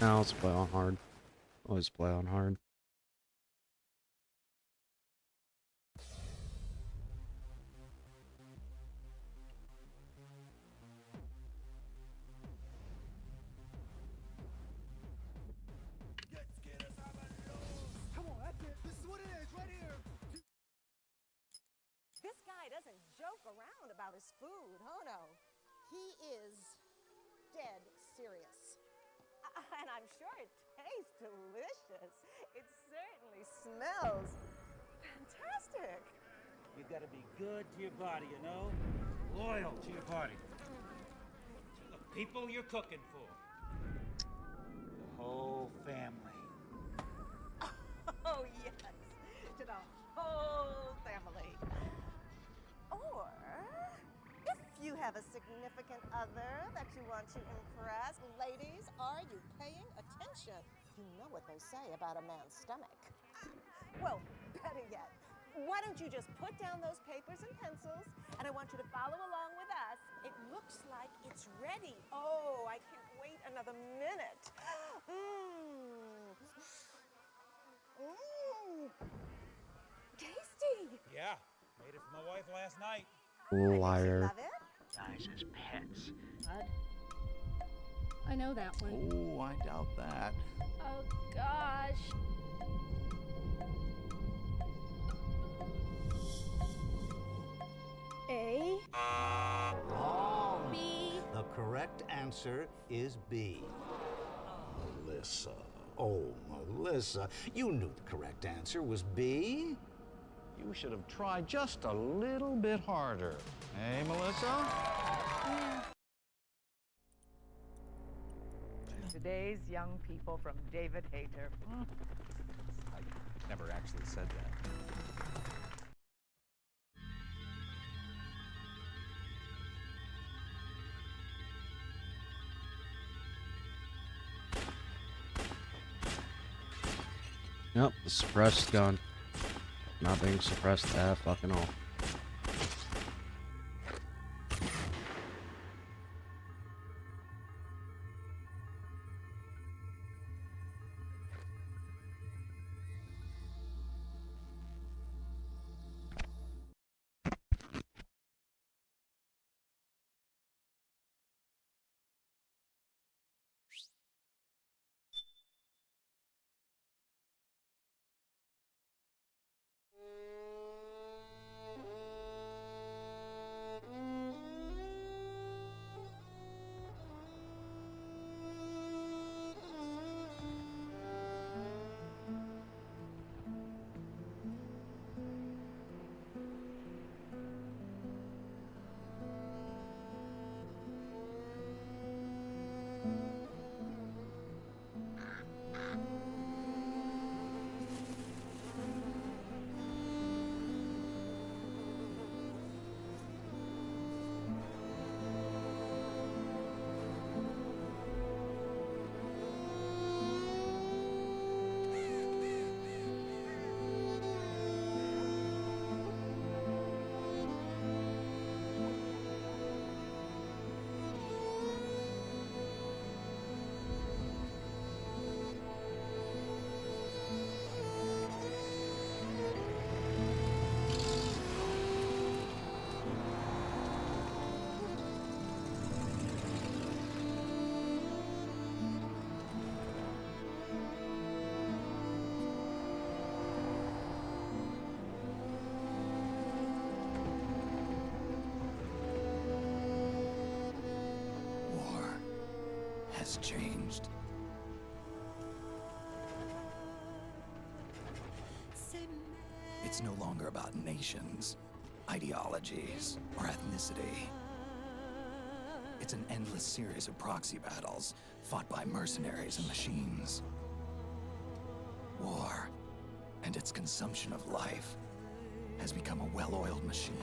Now let's play on hard. Always play on hard. Come on, that's it. This is what it is, right here. This guy doesn't joke around about his food. Oh no. He is dead serious. And I'm sure it tastes delicious. It certainly smells fantastic. You gotta be good to your body, you know? Loyal to your body. To the people you're cooking for. The whole family. Oh, yes. To the whole family. Or if you have a significant other that you want to impress, ladies, are you paying attention? You know what they say about a man's stomach. Well, better yet, why don't you just put down those papers and pencils, and I want you to follow along with us. It looks like it's ready. Oh, I can't wait another minute. Mmm. Mmm. Tasty. Yeah, made it for my wife last night. Did she Liar. love it? Guys as pets. Bud. I know that one. Oh, I doubt that. Oh, gosh. A. Wrong. B. The correct answer is B. Melissa. Oh, Melissa. You knew the correct answer was B. You should have tried just a little bit harder. Hey, Melissa? Today's young people from David Hayter. I never actually said that. Yep, the suppressed gun. Not being suppressed at fucking all. War has changed. It's no longer about nations, ideologies, or ethnicity. It's an endless series of proxy battles fought by mercenaries and machines. War and its consumption of life has become a well-oiled machine.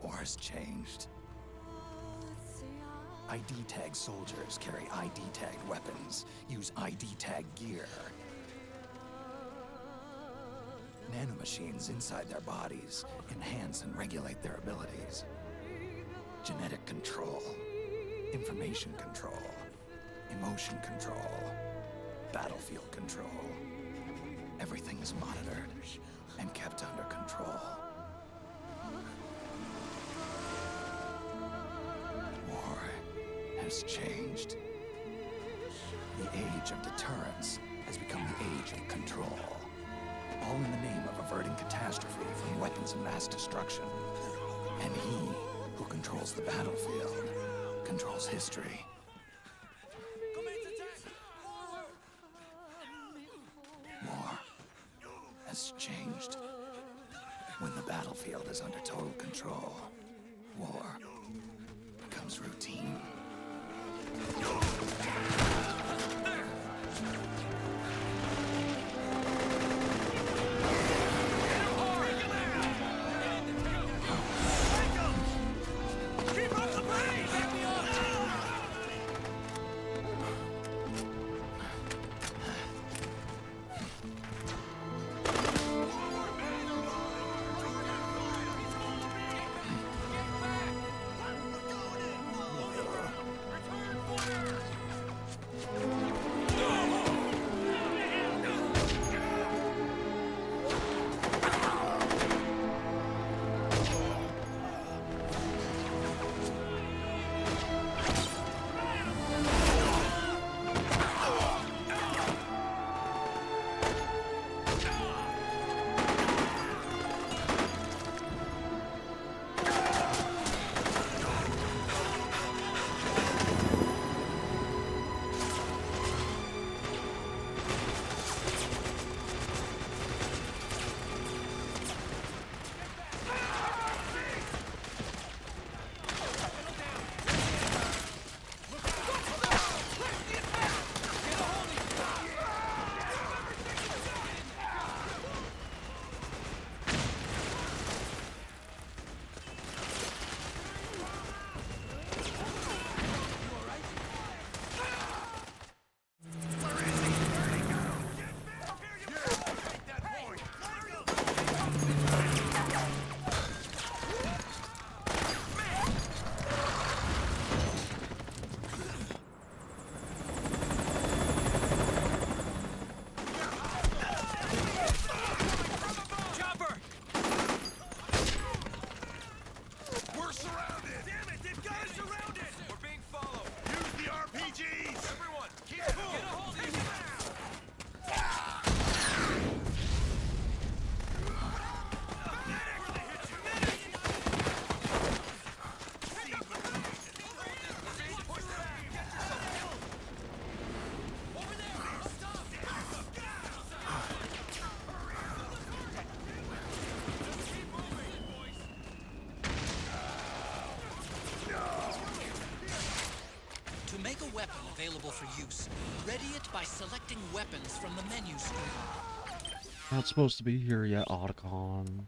War's changed. ID tag soldiers carry ID tagged weapons, use ID tag gear. Nanomachines inside their bodies enhance and regulate their abilities. Genetic control Information control, emotion control, battlefield control. Everything is monitored and kept under control. War has changed. The age of deterrence has become the age of control. All in the name of averting catastrophe from weapons of mass destruction. And he who controls the battlefield controls history. War has changed. When the battlefield is under total control, war becomes routine. To make a weapon available for use, ready it by selecting weapons from the menu screen. Not supposed to be here yet, Otacon.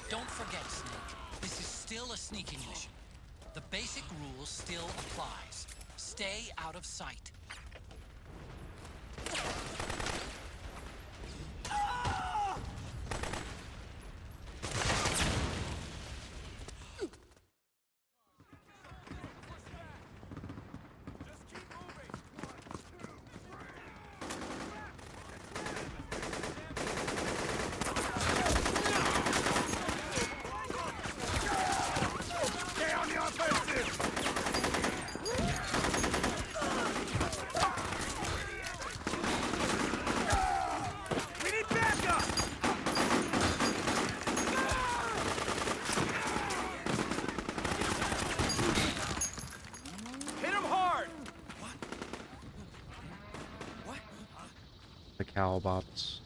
Don't forget, Snake, this is still a sneaking mission. The basic rules still applies. Stay out of sight. The cowbots.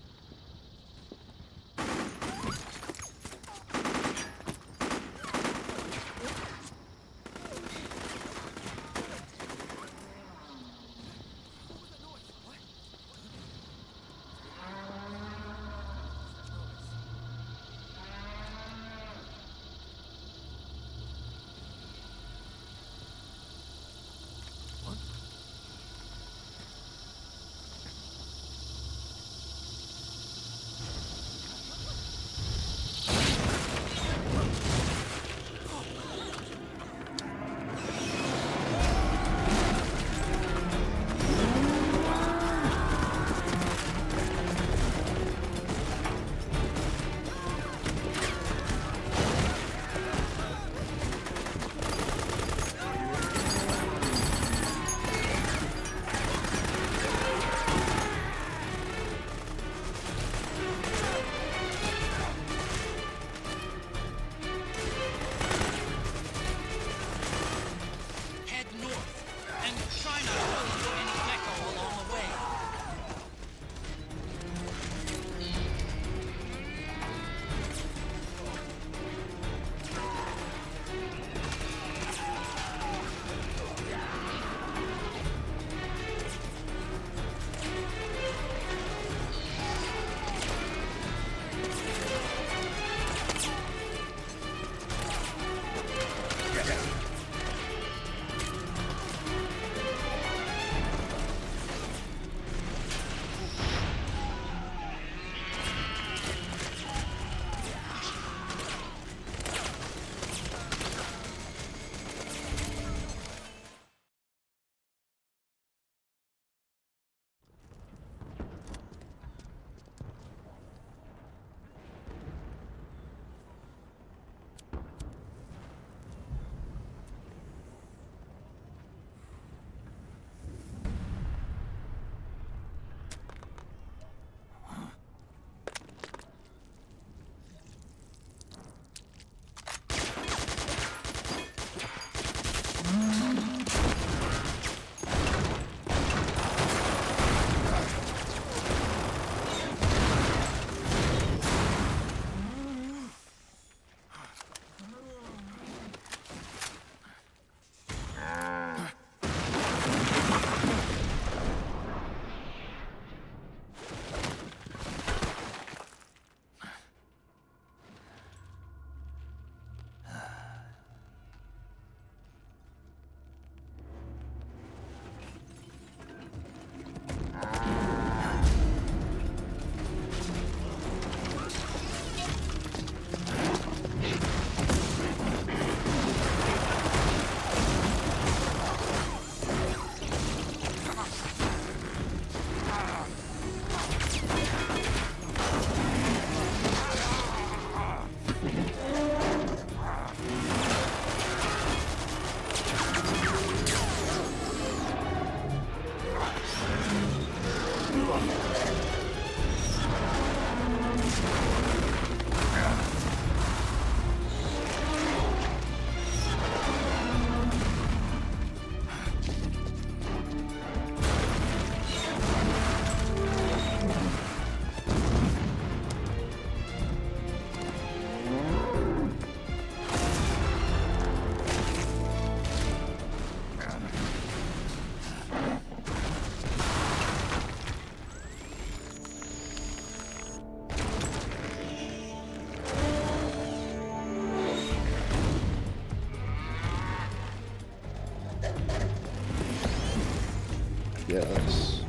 guess.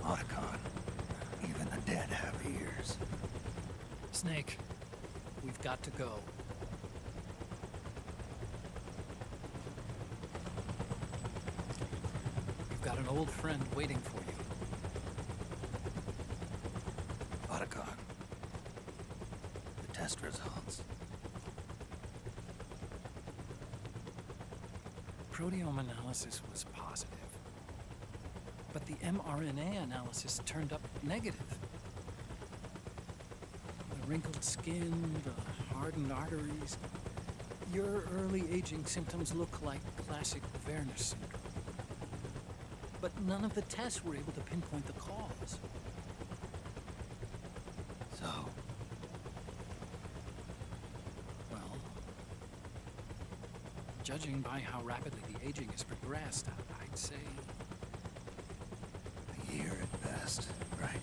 Otacon, even the dead have ears. Snake, we've got to go. You've got an old friend waiting for you. Otacon, the test results. Proteome analysis was positive, but the mRNA analysis turned up negative. The wrinkled skin, the hardened arteries. Your early aging symptoms look like classic Werner syndrome. But none of the tests were able to pinpoint the cause. So, Well, judging by how rapidly the aging has progressed, I'd say a year at best, right?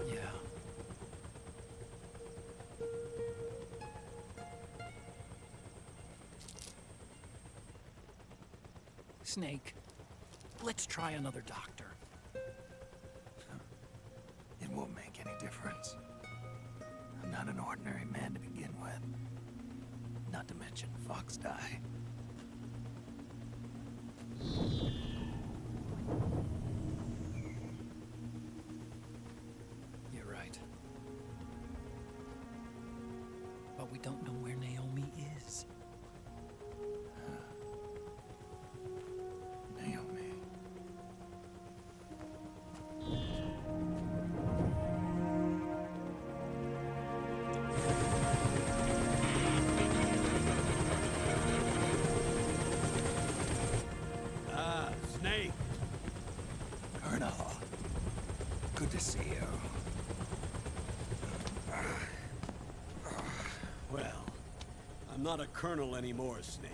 yeah. Snake, let's try another doctor. It won't make any difference. I'm not an ordinary man to begin with. Not to mention Fox die. You're right. But we don't know where Naomi is. Naomi. Snake. Colonel. Good to see you. Well, I'm not a colonel anymore, Snake.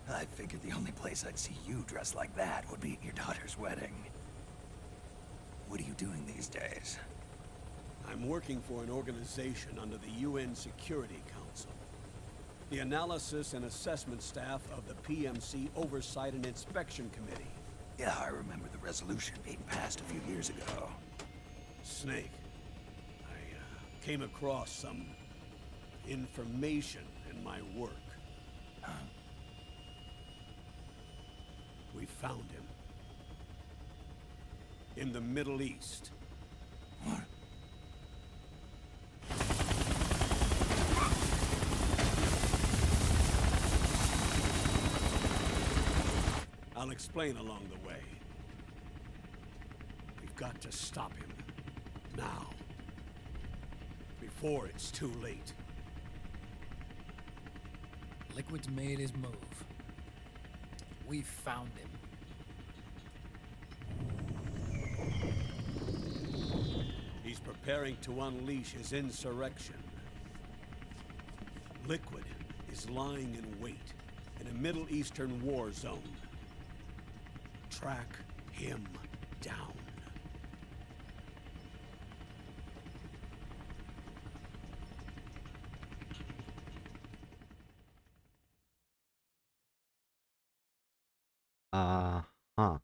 I figured the only place I'd see you dressed like that would be at your daughter's wedding. What are you doing these days? I'm working for an organization under the UN Security Council. The Analysis and Assessment Staff of the PMC Oversight and Inspection Committee. Yeah, I remember the resolution being passed a few years ago. Snake, I came across some information in my work. Huh? We found him. In the Middle East. What? I'll explain along the way. We've got to stop him. Now. Before it's too late. Liquid's made his move. We found him. He's preparing to unleash his insurrection. Liquid is lying in wait in a Middle Eastern war zone. Track him down. Huh.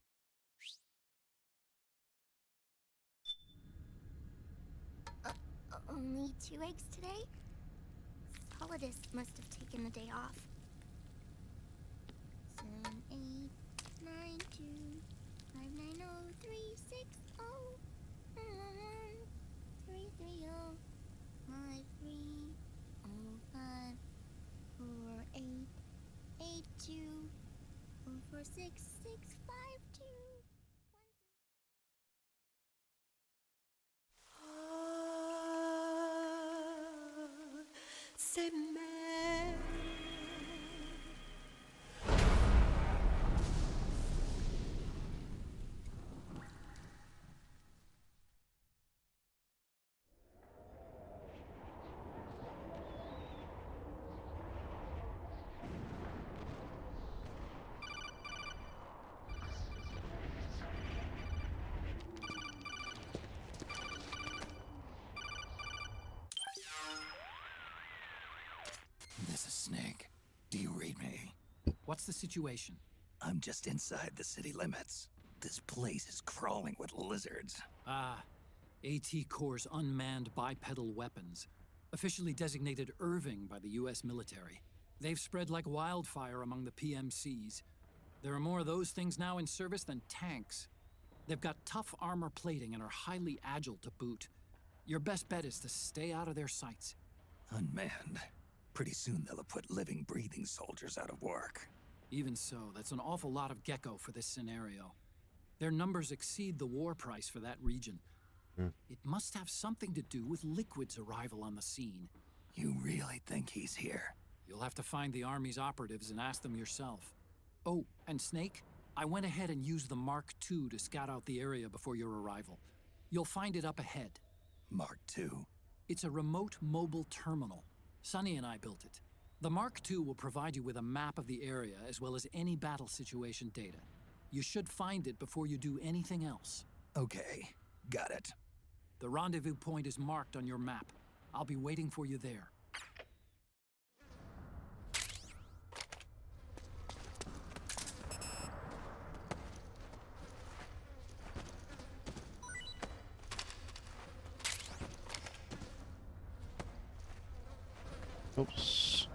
Only 2 eggs today? Solidus must have taken the day off. 7, 8, 9, 2, 5, 9, 0, 3, 6, 0, 3, 3, 0, 5, 3, 0, 5, 4, 8, 8, 2, 4, 4, 6, 6, 5, 2. C'est mère. This is Snake. Do you read me? What's the situation? I'm just inside the city limits. This place is crawling with lizards. Ah, AT Corps' unmanned bipedal weapons, officially designated Irving by the US military. They've spread like wildfire among the PMCs. There are more of those things now in service than tanks. They've got tough armor plating and are highly agile to boot. Your best bet is to stay out of their sights. Unmanned. Pretty soon they'll have put living, breathing soldiers out of work. Even so, that's an awful lot of gecko for this scenario. Their numbers exceed the war price for that region. It must have something to do with Liquid's arrival on the scene. You really think he's here? You'll have to find the Army's operatives and ask them yourself. Oh, and Snake, I went ahead and used the Mark II to scout out the area before your arrival. You'll find it up ahead. Mark II? It's a remote mobile terminal. Sonny and I built it. The Mark II will provide you with a map of the area as well as any battle situation data. You should find it before you do anything else. Okay, got it. The rendezvous point is marked on your map. I'll be waiting for you there. Oops.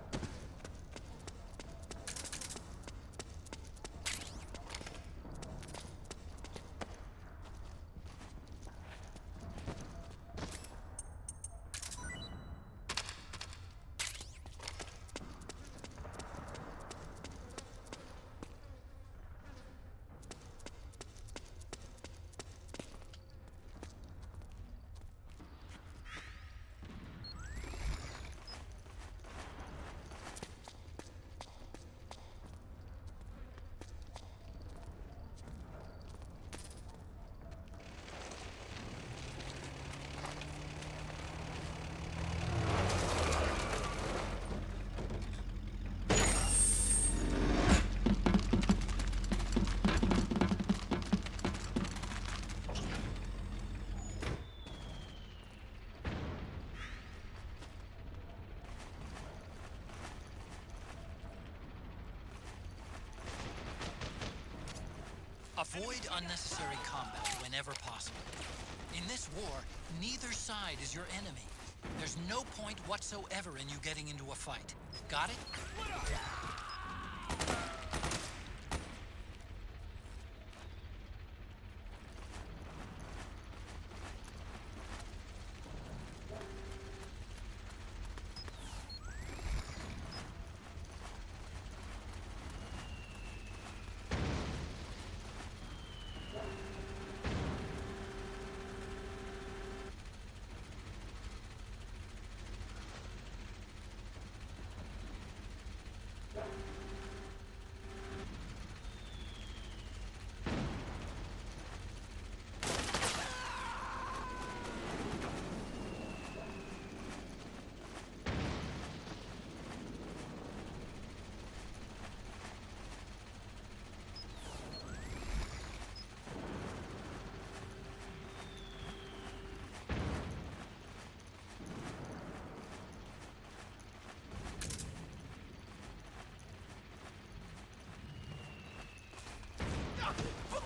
unnecessary combat whenever possible. In this war, neither side is your enemy. There's no point whatsoever in you getting into a fight. Got it?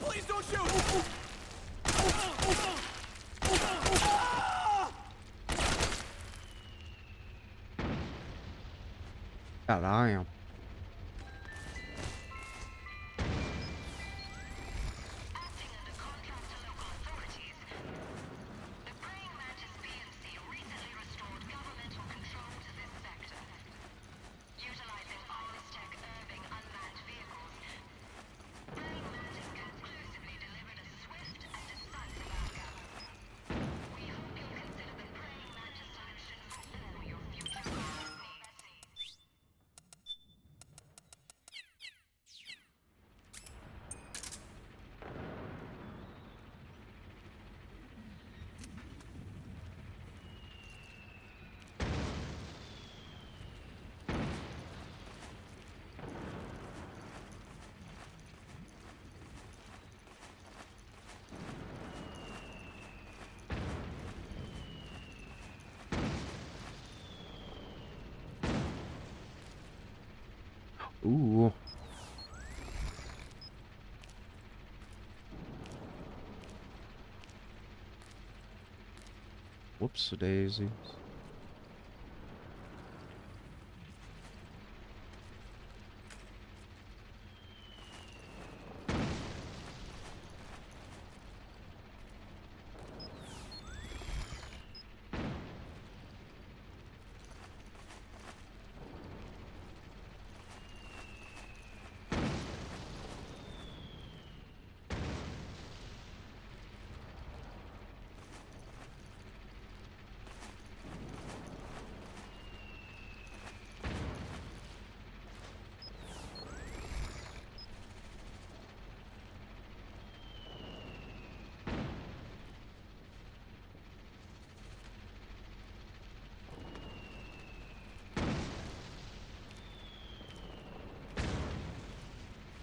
Please don't shoot! God damn. Ooh. Whoops, daisies.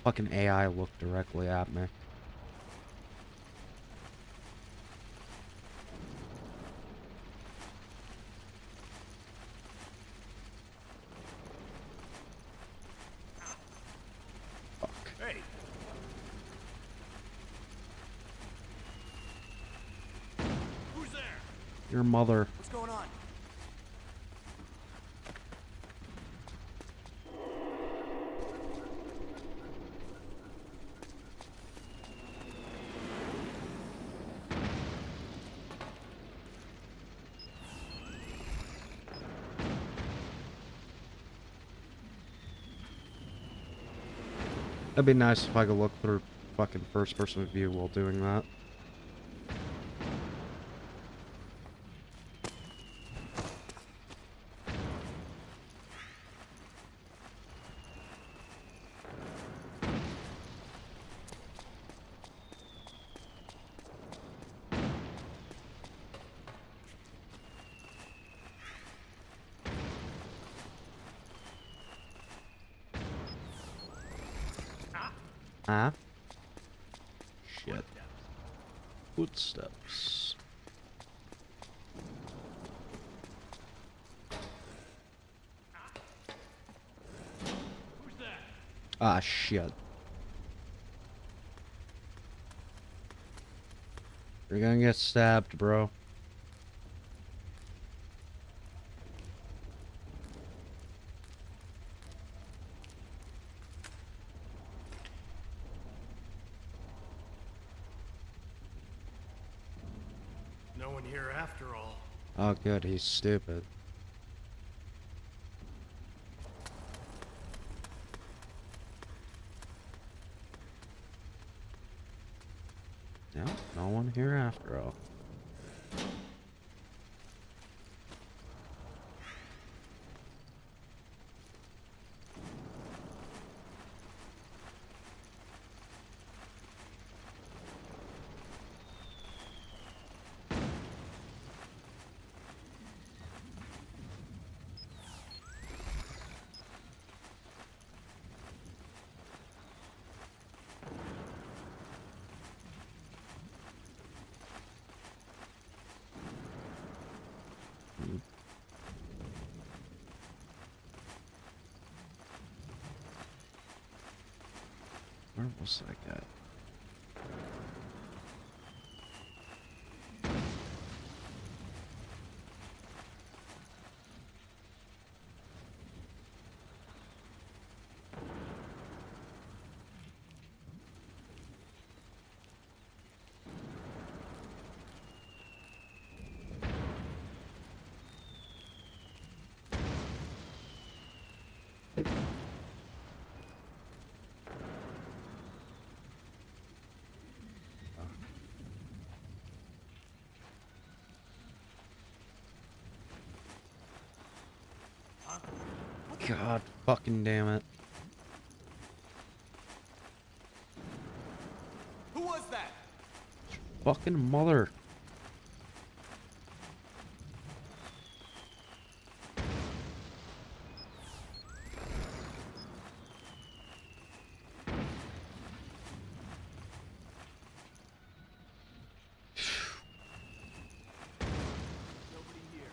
Fucking AI looked directly at me. Fuck. Hey! Who's there? Your mother. What's going on? It'd be nice if I could look through fucking first-person view while doing that. Ah? Shit. Footsteps. Who's that? Ah, shit. You're gonna get stabbed, bro. No one here after all. Oh, good. He's stupid. No, no one here after all. Where was that guy? God fucking damn it. Who was that? Fucking mother. Nobody here.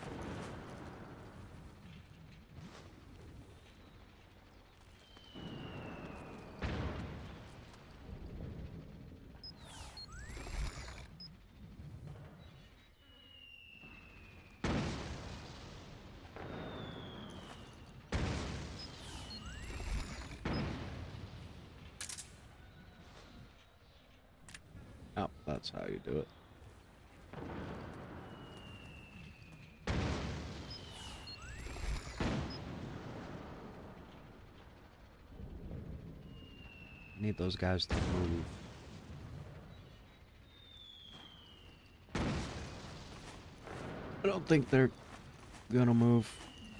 Oh, that's how you do it. Need those guys to move. I don't think they're gonna move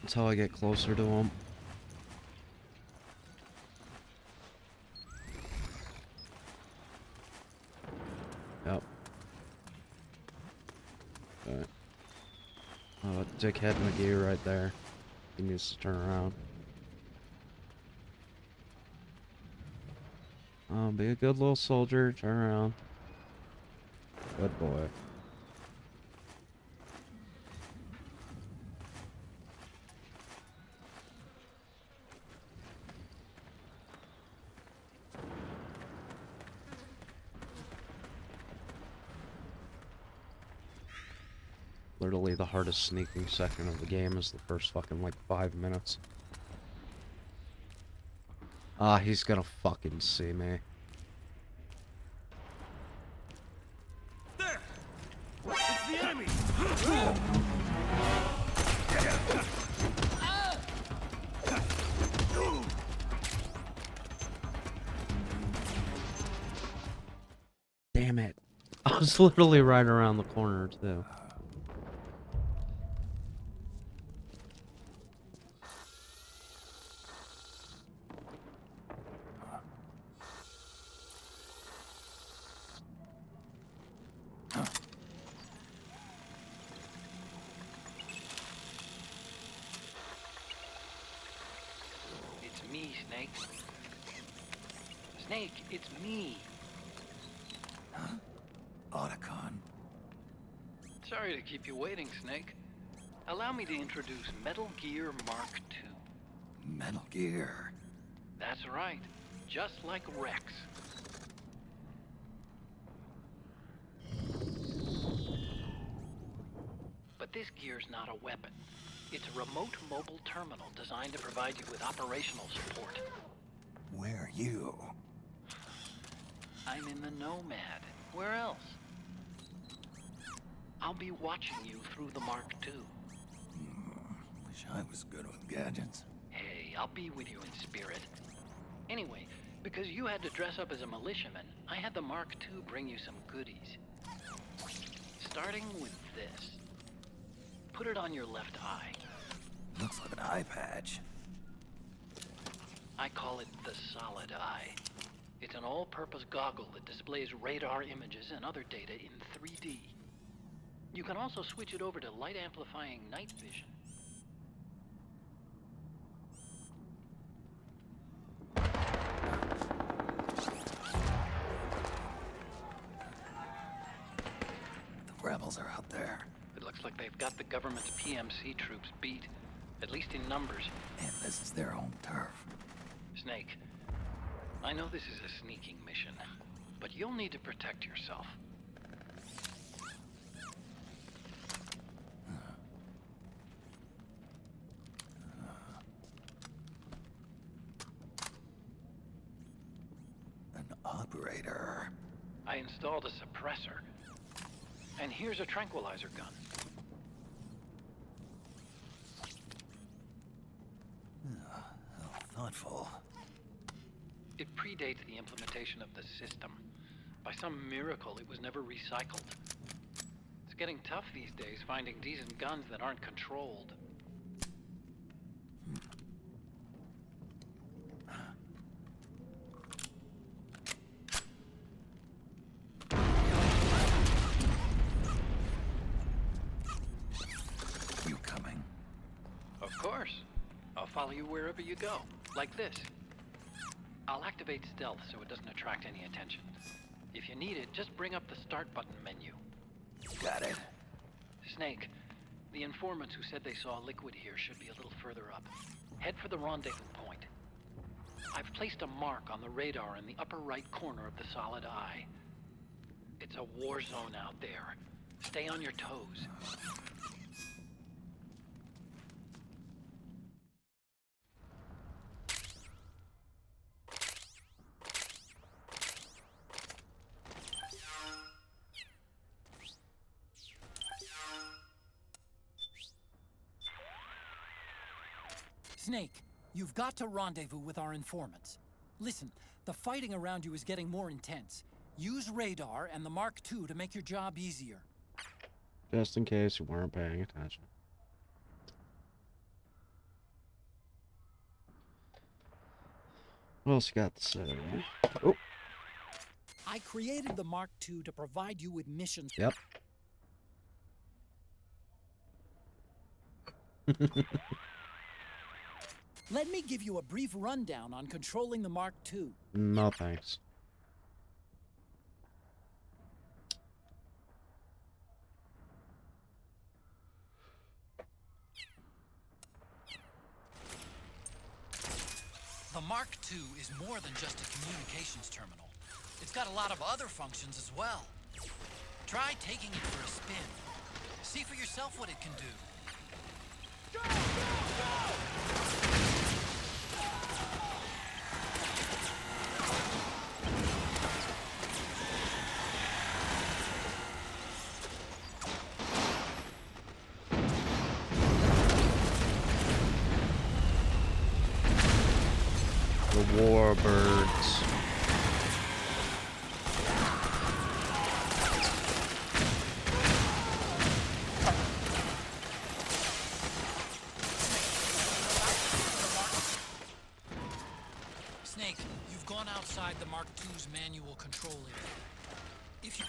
until I get closer to them. Yep. Alright. Oh, dickhead McGee right there. He needs to turn around. Be a good little soldier. Turn around. Good boy. Literally the hardest sneaking section of the game is the first fucking like 5 minutes. Ah, he's gonna fucking see me. There! It's the enemy! Damn it. I was literally right around the corner too. It's me, Snake. Snake, it's me. Otacon. Sorry to keep you waiting, Snake. Allow me to introduce Metal Gear Mark II. Metal Gear. That's right. Just like Rex. But this gear's not a weapon. It's a remote mobile terminal designed to provide you with operational support. Where are you? I'm in the Nomad. Where else? I'll be watching you through the Mark II. Wish I was good with gadgets. Hey, I'll be with you in spirit. Anyway, because you had to dress up as a militiaman, I had the Mark II bring you some goodies. Starting with this. Put it on your left eye. Looks like an eye patch. I call it the Solid Eye. It's an all-purpose goggle that displays radar images and other data in 3D. You can also switch it over to light-amplifying night vision. The rebels are out there. It looks like they've got the government's PMC troops beat, at least in numbers. And this is their home turf. Snake, I know this is a sneaking mission, but you'll need to protect yourself. An operator. I installed a suppressor. And here's a tranquilizer gun. How thoughtful. It predates the implementation of the system. By some miracle, it was never recycled. It's getting tough these days finding decent guns that aren't controlled. You coming? Of course. I'll follow you wherever you go. Like this. I'll activate stealth so it doesn't attract any attention. If you need it, just bring up the start button menu. Got it. Snake, the informants who said they saw liquid here should be a little further up. Head for the rendezvous point. I've placed a mark on the radar in the upper right corner of the Solid Eye. It's a war zone out there. Stay on your toes. Snake, you've got to rendezvous with our informants. Listen, the fighting around you is getting more intense. Use radar and the Mark II to make your job easier. Just in case you weren't paying attention. What else you got to say? Oh. I created the Mark II to provide you with missions. Yep. Let me give you a brief rundown on controlling the Mark II. No thanks. The Mark II is more than just a communications terminal. It's got a lot of other functions as well. Try taking it for a spin. See for yourself what it can do. Go! Go! Go! The warbirds. Snake, you've gone outside the Mark II's manual control area. If you...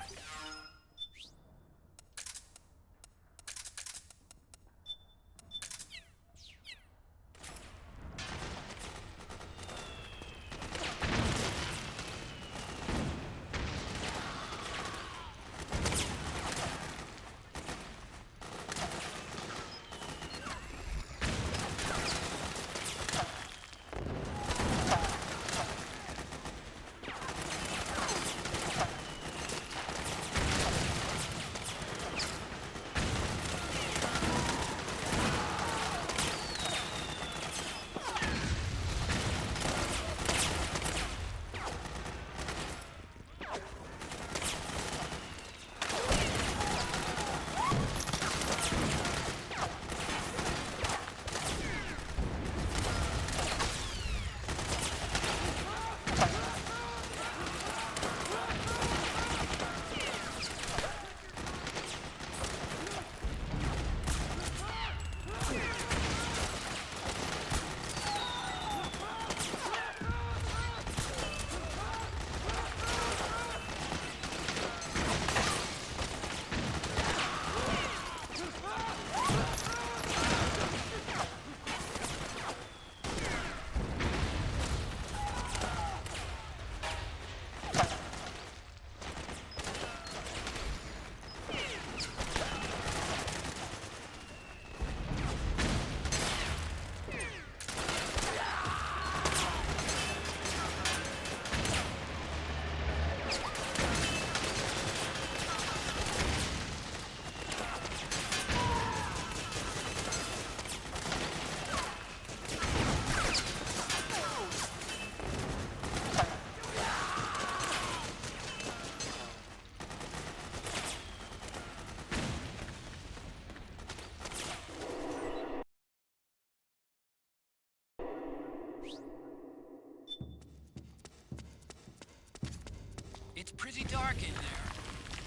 dark in there.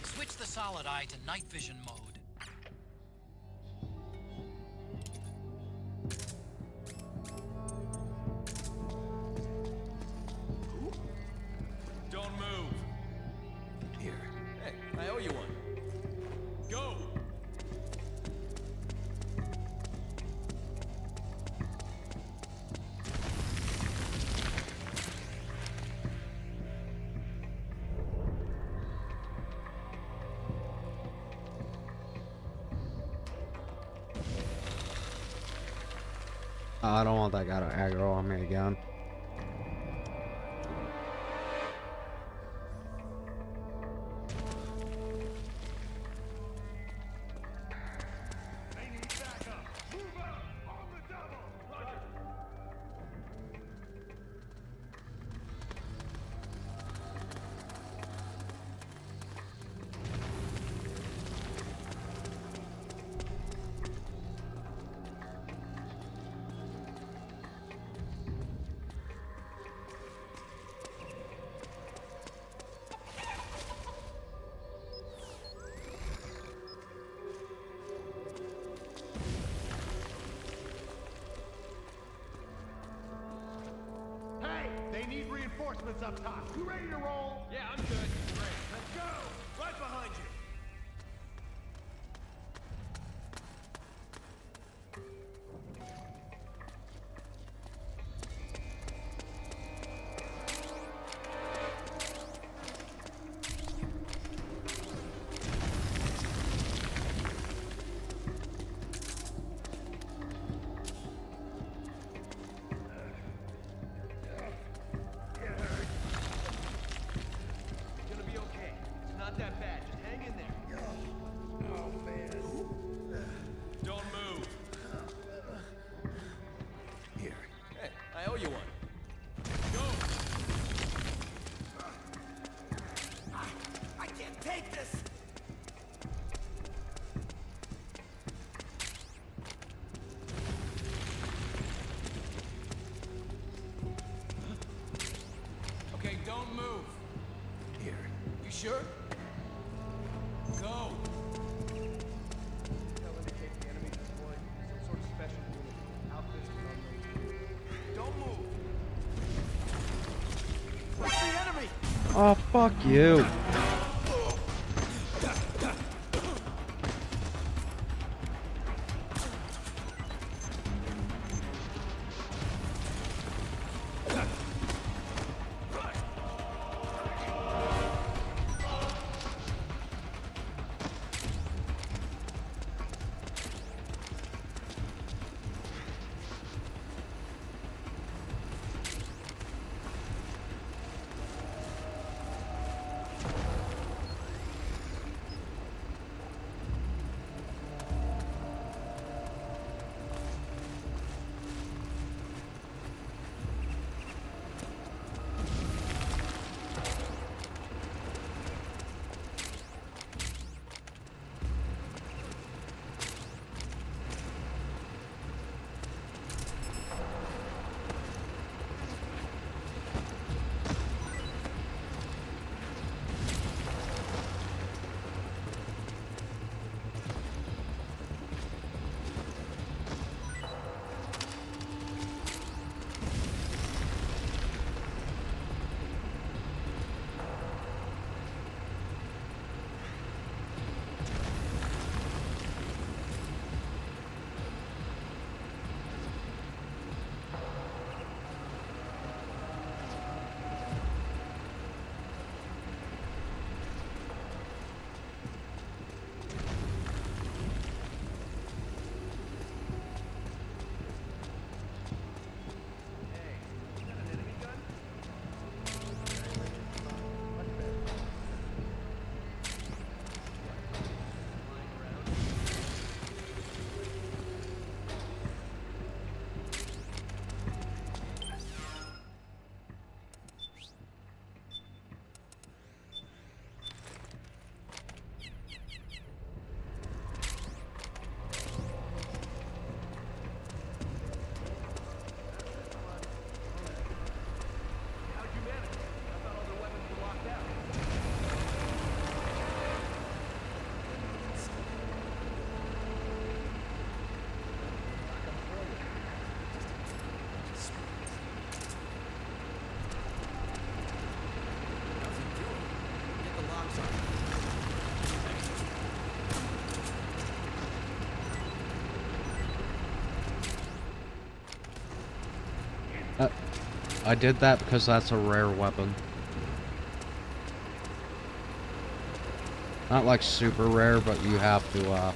Switch the solid eye to night vision mode. Don't move. Here. Hey, I owe you one. Go! I don't want that guy to aggro on me again. They need backup. Move out! On the double! Roger. Hey, they need reinforcements up top. You ready to roll? Yeah, I'm good. Great. Let's go! Right behind you. Gonna be okay. It's not that bad. Just hang in there. Oh, man. Don't move. Here. Hey, I owe you one. Go! I can't take this! Okay, don't move. Here. You sure? Go! Tell them to take the enemy deployed. Some sort of special unit. Outfits with Don't move. What's the enemy? Oh, fuck you. I did that because that's a rare weapon. Not like super rare, but you have to,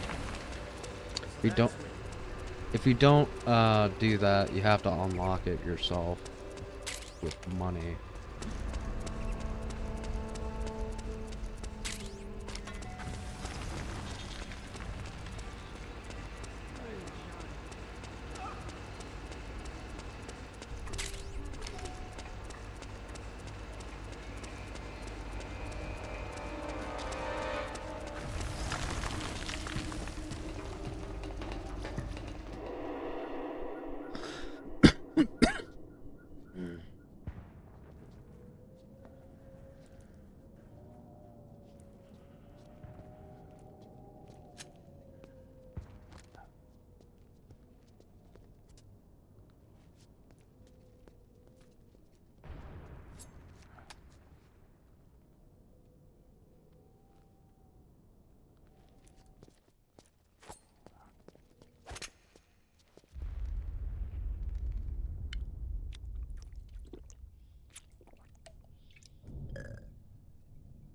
if you don't, do that, you have to unlock it yourself with money.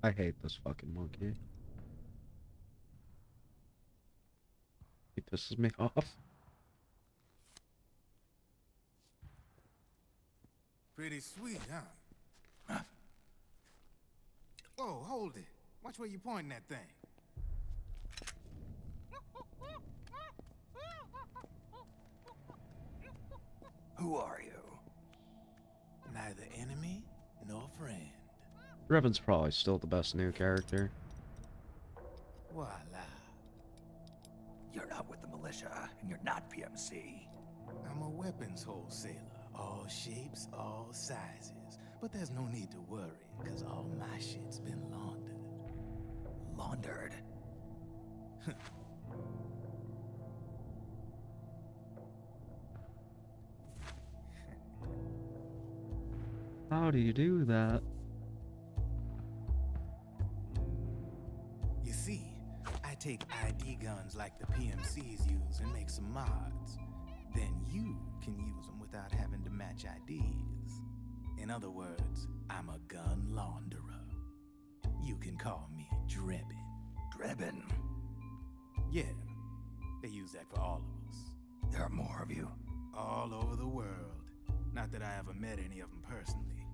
I hate this fucking monkey. He pisses me off. Pretty sweet, huh? Whoa, hold it. Watch where you pointing that thing. Who are you? Neither enemy nor friend. Revan's probably still the best new character. Voila. You're not with the militia, and you're not PMC. I'm a weapons wholesaler. All shapes, all sizes. But there's no need to worry, because all my shit's been laundered. Laundered? How do you do that? You see, I take ID guns like the PMCs use and make some mods. Then you can use them without having to match IDs. In other words, I'm a gun launderer. You can call me Drebin. Drebin? Yeah, they use that for all of us. There are more of you? All over the world. Not that I ever met any of them personally.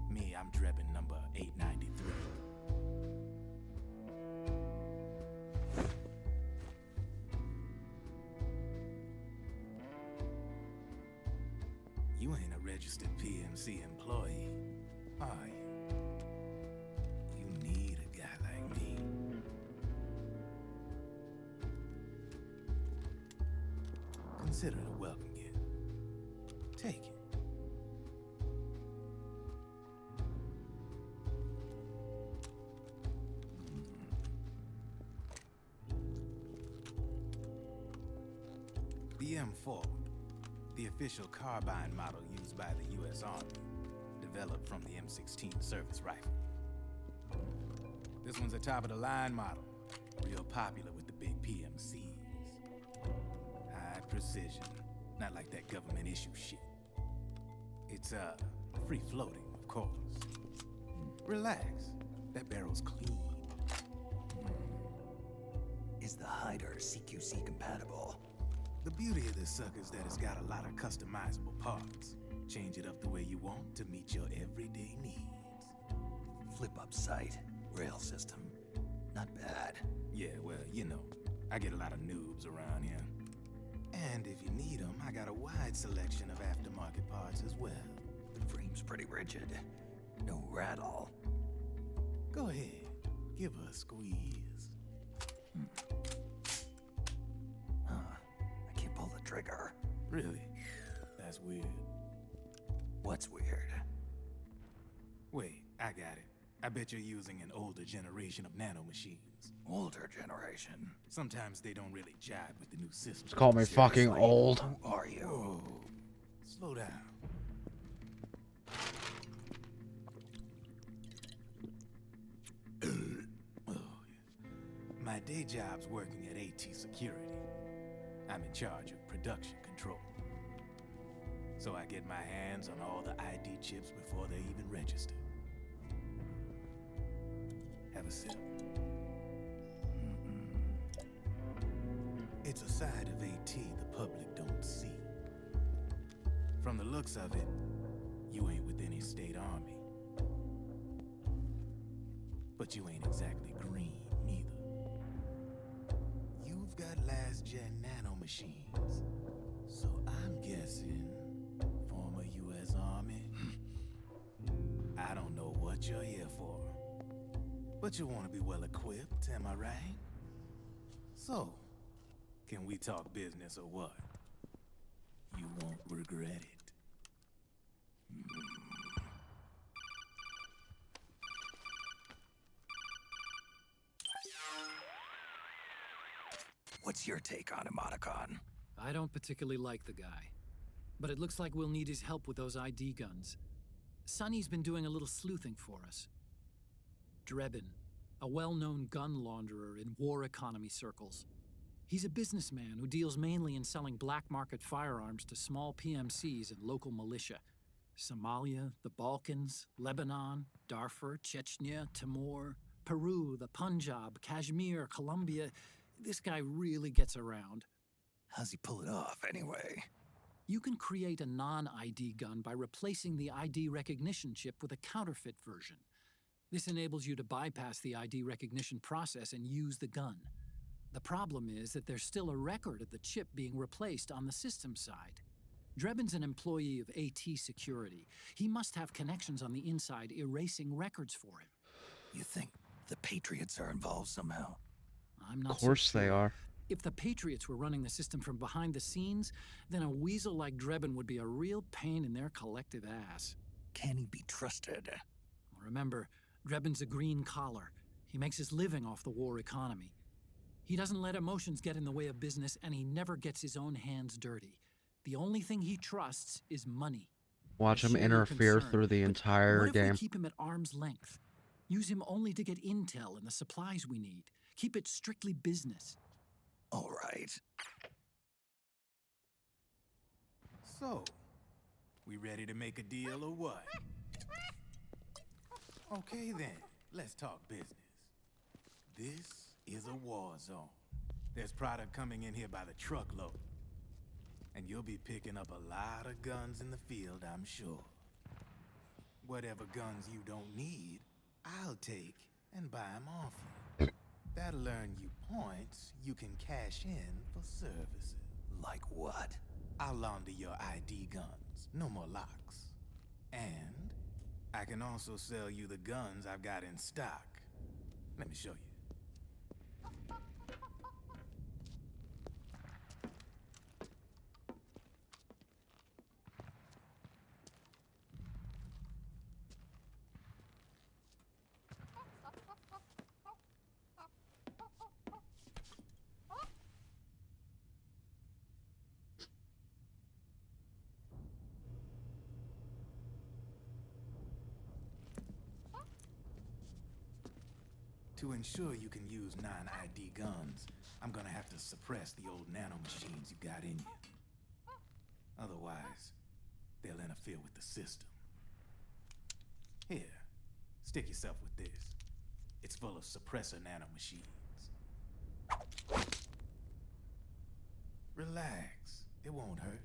Me, I'm Drebin number 893. You ain't a registered PMC employee, are you? You need a guy like me. Consider it a welcome gift. Take it. The M4, the official carbine model used by the U.S. Army, developed from the M16 service rifle. This one's a top-of-the-line model, real popular with the big PMCs. High precision, not like that government-issue shit. It's, free-floating, of course. Relax, that barrel's clean. Is the hider CQC compatible? The beauty of this sucker is that it's got a lot of customizable parts. Change it up the way you want to meet your everyday needs. Flip-up sight, rail system. Not bad. Yeah, well, you know, I get a lot of noobs around here. And if you need them, I got a wide selection of aftermarket parts as well. The frame's pretty rigid. No rattle. Go ahead, give her a squeeze. I can't pull the trigger. Really? That's weird. What's weird? Wait, I got it. I bet you're using an older generation of nanomachines. Older generation? Sometimes they don't really jive with the new system. Just call me fucking old. Who are you? Whoa. Slow down. Oh, yeah. My day job's working at AT Security. I'm in charge of production control. So I get my hands on all the ID chips before they even register. Have a sip. It's a side of AT the public don't see. From the looks of it, you ain't with any state army. But you ain't exactly green, neither. You've got last-gen nanomachines. So I'm guessing former U.S. Army? I don't know what you're here for. But you want to be well-equipped, am I right? So, can we talk business or what? You won't regret it. What's your take on him, Otacon? I don't particularly like the guy. But it looks like we'll need his help with those ID guns. Sonny's been doing a little sleuthing for us. Drebin, a well-known gun launderer in war economy circles. He's a businessman who deals mainly in selling black market firearms to small PMCs and local militia. Somalia, the Balkans, Lebanon, Darfur, Chechnya, Timor, Peru, the Punjab, Kashmir, Colombia. This guy really gets around. How's he pull it off, anyway? You can create a non-ID gun by replacing the ID recognition chip with a counterfeit version. This enables you to bypass the ID recognition process and use the gun. The problem is that there's still a record of the chip being replaced on the system side. Drebin's an employee of AT Security. He must have connections on the inside erasing records for him. You think the Patriots are involved somehow? I'm not Of course so sure. they are. If the Patriots were running the system from behind the scenes, then a weasel like Drebin would be a real pain in their collective ass. Can he be trusted? Remember, Drebin's a green collar. He makes his living off the war economy. He doesn't let emotions get in the way of business, and he never gets his own hands dirty. The only thing he trusts is money. Watch I him share your interfere concern, through the but entire what if game. we keep him at arm's length? Use him only to get intel and the supplies we need. Keep it strictly business. All right. So, we ready to make a deal or what? Okay then, let's talk business. This is a war zone. There's product coming in here by the truckload. And you'll be picking up a lot of guns in the field, I'm sure. Whatever guns you don't need, I'll take and buy them off you. That'll earn you points you can cash in for services. Like what? I'll launder your ID guns, no more locks. And I can also sell you the guns I've got in stock. Let me show you. To ensure you can use non-ID guns, I'm gonna have to suppress the old nanomachines you got in you. Otherwise, they'll interfere with the system. Here, stick yourself with this. It's full of suppressor nanomachines. Relax, it won't hurt.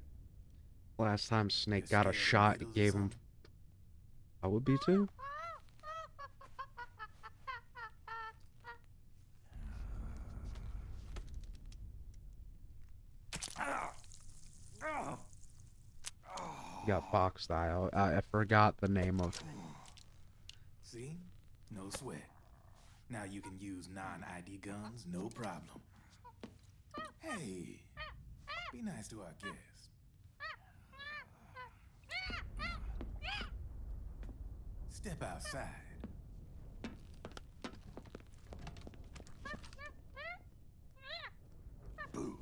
Last time Snake You're got a scared of shot, it needles or gave him. something? I would be too. Got boxed eye. I forgot the name of. See? No sweat. Now you can use non-ID guns, no problem. Hey, be nice to our guest. Step outside. Boo.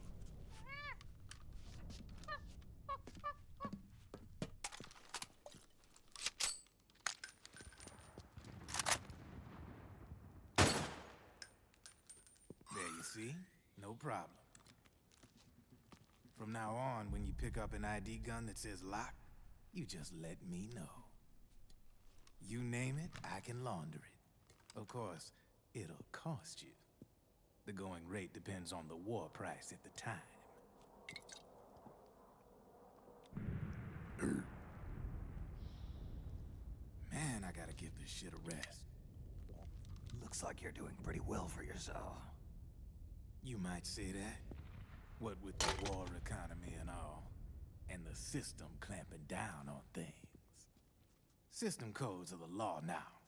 There you see? No problem. From now on, when you pick up an ID gun that says lock, You just let me know. You name it, I can launder it. Of course, it'll cost you. The going rate depends on the war price at the time. Man, I gotta give this shit a rest. Looks like you're doing pretty well for yourself. You might say that. What with the war economy and all, and the system clamping down on things. System codes are the law now,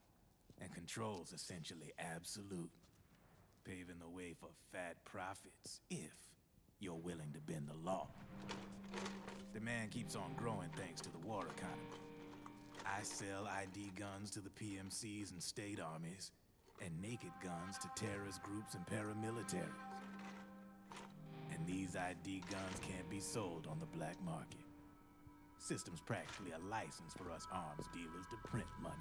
and control's essentially absolute, paving the way for fat profits if you're willing to bend the law. Demand keeps on growing thanks to the war economy. I sell ID guns to the PMCs and state armies, and naked guns to terrorist groups and paramilitaries. And these ID guns can't be sold on the black market. System's practically a license for us arms dealers to print money.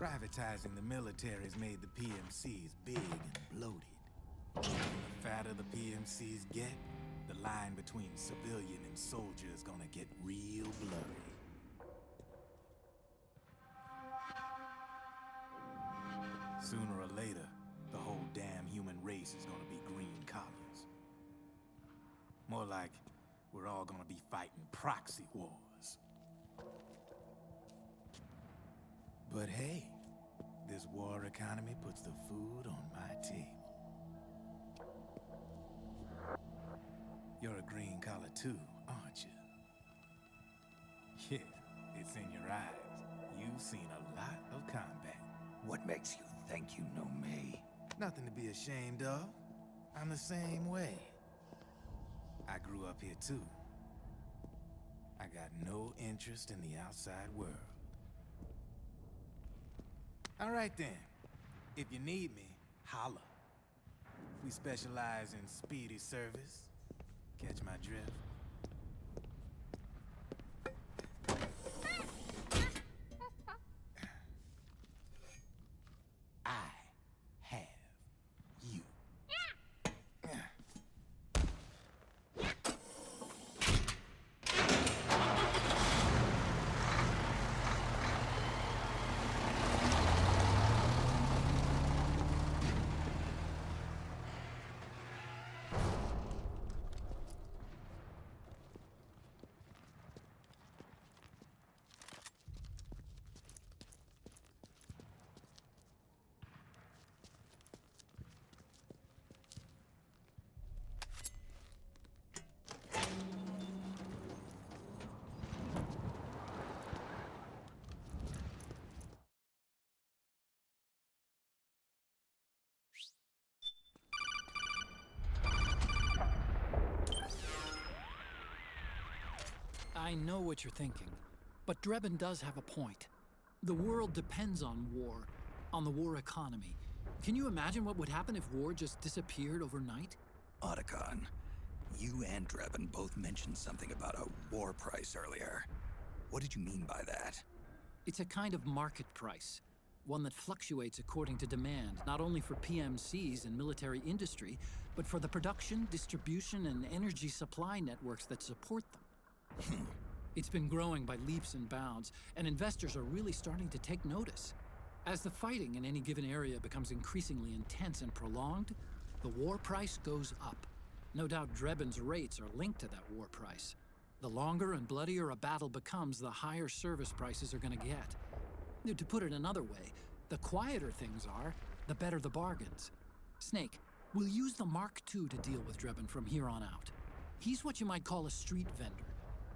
Privatizing the military's made the PMCs big and bloated. The fatter the PMCs get, the line between civilian and soldier is gonna get real blurry. Sooner or later, the whole damn human race is gonna be green collars. More like, we're all gonna be fighting proxy wars. But hey, this war economy puts the food on my table. You're a green collar too, aren't you? Yeah, it's in your eyes. You've seen a lot of combat. What makes you think you know me? Nothing to be ashamed of. I'm the same way. I grew up here too. I got no interest in the outside world. All right then. If you need me, holla. We specialize in speedy service. Catch my drift? I have you. I know what you're thinking, but Drebin does have a point. The world depends on war, on the war economy. Can you imagine what would happen if war just disappeared overnight? Otacon, you and Drebin both mentioned something about a war price earlier. What did you mean by that? It's a kind of market price, one that fluctuates according to demand, not only for PMCs and military industry, but for the production, distribution, and energy supply networks that support them. It's been growing by leaps and bounds, and investors are really starting to take notice. As the fighting in any given area becomes increasingly intense and prolonged, the war price goes up. No doubt Drebin's rates are linked to that war price. The longer and bloodier a battle becomes, the higher service prices are going to get. To put it another way, the quieter things are, the better the bargains. Snake, we'll use the Mark II to deal with Drebin from here on out. He's what you might call a street vendor.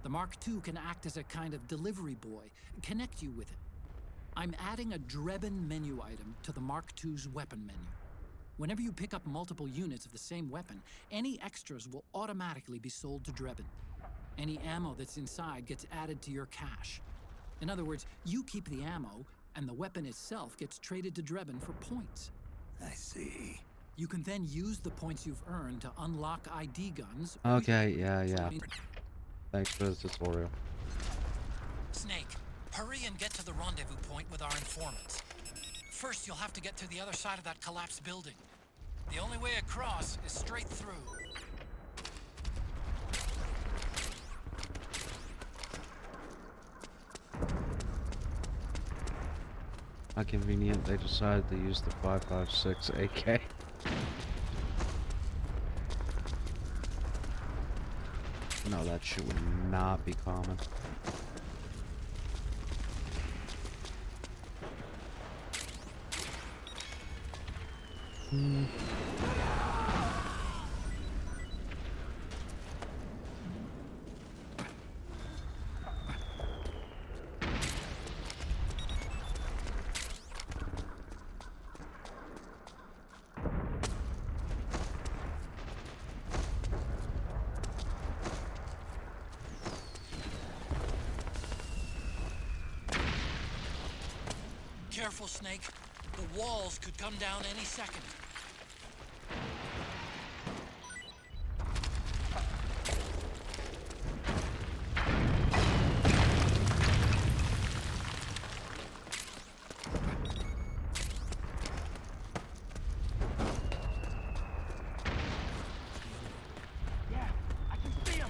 The Mark II can act as a kind of delivery boy, connect you with it. I'm adding a Drebin menu item to the Mark II's weapon menu. Whenever you pick up multiple units of the same weapon, any extras will automatically be sold to Drebin. Any ammo that's inside gets added to your cache. In other words, you keep the ammo, and the weapon itself gets traded to Drebin for points. I see. You can then use the points you've earned to unlock ID guns. Okay, yeah. Thanks for the tutorial. Snake, hurry and get to the rendezvous point with our informants. First, you'll have to get to the other side of that collapsed building. The only way across is straight through. How convenient they decided to use the 5.56 AK. No, that shit would not be common. Careful, Snake. The walls could come down any second. Yeah, I can see him.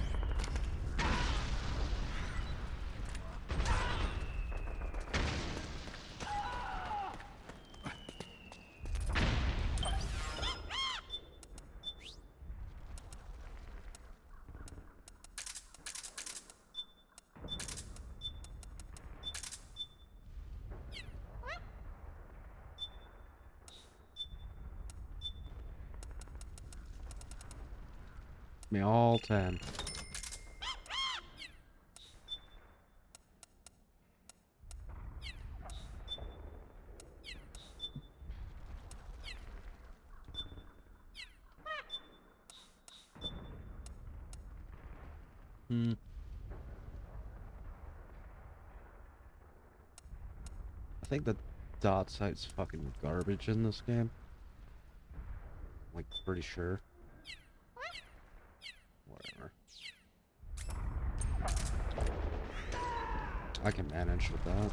Me all 10. I think the dot sight's fucking garbage in this game. Like, pretty sure. Whatever. I can manage with that.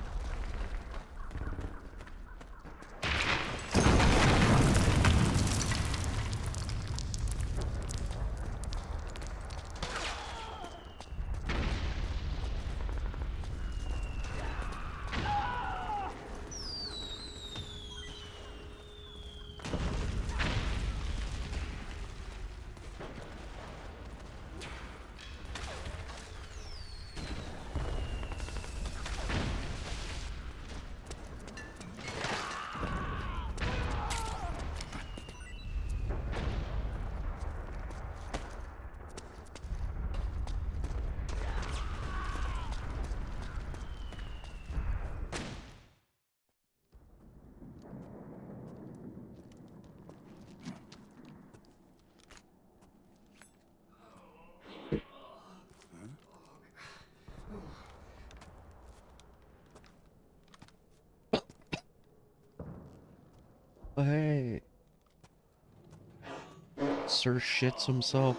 Hey. Sir shits himself.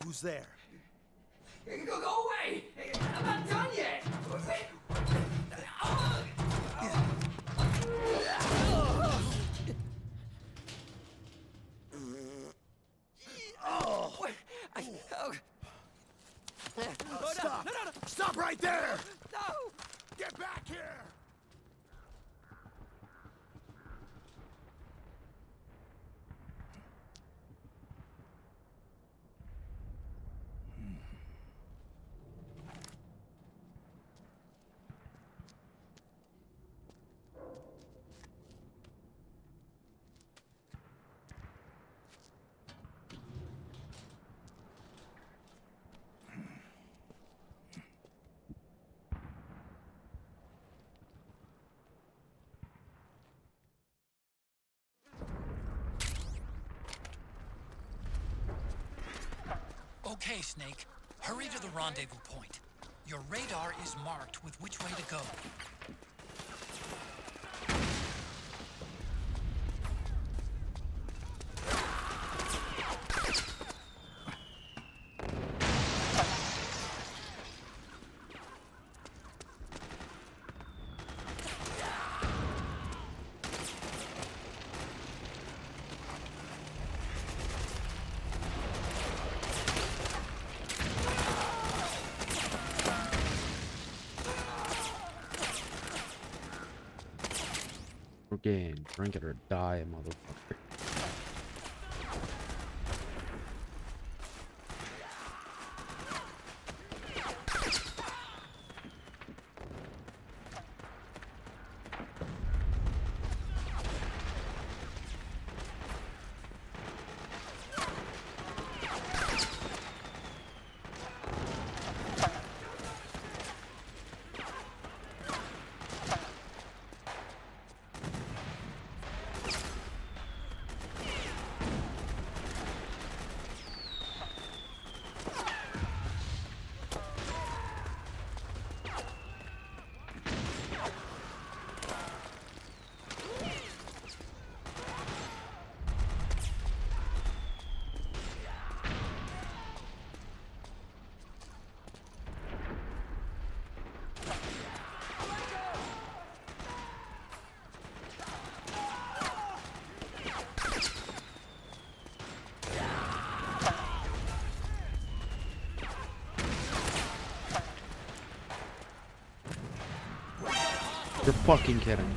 Who's there? Go away! I'm not done yet! Stop! Stop right there! No! Get back here! Okay, Snake. Hurry to the rendezvous point. Your radar is marked with which way to go. Again, drink it or die, motherfucker. You're fucking kidding.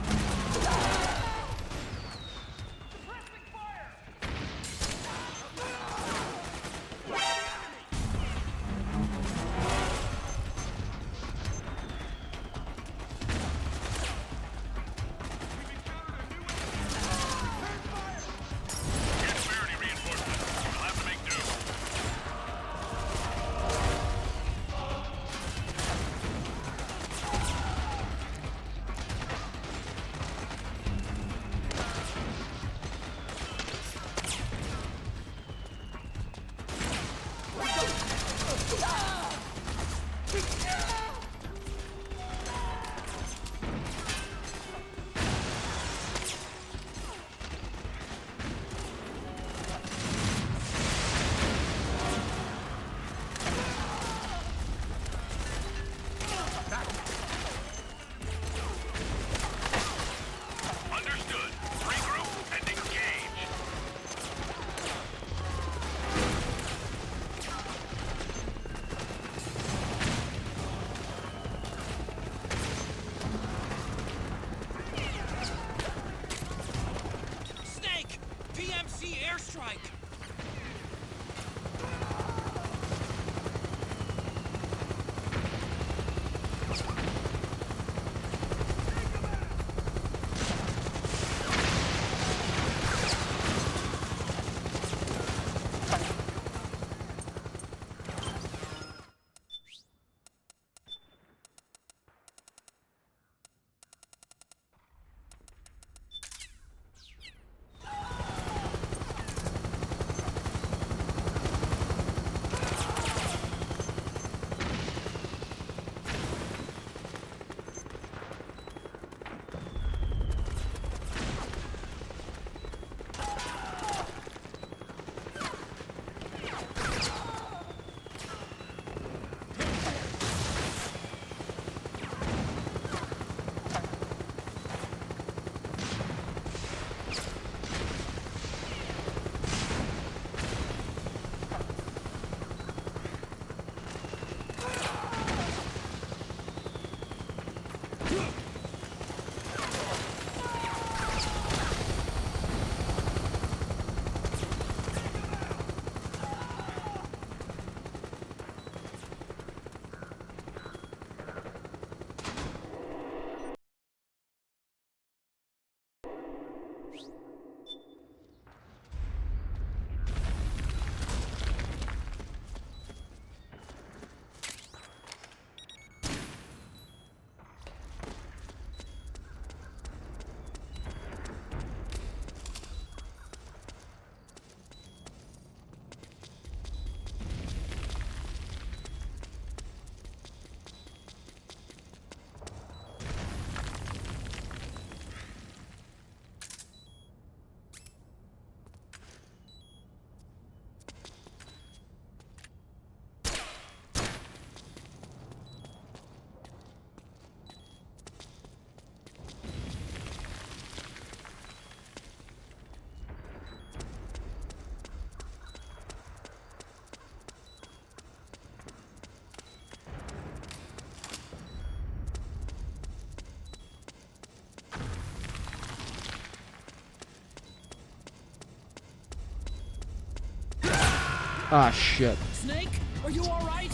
Ah, shit. Snake, are you all right?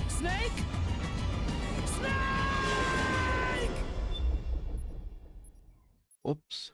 Snake? Snake! Whoops.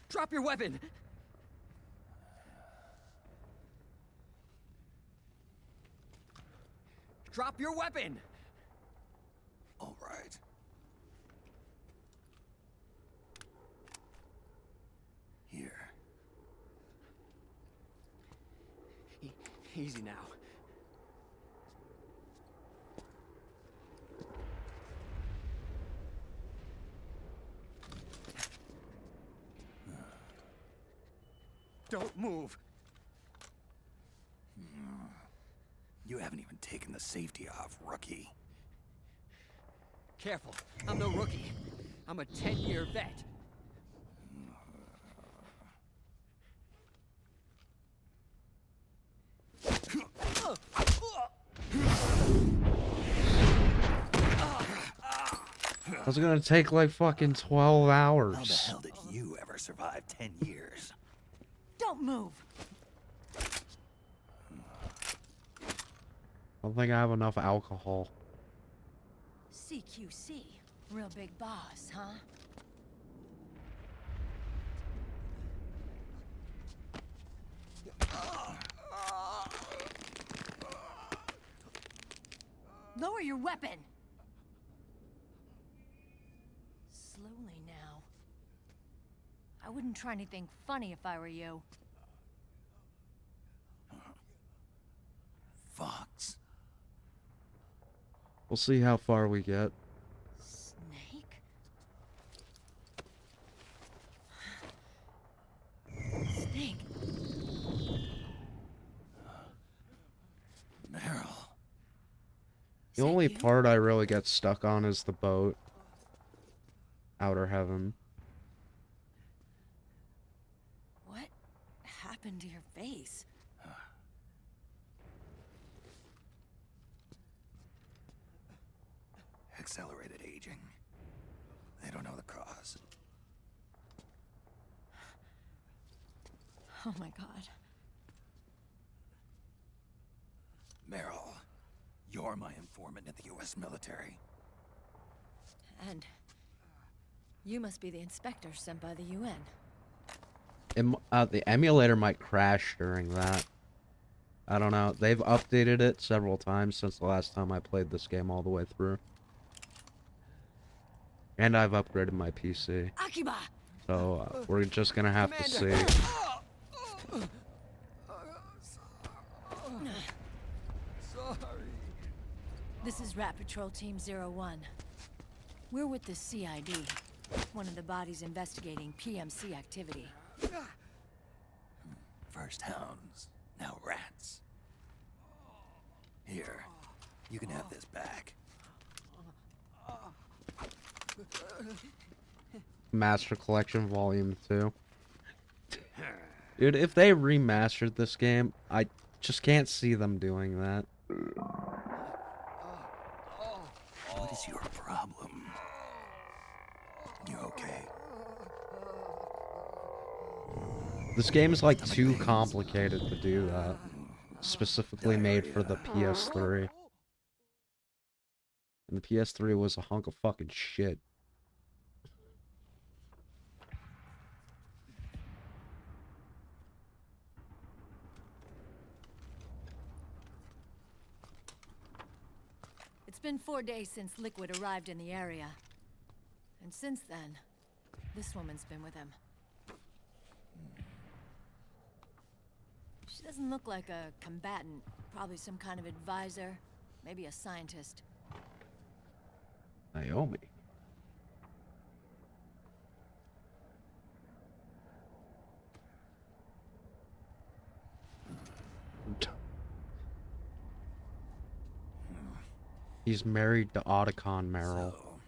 Drop your weapon! Drop your weapon! All right. Here. Easy now. Don't move. You haven't even taken the safety off, rookie. Careful, I'm no rookie. I'm a 10-year vet. That's gonna take like fucking 12 hours. How the hell did you ever survive 10 years? Don't move. I don't think I have enough alcohol. CQC, real big boss, huh? Lower your weapon! Slowly now. I wouldn't try anything funny if I were you. Fox. We'll see how far we get. Snake? Snake? Meryl. The only part I really get stuck on is the boat. Outer Heaven. What happened to your face? Accelerated aging. They don't know the cause. Oh my god. Meryl, you're my informant in the U.S. military. And you must be the inspector sent by the UN. The emulator might crash during that. I don't know. They've updated it several times since the last time I played this game all the way through. And I've upgraded my PC. Akiba! So we're just gonna have to see. Sorry. This is Rat Patrol Team 01. We're with the CID, one of the bodies investigating PMC activity. First hounds, now rats. Here, you can have this back. Master Collection Volume 2. Dude, if they remastered this game, I just can't see them doing that. What is your problem? You okay? This game is like too complicated to do that. Specifically made for the PS3. And the PS3 was a hunk of fucking shit. It's been 4 days since Liquid arrived in the area. And since then, this woman's been with him. She doesn't look like a combatant. Probably some kind of advisor. Maybe a scientist. Naomi. He's married to Otacon Merrill. So,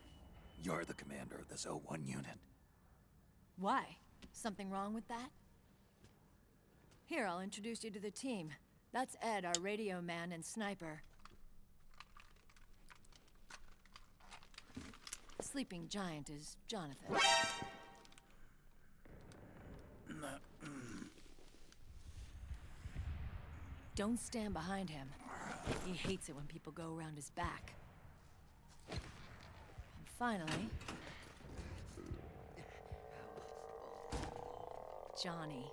you're the commander of this O1 unit. Why? Something wrong with that? Here, I'll introduce you to the team. That's Ed, our radio man and sniper. The sleeping giant is Jonathan. Don't stand behind him. He hates it when people go around his back. And finally... Johnny.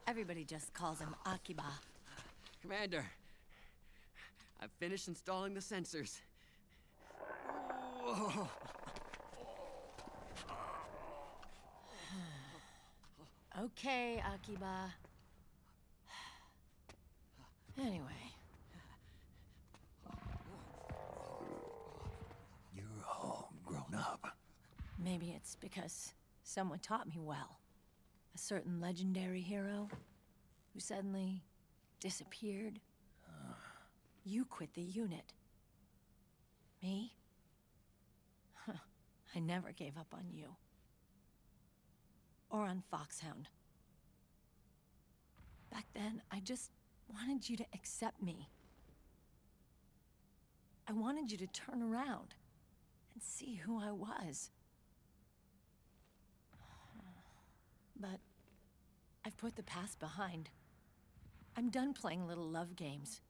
Everybody just calls him Akiba. Commander, I've finished installing the sensors. Whoa. Okay, Akiba. Anyway. You're all grown up. Maybe it's because someone taught me well. A certain legendary hero who suddenly disappeared. You quit the unit. Me? I never gave up on you. Or on Foxhound. Back then, I just wanted you to accept me. I wanted you to turn around and see who I was. But I've put the past behind. I'm done playing little love games.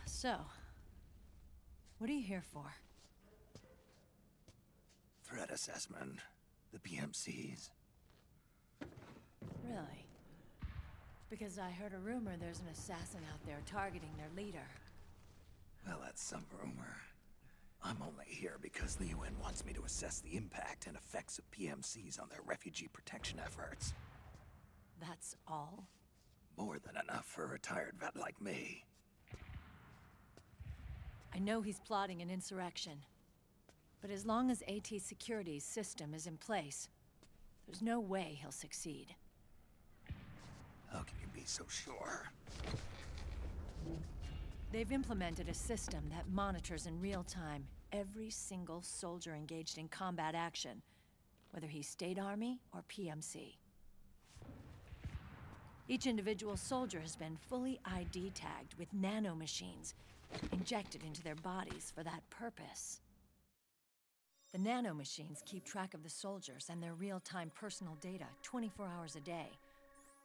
So, what are you here for? Threat assessment. The PMCs. Really? Because I heard a rumor there's an assassin out there targeting their leader. Well, that's some rumor. I'm only here because the UN wants me to assess the impact and effects of PMCs on their refugee protection efforts. That's all? More than enough for a retired vet like me. I know he's plotting an insurrection. But as long as AT Security's system is in place, there's no way he'll succeed. How can you be so sure? They've implemented a system that monitors in real time every single soldier engaged in combat action, whether he's State Army or PMC. Each individual soldier has been fully ID tagged with nanomachines injected into their bodies for that purpose. The nanomachines keep track of the soldiers and their real-time personal data 24 hours a day.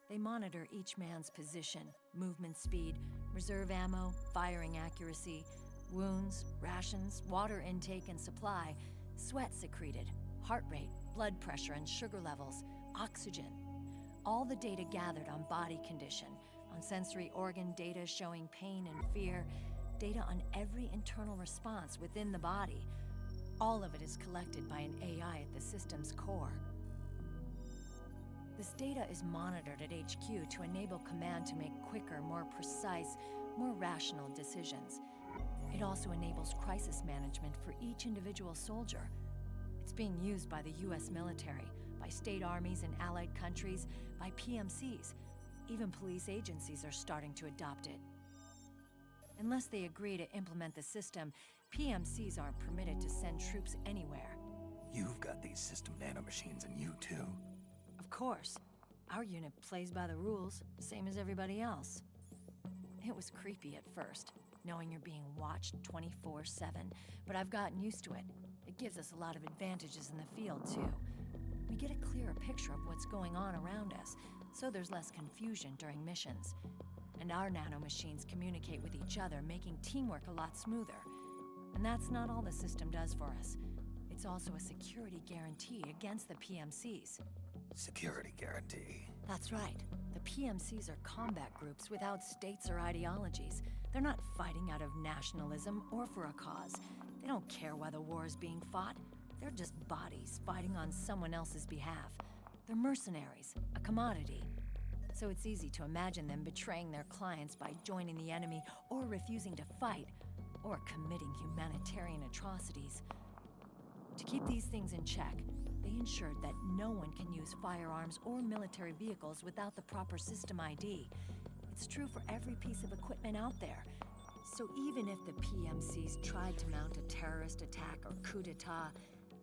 They monitor each man's position, movement speed, reserve ammo, firing accuracy, wounds, rations, water intake and supply, sweat secreted, heart rate, blood pressure and sugar levels, oxygen. All the data gathered on body condition, on sensory organ data showing pain and fear, data on every internal response within the body. All of it is collected by an AI at the system's core. This data is monitored at HQ to enable command to make quicker, more precise, more rational decisions. It also enables crisis management for each individual soldier. It's being used by the US military, by state armies in allied countries, by PMCs. Even police agencies are starting to adopt it. Unless they agree to implement the system, PMCs aren't permitted to send troops anywhere. You've got these system nanomachines in you, too. Of course. Our unit plays by the rules, same as everybody else. It was creepy at first, knowing you're being watched 24/7, but I've gotten used to it. It gives us a lot of advantages in the field, too. We get a clearer picture of what's going on around us, so there's less confusion during missions. And our nanomachines communicate with each other, making teamwork a lot smoother. And that's not all the system does for us. It's also a security guarantee against the PMCs. Security guarantee. That's right. The PMCs are combat groups without states or ideologies. They're not fighting out of nationalism or for a cause. They don't care why the war is being fought. They're just bodies fighting on someone else's behalf. They're mercenaries, a commodity. So it's easy to imagine them betraying their clients by joining the enemy or refusing to fight, or committing humanitarian atrocities. To keep these things in check, they ensured that no one can use firearms or military vehicles without the proper system ID. It's true for every piece of equipment out there. So even if the PMCs tried to mount a terrorist attack or coup d'etat,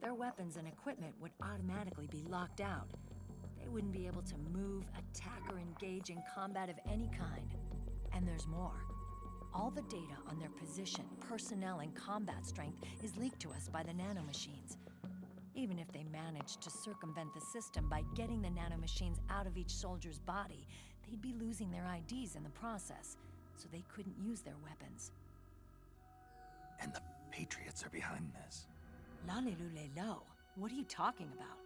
their weapons and equipment would automatically be locked out. They wouldn't be able to move, attack, or engage in combat of any kind. And there's more. All the data on their position, personnel, and combat strength is leaked to us by the nanomachines. Even if they managed to circumvent the system by getting the nanomachines out of each soldier's body, they'd be losing their IDs in the process, so they couldn't use their weapons. And the Patriots are behind this. Lalilulelo, what are you talking about?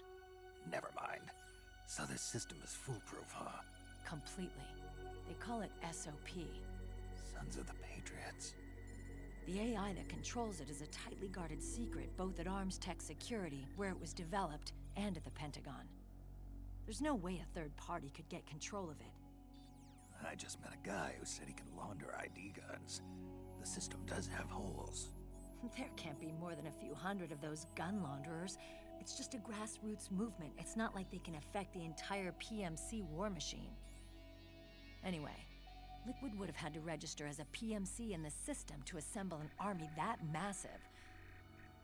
Never mind. So this system is foolproof, huh? Completely. They call it SOP. Sons of the Patriots. The AI that controls it is a tightly guarded secret, both at Arms Tech Security, where it was developed, and at the Pentagon. There's no way a third party could get control of it. I just met a guy who said he can launder ID guns. The system does have holes. There can't be more than a few hundred of those gun launderers. It's just a grassroots movement. It's not like they can affect the entire PMC war machine. Anyway, Liquid would have had to register as a PMC in the system to assemble an army that massive.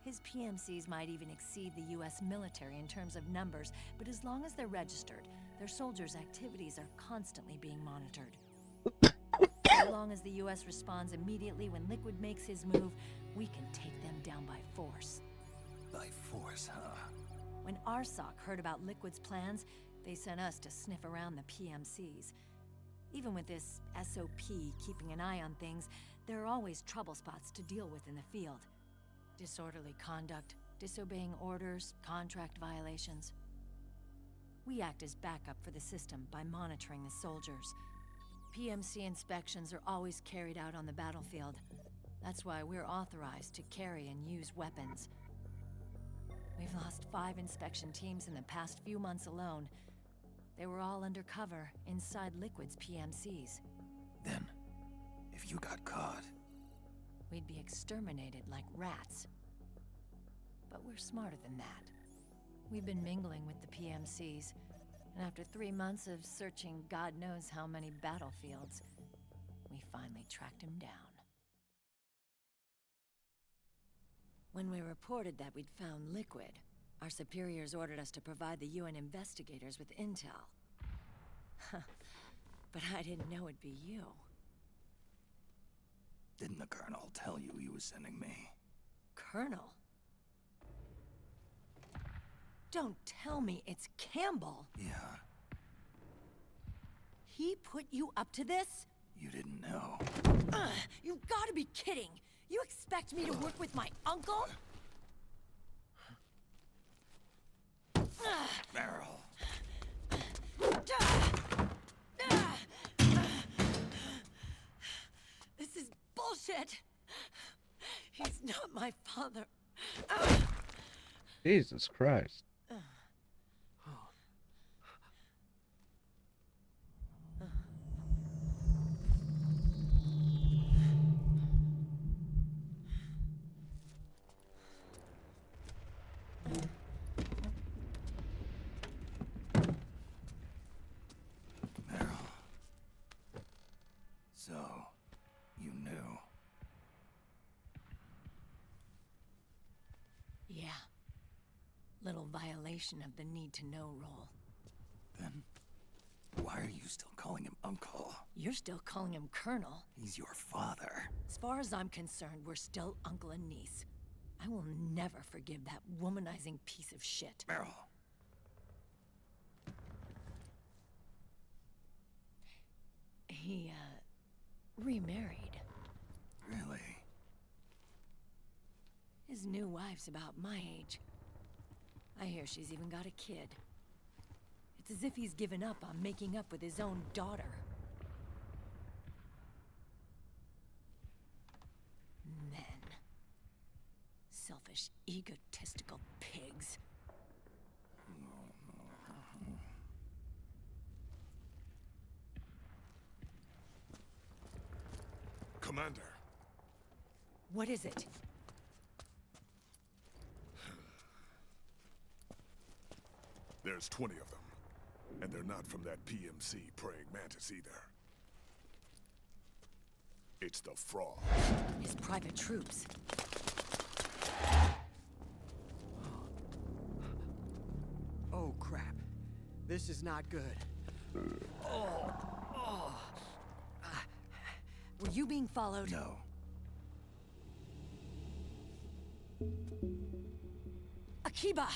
His PMCs might even exceed the US military in terms of numbers, but as long as they're registered, their soldiers' activities are constantly being monitored. As long as the US responds immediately when Liquid makes his move, we can take them down by force. By force, huh? When RSOC heard about Liquid's plans, they sent us to sniff around the PMCs. Even with this SOP keeping an eye on things, there are always trouble spots to deal with in the field. Disorderly conduct, disobeying orders, contract violations. We act as backup for the system by monitoring the soldiers. PMC inspections are always carried out on the battlefield. That's why we're authorized to carry and use weapons. We've lost 5 inspection teams in the past few months alone. They were all undercover inside Liquid's PMCs. Then, if you got caught... we'd be exterminated like rats. But we're smarter than that. We've been mingling with the PMCs, and after 3 months of searching God knows how many battlefields, we finally tracked him down. When we reported that we'd found Liquid, our superiors ordered us to provide the UN investigators with intel. But I didn't know it'd be you. Didn't the Colonel tell you he was sending me? Colonel? Don't tell me it's Campbell! Yeah. He put you up to this? You didn't know. You've gotta be kidding! You expect me to work with my uncle? Meryl. This is bullshit! He's not my father. Jesus Christ. You knew. Yeah. Little violation of the need-to-know rule. Then why are you still calling him Uncle? You're still calling him Colonel. He's your father. As far as I'm concerned, we're still uncle and niece. I will never forgive that womanizing piece of shit. Meryl. He, remarried. Really? His new wife's about my age. I hear she's even got a kid. It's as if he's given up on making up with his own daughter. Men. Selfish, egotistical pigs. Commander. What is it? There's 20 of them. And they're not from that PMC praying mantis either. It's the Frog. His private troops. Oh, crap. This is not good. Oh. Were you being followed? No. Akiba!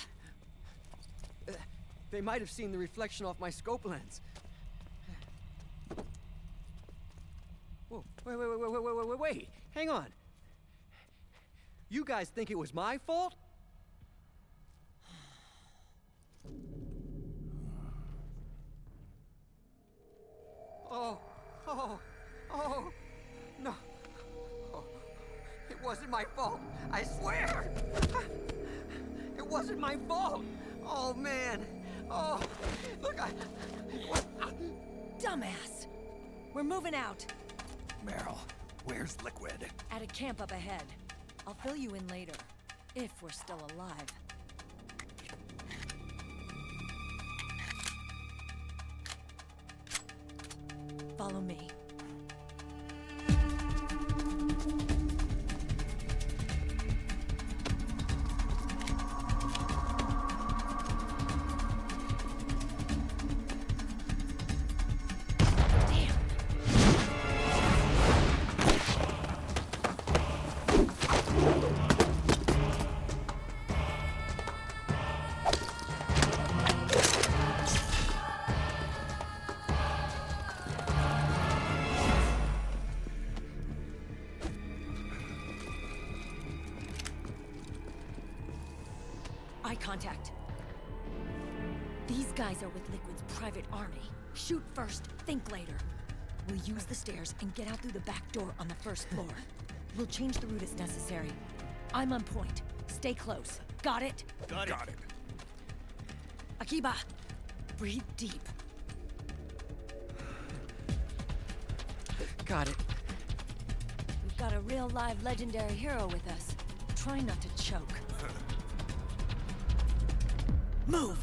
They might have seen the reflection off my scope lens. Whoa, wait. Hang on. You guys think it was my fault? Oh, no. Oh, it wasn't my fault, I swear! It wasn't my fault! Oh, man. Oh, look, Dumbass! We're moving out. Meryl, where's Liquid? At a camp up ahead. I'll fill you in later. If we're still alive. Follow me. Eye contact. These guys are with Liquid's private army. Shoot first, think later. We'll use the stairs and get out through the back door on the first floor. We'll change the route as necessary. I'm on point. Stay close. Got it? Got it. Akiba, breathe deep. Got it. We've got a real live legendary hero with us. Try not to choke. Move!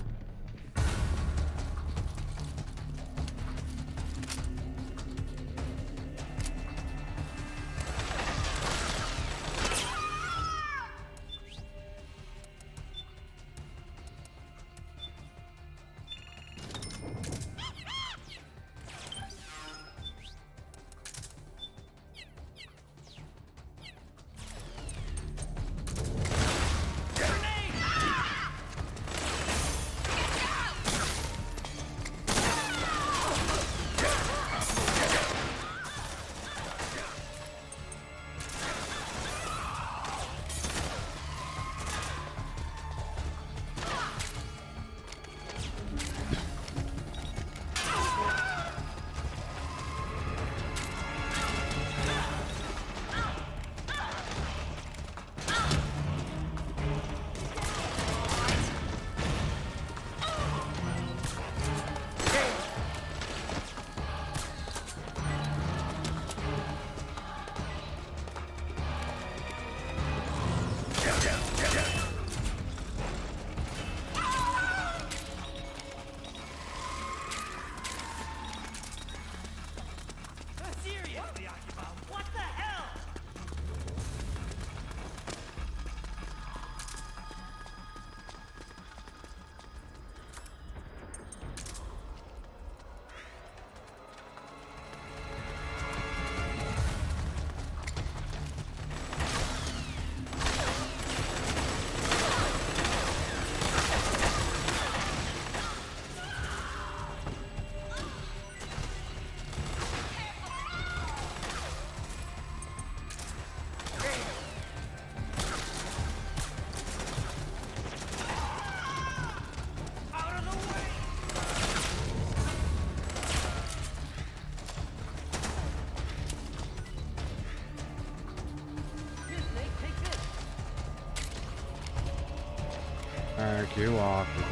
Alright, you walk the dog.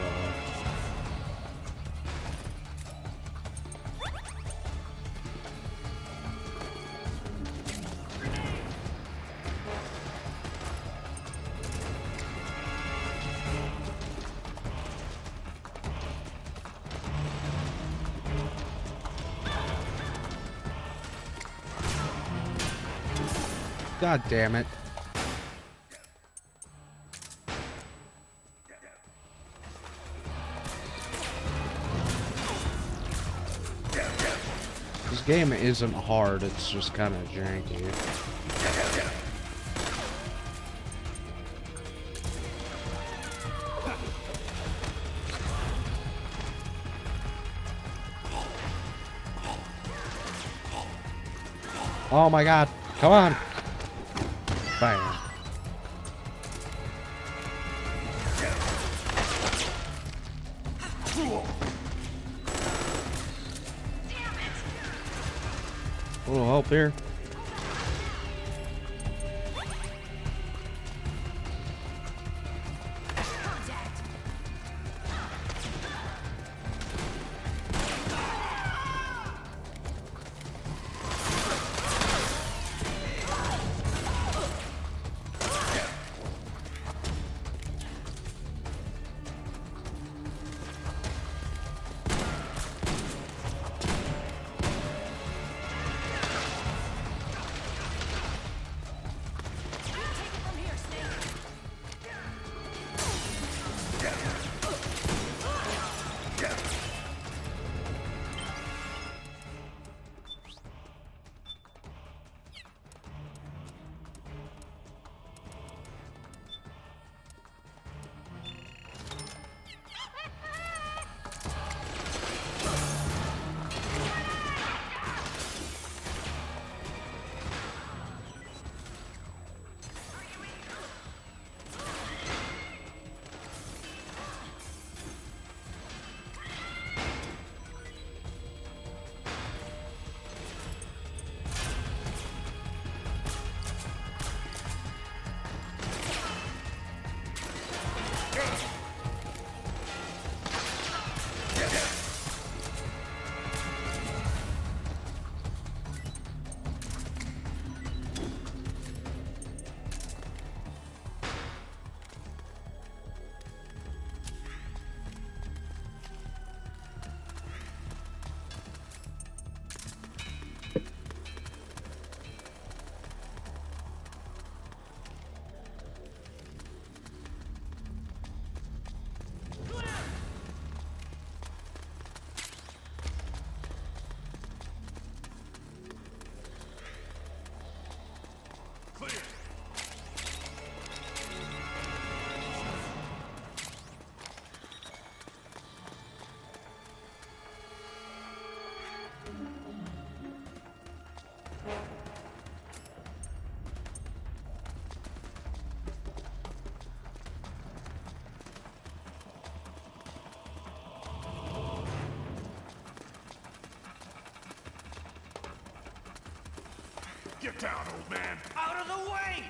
God damn it. This game isn't hard, it's just kind of janky. Oh my god, come on! Bam. A little help here. Get down, old man! Out of the way!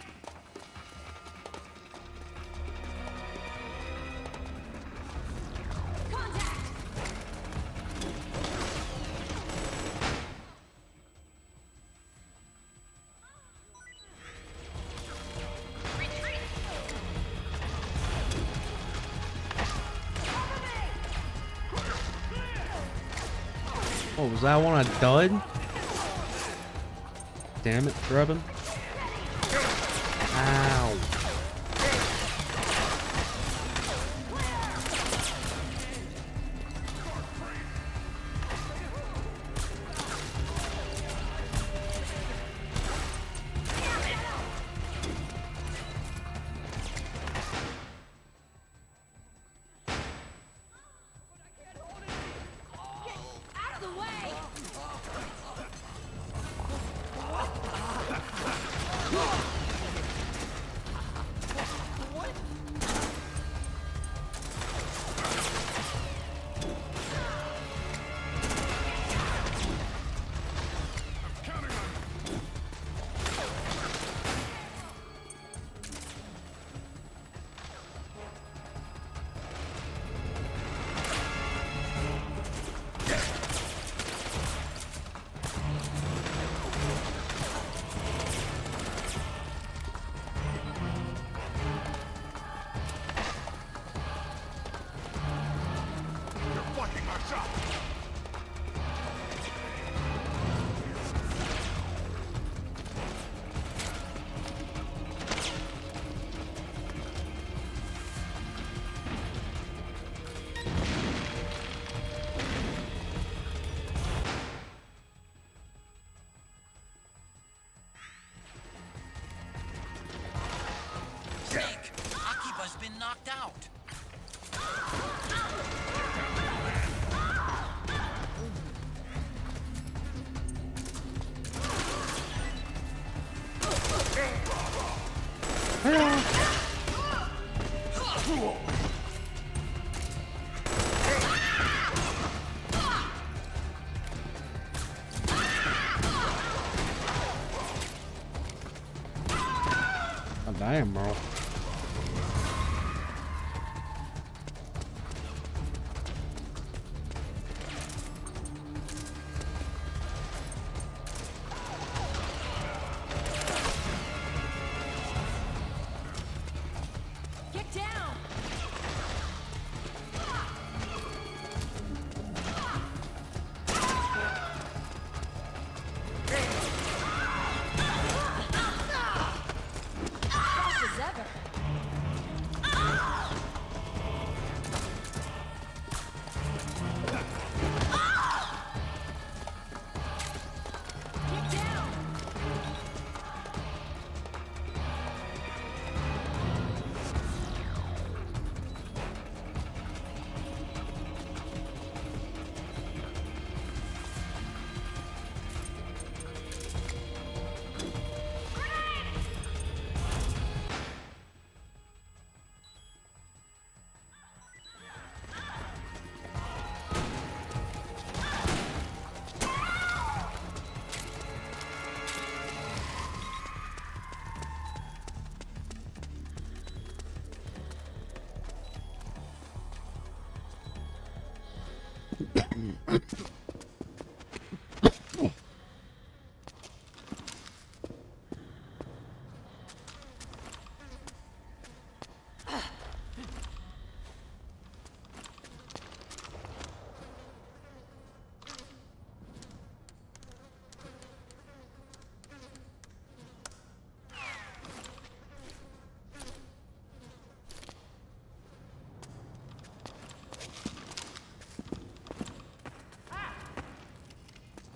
Oh, was that one a dud? Damn it, Trevin. Ow. has been knocked out. Oh, damn, bro. Get down! Fast as ever. Get down!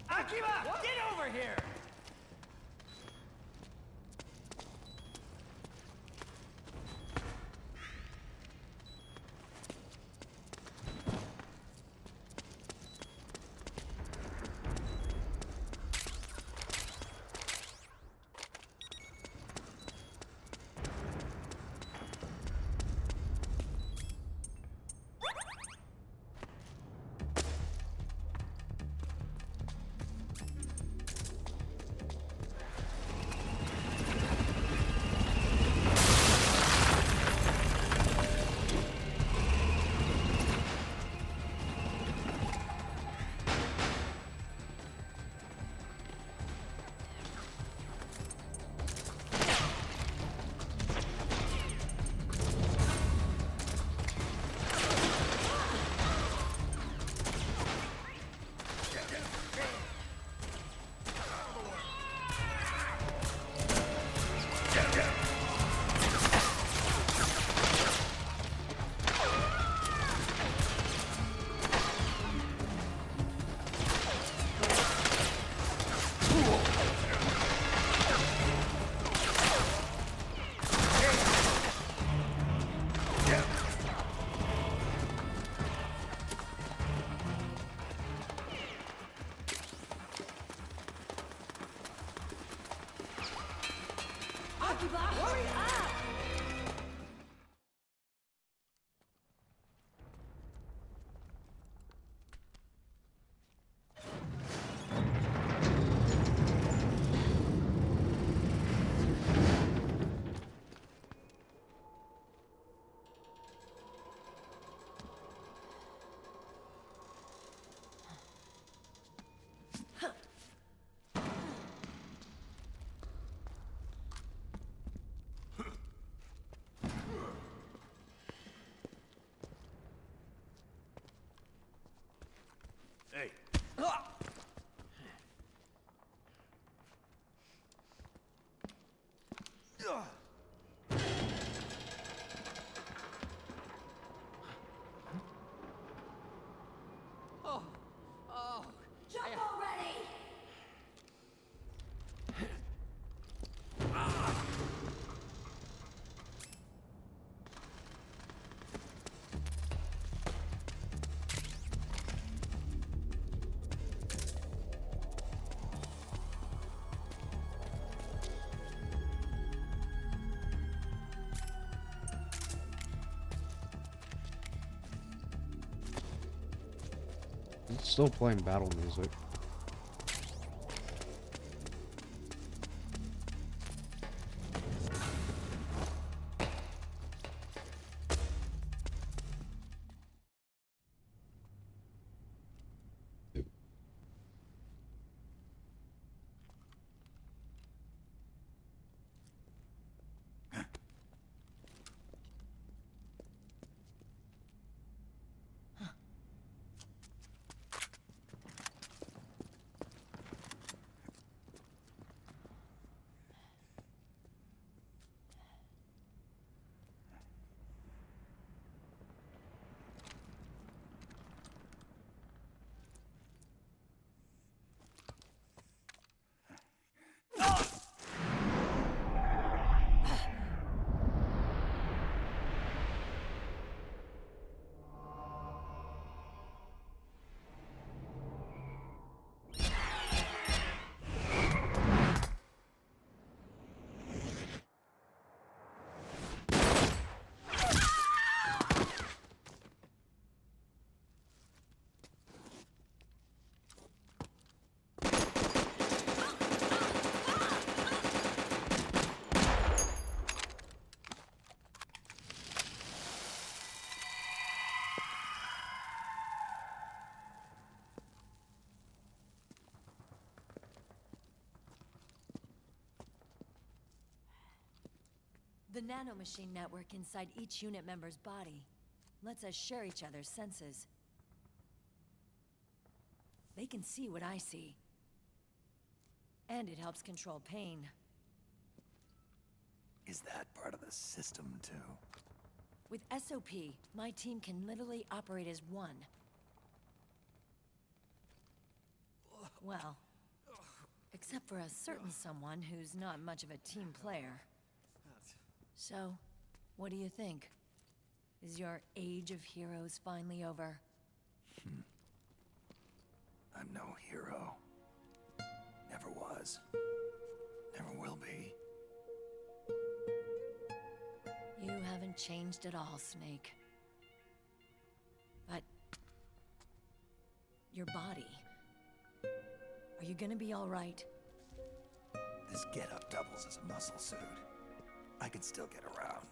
Akiba, get over here! Akiba, hurry up! Hey. Oh, oh. Jump already! It's still playing battle music. The nanomachine network inside each unit member's body lets us share each other's senses. They can see what I see. And it helps control pain. Is that part of the system, too? With SOP, my team can literally operate as one. Well, except for a certain someone who's not much of a team player. So, what do you think? Is your age of heroes finally over? I'm no hero. Never was. Never will be. You haven't changed at all, Snake. But... your body... are you gonna be all right? This getup doubles as a muscle suit. I can still get around.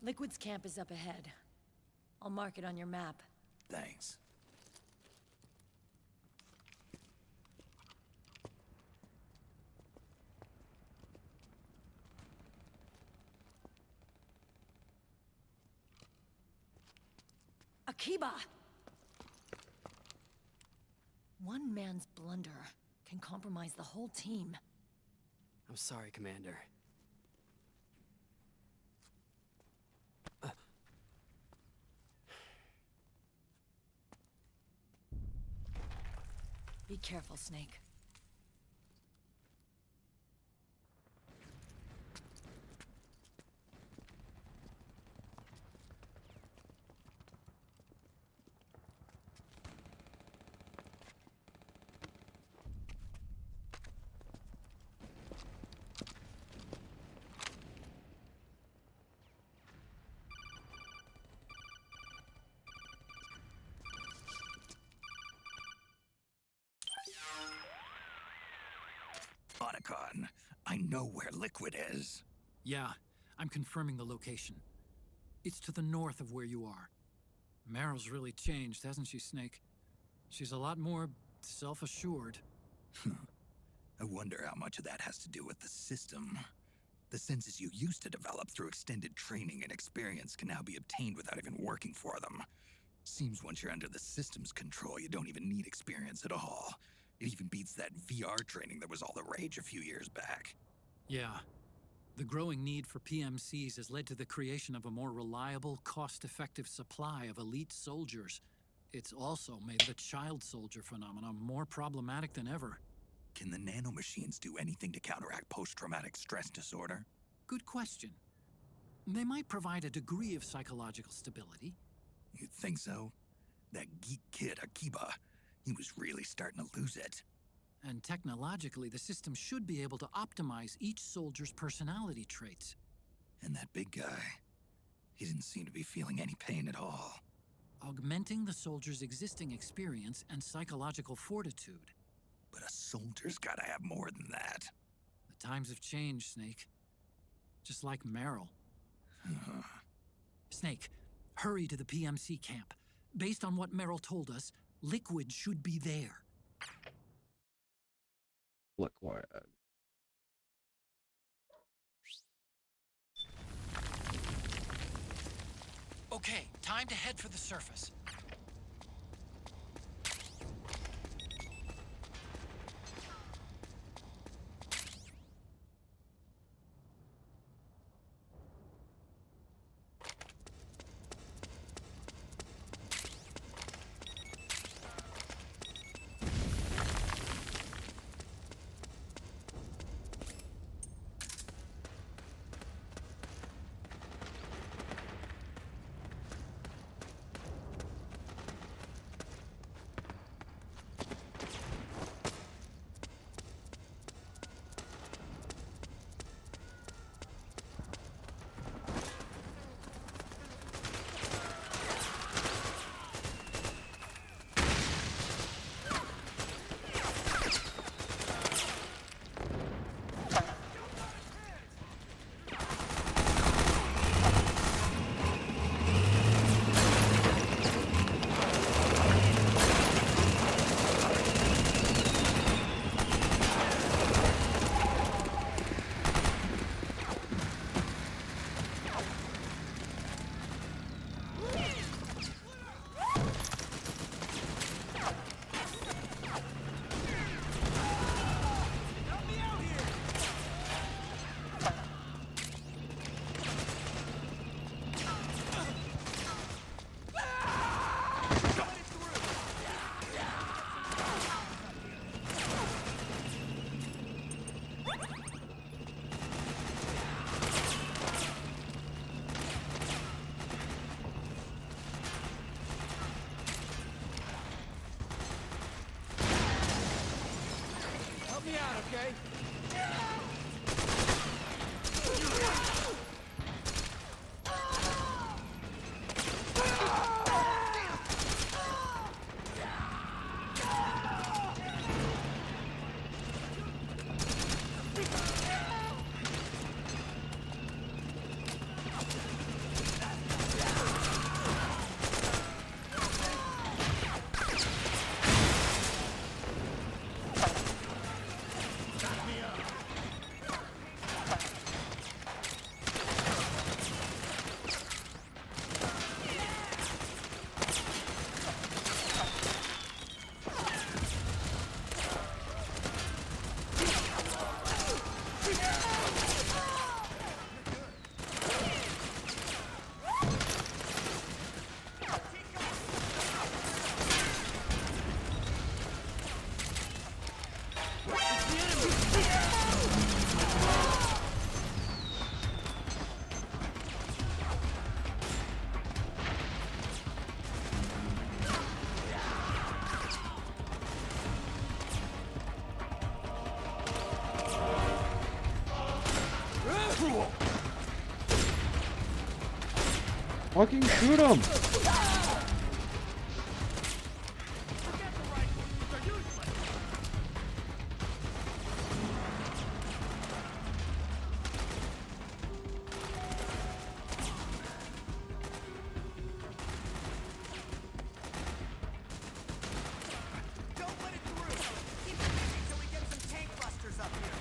Liquid's camp is up ahead. I'll mark it on your map. Thanks. Akiba! One man's blunder can compromise the whole team. I'm sorry, Commander. Be careful, Snake. Otacon, I know where Liquid is. Yeah, I'm confirming the location. It's to the north of where you are. Meryl's really changed, hasn't she, Snake? She's a lot more self-assured. I wonder how much of that has to do with the system. The senses you used to develop through extended training and experience can now be obtained without even working for them. Seems once you're under the system's control, you don't even need experience at all. It even beats that VR training that was all the rage a few years back. Yeah. The growing need for PMCs has led to the creation of a more reliable, cost-effective supply of elite soldiers. It's also made the child soldier phenomenon more problematic than ever. Can the nanomachines do anything to counteract post-traumatic stress disorder? Good question. They might provide a degree of psychological stability. You'd think so? That geek kid, Akiba, he was really starting to lose it. And technologically, the system should be able to optimize each soldier's personality traits. And that big guy, He didn't seem to be feeling any pain at all. Augmenting the soldier's existing experience and psychological fortitude. But a soldier's gotta have more than that. The times have changed, Snake. Just like Merrill. Snake, hurry to the PMC camp. Based on what Merrill told us, Liquid should be there. Liquid. Okay, time to head for the surface. Help me out, okay? Fucking shoot him! Don't let it through! Keep it busy till we get some tank busters up here!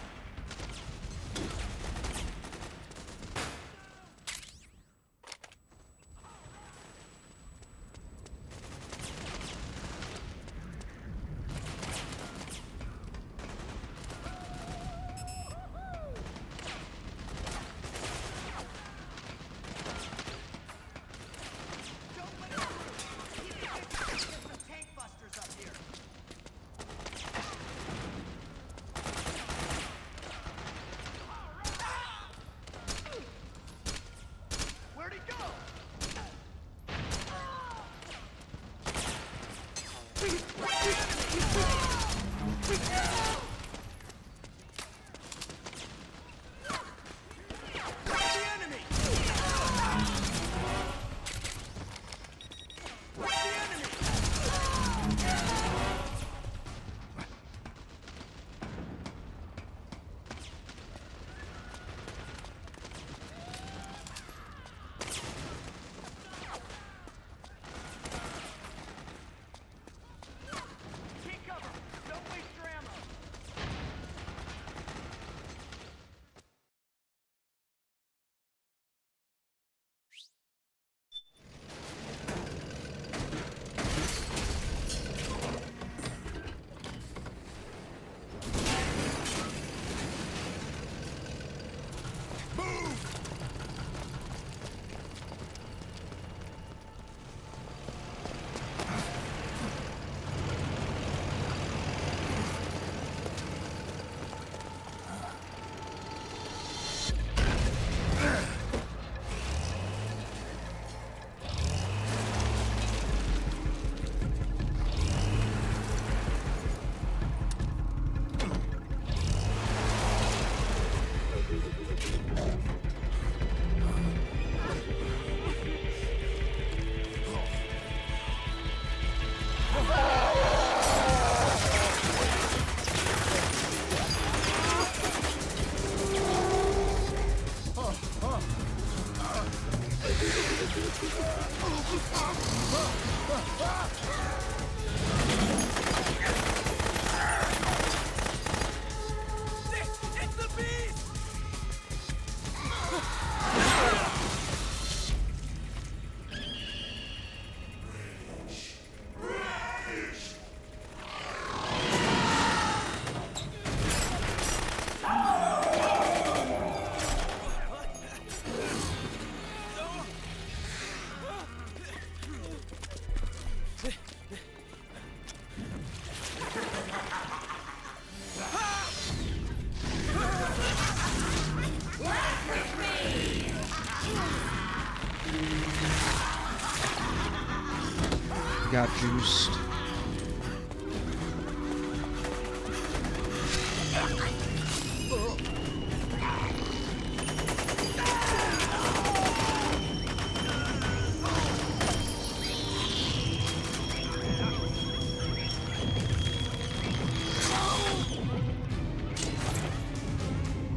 got juiced.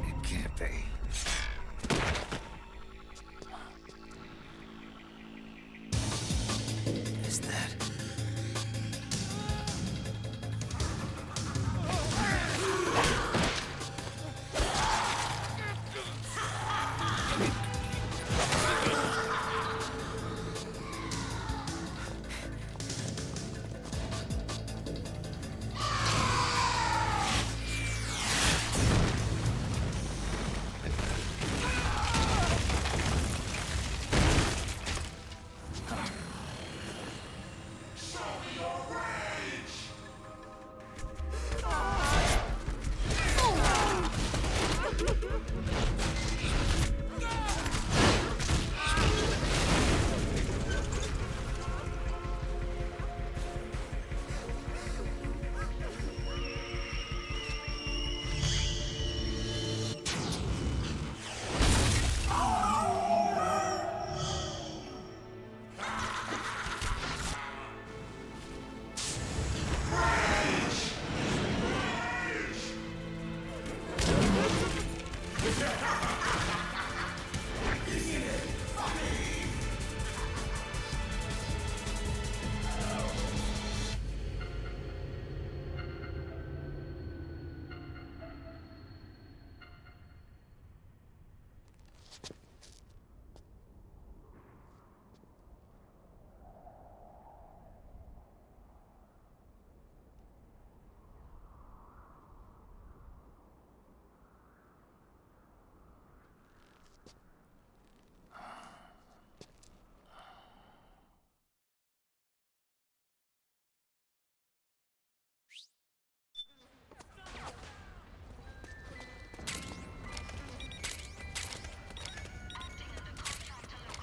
It can't be. Is that...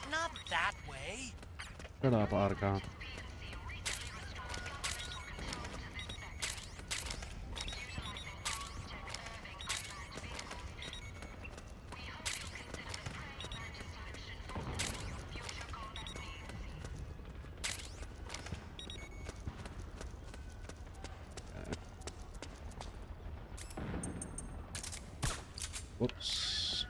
Not that way. Shut up, Otacon. Whoops.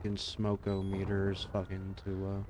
fucking smoke-o-meters fucking too low.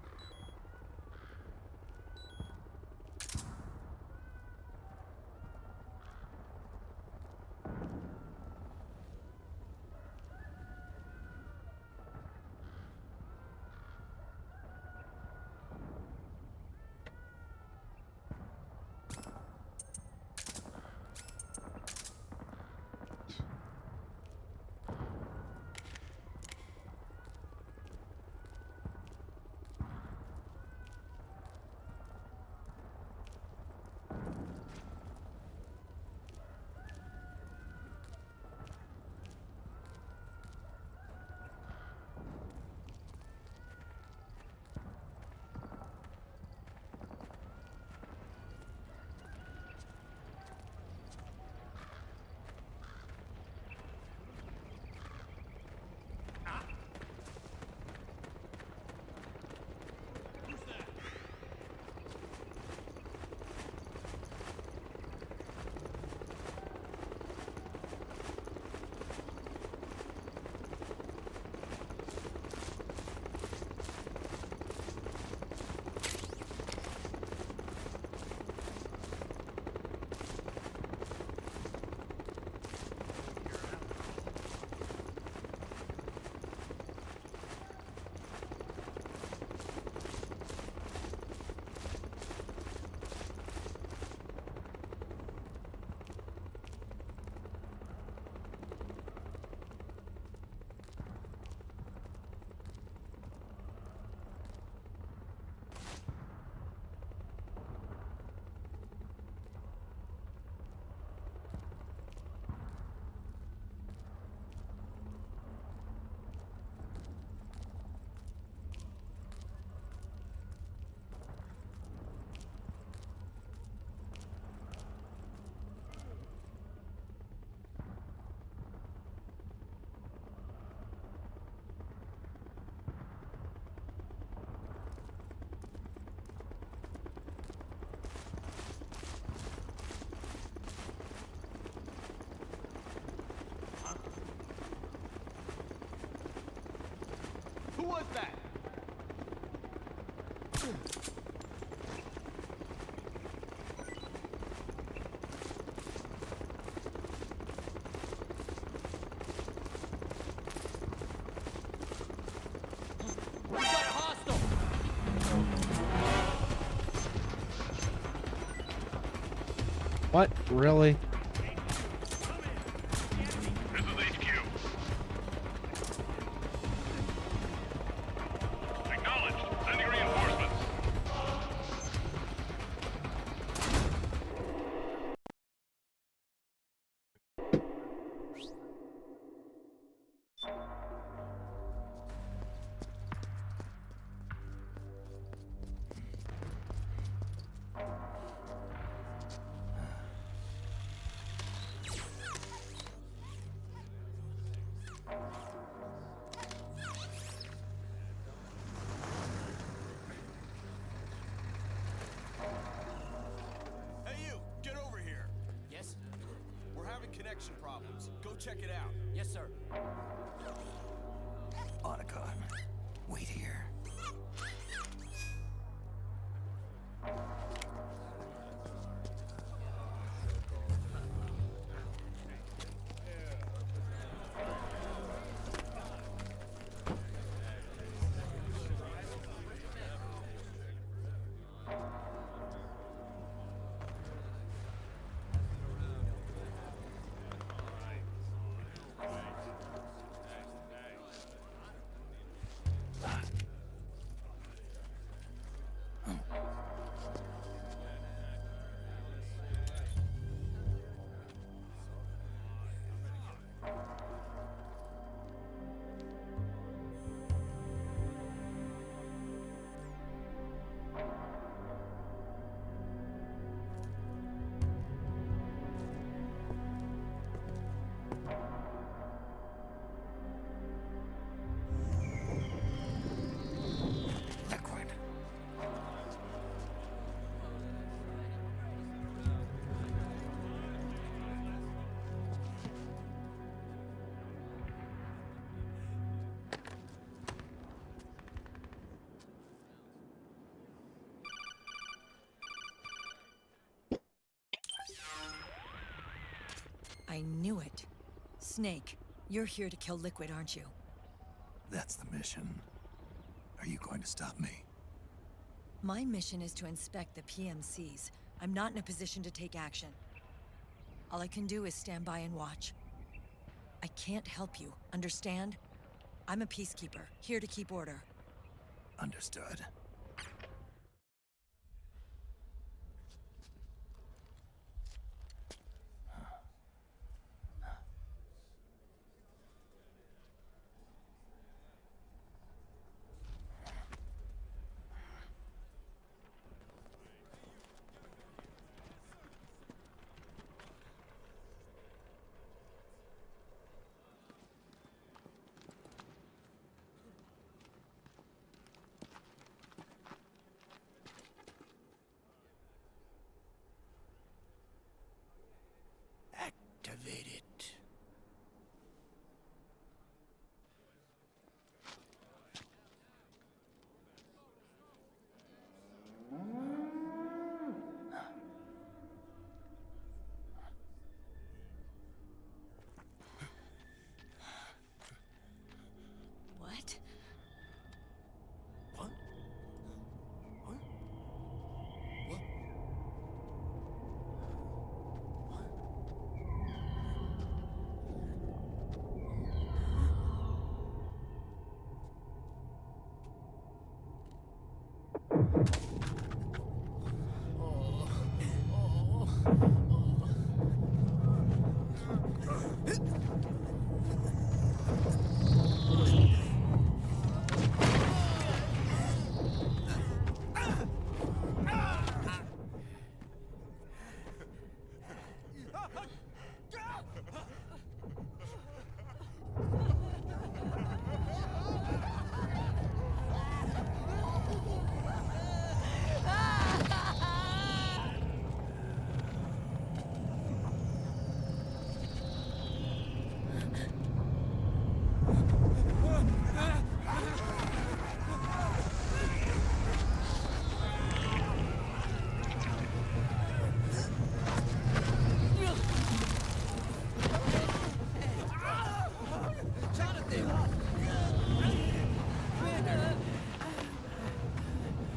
Who was that? We got a hostile! What? Really? Hey you, get over here. Yes? We're having connection problems. Go check it out. Yes, sir. Otacon, wait here. I knew it. Snake, you're here to kill Liquid, aren't you? That's the mission. Are you going to stop me? My mission is to inspect the PMCs. I'm not in a position to take action. All I can do is stand by and watch. I can't help you, understand? I'm a peacekeeper, here to keep order. Understood. Activate it. What? What? What? What?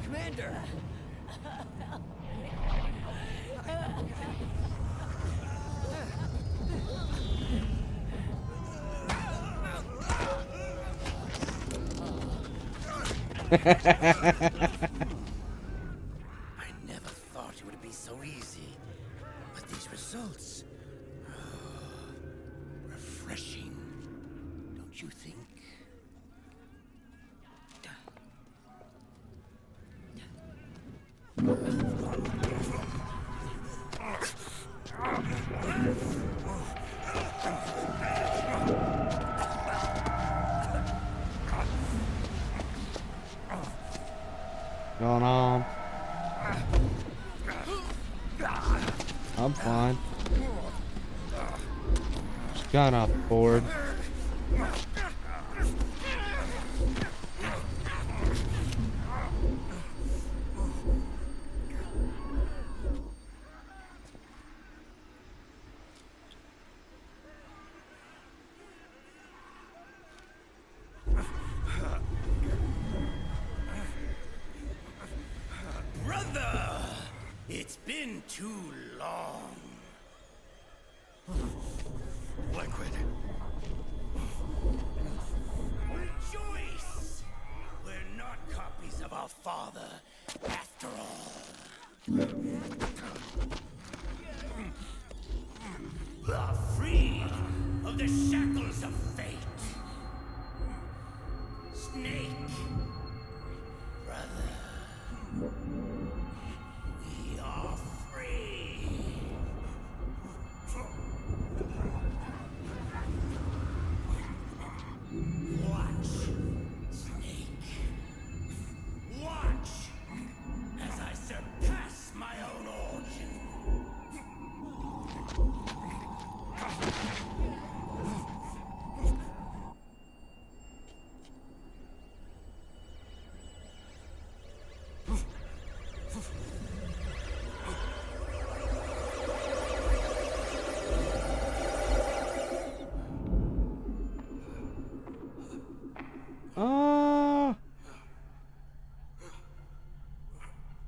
Commander! I never thought it would be so easy. But these results... refreshing. Don't you think? Going on? I'm fine. Just kinda bored. Brother! It's been too long. Liquid. Rejoice! We're not copies of our father, after all. We are free of the shackles of fate. Snake. Brother. We are free. Watch, Snake. Watch as I surpass my own origin.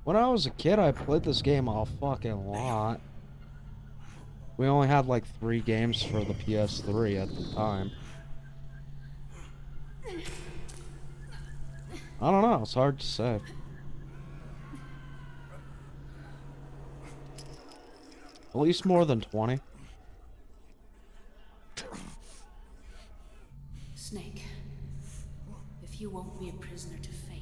When I was a kid, I played this game a fucking lot. We only had like 3 games for the PS3 at the time. I don't know, it's hard to say. At least more than 20. Snake, if you won't be a prisoner to fate,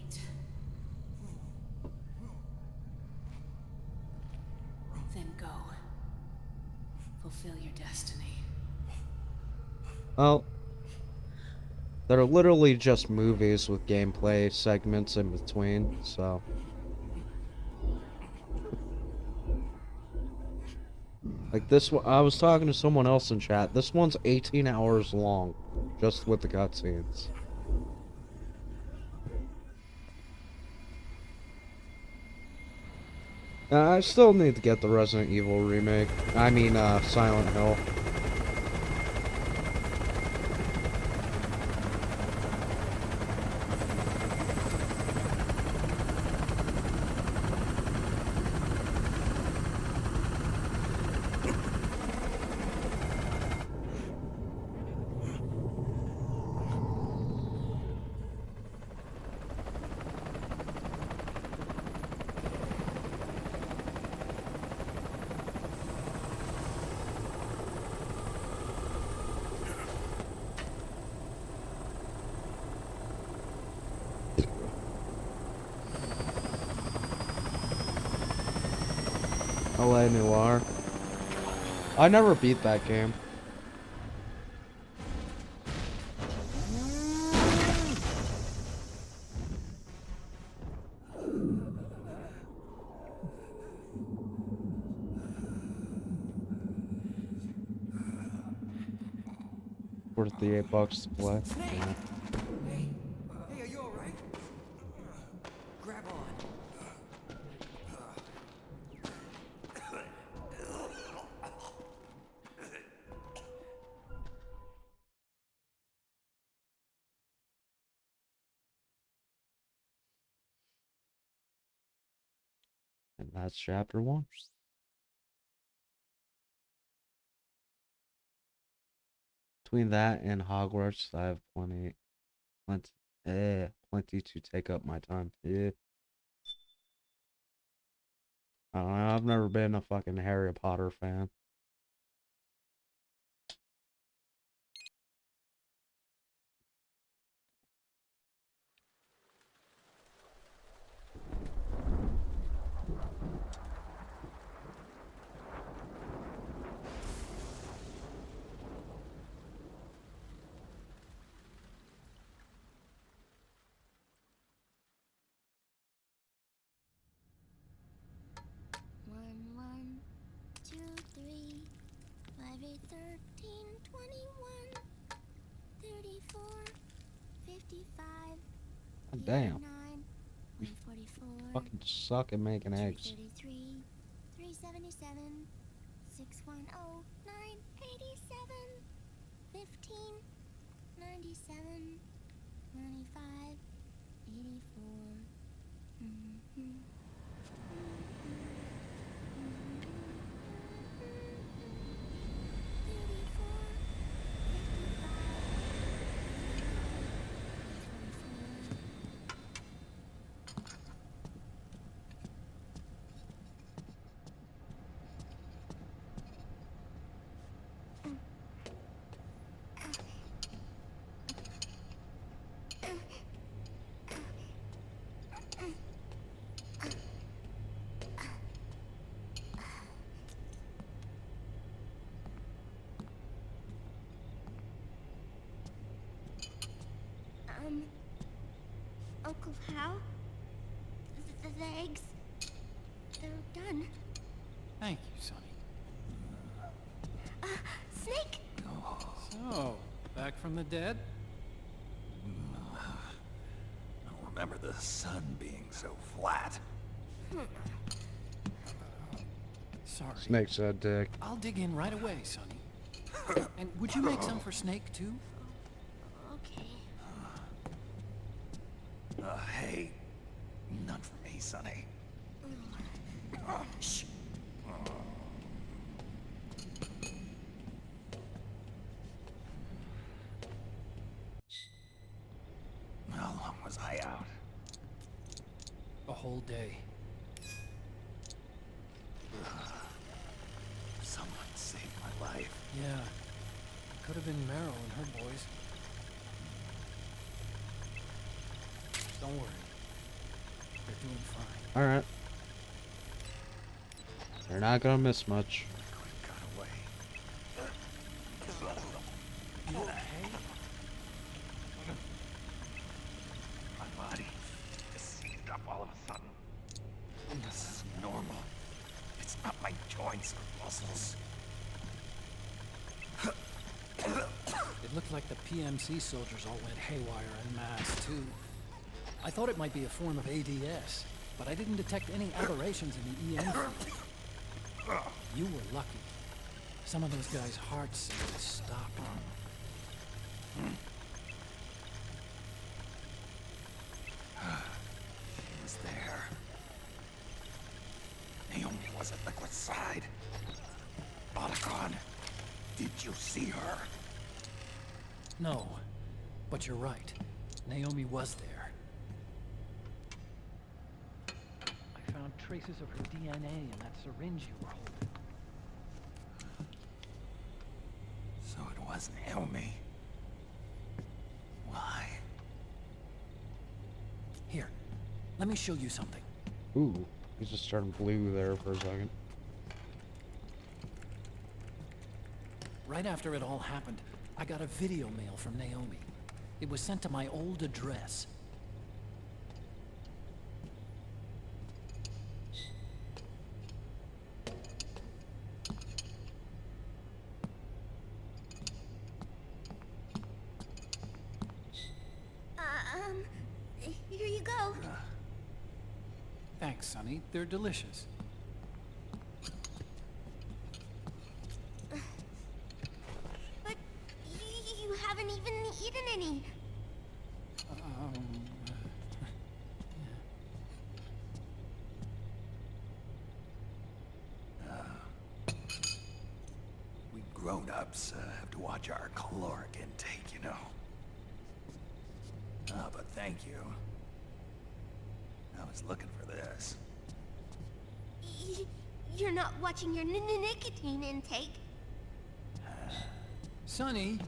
then go. Fulfill your destiny. Well, they're literally just movies with gameplay segments in between, so. Like this one, I was talking to someone else in chat. This one's 18 hours long, just with the cutscenes. I still need to get the Resident Evil remake. I mean, Silent Hill. LA Noire. I never beat that game. Worth the $8 to play. Yeah. Hey, are you alright? Grab on. And that's chapter 1. Between that and Hogwarts, I have plenty to take up my time. Yeah. I don't know, I've never been a fucking Harry Potter fan. One, one, two, three, 5, 8, 13, 21, 34, 55, God damn. 89, 144, Fucking suck at making eggs. 233, 377, 610, 987, 15, 97, 95, 84. Uncle Hal? The eggs? They're done. Thank you, Sonny. Snake! So, back from the dead? I don't remember the sun being so flat. Sorry. Snake said dick. I'll dig in right away, Sonny. And would you make some for Snake, too? Okay. Hey, none for me, Sonny. Shh. How long was I out? A whole day. Someone saved my life. Yeah. Could have been Meryl and her boys. Don't worry. They're doing fine. Alright. They're not gonna miss much. Got away. You okay? My body just seized up all of a sudden. This is normal. It's not my joints or muscles. It looked like the PMC soldiers all went haywire en masse, too. I thought it might be a form of ADS, but I didn't detect any aberrations in the EM field. You were lucky. Some of those guys' hearts seemed to stop. She was there. Naomi was at Liquid's side. Otacon, did you see her? No, but you're right. Naomi was there. I found traces of her DNA in that syringe you were holding. So it was Naomi. Why? Here, let me show you something. Ooh, he's just turning blue there for a second. Right after it all happened, I got a video mail from Naomi. It was sent to my old address. Here you go. Thanks, Sonny. They're delicious. But you haven't even eaten any. We grown-ups have to watch our caloric intake, you know. Ah, but thank you. I was looking for this. You're not watching your nicotine intake. Sonny!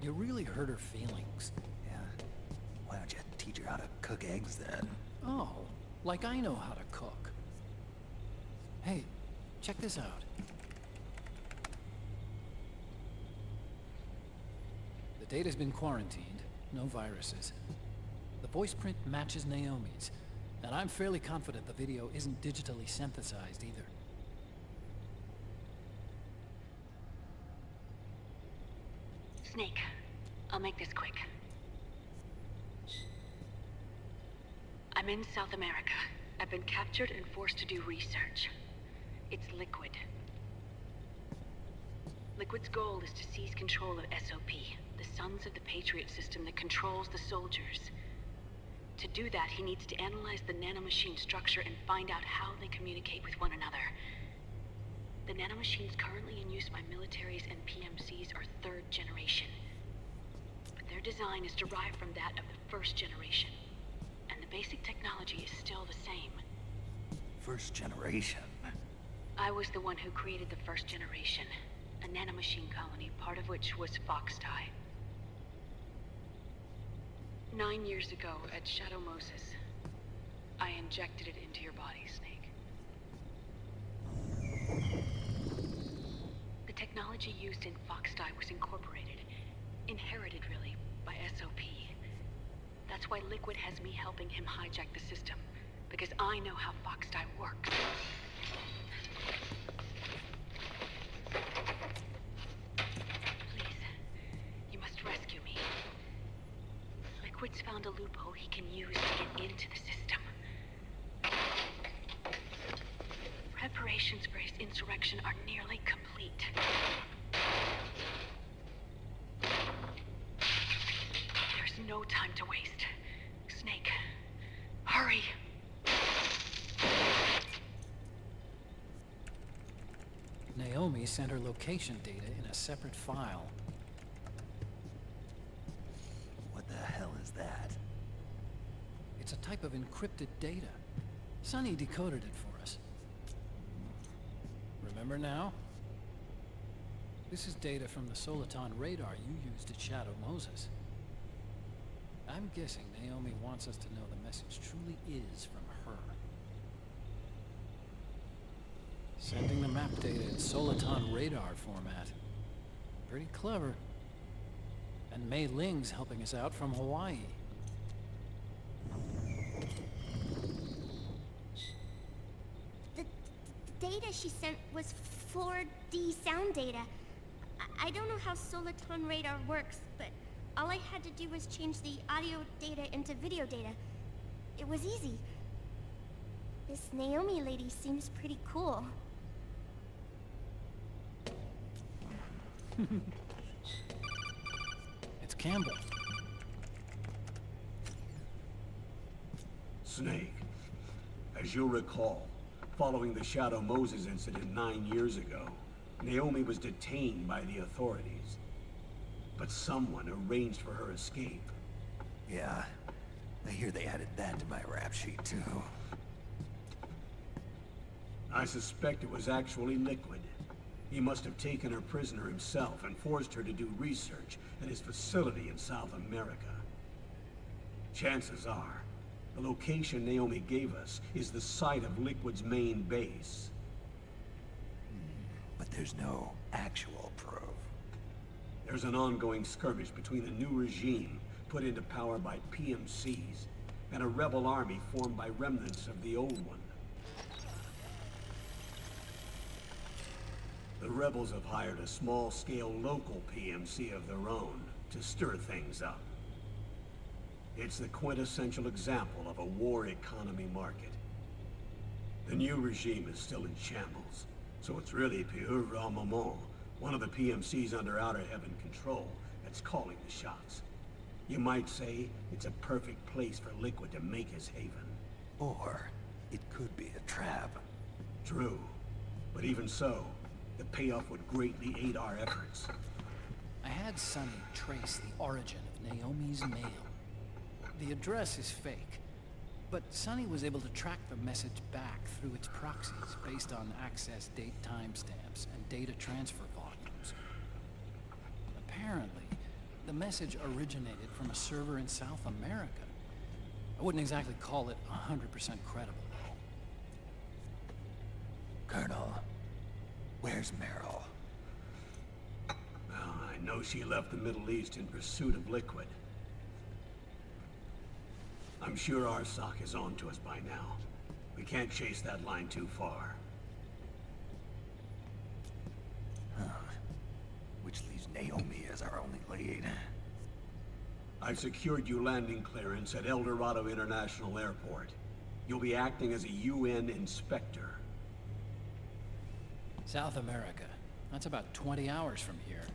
You really hurt her feelings. Yeah. Why don't you teach her how to cook eggs then? Oh, like I know how to cook. Hey, check this out. The data's been quarantined, no viruses. The voice print matches Naomi's, and I'm fairly confident the video isn't digitally synthesized either. Snake, I'll make this quick. I'm in South America. I've been captured and forced to do research. It's Liquid. Liquid's goal is to seize control of SOP, the sons of the Patriot system that controls the soldiers. To do that, he needs to analyze the nanomachine structure and find out how they communicate with one another. The nanomachines currently in use by militaries and PMCs are third generation. But their design is derived from that of the first generation. And the basic technology is still the same. First generation? I was the one who created the first generation. A nanomachine colony, part of which was Foxtie. 9 years ago, at Shadow Moses, I injected it into your body, Snake. The technology used in Foxtie was incorporated, inherited really, by SOP. That's why Liquid has me helping him hijack the system, because I know how Foxtie works. Please, you must rescue me. Liquid's found a loophole he can use to get into the system. Preparations for his insurrection are nearly complete. There's no time to waste. Naomi sent her location data in a separate file. What the hell is that? It's a type of encrypted data. Sonny decoded it for us. Remember now? This is data from the Soliton radar you used at Shadow Moses. I'm guessing Naomi wants us to know the message truly is from her. Sending the map data in Soliton radar format. Pretty clever. And Mei Ling's helping us out from Hawaii. The data she sent was 4D sound data. I don't know how Soliton radar works, but all I had to do was change the audio data into video data. It was easy. This Naomi lady seems pretty cool. It's Campbell. Snake, as you'll recall, following the Shadow Moses incident 9 years ago, Naomi was detained by the authorities. But someone arranged for her escape. Yeah, I hear they added that to my rap sheet, too. I suspect it was actually Liquid. He must have taken her prisoner himself and forced her to do research at his facility in South America. Chances are, the location Naomi gave us is the site of Liquid's main base. But there's no actual proof. There's an ongoing skirmish between the new regime, put into power by PMCs, and a rebel army formed by remnants of the old one. The rebels have hired a small-scale local PMC of their own to stir things up. It's the quintessential example of a war economy market. The new regime is still in shambles, so it's really Pure Moment, one of the PMCs under Outer Heaven control, that's calling the shots. You might say it's a perfect place for Liquid to make his haven. Or it could be a trap. True, but even so, the payoff would greatly aid our efforts. I had Sonny trace the origin of Naomi's mail. The address is fake, but Sonny was able to track the message back through its proxies based on access date timestamps and data transfer volumes. Apparently, the message originated from a server in South America. I wouldn't exactly call it 100% credible, though. Colonel, where's Meryl? Well, I know she left the Middle East in pursuit of Liquid. I'm sure Arsak is on to us by now. We can't chase that line too far. Which leaves Naomi as our only lead. I've secured you landing clearance at El Dorado International Airport. You'll be acting as a UN inspector. South America. That's about 20 hours from here.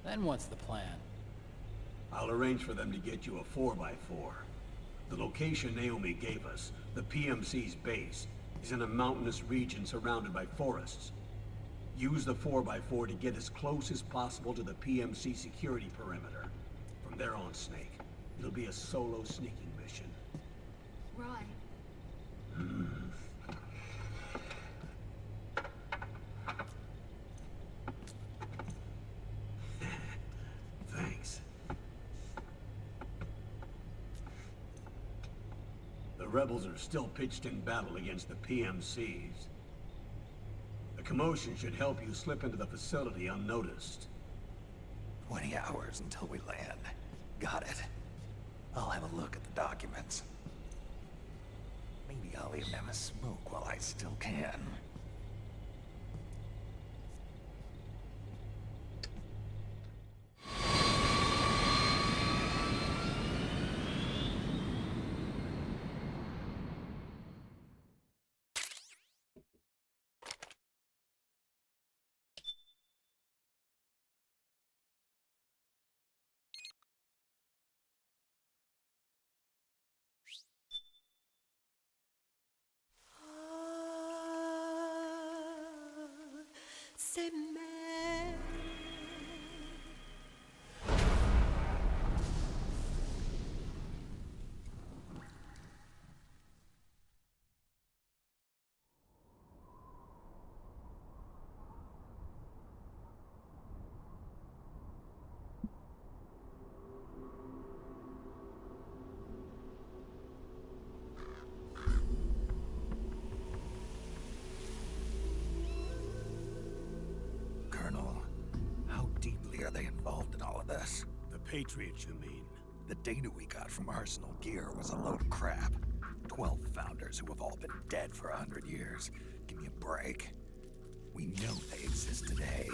Then what's the plan? I'll arrange for them to get you a 4x4. The location Naomi gave us, the PMC's base, is in a mountainous region surrounded by forests. Use the 4x4 to get as close as possible to the PMC security perimeter. From there on, Snake, it'll be a solo sneaking mission. Right. Thanks. The rebels are still pitched in battle against the PMCs. The commotion should help you slip into the facility unnoticed. 20 hours until we land. Got it. I'll have a look at the documents. Maybe I'll even have a smoke while I still can. are they involved in all of this? The Patriots, you mean? The data we got from Arsenal Gear was a load of crap. 12 founders who have all been dead for 100 years. Give me a break. We know they exist today.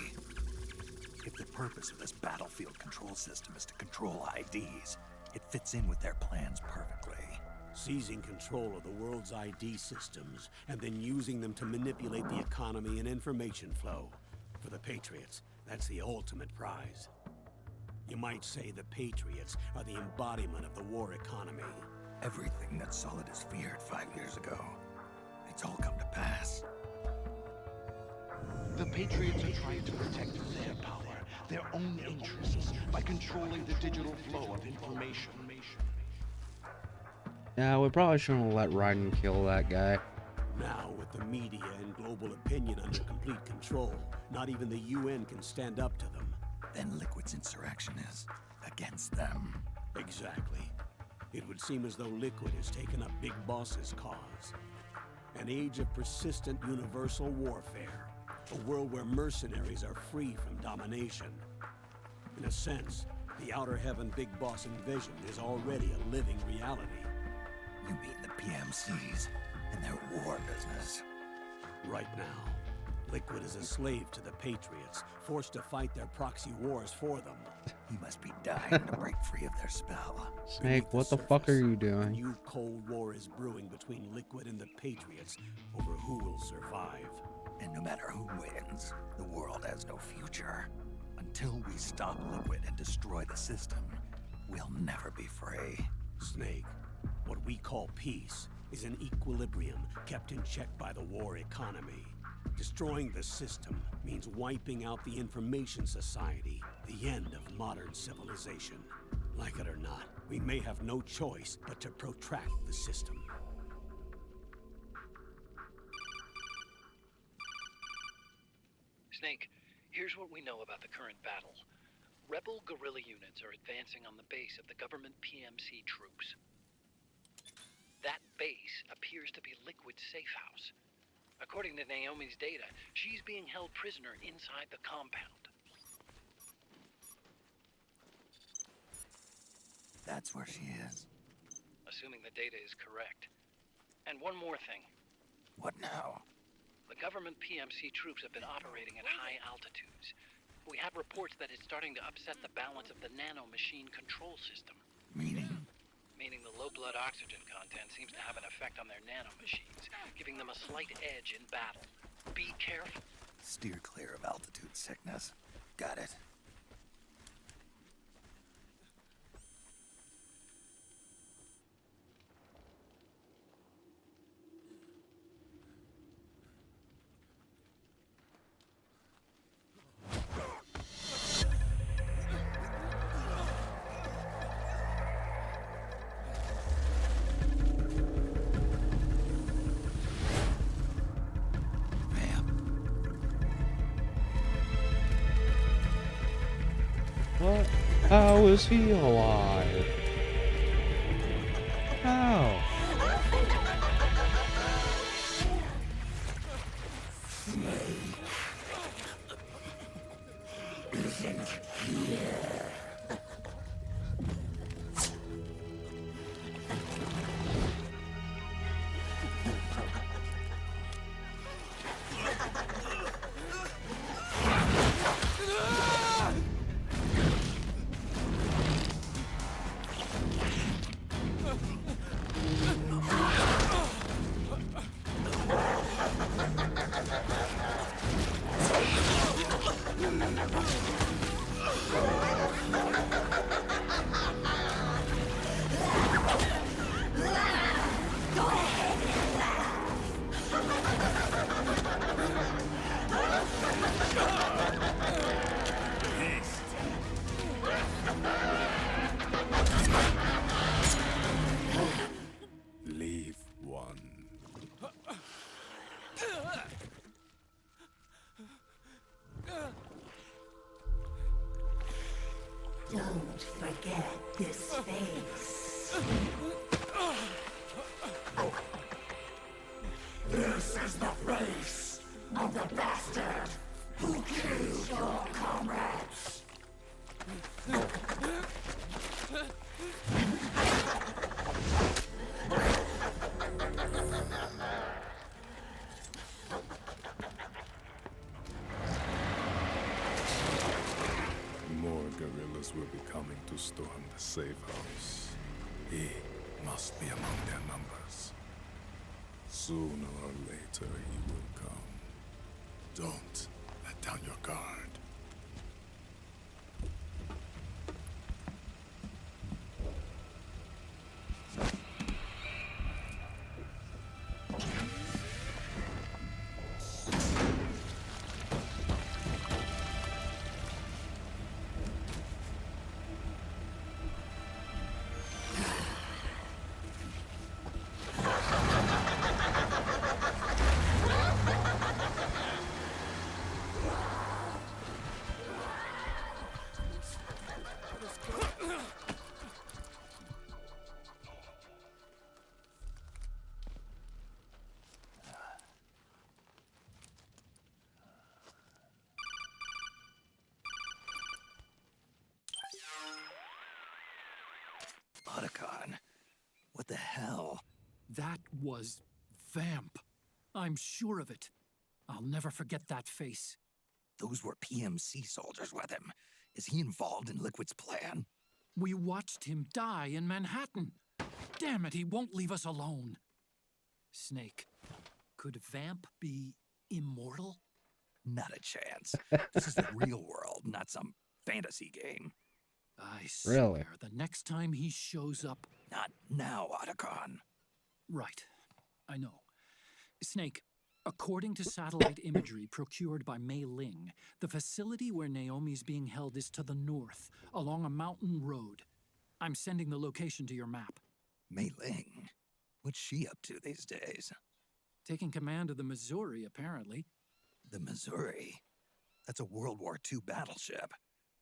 If the purpose of this battlefield control system is to control IDs, it fits in with their plans perfectly. Seizing control of the world's ID systems, and then using them to manipulate the economy and information flow. For the Patriots, that's the ultimate prize. You might say the Patriots are the embodiment of the war economy. Everything that Solid has feared 5 years ago, it's all come to pass. The Patriots are trying to protect their power, their own interests, by controlling the digital flow of information. Yeah, we probably shouldn't let Raiden kill that guy. Now, with the media and global opinion under complete control, not even the UN can stand up to them. Then Liquid's insurrection is against them. Exactly. It would seem as though Liquid has taken up Big Boss's cause. An age of persistent universal warfare. A world where mercenaries are free from domination. In a sense, the Outer Heaven Big Boss envisioned is already a living reality. You mean the PMCs and their war business? Right now, Liquid is a slave to the Patriots, forced to fight their proxy wars for them. He must be dying to break free of their spell. Snake, what the fuck are you A doing? new Cold War is brewing between Liquid and the Patriots over who will survive. And no matter who wins, the world has no future. Until we stop Liquid and destroy the system, we'll never be free. Snake, what we call peace is an equilibrium kept in check by the war economy. Destroying the system means wiping out the information society, the end of modern civilization. Like it or not, we may have no choice but to protract the system. Snake, here's what we know about the current battle. Rebel guerrilla units are advancing on the base of the government PMC troops. That base appears to be Liquid's safe house. According to Naomi's data, she's being held prisoner inside the compound. That's where she is. Assuming the data is correct. And one more thing. What now? The government PMC troops have been operating at high altitudes. We have reports that it's starting to upset the balance of the nano-machine control system. Meaning? Meaning the low blood oxygen content seems to have an effect on their nano-machines, giving them a slight edge in battle. Be careful. Steer clear of altitude sickness. Got it. What? How is he alive? How? Isn't here. Leave one. Don't forget this face. This is the face of the bastard who killed your comrades. More guerrillas will be coming to storm the safe house. He must be among their numbers. Sooner or later he will come. Don't let down your guard. Otacon, what the hell? That was Vamp. I'm sure of it. I'll never forget that face. Those were PMC soldiers with him. Is he involved in Liquid's plan? We watched him die in Manhattan. Damn it, he won't leave us alone. Snake, could Vamp be immortal? Not a chance. This is the real world, not some fantasy game. I swear, Really? the next time he shows up... Not now, Otacon. Right. I know. Snake, according to satellite imagery procured by Mei Ling, the facility where Naomi's being held is to the north, along a mountain road. I'm sending the location to your map. Mei Ling? What's she up to these days? Taking command of the Missouri, apparently. The Missouri? That's a World War II battleship.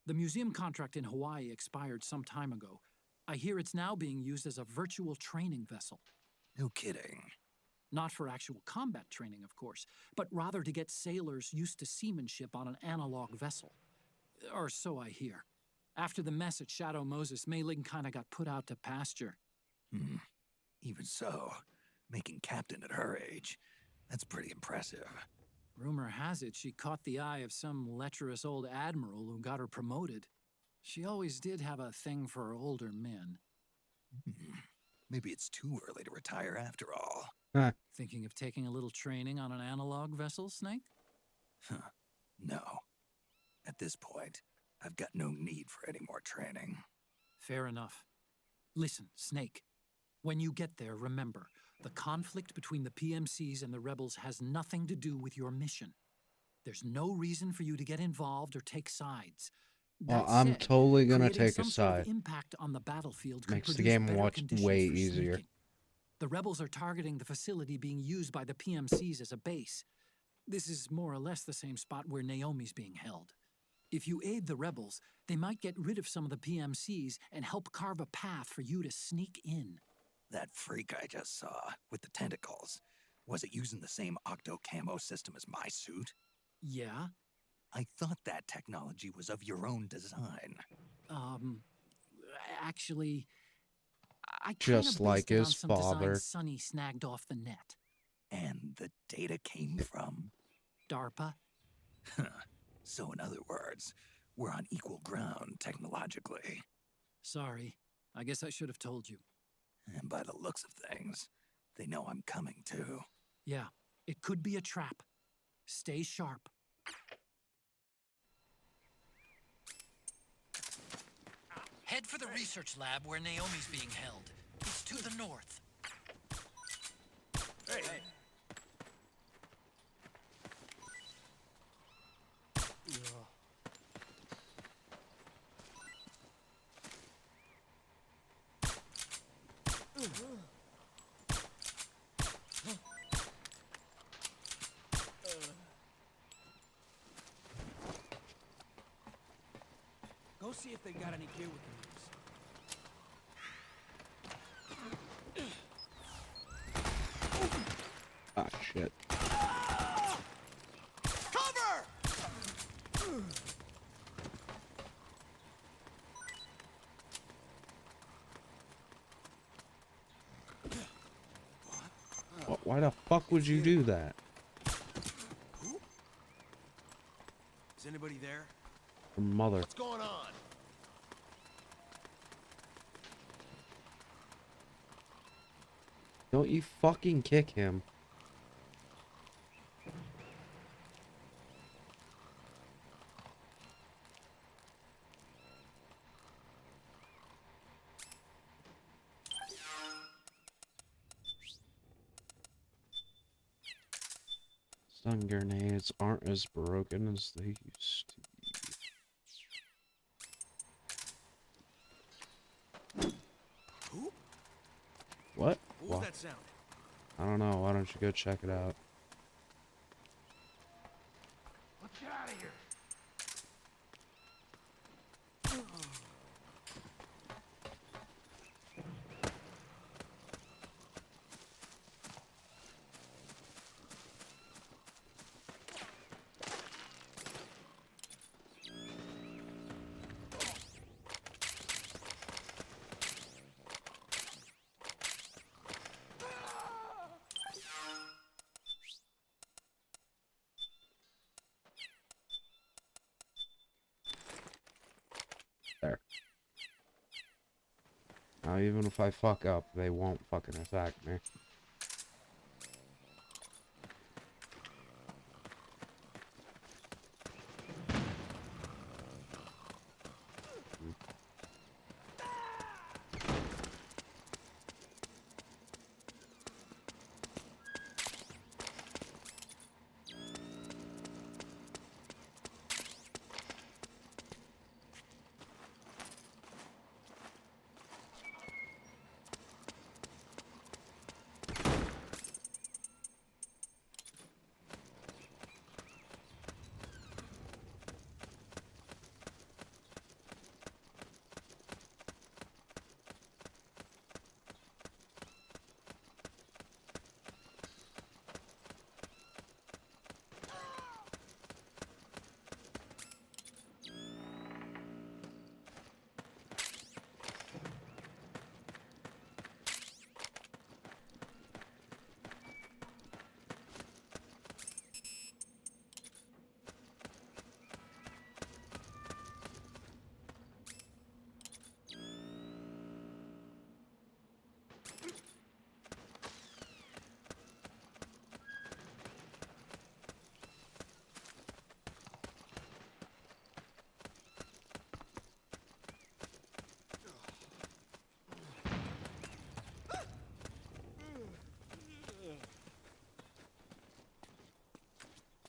The museum contract in Hawaii expired some time ago. I hear it's now being used as a virtual training vessel. No kidding. Not for actual combat training, of course, but rather to get sailors used to seamanship on an analog vessel. Or so I hear. After the mess at Shadow Moses, Mei Ling kinda got put out to pasture. Even so, making captain at her age, that's pretty impressive. Rumor has it she caught the eye of some lecherous old admiral who got her promoted. She always did have a thing for older men. Maybe it's too early to retire after all. Huh. Thinking of taking a little training on an analog vessel, Snake? No. At this point, I've got no need for any more training. Fair enough. Listen, Snake. When you get there, remember, the conflict between the PMCs and the rebels has nothing to do with your mission. There's no reason for you to get involved or take sides. Well, That I'm said, totally gonna creating take a some sort of side. impact on the battlefield could Makes the produce game better watch conditions way for easier. sneaking. The rebels are targeting the facility being used by the PMCs as a base. This is more or less the same spot where Naomi's being held. If you aid the rebels, they might get rid of some of the PMCs and help carve a path for you to sneak in. That freak I just saw, with the tentacles, was it using the same octo-camo system as my suit? Yeah? I thought that technology was of your own design. Actually, I Just kinda like based it on his some father. designs Sonny snagged off the net. And the data came from? DARPA? So in other words, we're on equal ground technologically. Sorry, I guess I should have told you. And by the looks of things, they know I'm coming too. Yeah, it could be a trap. Stay sharp. Head for the research lab where Naomi's being held. It's to the north. Hey. Go see if they got any gear we can use. Ah, shit. Cover! Why the fuck would you do that? Is anybody there? Your mother. What's going on? Don't you fucking kick him. Stun grenades aren't as broken as they used to be. What? What was that sound? I don't know. Why don't you go check it out? Let's get out of here. There. Now, even if I fuck up, they won't fucking attack me.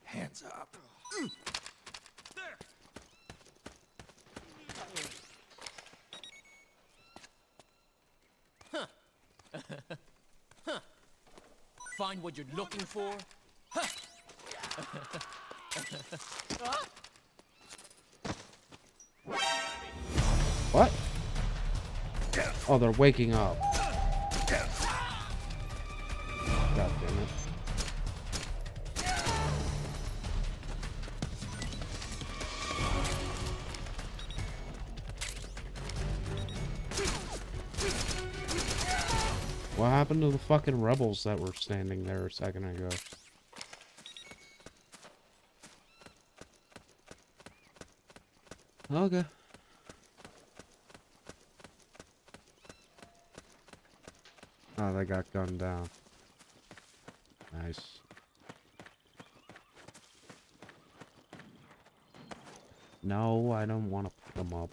Hands up. Huh. Huh. Find what you're looking for? Huh. What? Oh, they're waking up. God damn it. What happened to the fucking rebels that were standing there a second ago? Okay. Oh, they got gunned down. Nice. No, I don't want to pick them up.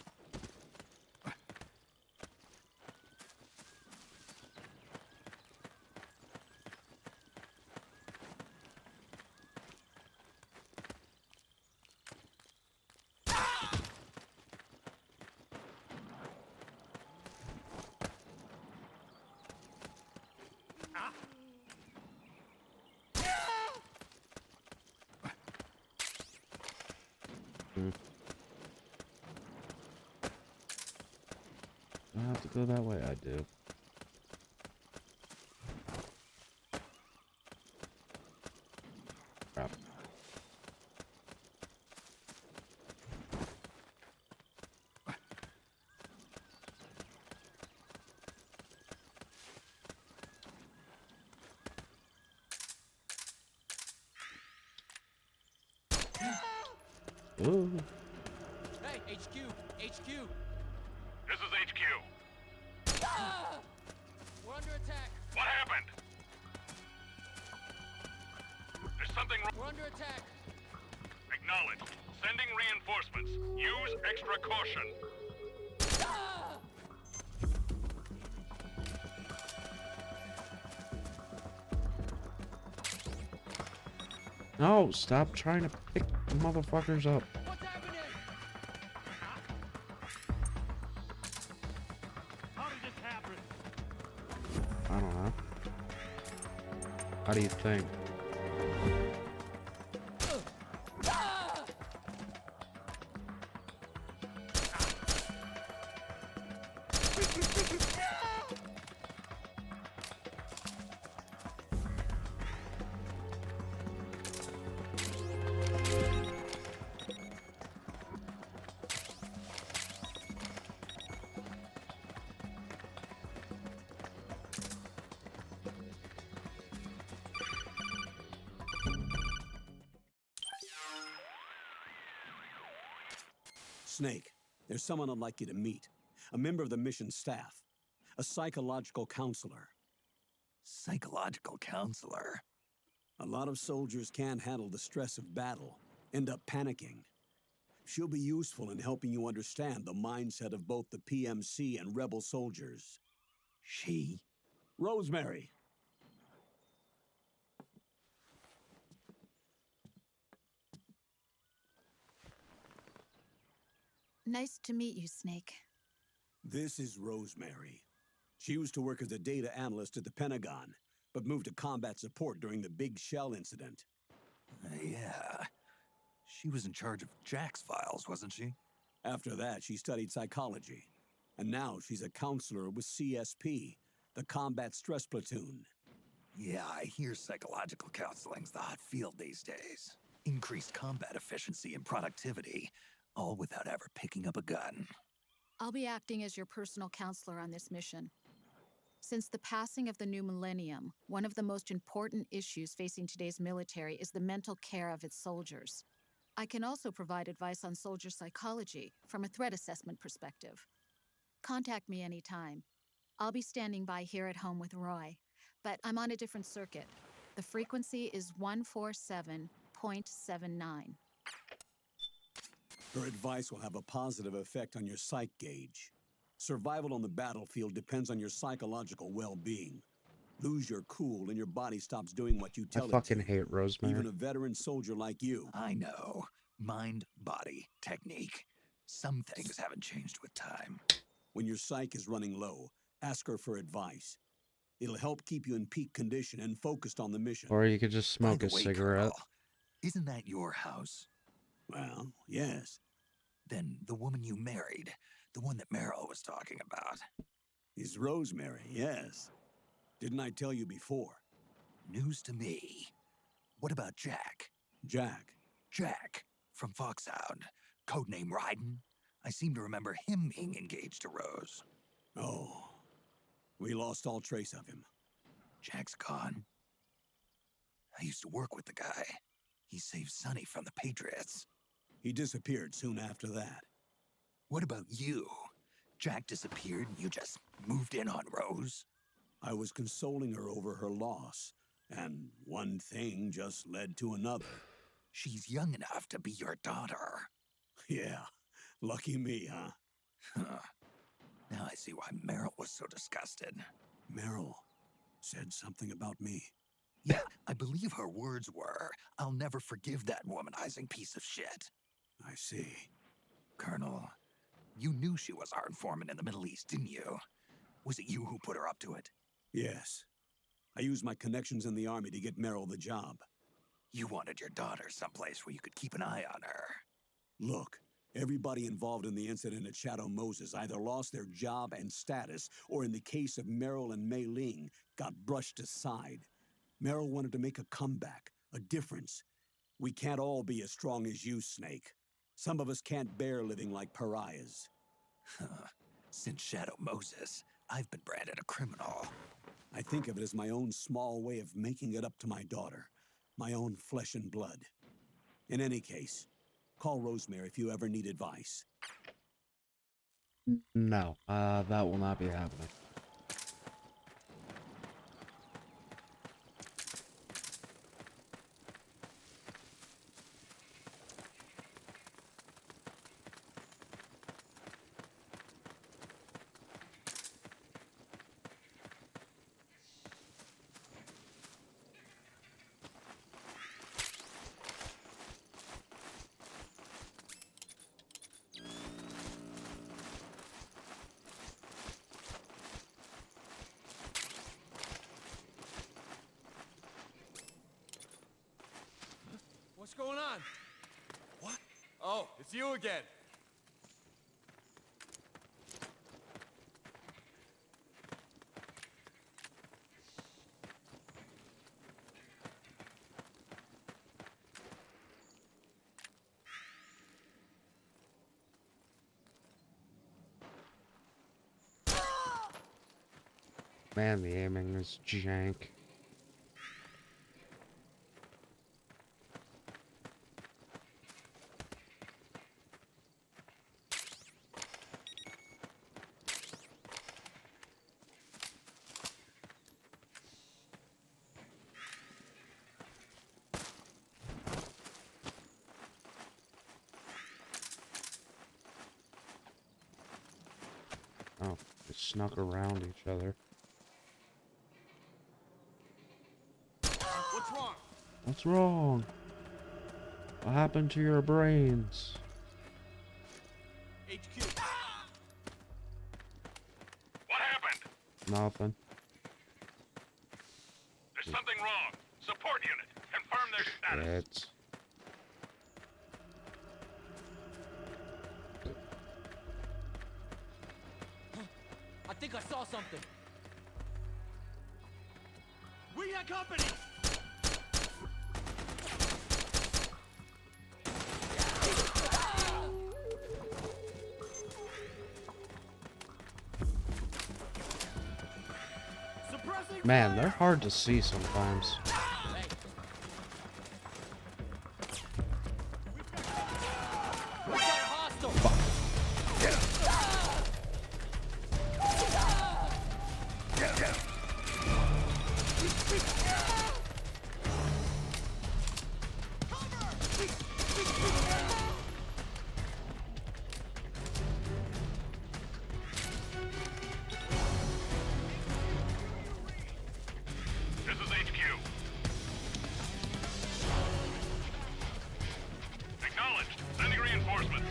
I have to go that way. I do. Crap. Ooh. Hey, HQ! HQ! This is HQ. Ah! We're under attack. What happened? There's something wrong. We're under attack. Acknowledged. Sending reinforcements. Use extra caution. Ah! No, stop trying to pick the motherfuckers up. What's happening? How did this happen? I don't know. How do you think? Ah! Snake, there's someone I'd like you to meet. A member of the mission staff. A psychological counselor. Psychological counselor? A lot of soldiers can't handle the stress of battle, end up panicking. She'll be useful in helping you understand the mindset of both the PMC and rebel soldiers. She? Rosemary. Nice to meet you, Snake. This is Rosemary. She used to work as a data analyst at the Pentagon, but moved to combat support during the Big Shell incident. Yeah. She was in charge of Jack's files, wasn't she? After that, she studied psychology. And now she's a counselor with CSP, the Combat Stress Platoon. Yeah, I hear psychological counseling's the hot field these days. Increased combat efficiency and productivity, all without ever picking up a gun. I'll be acting as your personal counselor on this mission. Since the passing of the new millennium, one of the most important issues facing today's military is the mental care of its soldiers. I can also provide advice on soldier psychology from a threat assessment perspective. Contact me anytime. I'll be standing by here at home with Roy, but I'm on a different circuit. The frequency is 147.79. Her advice will have a positive effect on your psych gauge. Survival on the battlefield depends on your psychological well-being. Lose your cool and your body stops doing what you I tell it fucking to. hate Rosemary. Even a veteran soldier like you. I know. Mind, body, technique. Some things haven't changed with time. When your psyche is running low, ask her for advice. It'll help keep you in peak condition and focused on the mission. Or you could just smoke a cigarette. Colonel, isn't that your house? Well, yes. Then the woman you married, the one that Meryl was talking about. Is Rosemary, yes. Didn't I tell you before? News to me. What about Jack? Jack? Jack, from Foxhound. Codename Ryden. I seem to remember him being engaged to Rose. Oh. We lost all trace of him. Jack's gone. I used to work with the guy. He saved Sonny from the Patriots. He disappeared soon after that. What about you? Jack disappeared and you just moved in on Rose? I was consoling her over her loss, and one thing just led to another. She's young enough to be your daughter. Yeah, lucky me, huh? Now I see why Meryl was so disgusted. Meryl said something about me. Yeah, I believe her words were, "I'll never forgive that womanizing piece of shit." I see. Colonel, you knew she was our informant in the Middle East, didn't you? Was it you who put her up to it? Yes. I used my connections in the army to get Meryl the job. You wanted your daughter someplace where you could keep an eye on her. Look, everybody involved in the incident at Shadow Moses either lost their job and status, or in the case of Meryl and Mei Ling, got brushed aside. Meryl wanted to make a comeback, a difference. We can't all be as strong as you, Snake. Some of us can't bear living like pariahs. Since Shadow Moses, I've been branded a criminal. I think of it as my own small way of making it up to my daughter. My own flesh and blood. In any case, Call Rosemary if you ever need advice. No, that will not be happening. What's going on? What? Oh, it's you again. Man, the aiming is jank. Oh, they snuck around each other. What's wrong? What's wrong? What happened to your brains? HQ. What happened? Nothing. There's something wrong. Support unit. Confirm their status. Shit. I think I saw something. We got company! Man, they're hard to see sometimes. This is HQ. Acknowledged. Sending reinforcements.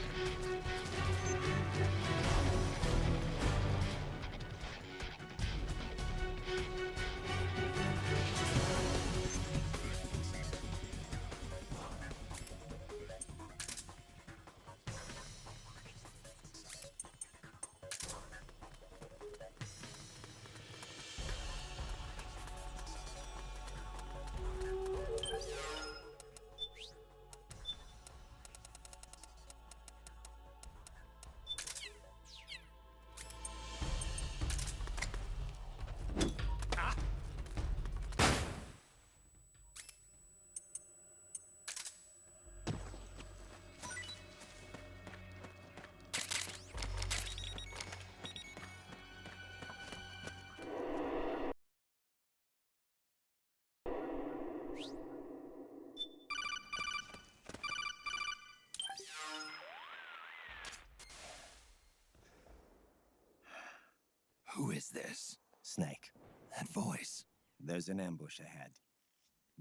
Who is this? Snake. That voice. There's an ambush ahead.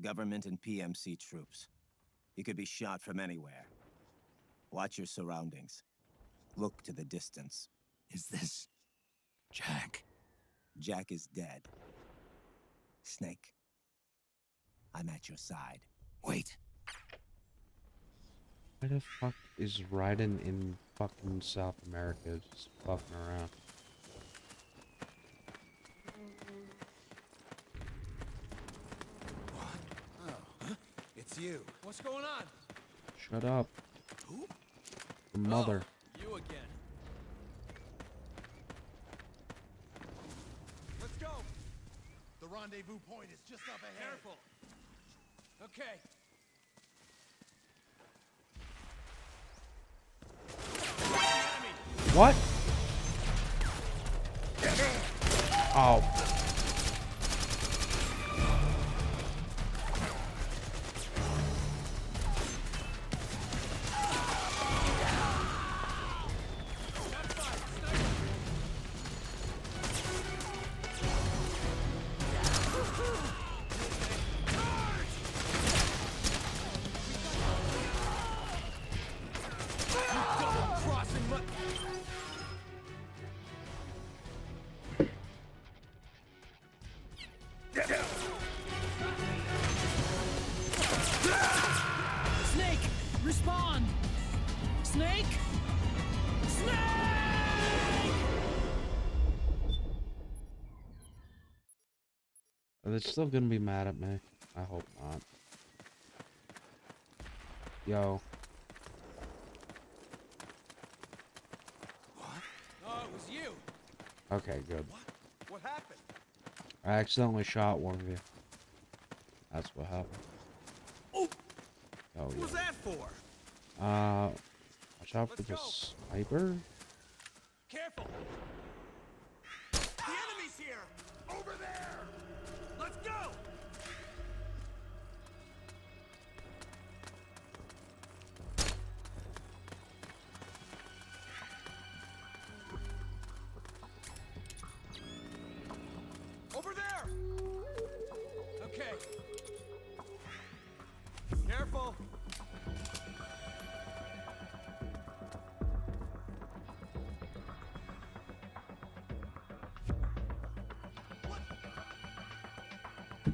Government and PMC troops. You could be shot from anywhere. Watch your surroundings. Look to the distance. Is this Jack? Jack is dead. Snake, I'm at your side. Wait. Why the fuck is Raiden in fucking South America just fucking around? It's you. What's going on? Shut up. Who? Your mother. Oh, you again. Let's go. The rendezvous point is just up ahead. Careful. Okay. What? Oh. Snake, respond! Snake? Snake! Are they still gonna be mad at me? I hope not. Yo. What? Oh, it was you. Okay, good. What happened? I accidentally shot one of you. That's what happened. Oh! Oh, What was yeah. that for? Watch out for the sniper. Careful! The enemy's here! Over there! Let's go! Over there! Okay. Careful!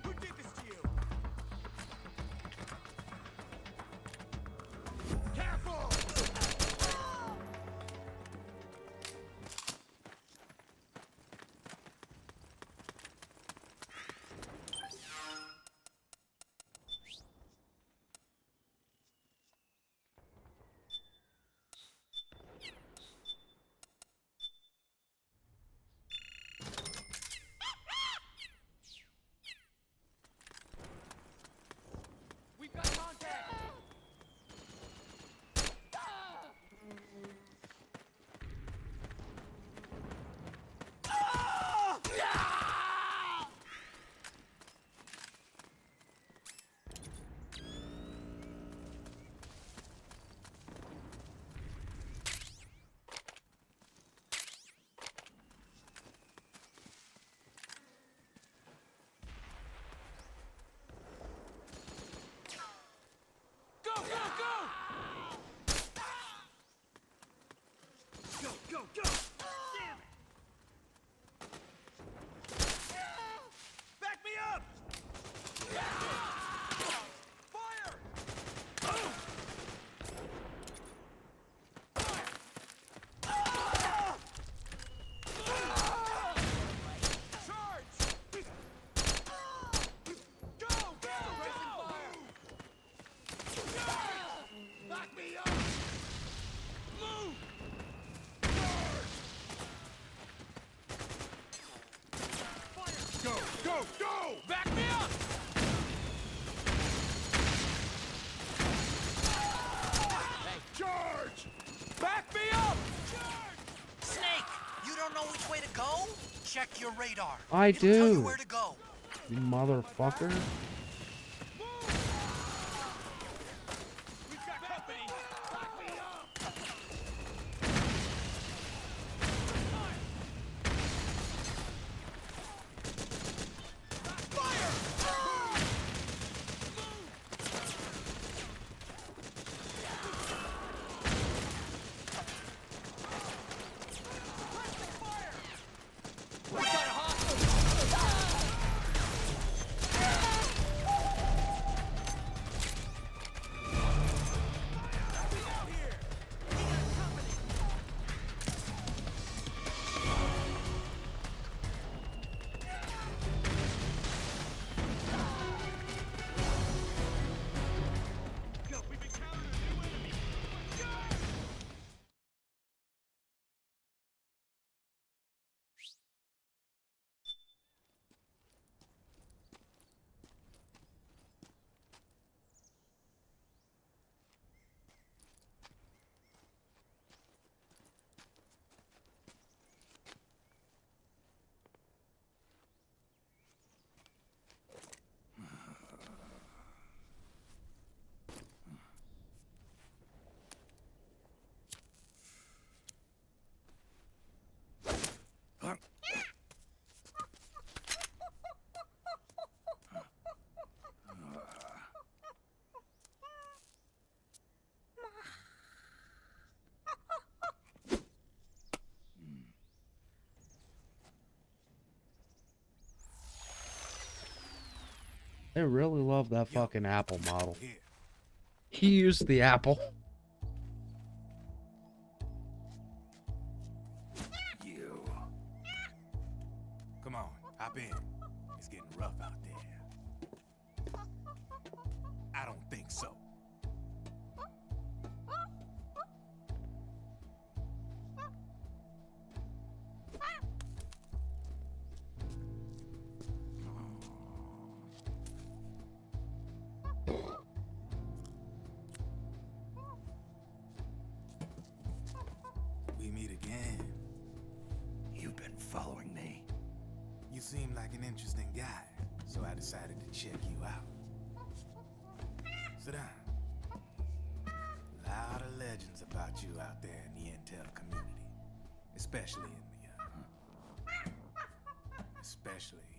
Who did this to you? Careful! We've got contact! Go, go, go! Go, go, go! Damn it! Back me up! Fire! Charge! Go, go, fire! Back me up! Move! Fire! Go, go, go! Back me up! Hey, charge! Back me up! Charge! Snake, you don't know which way to go? Check your radar. I It'll tell you do. where to go. You motherfucker. We've got company! Back me up! Fire! We've got a hostile! I really love that fucking apple model. He used the apple. You. Come on, hop in. It's getting rough out there. I don't think so. We meet again. You've been following me. You seem like an interesting guy, so I decided to check you out. Sit down. A lot of legends about you out there in the intel community, especially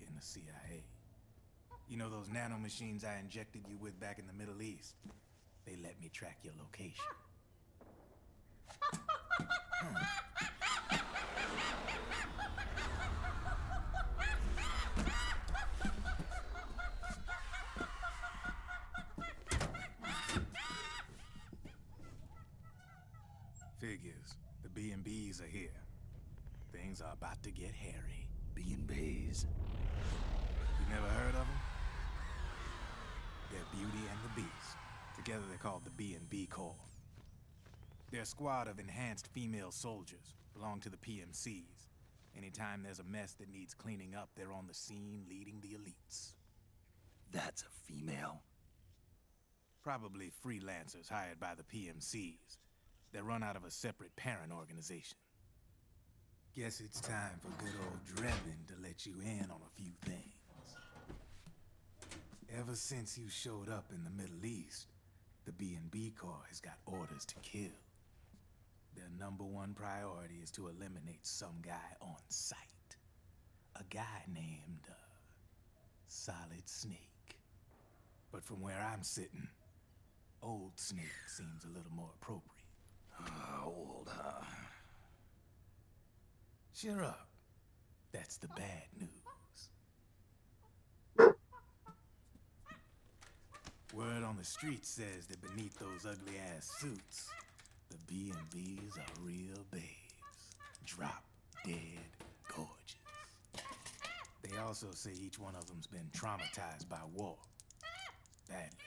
in the CIA. You know those nanomachines I injected you with back in the Middle East? They let me track your location. Figures. The B&Bs are here. Things are about to get hairy. B&Bs? You never heard of them? They're Beauty and the Beast. Together they're called the B&B Corps. They're a squad of enhanced female soldiers, belong to the PMCs. Anytime there's a mess that needs cleaning up, they're on the scene leading the elites. That's a female? Probably freelancers hired by the PMCs. They're run out of a separate parent organization. Guess it's time for good old Drebin to let you in on a few things. Ever since you showed up in the Middle East, the B&B Corps has got orders to kill. Their #1 priority is to eliminate some guy on sight. A guy named, Solid Snake. But from where I'm sitting, Old Snake seems a little more appropriate. Old, huh? Cheer up. That's the bad news. Word on the street says that beneath those ugly-ass suits, the B&Bs are real babes. Drop dead gorgeous. They also say each one of them's been traumatized by war. Badly.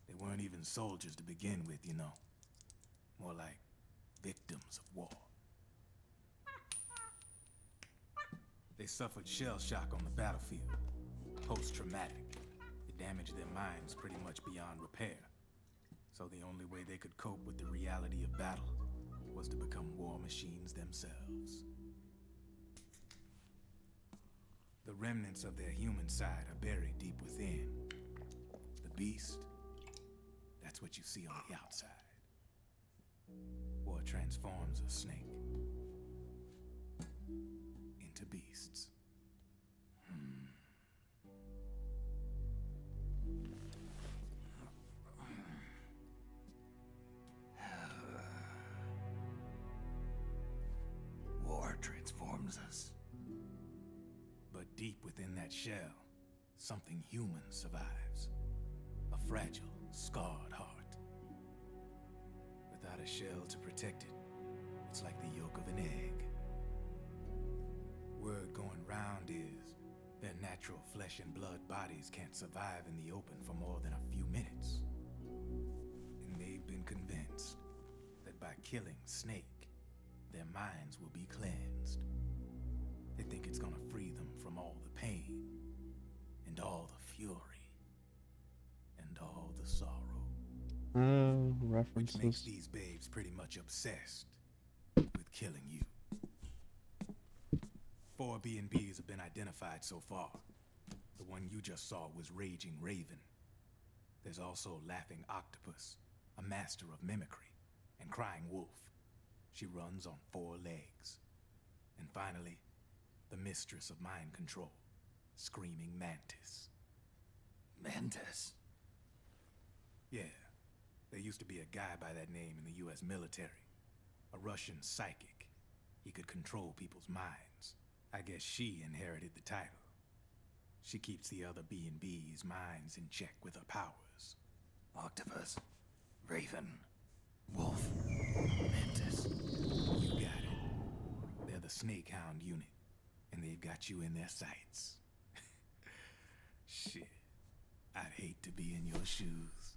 They weren't even soldiers to begin with, you know. More like victims of war. They suffered shell shock on the battlefield. Post-traumatic. It damaged their minds pretty much beyond repair. So the only way they could cope with the reality of battle was to become war machines themselves. The remnants of their human side are buried deep within. The beast, that's what you see on the outside. War transforms a snake into beasts. War transforms us. But deep within that shell, something human survives. A fragile, scarred heart. Without a shell to protect it, it's like the yolk of an egg. Word going round is their natural flesh and blood bodies can't survive in the open for more than a few minutes. And they've been convinced that by killing Snake, their minds will be cleansed. They think it's gonna free them from all the pain, and all the fury, and all the sorrow. References. Which makes these babes pretty much obsessed with killing you. 4 B&Bs have been identified so far. The one you just saw was Raging Raven. There's also Laughing Octopus, a master of mimicry, and Crying Wolf. She runs on 4 legs. And finally, the mistress of mind control, Screaming Mantis. Mantis? Yeah. There used to be a guy by that name in the US military. A Russian psychic. He could control people's minds. I guess she inherited the title. She keeps the other B&B's minds in check with her powers. Octopus, Raven, Wolf, Mantis. You got it. They're the Snake Hound unit, and they've got you in their sights. Shit. I'd hate to be in your shoes.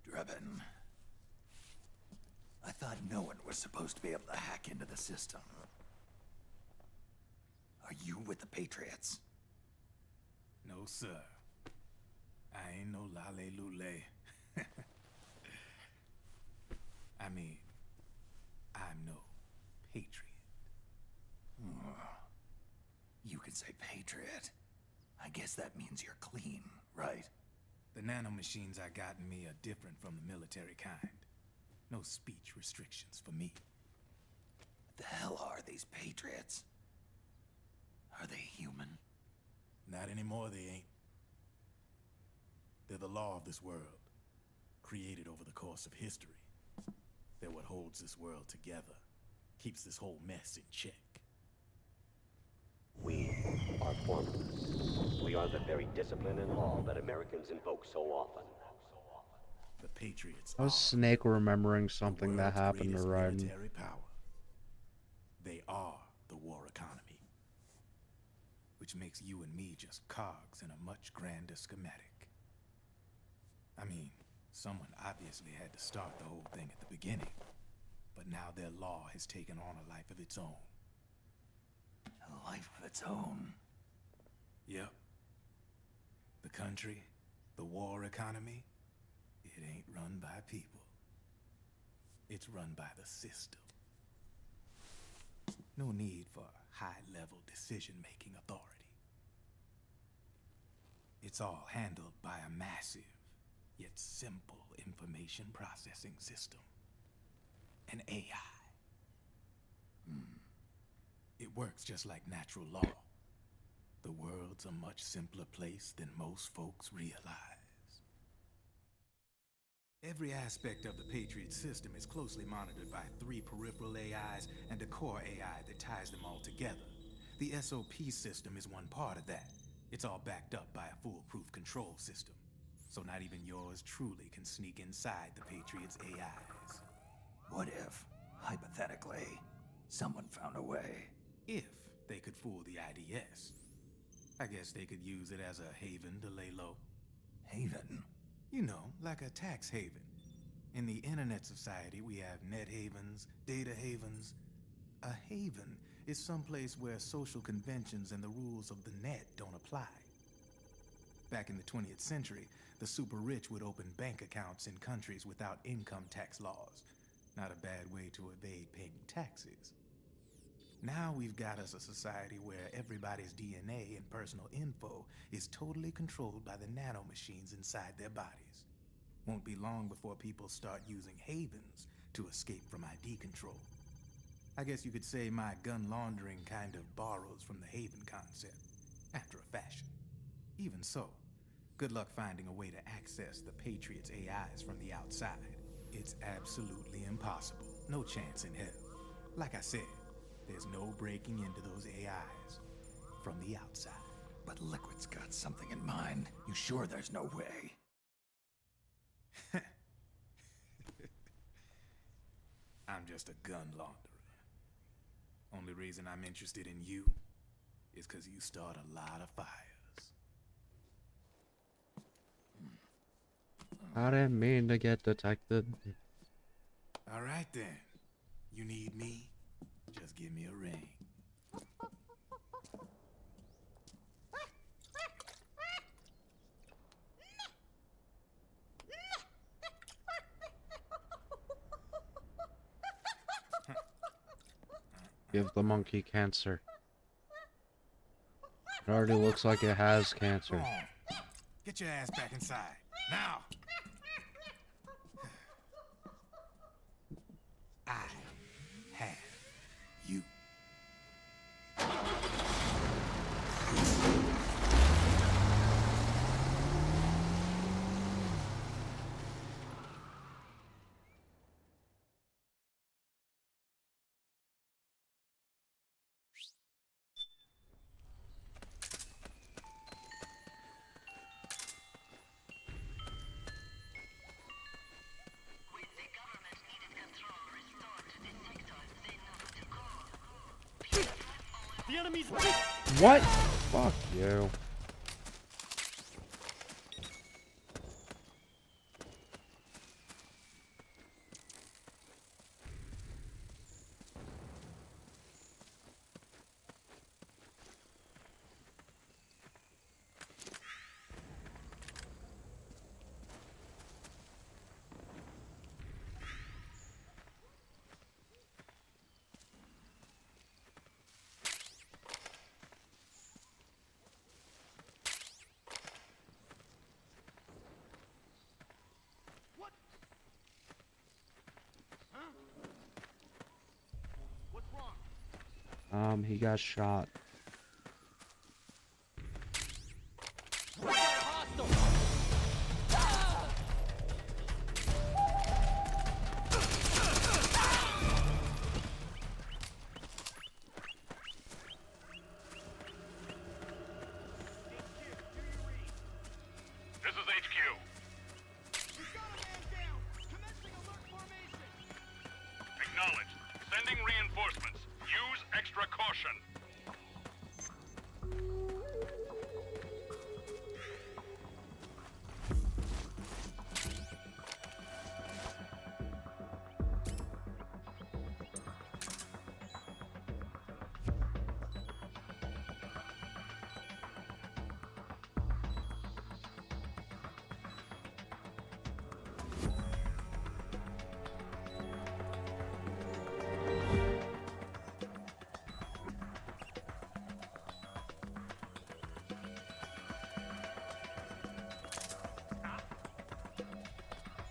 Drebin. I thought no one was supposed to be able to hack into the system. Are you with the Patriots? No, sir. I ain't no lale-lule. I mean, I'm no patriot. You can say Patriot. I guess that means you're clean, right? The nanomachines I got in me are different from the military kind. No speech restrictions for me. What the hell are these Patriots? Are they human? Not anymore, they ain't. They're the law of this world, created over the course of history. They're what holds this world together, keeps this whole mess in check. We are formless. We are the very discipline and law that Americans invoke so often. The Patriots I was Snake remembering something that happened to Raiden. military power. They are the war economy, which makes you and me just cogs in a much grander schematic. I mean, someone obviously had to start the whole thing at the beginning, but now their law has taken on a life of its own. A life of its own? Yep. The country, the war economy, it ain't run by people. It's run by the system. No need for high-level decision-making authority. It's all handled by a massive, yet simple information processing system. An AI. It works just like natural law. The world's a much simpler place than most folks realize. Every aspect of the Patriot system is closely monitored by 3 peripheral AIs and a core AI that ties them all together. The SOP system is one part of that. It's all backed up by a foolproof control system. So not even yours truly can sneak inside the Patriots' AIs. What if, hypothetically, someone found a way? If they could fool the IDS. I guess they could use it as a haven to lay low. Haven? You know, like a tax haven. In the internet society, we have net havens, data havens. A haven is someplace where social conventions and the rules of the net don't apply. Back in the 20th century, the super rich would open bank accounts in countries without income tax laws. Not a bad way to evade paying taxes. Now we've got us a society where everybody's DNA and personal info is totally controlled by the nanomachines inside their bodies. Won't be long before people start using havens to escape from ID control. I guess you could say my gun laundering kind of borrows from the haven concept, after a fashion. Even so, good luck finding a way to access the Patriots' AIs from the outside. It's absolutely impossible. No chance in hell. Like I said, there's no breaking into those AIs from the outside. But Liquid's got something in mind. You sure there's no way? I'm just a gun launderer. Only reason I'm interested in you is because you start a lot of fires. I didn't mean to get detected. All right then. You need me? Just give me a ring. Give the monkey cancer. It already looks like it has cancer. Get your ass back inside. Now! I have you. The enemy's... What? Fuck you. What? Huh? What's wrong? He got shot. This is HQ. Acknowledged. Sending reinforcements. Use extra caution.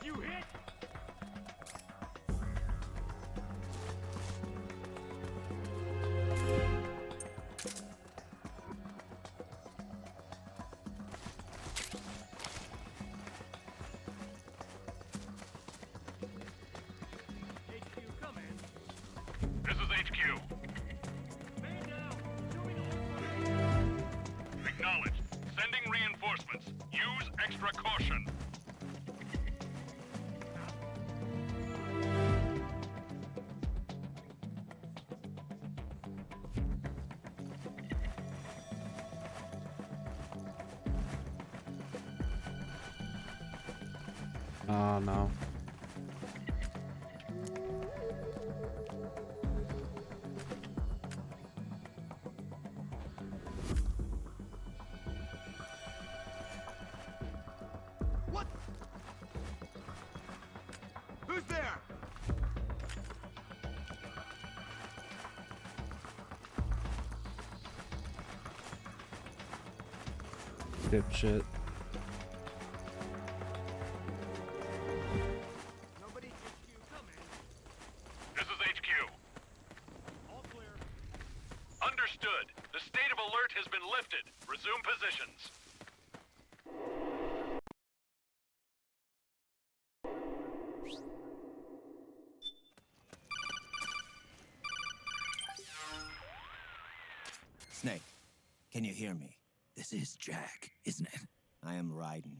You hit? HQ, come in. This is HQ. Man down. Show me the look. Acknowledged. Sending reinforcements. Use extra caution. Oh no. What? Who's there? Dipshit. Nobody HQ, come in. This is HQ. All clear. Understood. The state of alert has been lifted. Resume positions. Snake, can you hear me? This is Jack, isn't it? I am Raiden.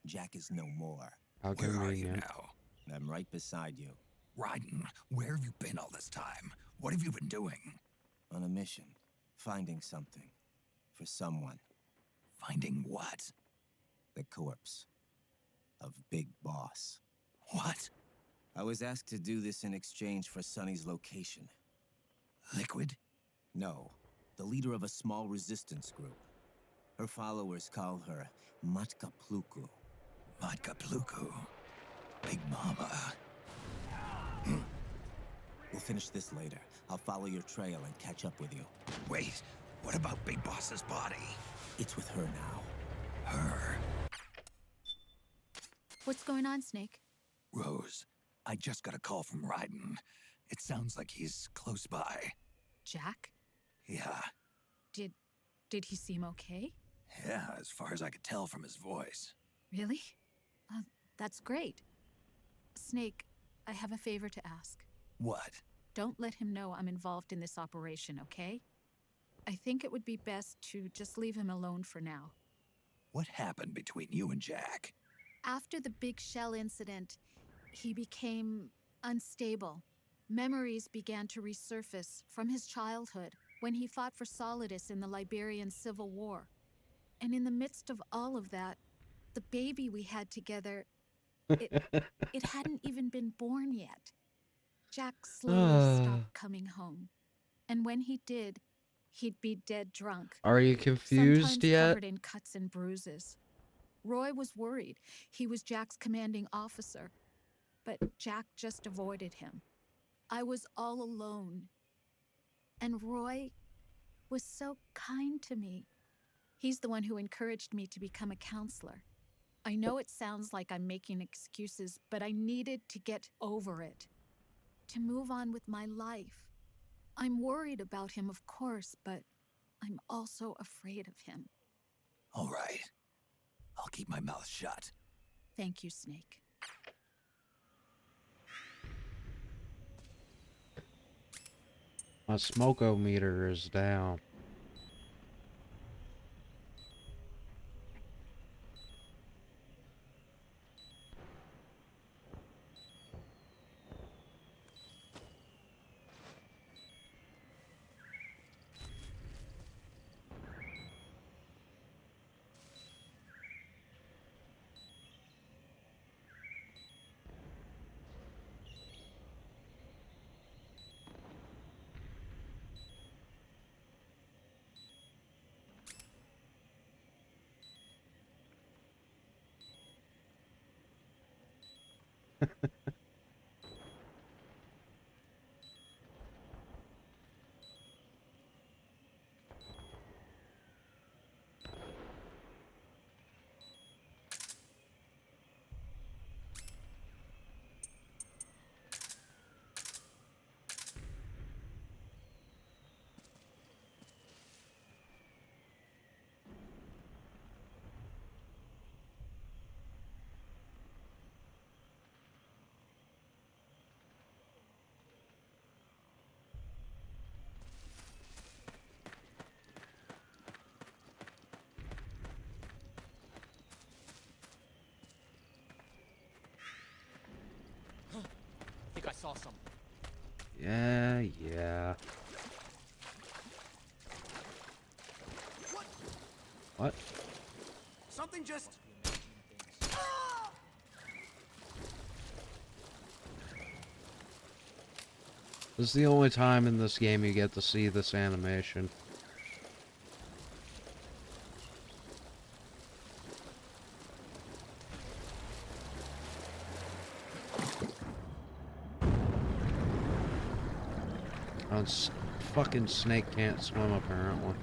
Jack is no more. How Where are you convenient. now? I'm right beside you. Raiden, where have you been all this time? What have you been doing? On a mission. Finding something. For someone. Finding what? The corpse. Of Big Boss. What? I was asked to do this in exchange for Sonny's location. Liquid? No. The leader of a small resistance group. Her followers call her Matka Pluku. Matka Pluku. Big Mama. We'll finish this later. I'll follow your trail and catch up with you. Wait, what about Big Boss's body? It's with her now. Her? What's going on, Snake? Rose, I just got a call from Raiden. It sounds like he's close by. Jack? Yeah, Did he seem okay? yeah, as far as I could tell from his voice. Really? That's great. Snake, I have a favor to ask. What? Don't let him know I'm involved in this operation, okay? I think it would be best to just leave him alone for now. What happened between you and Jack? After the big shell incident, he became unstable. Memories began to resurface from his childhood when he fought for Solidus in the Liberian Civil War. And in the midst of all of that, the baby we had together, it hadn't even been born yet. Jack slowly stopped coming home. And when he did, he'd be dead drunk. Are you confused sometimes yet? covered in cuts and bruises. Roy was worried. He was Jack's commanding officer. But Jack just avoided him. I was all alone. And Roy was so kind to me. He's the one who encouraged me to become a counselor. I know it sounds like I'm making excuses, but I needed to get over it. To move on with my life. I'm worried about him, of course, but I'm also afraid of him. All right. I'll keep my mouth shut. Thank you, Snake. My smoke-o-meter is down. I think I saw something. Yeah. What? Something just... This is the only time in this game you get to see this animation. Fucking Snake can't swim, apparently.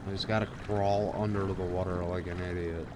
He's gotta crawl under the water like an idiot.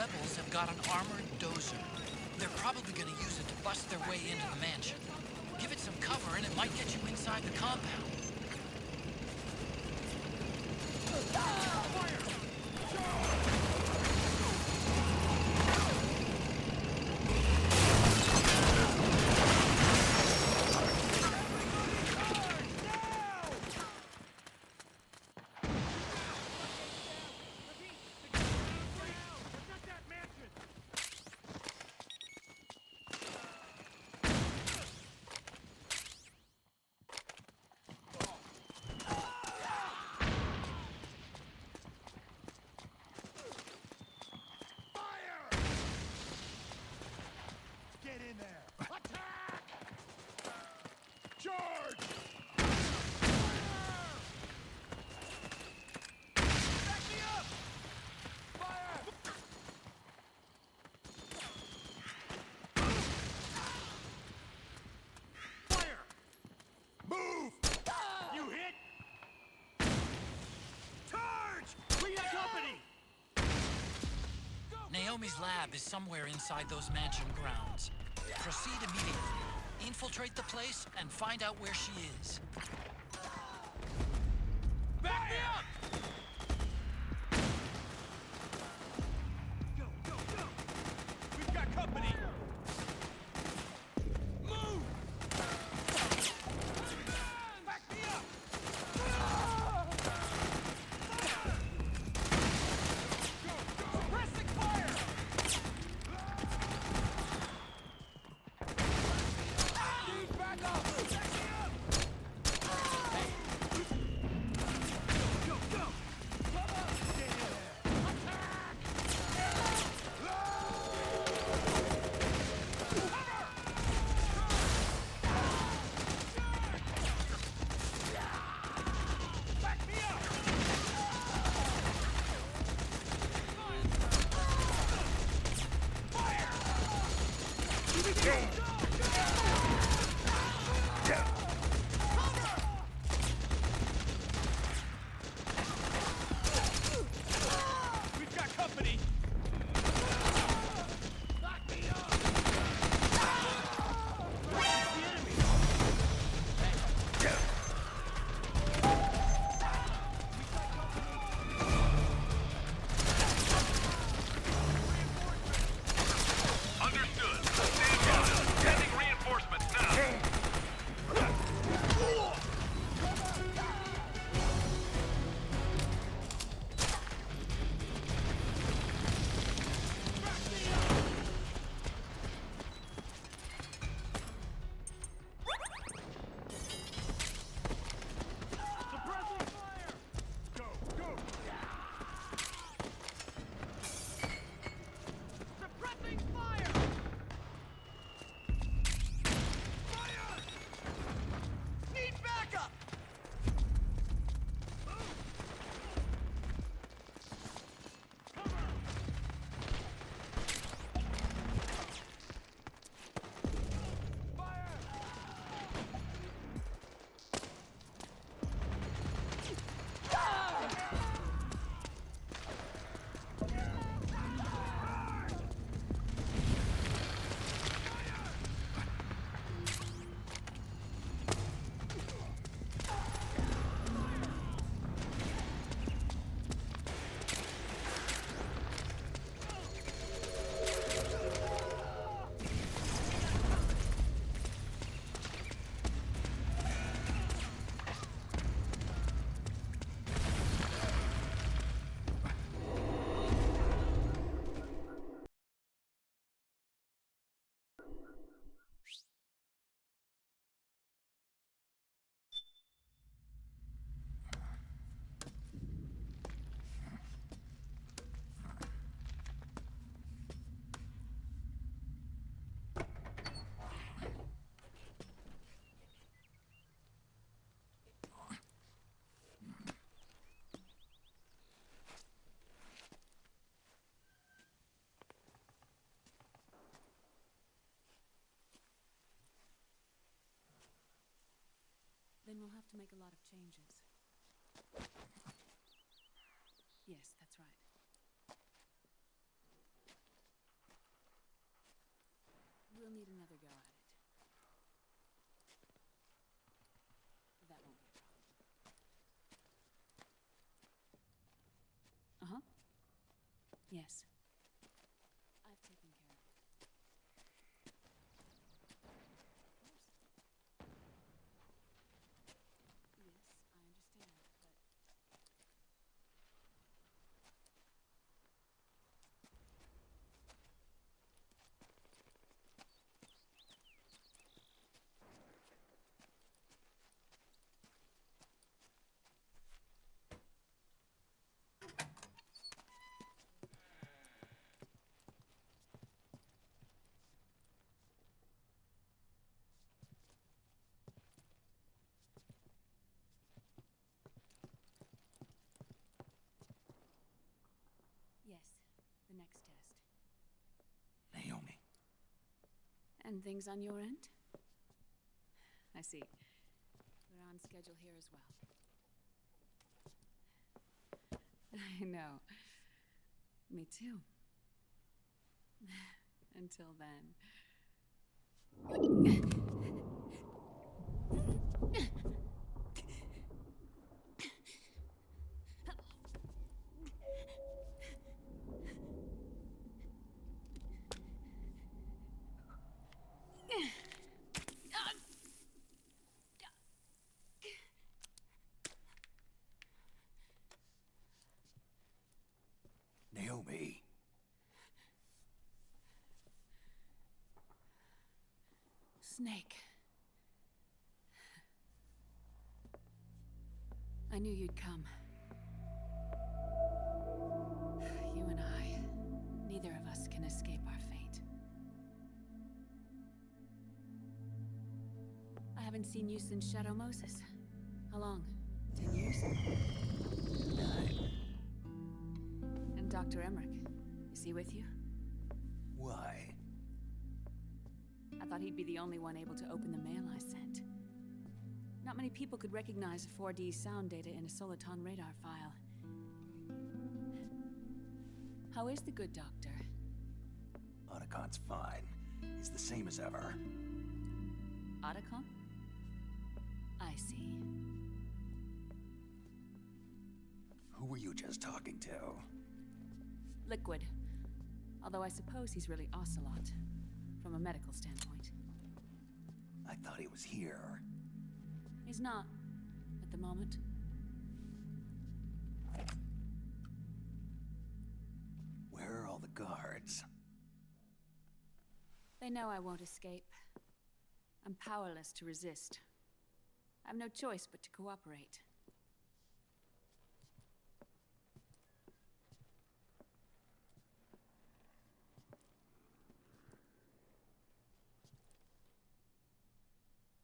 rebels have got an armored dozer. They're probably gonna use it to bust their way into the mansion. Give it some cover and it might get you inside the compound. Get in there! Attack! Charge! Back me up! Fire! Fire! Move! You hit! Charge! We got company! Naomi's lab is somewhere inside those mansion grounds. Proceed immediately. Infiltrate the place and find out where she is. Back me up! Go, go, go! We've got company! Move! Back me up! Go, go! Suppressing fire! Need backup! Back me up! Go, go, go! Back me up! Fire! We've got company! Lock me up! The enemy! Understood. Stand by. Sending reinforcements now. Suppressing fire! Go, go! Suppressing fire! Fire! Need backup! Then we'll have to make a lot of changes. Yes, that's right. We'll need another go at it. That won't be a problem. Uh-huh. Yes. I've taken care of it. Of course. Yes, I understand, but... Yes, the next test. Naomi. And things on your end? I see. We're on schedule here as well. I know. Me too. Until then. Naomi. Snake. I knew you'd come. You and I, neither of us can escape our fate. I haven't seen you since Shadow Moses. How long? 10 years? 9. And Dr. Emmerich, is he with you? Why? I thought he'd be the only one able to open the mail I sent. Not many people could recognize 4D sound data in a Soliton radar file. How is the good doctor? Otacon's fine. He's the same as ever. Otacon? I see. Who were you just talking to? Liquid. Although I suppose he's really Ocelot, from a medical standpoint. I thought he was here. He's not, at the moment. Where are all the guards? They know I won't escape. I'm powerless to resist. I have no choice but to cooperate.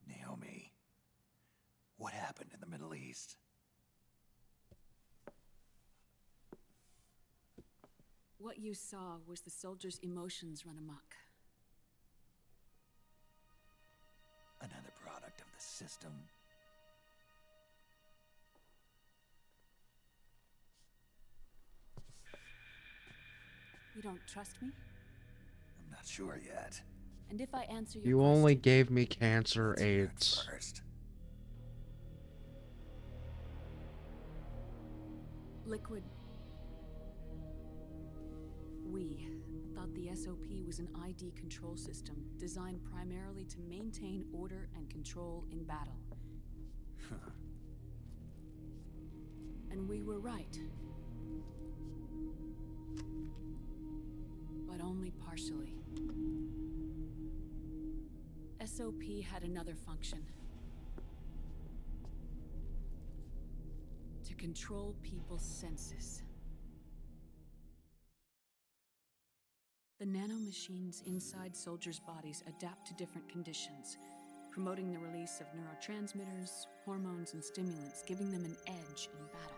Naomi. What happened in the Middle East? What you saw was the soldiers' emotions run amok. Another product of the system. You don't trust me? I'm not sure yet. And if I answer your You question... only gave me cancer Let's hear it AIDS. first. Liquid. We thought the SOP was an ID control system designed primarily to maintain order and control in battle. And we were right. But only partially. SOP had another function. To control people's senses. The nanomachines inside soldiers' bodies adapt to different conditions, promoting the release of neurotransmitters, hormones, and stimulants, giving them an edge in battle.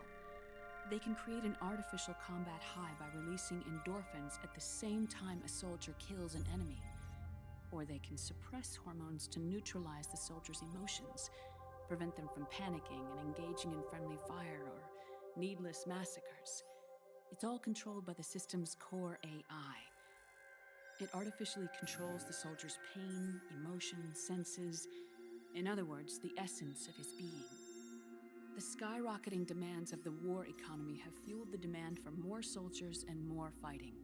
They can create an artificial combat high by releasing endorphins at the same time a soldier kills an enemy. Or they can suppress hormones to neutralize the soldier's emotions, prevent them from panicking and engaging in friendly fire or needless massacres. It's all controlled by the system's core AI. It artificially controls the soldier's pain, emotion, senses. In other words, the essence of his being. The skyrocketing demands of the war economy have fueled the demand for more soldiers and more fighting.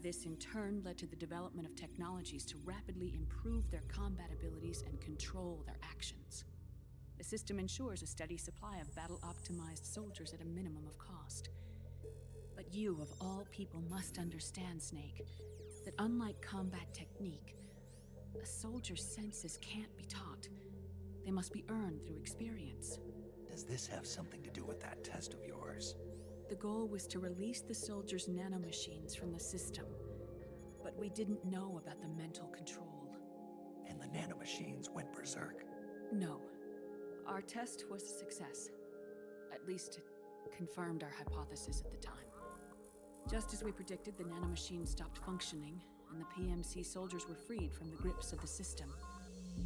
This in turn led to the development of technologies to rapidly improve their combat abilities and control their actions. The system ensures a steady supply of battle-optimized soldiers at a minimum of cost. But you, of all people, must understand, Snake, that unlike combat technique, a soldier's senses can't be taught. They must be earned through experience. Does this have something to do with that test of yours? The goal was to release the soldiers' nanomachines from the system, but we didn't know about the mental control. And the nanomachines went berserk? No. Our test was a success. At least it confirmed our hypothesis at the time. Just as we predicted, the nanomachines stopped functioning, and the PMC soldiers were freed from the grips of the system.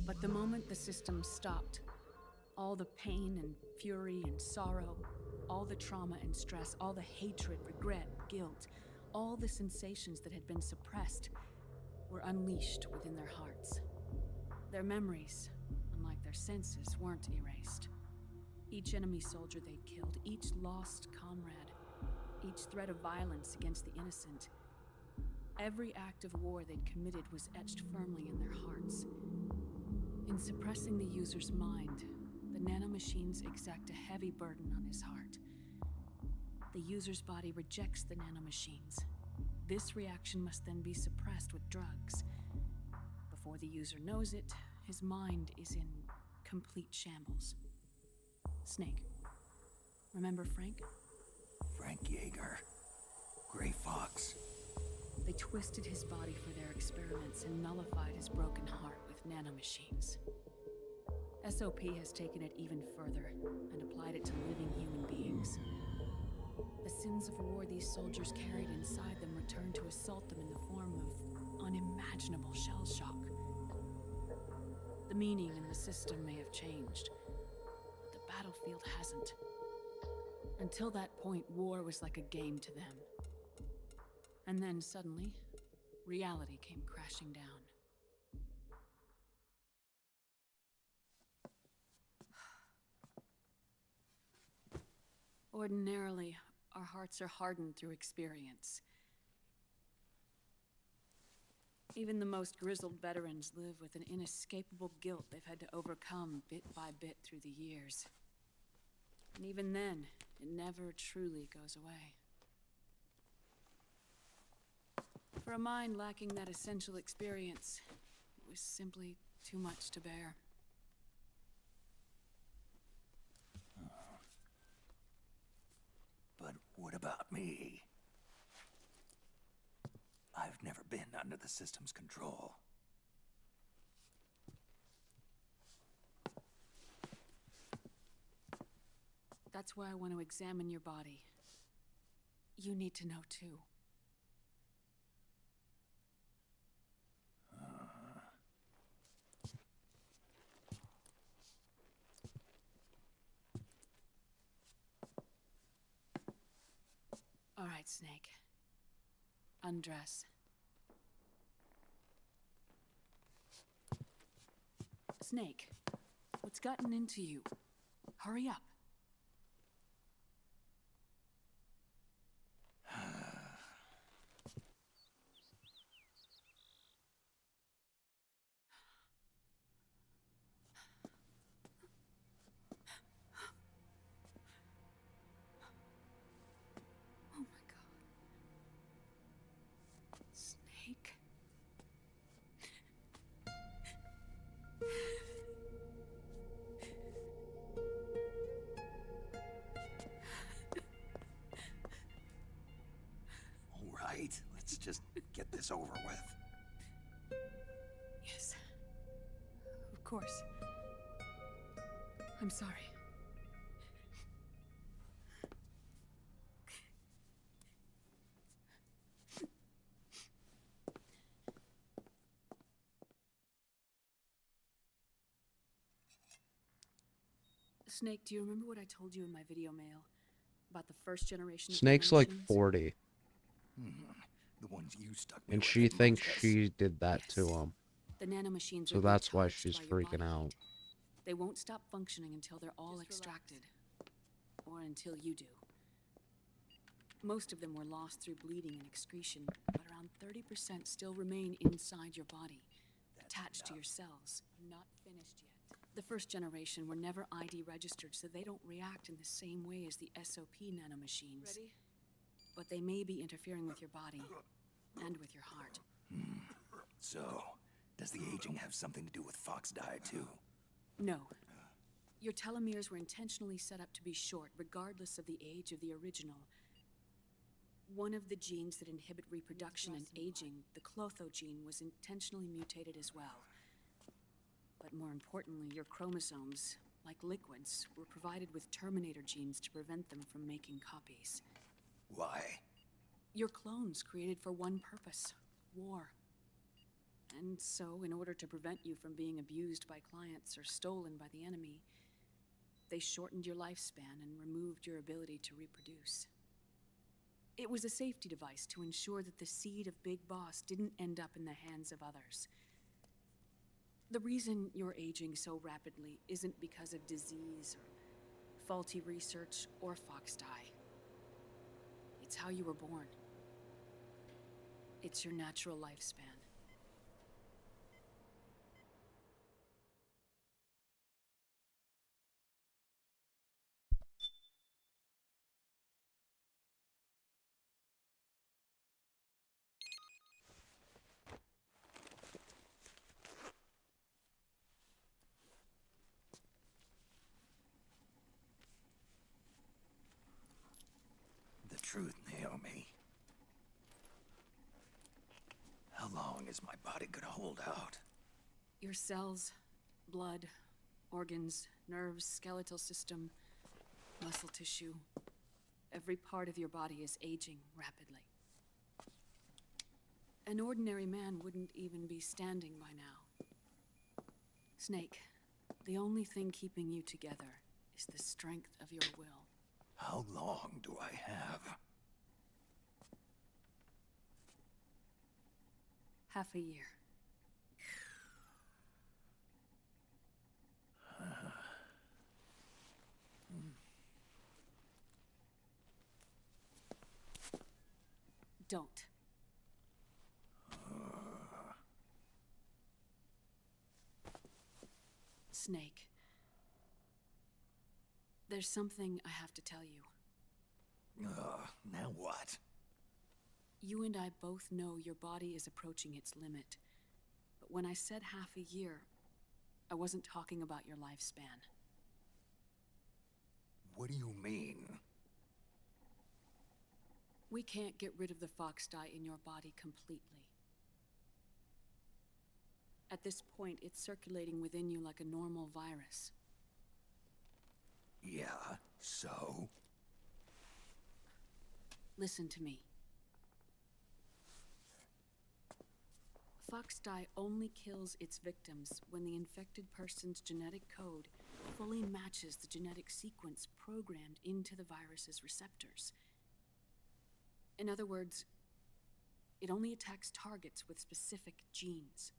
But the moment the system stopped, all the pain and fury and sorrow, all the trauma and stress, all the hatred, regret, guilt, all the sensations that had been suppressed were unleashed within their hearts. Their memories, unlike their senses, weren't erased. Each enemy soldier they'd killed, each lost comrade, each threat of violence against the innocent, every act of war they'd committed was etched firmly in their hearts. In suppressing the user's mind, the nanomachines exact a heavy burden on his heart. The user's body rejects the nanomachines. This reaction must then be suppressed with drugs. Before the user knows it, his mind is in complete shambles. Snake. Remember Frank? Frank Yeager. Gray Fox. They twisted his body for their experiments and nullified his broken heart with nanomachines. SOP has taken it even further and applied it to living human beings. The sins of war these soldiers carried inside them returned to assault them in the form of unimaginable shell shock. The meaning in the system may have changed, but the battlefield hasn't. Until that point, war was like a game to them. And then suddenly, reality came crashing down. Ordinarily, our hearts are hardened through experience. Even the most grizzled veterans live with an inescapable guilt they've had to overcome bit by bit through the years. And even then, it never truly goes away. For a mind lacking that essential experience, it was simply too much to bear. But what about me? I've never been under the system's control. That's why I want to examine your body. You need to know too. All right, Snake. Undress. Snake, what's gotten into you? Hurry up. Oh my God. Snake. All right, let's just get this over with. Yes. Of course. I'm sorry. Snake, do you remember what I told you in my video mail about the first generation of Snake's like nanomachines? 40. The ones you stuck me And with she at thinks Moscas. she did that to him. The nanomachines So are being that's why charged she's by your freaking body out. heat. They won't stop functioning until they're all extracted. Or until you do. Most of them were lost through bleeding and excretion, but around 30% still remain inside your body, attached to your cells, not finished yet. The first generation were never ID registered, so they don't react in the same way as the SOP nanomachines. Ready? But they may be interfering with your body, and with your heart. So, does the aging have something to do with Fox diet too? No. Your telomeres were intentionally set up to be short, regardless of the age of the original. One of the genes that inhibit reproduction and aging, the Clotho gene, was intentionally mutated as well. But more importantly, your chromosomes, like liquids, were provided with terminator genes to prevent them from making copies. Why? Your clones created for one purpose: war. And so, in order to prevent you from being abused by clients or stolen by the enemy, they shortened your lifespan and removed your ability to reproduce. It was a safety device to ensure that the seed of Big Boss didn't end up in the hands of others. The reason you're aging so rapidly isn't because of disease or faulty research or Fox dye. It's how you were born. It's your natural lifespan. The truth, Naomi. How long is my body gonna hold out? Your cells, blood, organs, nerves, skeletal system, muscle tissue. Every part of your body is aging rapidly. An ordinary man wouldn't even be standing by now. Snake, the only thing keeping you together is the strength of your will. How long do I have? Half a year. Don't. Snake. There's something I have to tell you. Now what? You and I both know your body is approaching its limit. But when I said half a year, I wasn't talking about your lifespan. What do you mean? We can't get rid of the Fox dye in your body completely. At this point, it's circulating within you like a normal virus. Yeah, so? Listen to me. Fox dye only kills its victims when the infected person's genetic code fully matches the genetic sequence programmed into the virus's receptors. In other words, it only attacks targets with specific genes.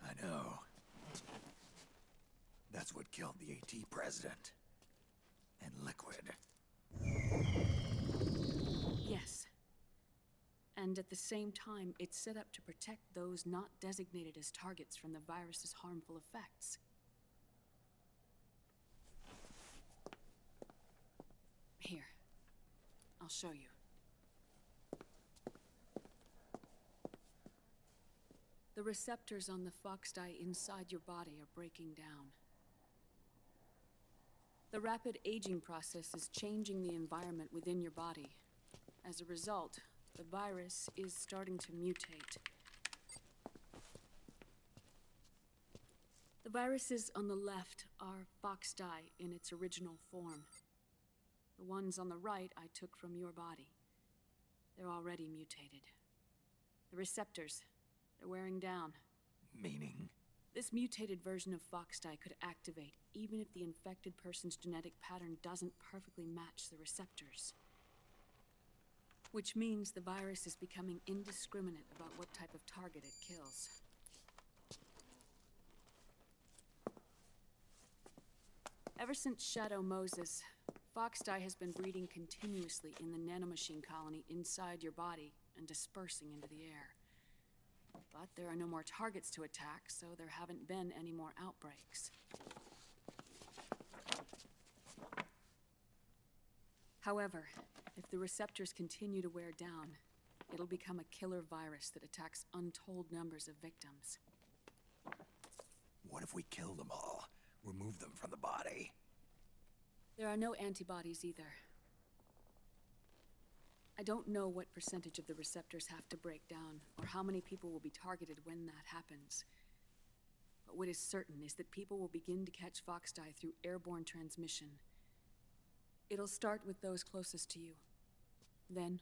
I know. That's what killed the AT president. And Liquid. Yes. And at the same time, it's set up to protect those not designated as targets from the virus's harmful effects. Here. I'll show you. The receptors on the Fox dye inside your body are breaking down. The rapid aging process is changing the environment within your body. As a result, the virus is starting to mutate. The viruses on the left are Fox dye in its original form. The ones on the right I took from your body. They're already mutated. The receptors, they're wearing down. Meaning? This mutated version of Fox dye could activate even if the infected person's genetic pattern doesn't perfectly match the receptors. Which means the virus is becoming indiscriminate about what type of target it kills. Ever since Shadow Moses, Foxdie has been breeding continuously in the nanomachine colony inside your body and dispersing into the air. But there are no more targets to attack, so there haven't been any more outbreaks. However, if the receptors continue to wear down, it'll become a killer virus that attacks untold numbers of victims. What if we kill them all? Remove them from the body? There are no antibodies either. I don't know what percentage of the receptors have to break down, or how many people will be targeted when that happens. But what is certain is that people will begin to catch Foxdie through airborne transmission. It'll start with those closest to you. Then,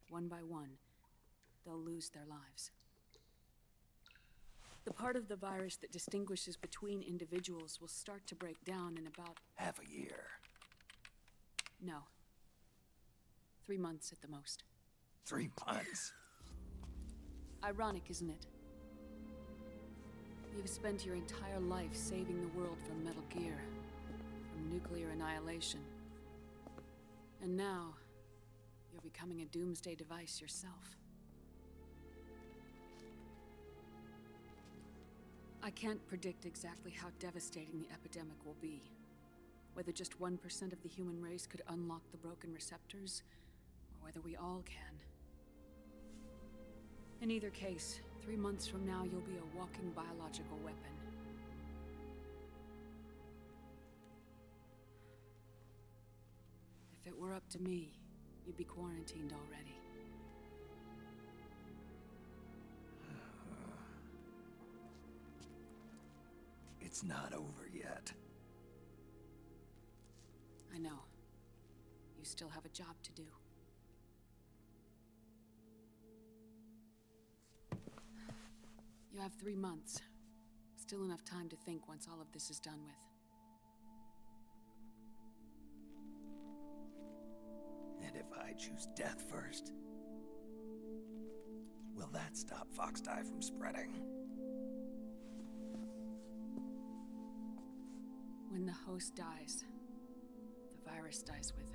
one by one, they'll lose their lives. The part of the virus that distinguishes between individuals will start to break down in about... half a year. No. 3 months at the most. 3 months? Ironic, isn't it? You've spent your entire life saving the world from Metal Gear, from nuclear annihilation. And now, you're becoming a doomsday device yourself. I can't predict exactly how devastating the epidemic will be. Whether just 1% of the human race could unlock the broken receptors, or whether we all can. In either case, 3 months from now, you'll be a walking biological weapon. If it were up to me, you'd be quarantined already. It's not over yet. I know. You still have a job to do. You have 3 months. Still enough time to think once all of this is done with. And if I choose death first? Will that stop Foxdie from spreading? When the host dies, the virus dies with it.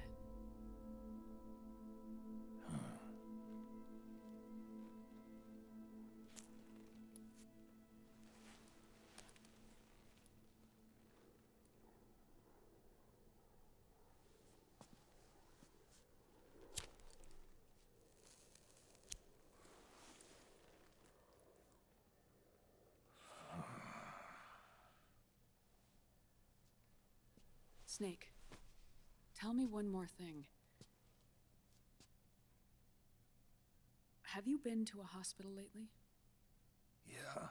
Snake, tell me one more thing. Have you been to a hospital lately? Yeah.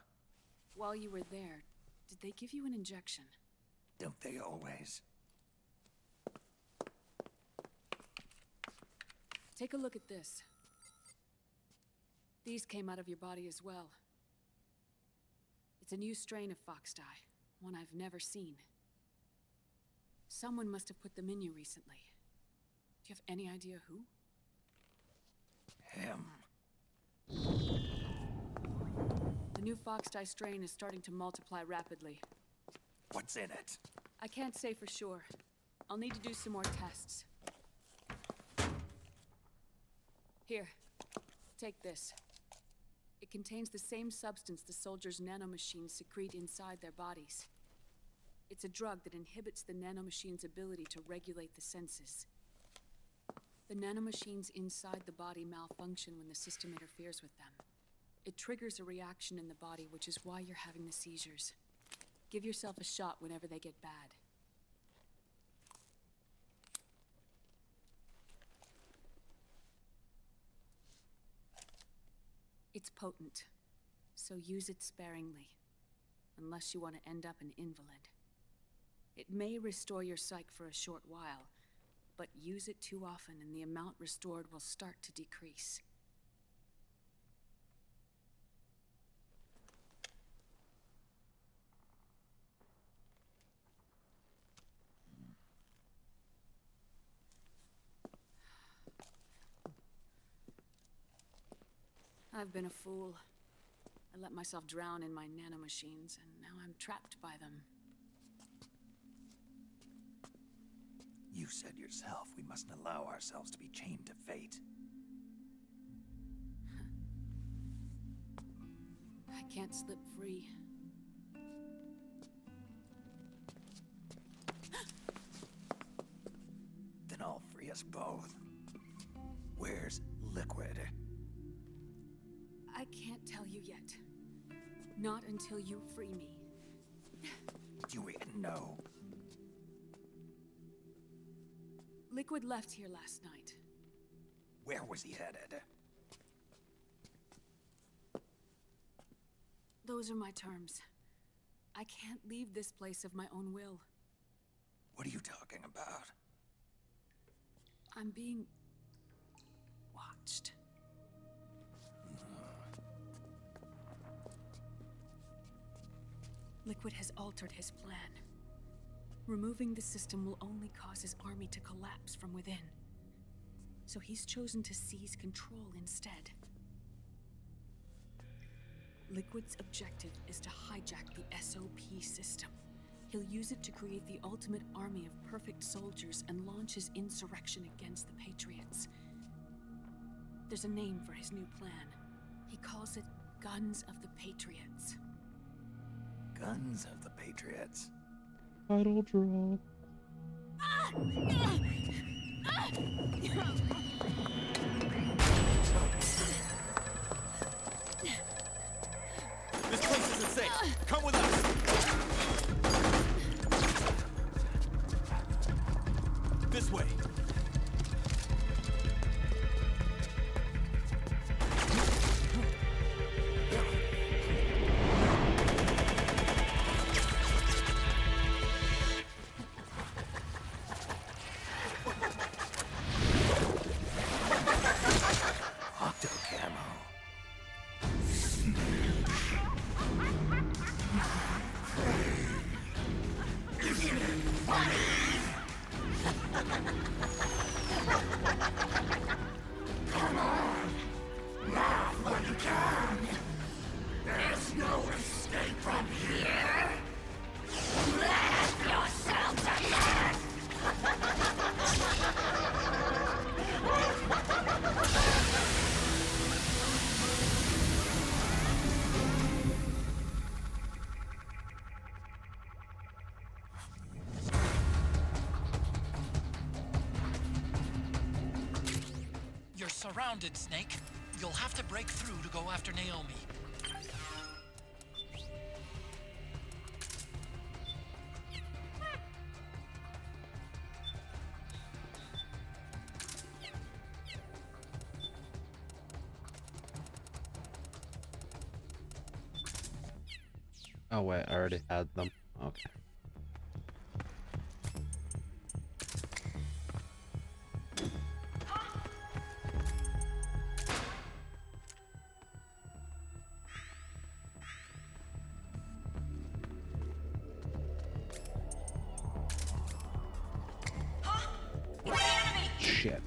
While you were there, did they give you an injection? Don't they always? Take a look at this. These came out of your body as well. It's a new strain of Foxdie, one I've never seen. Someone must have put them in you recently. Do you have any idea who? Him. The new Foxdie strain is starting to multiply rapidly. What's in it? I can't say for sure. I'll need to do some more tests. Here, take this. It contains the same substance the soldiers' nanomachines secrete inside their bodies. It's a drug that inhibits the nanomachine's ability to regulate the senses. The nanomachines inside the body malfunction when the system interferes with them. It triggers a reaction in the body, which is why you're having the seizures. Give yourself a shot whenever they get bad. It's potent, so use it sparingly, unless you want to end up an invalid. It may restore your psyche for a short while, but use it too often and the amount restored will start to decrease. I've been a fool. I let myself drown in my nanomachines, and now I'm trapped by them. You said yourself we mustn't allow ourselves to be chained to fate. I can't slip free. Then I'll free us both. Where's Liquid? I can't tell you yet. Not until you free me. Do we know? Liquid left here last night. Where was he headed? Those are my terms. I can't leave this place of my own will. What are you talking about? I'm being watched. Liquid has altered his plan. Removing the system will only cause his army to collapse from within. So he's chosen to seize control instead. Liquid's objective is to hijack the SOP system. He'll use it to create the ultimate army of perfect soldiers and launch his insurrection against the Patriots. There's a name for his new plan. He calls it Guns of the Patriots. Guns of the Patriots. Title drop. This place isn't safe. Come with us. This way. Surrounded, Snake. You'll have to break through to go after Naomi. Oh wait, I already had them. Okay. Shit.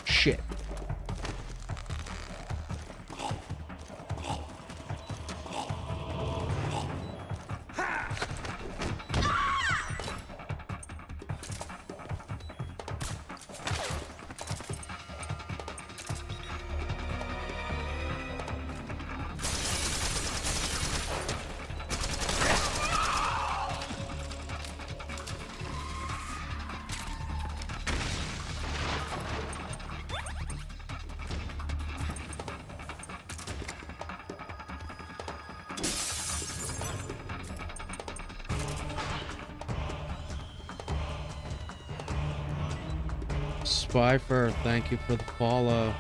Shit. Spyfer, thank you for the follow.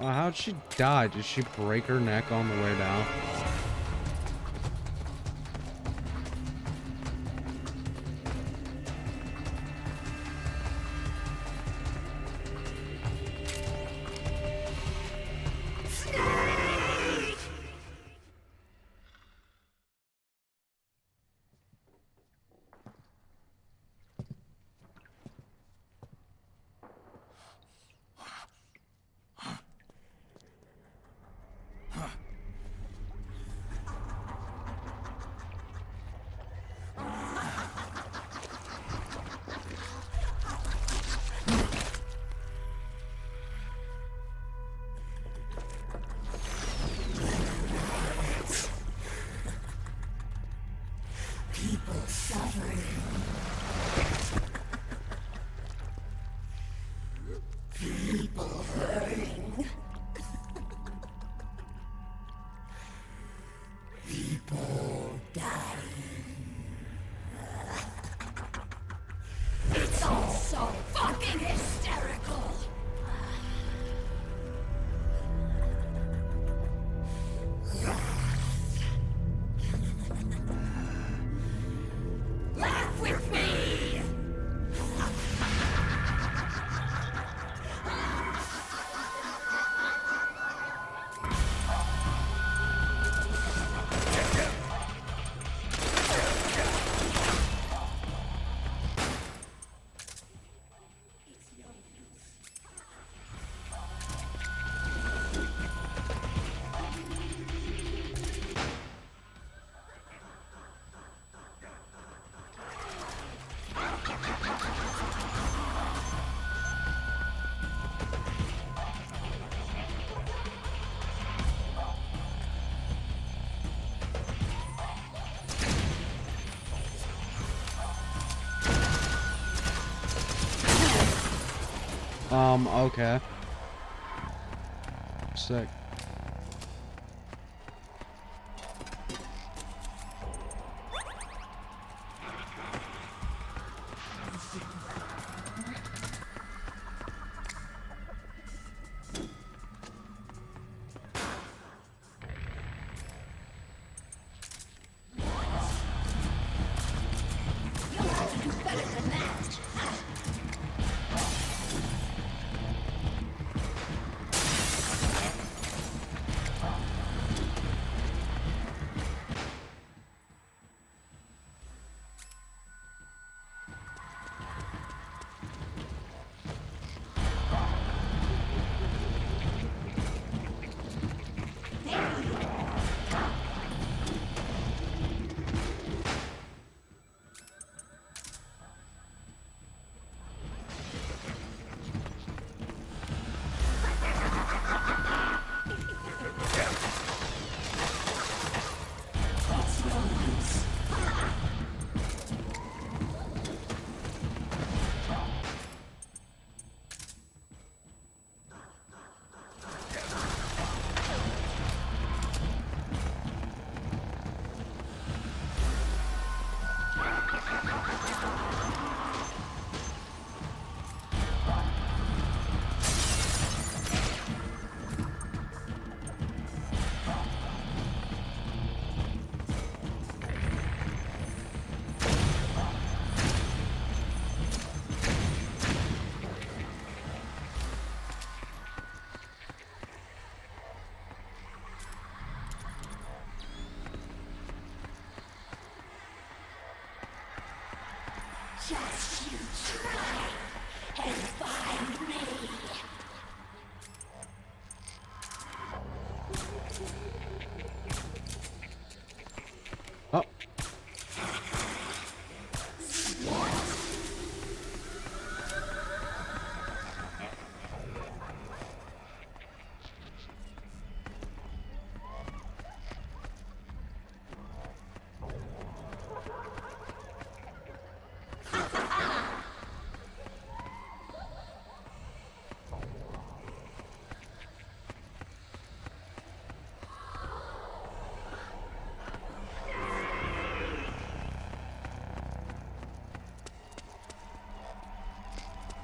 How'd she die? Did she break her neck on the way down? People suffering. People hurting. People dying. It's all so fucking hysterical. Laugh with me! Okay. Sick. You'll have to do better than that. Just you try and find me. Oh.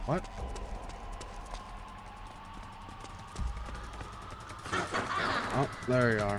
What? Oh, there you are.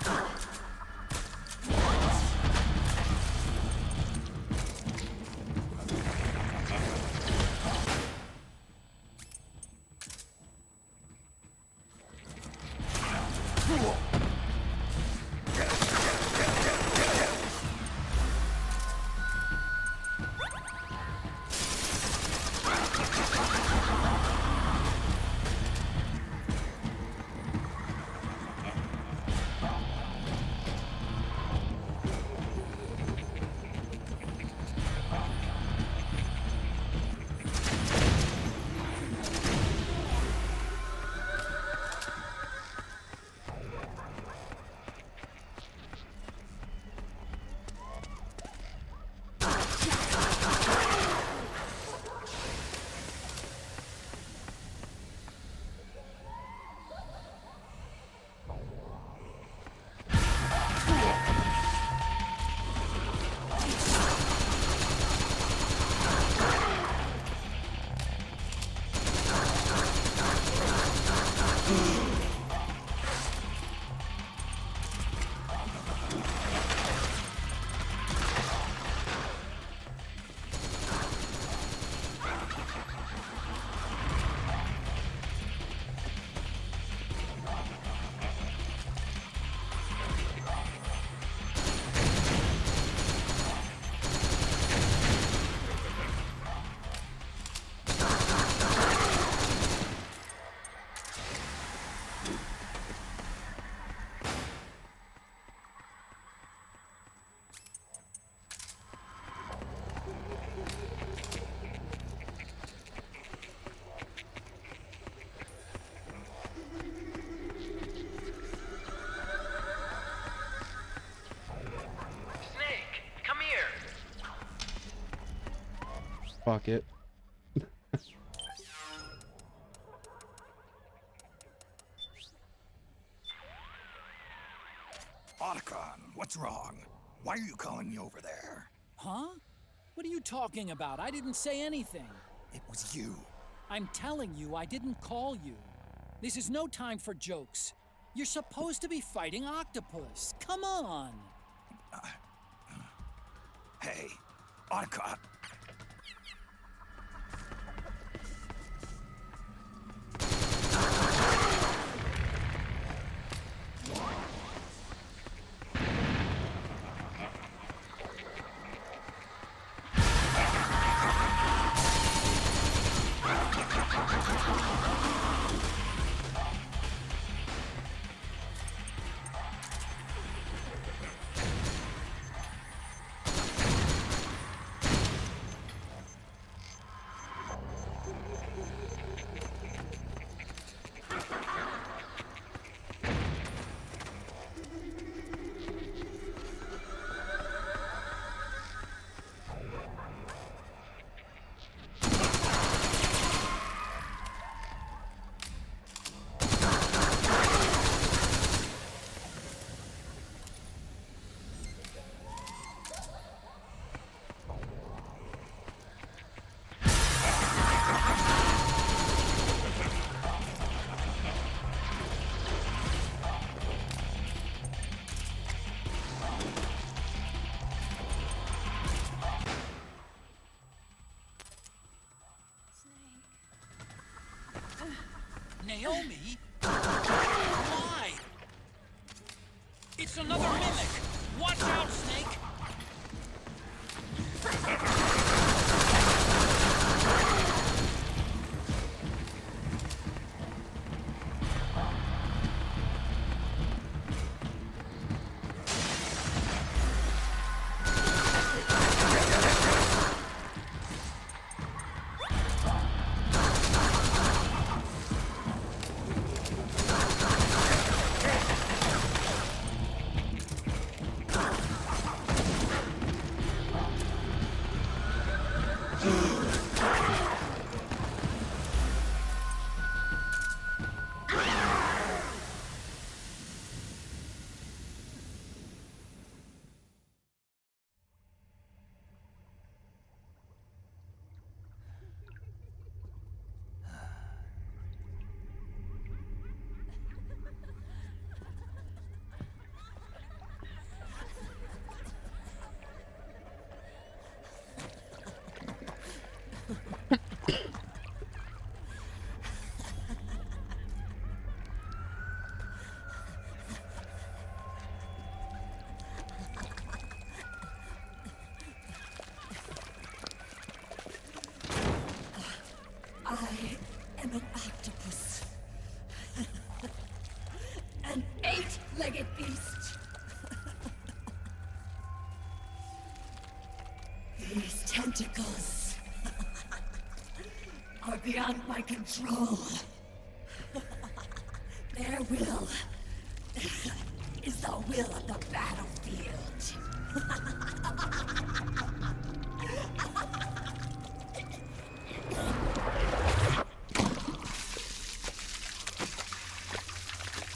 Fuck it. Otacon, what's wrong? Why are you calling me over there? Huh? What are you talking about? I didn't say anything. It was you. I'm telling you, I didn't call you. This is no time for jokes. You're supposed to be fighting Octopus. Come on. Hey, Otacon. Naomi? Why? It's another mimic! Watch out, Snake! I am an octopus. An 8-legged beast. These tentacles are beyond my control. Their will is the will of the battlefield.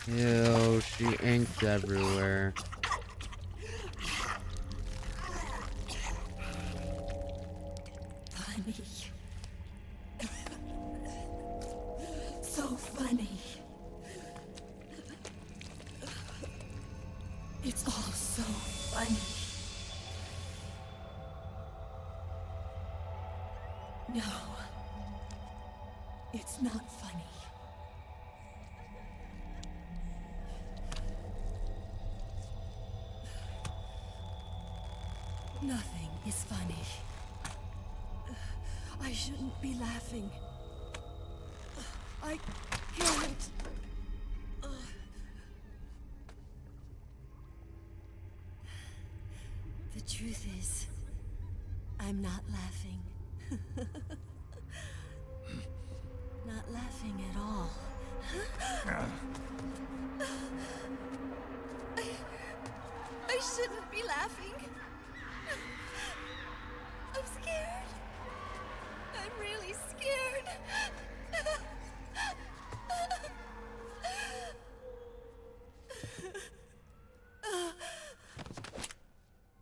Ew, she inks everywhere. Funny. So funny. It's all so funny. No. It's not funny. Nothing is funny. I shouldn't be laughing. I can't. The truth is, I'm not laughing. Not laughing at all. I shouldn't be laughing. I'm scared. I'm really scared.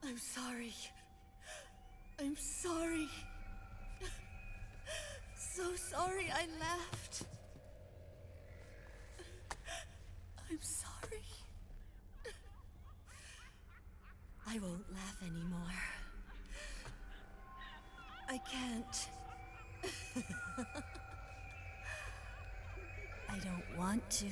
I'm sorry. I'm sorry. So sorry I laughed. I'm sorry. I won't laugh anymore. I can't. I don't want to.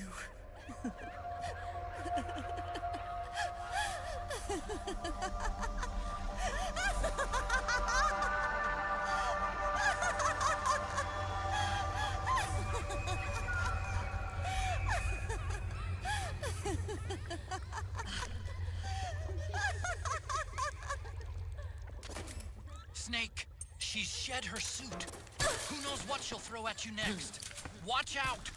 Snake, she's shed her suit. Who knows what she'll throw at you next? Watch out!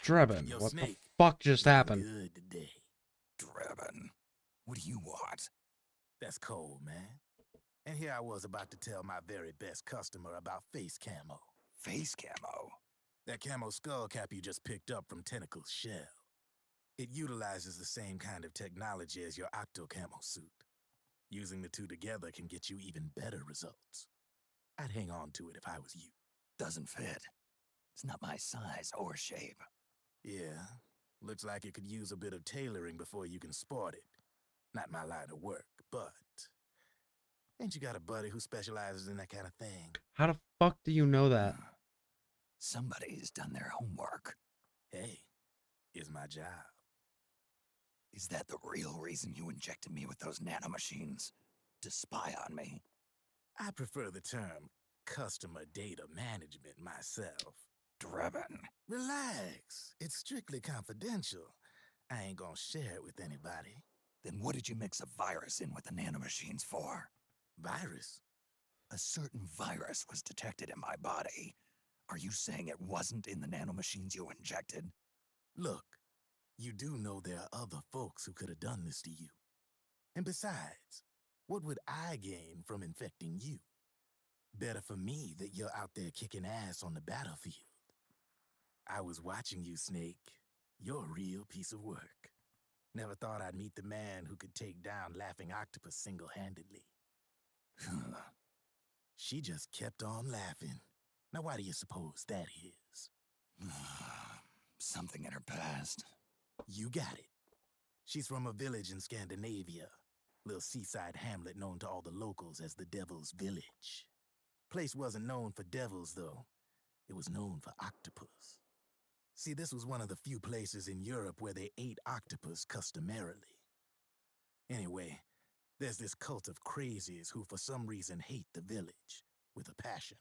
Drebin, Yo, what the Snake, fuck just happened? good today. Drebin, what do you want? That's cold, man. And here I was about to tell my very best customer about face camo. Face camo? That camo skull cap you just picked up from Tentacle's shell. It utilizes the same kind of technology as your octo camo suit. Using the two together can get you even better results. I'd hang on to it if I was you. Doesn't fit. It's not my size or shape. Yeah, looks like it could use a bit of tailoring before you can sport it. Not my line of work, but... Ain't you got a buddy who specializes in that kind of thing? How the fuck do you know that? Somebody's done their homework. Hey, it's my job. Is that the real reason you injected me with those nanomachines? To spy on me? I prefer the term customer data management myself. Drebin. Relax. It's strictly confidential. I ain't gonna share it with anybody. Then what did you mix a virus in with the nanomachines for? Virus? A certain virus was detected in my body. Are you saying it wasn't in the nanomachines you injected? Look, you do know there are other folks who could have done this to you. And besides, what would I gain from infecting you? Better for me that you're out there kicking ass on the battlefield. I was watching you, Snake. You're a real piece of work. Never thought I'd meet the man who could take down Laughing Octopus single-handedly. She just kept on laughing. Now why do you suppose that is? Something in her past. You got it. She's from a village in Scandinavia. Little seaside hamlet known to all the locals as the Devil's Village. Place wasn't known for devils, though. It was known for octopus. See, this was one of the few places in Europe where they ate octopus customarily. Anyway, there's this cult of crazies who for some reason hate the village with a passion.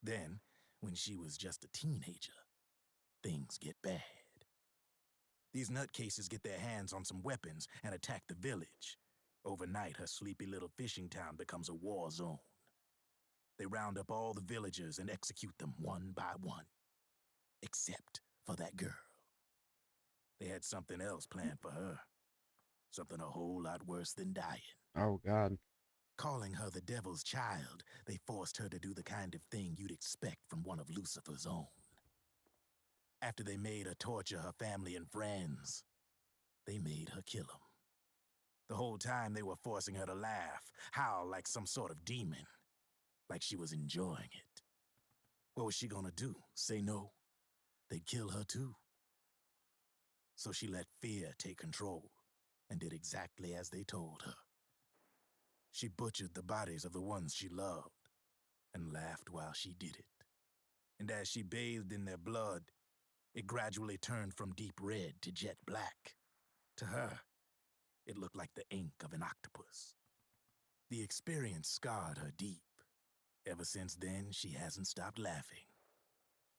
Then, when she was just a teenager, things get bad. These nutcases get their hands on some weapons and attack the village. Overnight, her sleepy little fishing town becomes a war zone. They round up all the villagers and execute them one by one. Except for that girl. They had something else planned for her. Something a whole lot worse than dying. Oh, God. Calling her the devil's child, they forced her to do the kind of thing you'd expect from one of Lucifer's own. After they made her torture her family and friends, they made her kill them. The whole time they were forcing her to laugh, howl like some sort of demon. Like she was enjoying it. What was she gonna do? Say no? They'd kill her too. So she let fear take control and did exactly as they told her. She butchered the bodies of the ones she loved and laughed while she did it. And as she bathed in their blood, it gradually turned from deep red to jet black. To her, it looked like the ink of an octopus. The experience scarred her deep. Ever since then, she hasn't stopped laughing.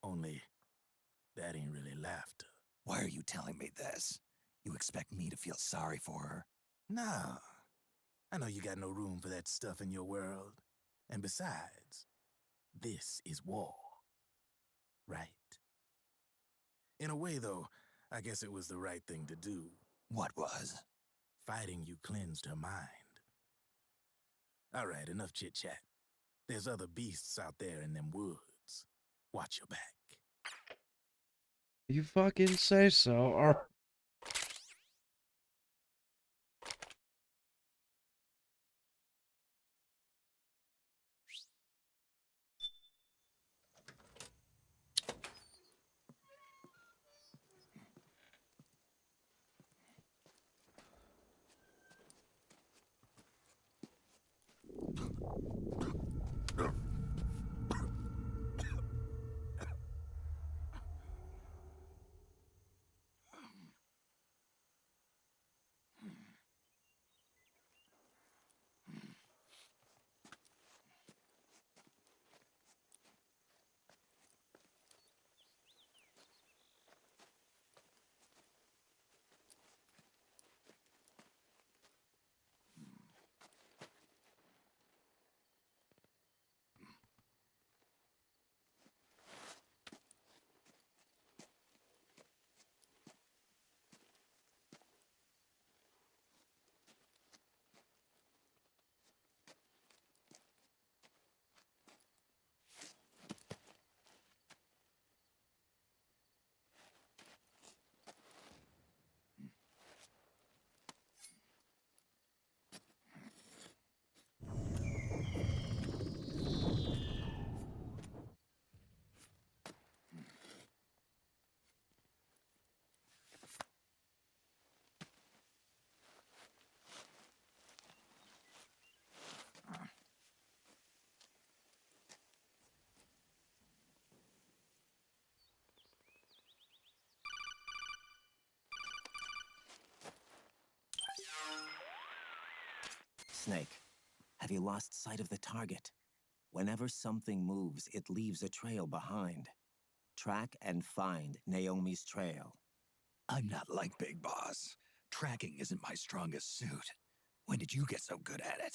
Only, that ain't really laughter. Why are you telling me this? You expect me to feel sorry for her? Nah. I know you got no room for that stuff in your world. And besides, this is war. Right? In a way, though, I guess it was the right thing to do. What was? Fighting you cleansed her mind. All right, enough chit-chat. There's other beasts out there in them woods. Watch your back. You fucking say so, or... Snake, have you lost sight of the target? Whenever something moves, it leaves a trail behind. Track and find Naomi's trail. I'm not like Big Boss. Tracking isn't my strongest suit. When did you get so good at it?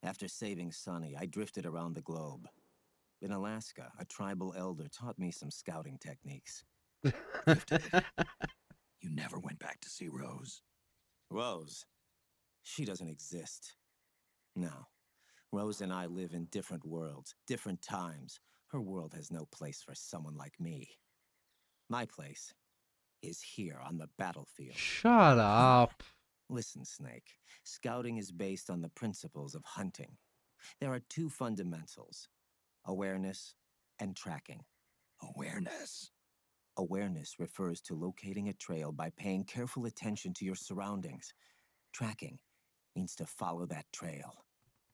After saving Sonny, I drifted around the globe. In Alaska, a tribal elder taught me some scouting techniques. Drifted. You never went back to see Rose? Rose? She doesn't exist. No. Rose and I live in different worlds, different times. Her world has no place for someone like me. My place is here on the battlefield. Shut up. Listen, Snake. Scouting is based on the principles of hunting. There are two fundamentals: awareness and tracking. Awareness? Awareness refers to locating a trail by paying careful attention to your surroundings. Tracking means to follow that trail.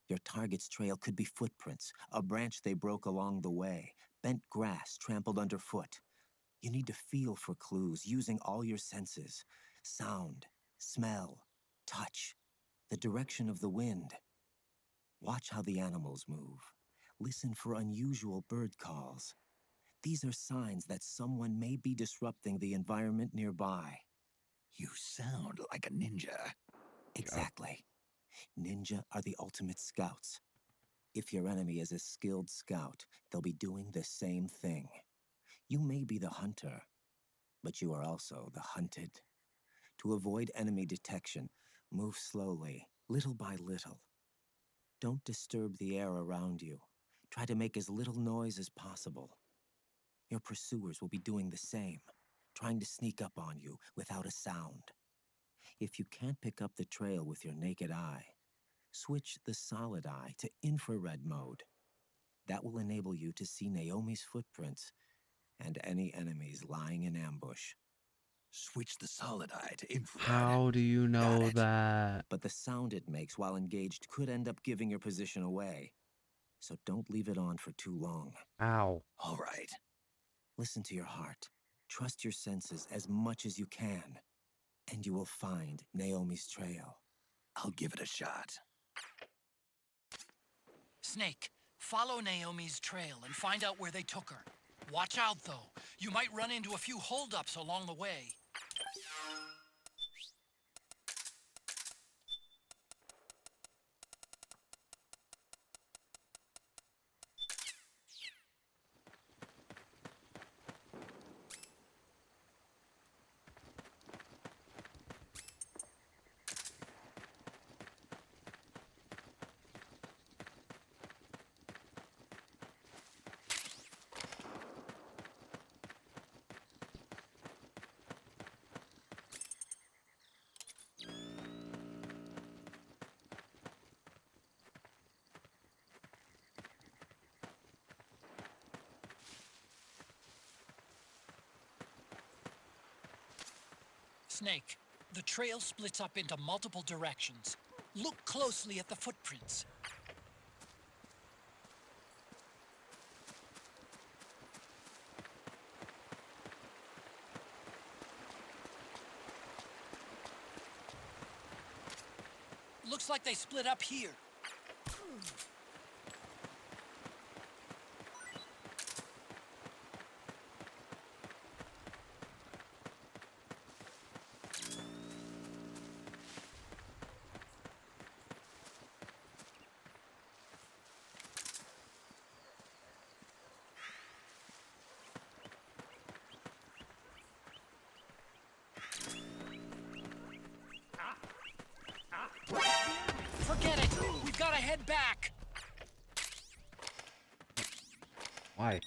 Your target's trail could be footprints, a branch they broke along the way, bent grass trampled underfoot. You need to feel for clues using all your senses: sound, smell, touch, the direction of the wind. Watch how the animals move. Listen for unusual bird calls. These are signs that someone may be disrupting the environment nearby. You sound like a ninja. Exactly. Ninja are the ultimate scouts. If your enemy is a skilled scout, they'll be doing the same thing. You may be the hunter, but you are also the hunted. To avoid enemy detection, move slowly, little by little. Don't disturb the air around you. Try to make as little noise as possible. Your pursuers will be doing the same, trying to sneak up on you without a sound. If you can't pick up the trail with your naked eye, switch the solid eye to infrared mode. That will enable you to see Naomi's footprints and any enemies lying in ambush. Switch the solid eye to infrared. How do you know that? But the sound it makes while engaged could end up giving your position away. So don't leave it on for too long. Ow. All right. Listen to your heart. Trust your senses as much as you can. And you will find Naomi's trail. I'll give it a shot. Snake, follow Naomi's trail and find out where they took her. Watch out, though. You might run into a few holdups along the way. Snake, the trail splits up into multiple directions. Look closely at the footprints. Looks like they split up here. Forget it! We've got to head back! Why?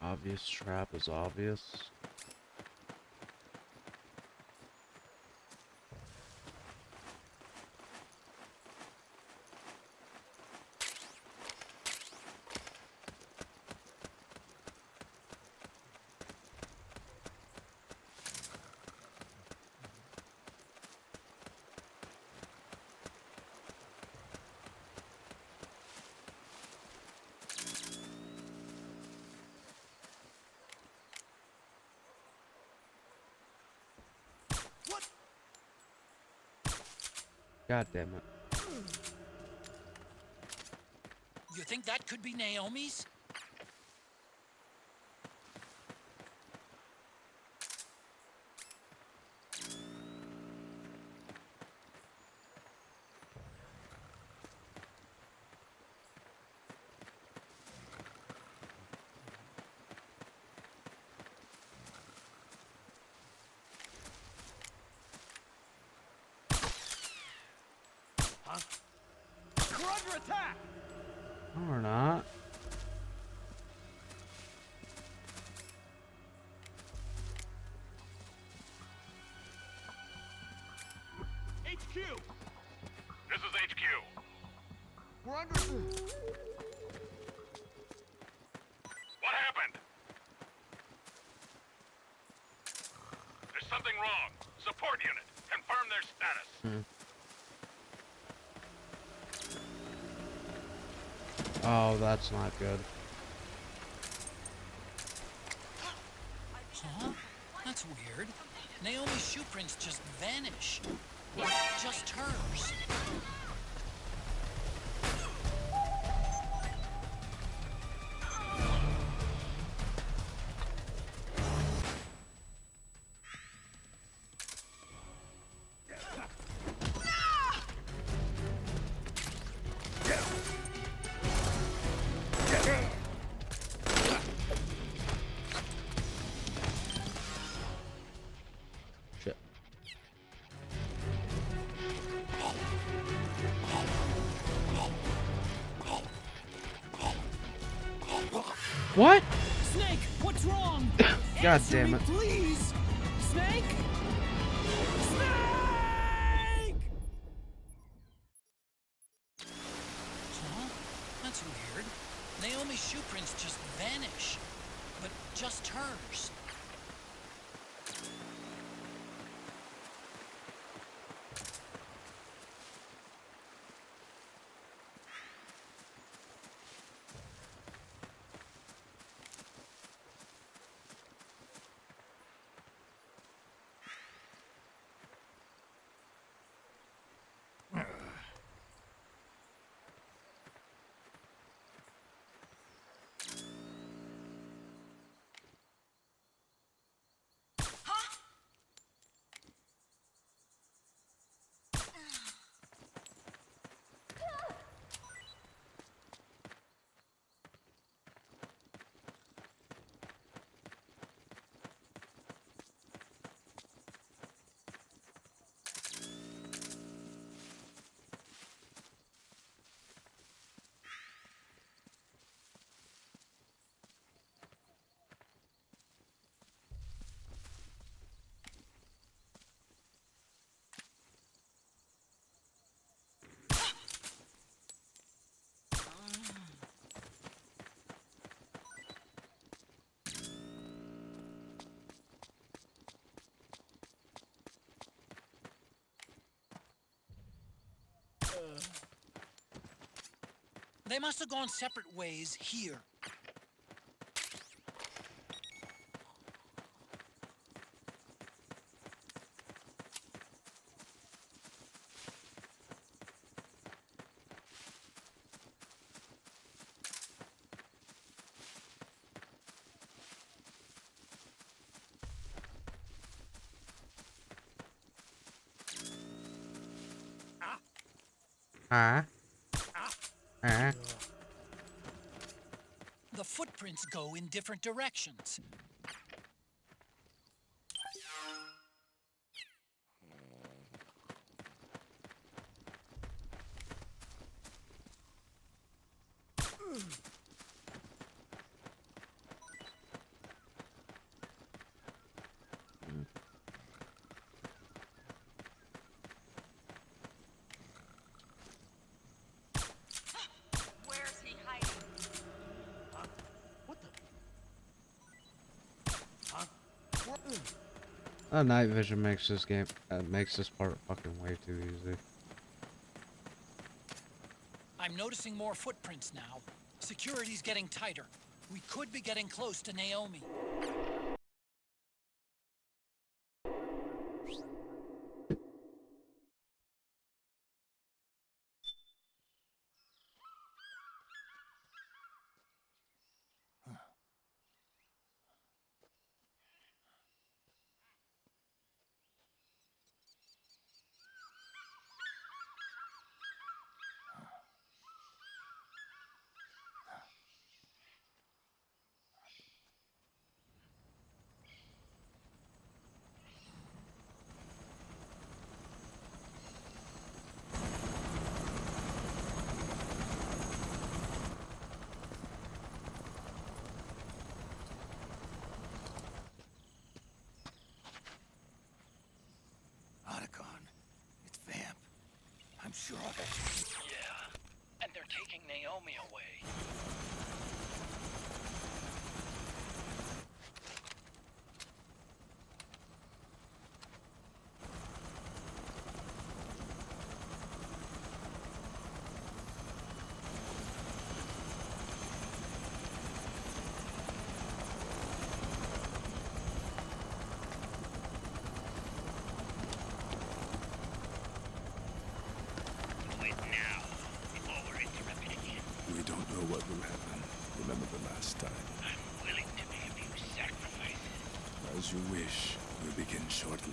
Obvious trap is obvious. God damn it. You think that could be Naomi's? Huh? We're under attack! No, we're not. HQ! This is HQ. We're under... What happened? There's something wrong. Support unit. Confirm their status. Oh, that's not good. Huh? That's weird. Naomi's shoe prints just vanish. Just hers. Shit. What? Snake, what's wrong? God Answer damn me, it. please! Snake? Snake! Huh? That's weird. Naomi's shoe prints just vanish. But just hers. They must have gone separate ways here. The footprints go in different directions. Night vision makes this part fucking way too easy. I'm noticing more footprints now. Security's getting tighter. We could be getting close to Naomi. I'm sure of it. Yeah, and they're taking Naomi away. We don't know what will happen. Remember the last time. I'm willing to make a few sacrifices. As you wish. We'll begin shortly.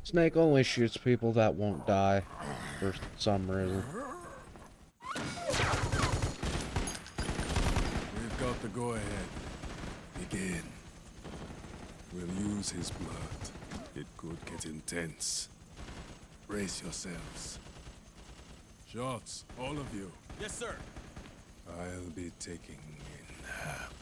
Snake only shoots people that won't die for some reason. We've got the go-ahead. Begin. We'll use his blood. It could get intense. Brace yourselves. Shots, all of you. Yes, sir. I'll be taking in half.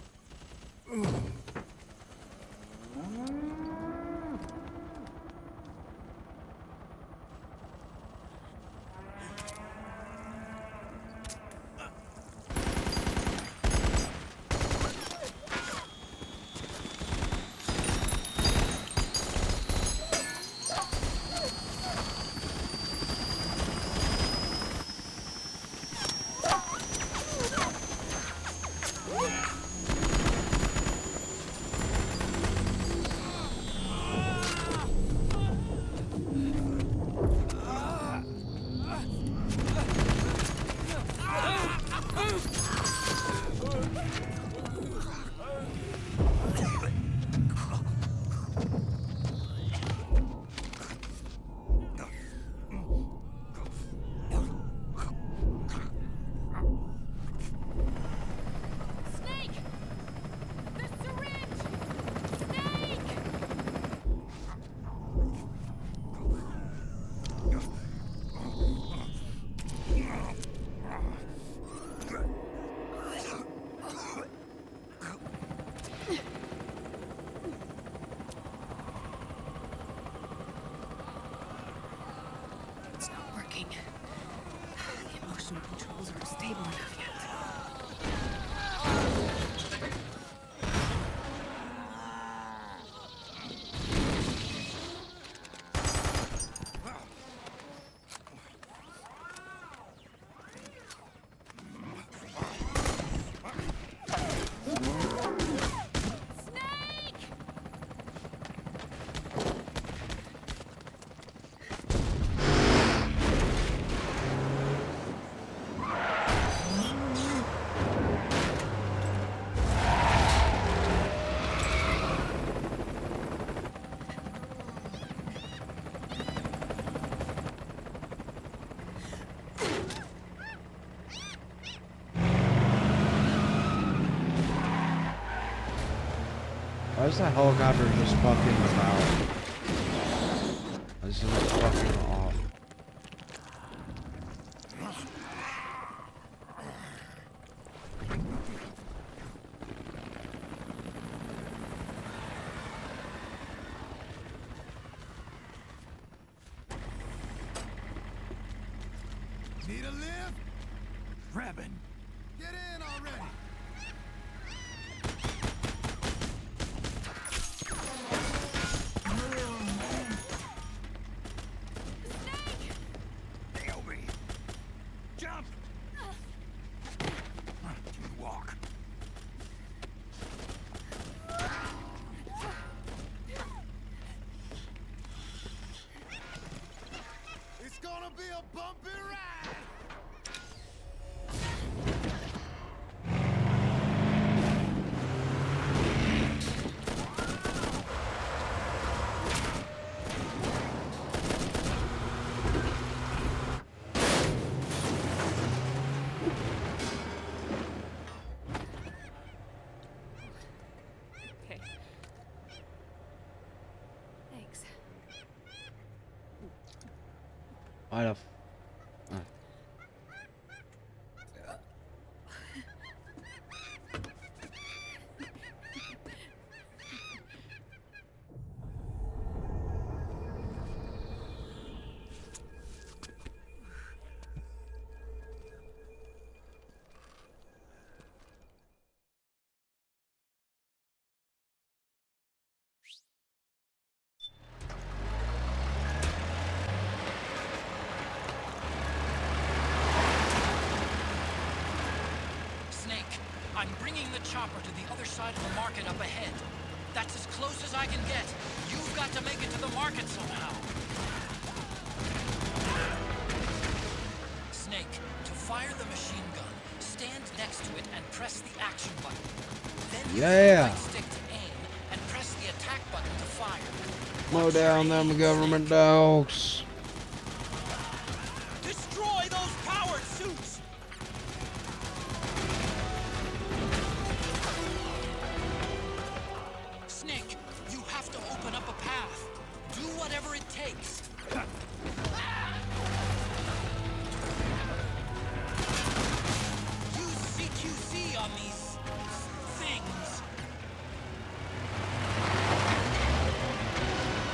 It's not working. The emotional controls aren't stable enough yet. Why is that helicopter just fucking about? This is fucking off. Need a lift? Grabbing. Get in already. Naomi! Jump! Can you walk? It's gonna be a bumpy ride! Okay. Thanks. Why the f... Snake, I'm bringing the chopper to the other side of the market up ahead. That's as close as I can get. You've got to make it to the market somehow. Snake, to fire the machine gun, stand next to it and press the action button. Then use the right stick to aim and press the attack button to fire. Mow down them government dogs. Destroy those powered suits! Snake, you have to open up a path. Do whatever it takes. Use CQC on these things.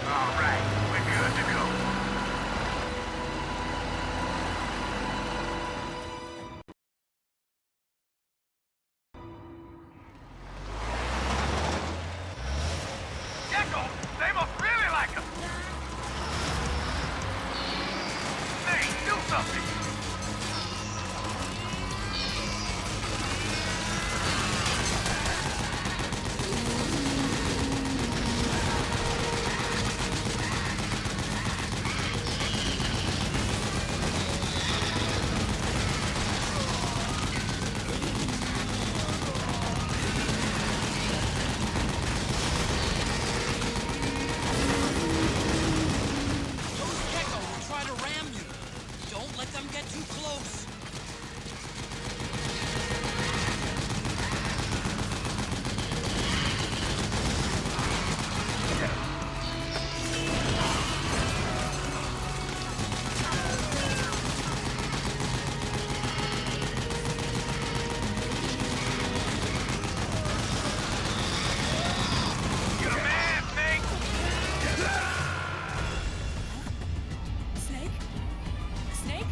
All right, we're good to go. Gecko, they must really like us. Hey, do something. Those Gecko will try to ram you. Don't let them get too close. You're the man, Snake. Snake? Snake?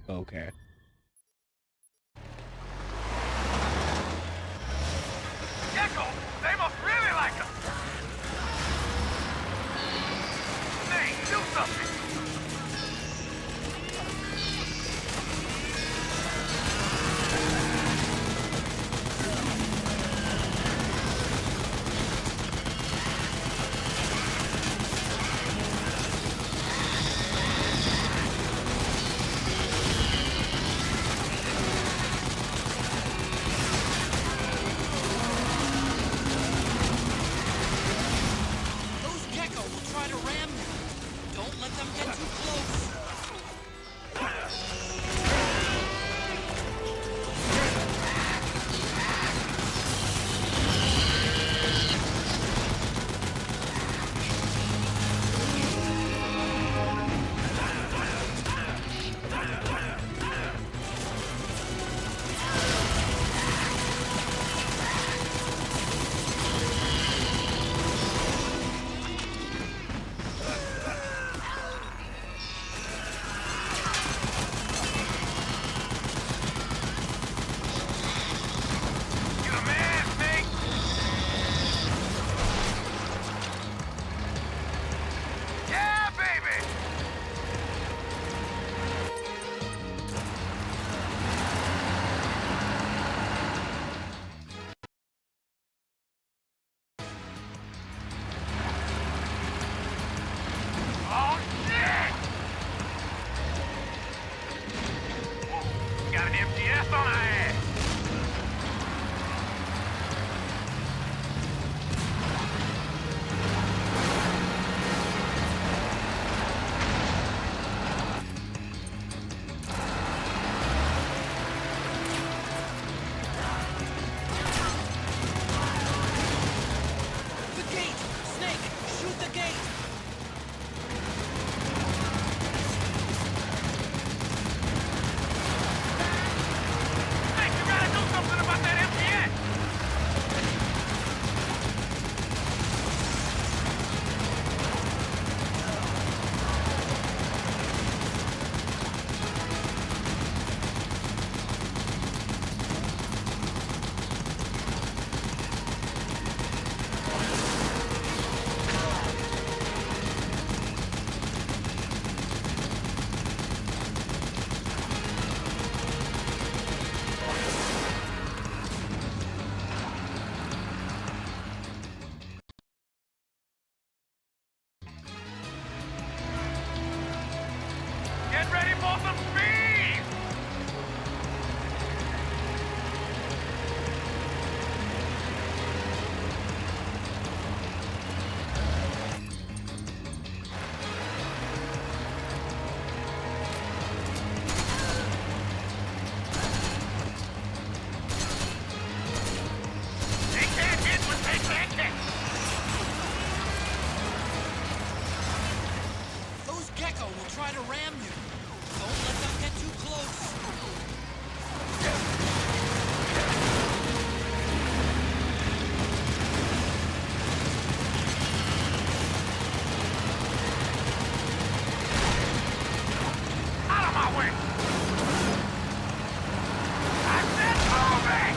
Okay. Gecko, they must really like us. Snake, do something. Just on ahead. The gate! Snake, shoot the gate! Snake, you gotta do something about that MPS! Get ready for some speed! They can't hit what they can't catch! Those gecko will try to ram you. Don't let them get too close. Out of my way! I said moving!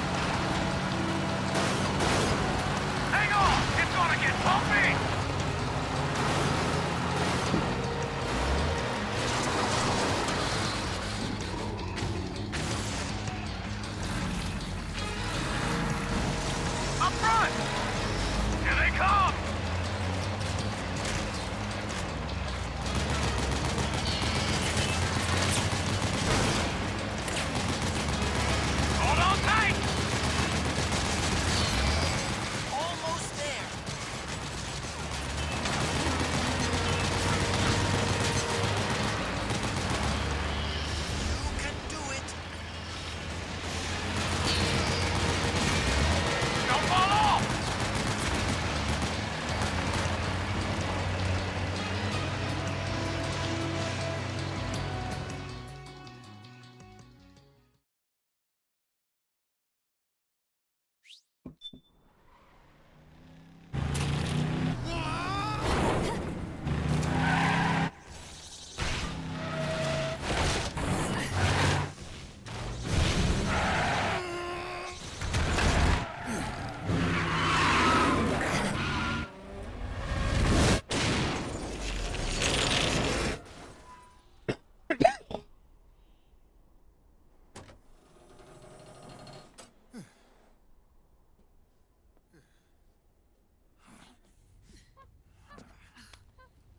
Hang on! It's gonna get bumpy! Up front! Here they come! Hold on tight! Almost there. You can do it. Don't fall off!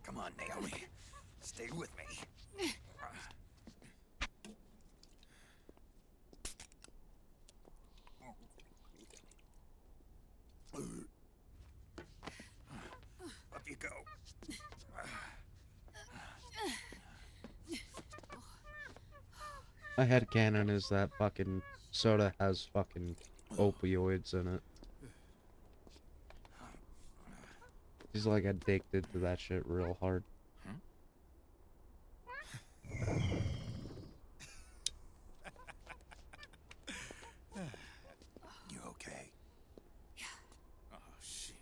Come on, Naomi. Stay with me. Up you go. My headcanon is that fucking soda has fucking opioids in it. He's like addicted to that shit real hard. You okay? Oh, shit.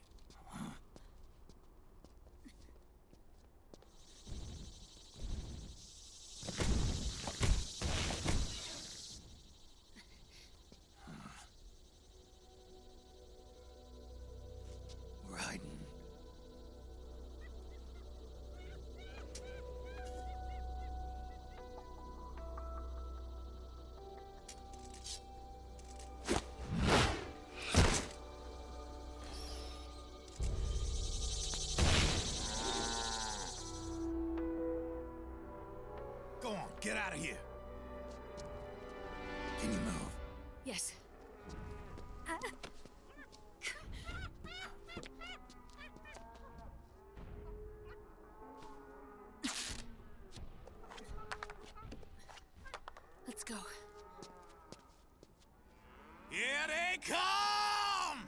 We're hiding. Go on, get out of here. Can you move? Yes. Let's go. Here they come!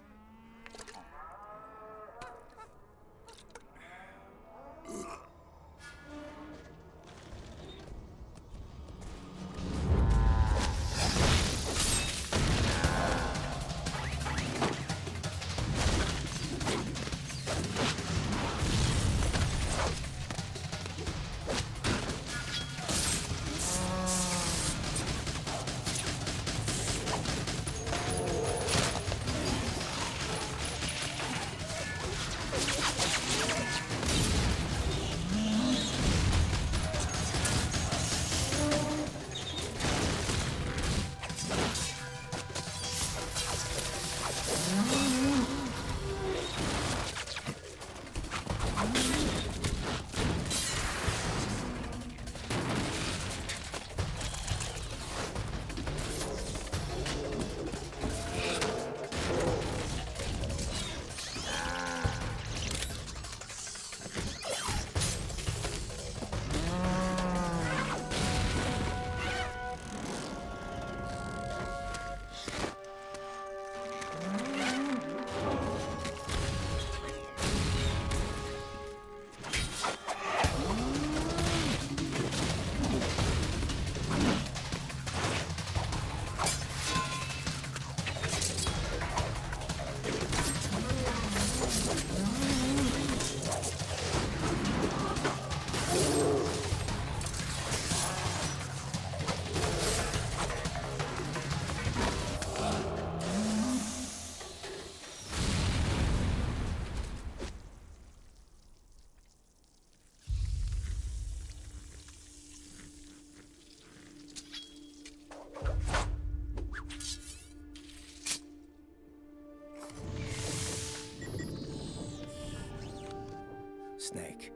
Snake,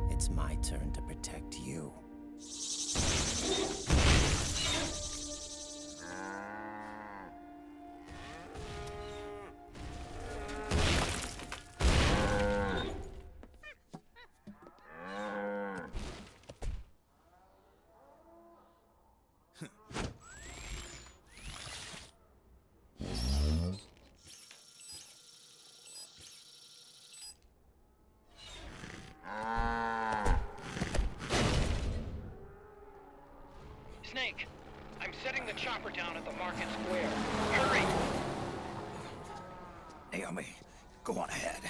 it's my turn to protect you. Snake, I'm setting the chopper down at the market square. Hurry! Naomi, go on ahead.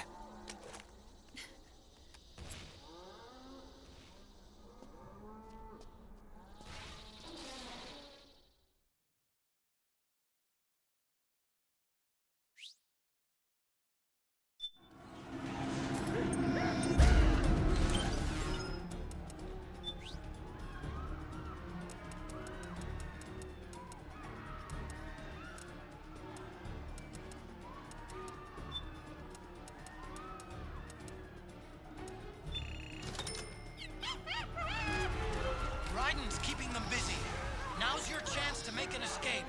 Raiden's keeping them busy. Now's your chance to make an escape.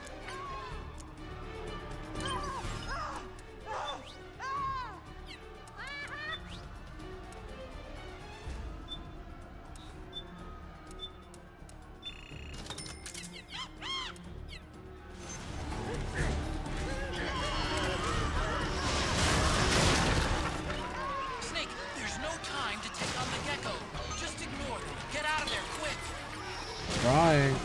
Snake, there's no time to take on the gecko. Just ignore them. Get out of there, quick! Trying.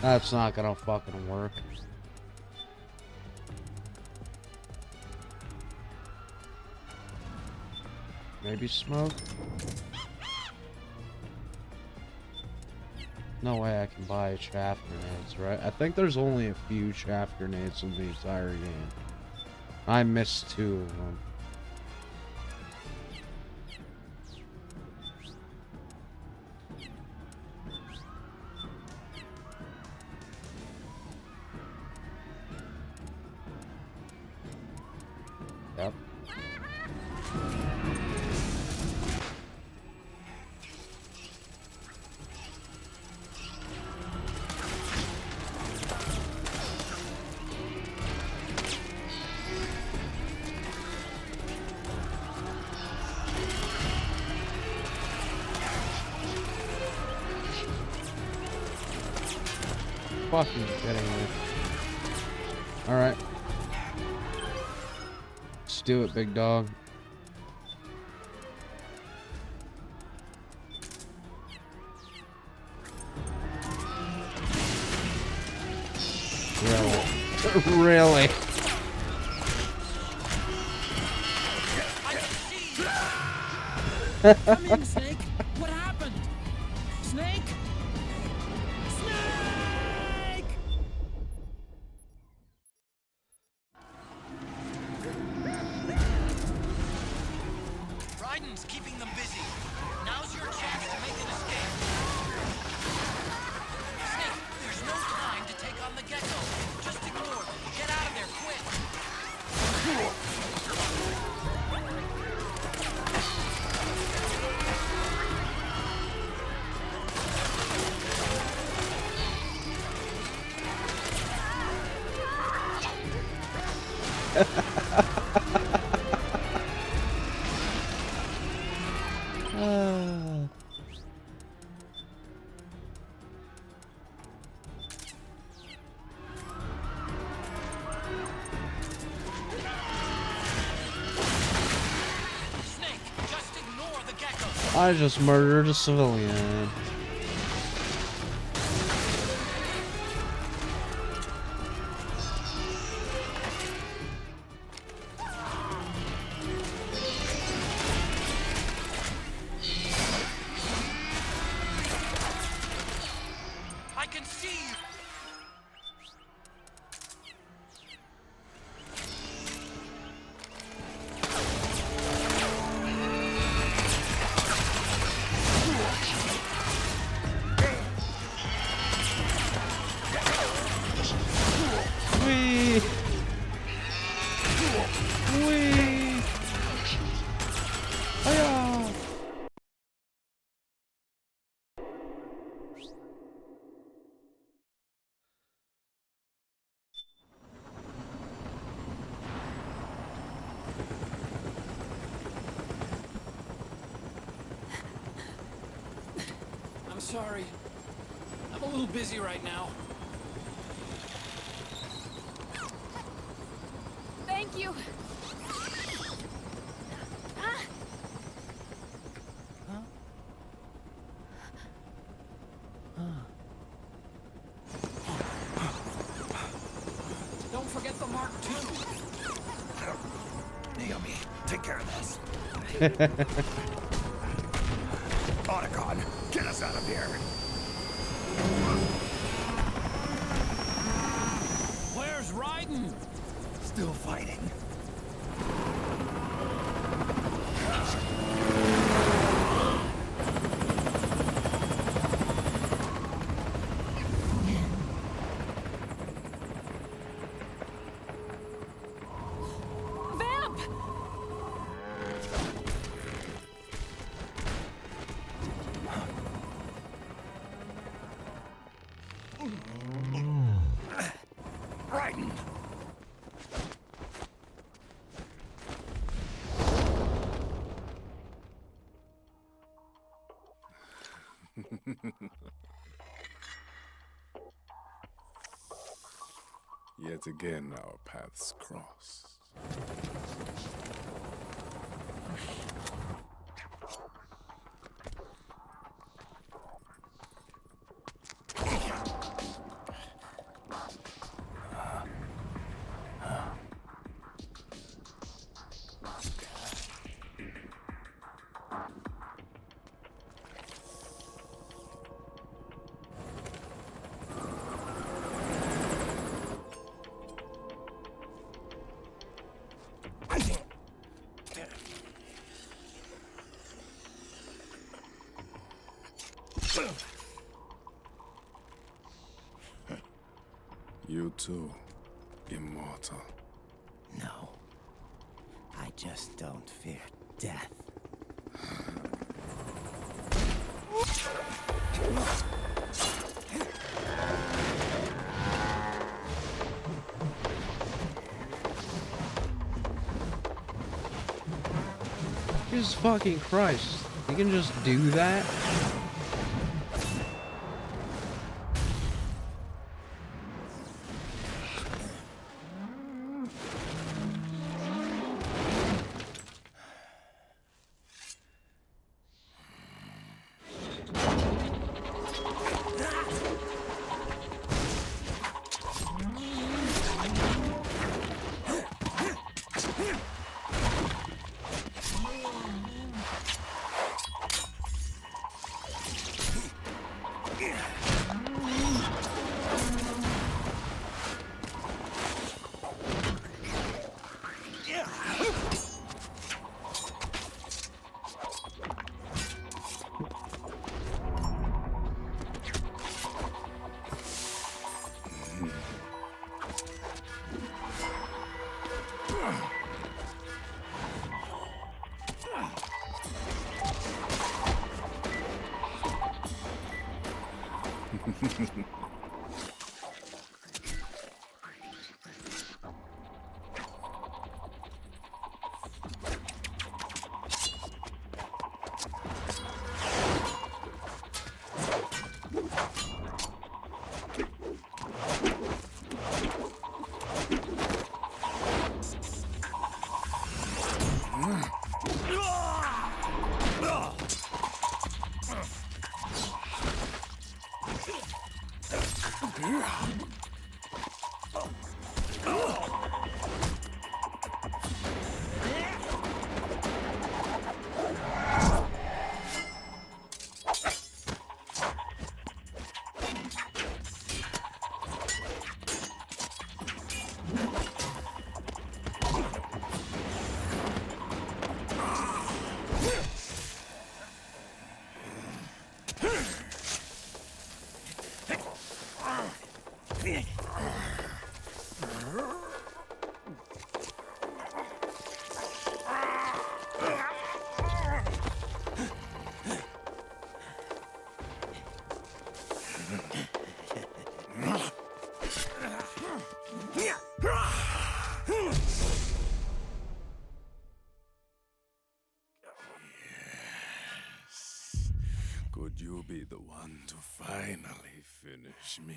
That's not gonna fucking work. Maybe smoke? No way I can buy chaff grenades, right? I think there's only a few chaff grenades in the entire game. I missed 2 of them. Yep. Fucking kidding me. Alright. Let's do it, big dog. Really? Really? Come in, Snake! What happened? Snake! Snake! Raiden's keeping them busy. Now's your chance to make an escape. Snake, there's no time to take on the gecko. Just ignore them. Get out of there, quick! Snake, just ignore the gecko. I just murdered a civilian. I can see you. Wee! Wee! Hiya! I'm sorry. I'm a little busy right now. Thank you. Ah. Don't forget the Mark II. Naomi, take care of this. Otacon, get us out of here. Where's Raiden? Still fighting. Vamp! Raiden! Yet again, our paths cross. You too, immortal. No. I just don't fear death. Jesus fucking Christ. You can just do that? Could you be the one to finally finish me?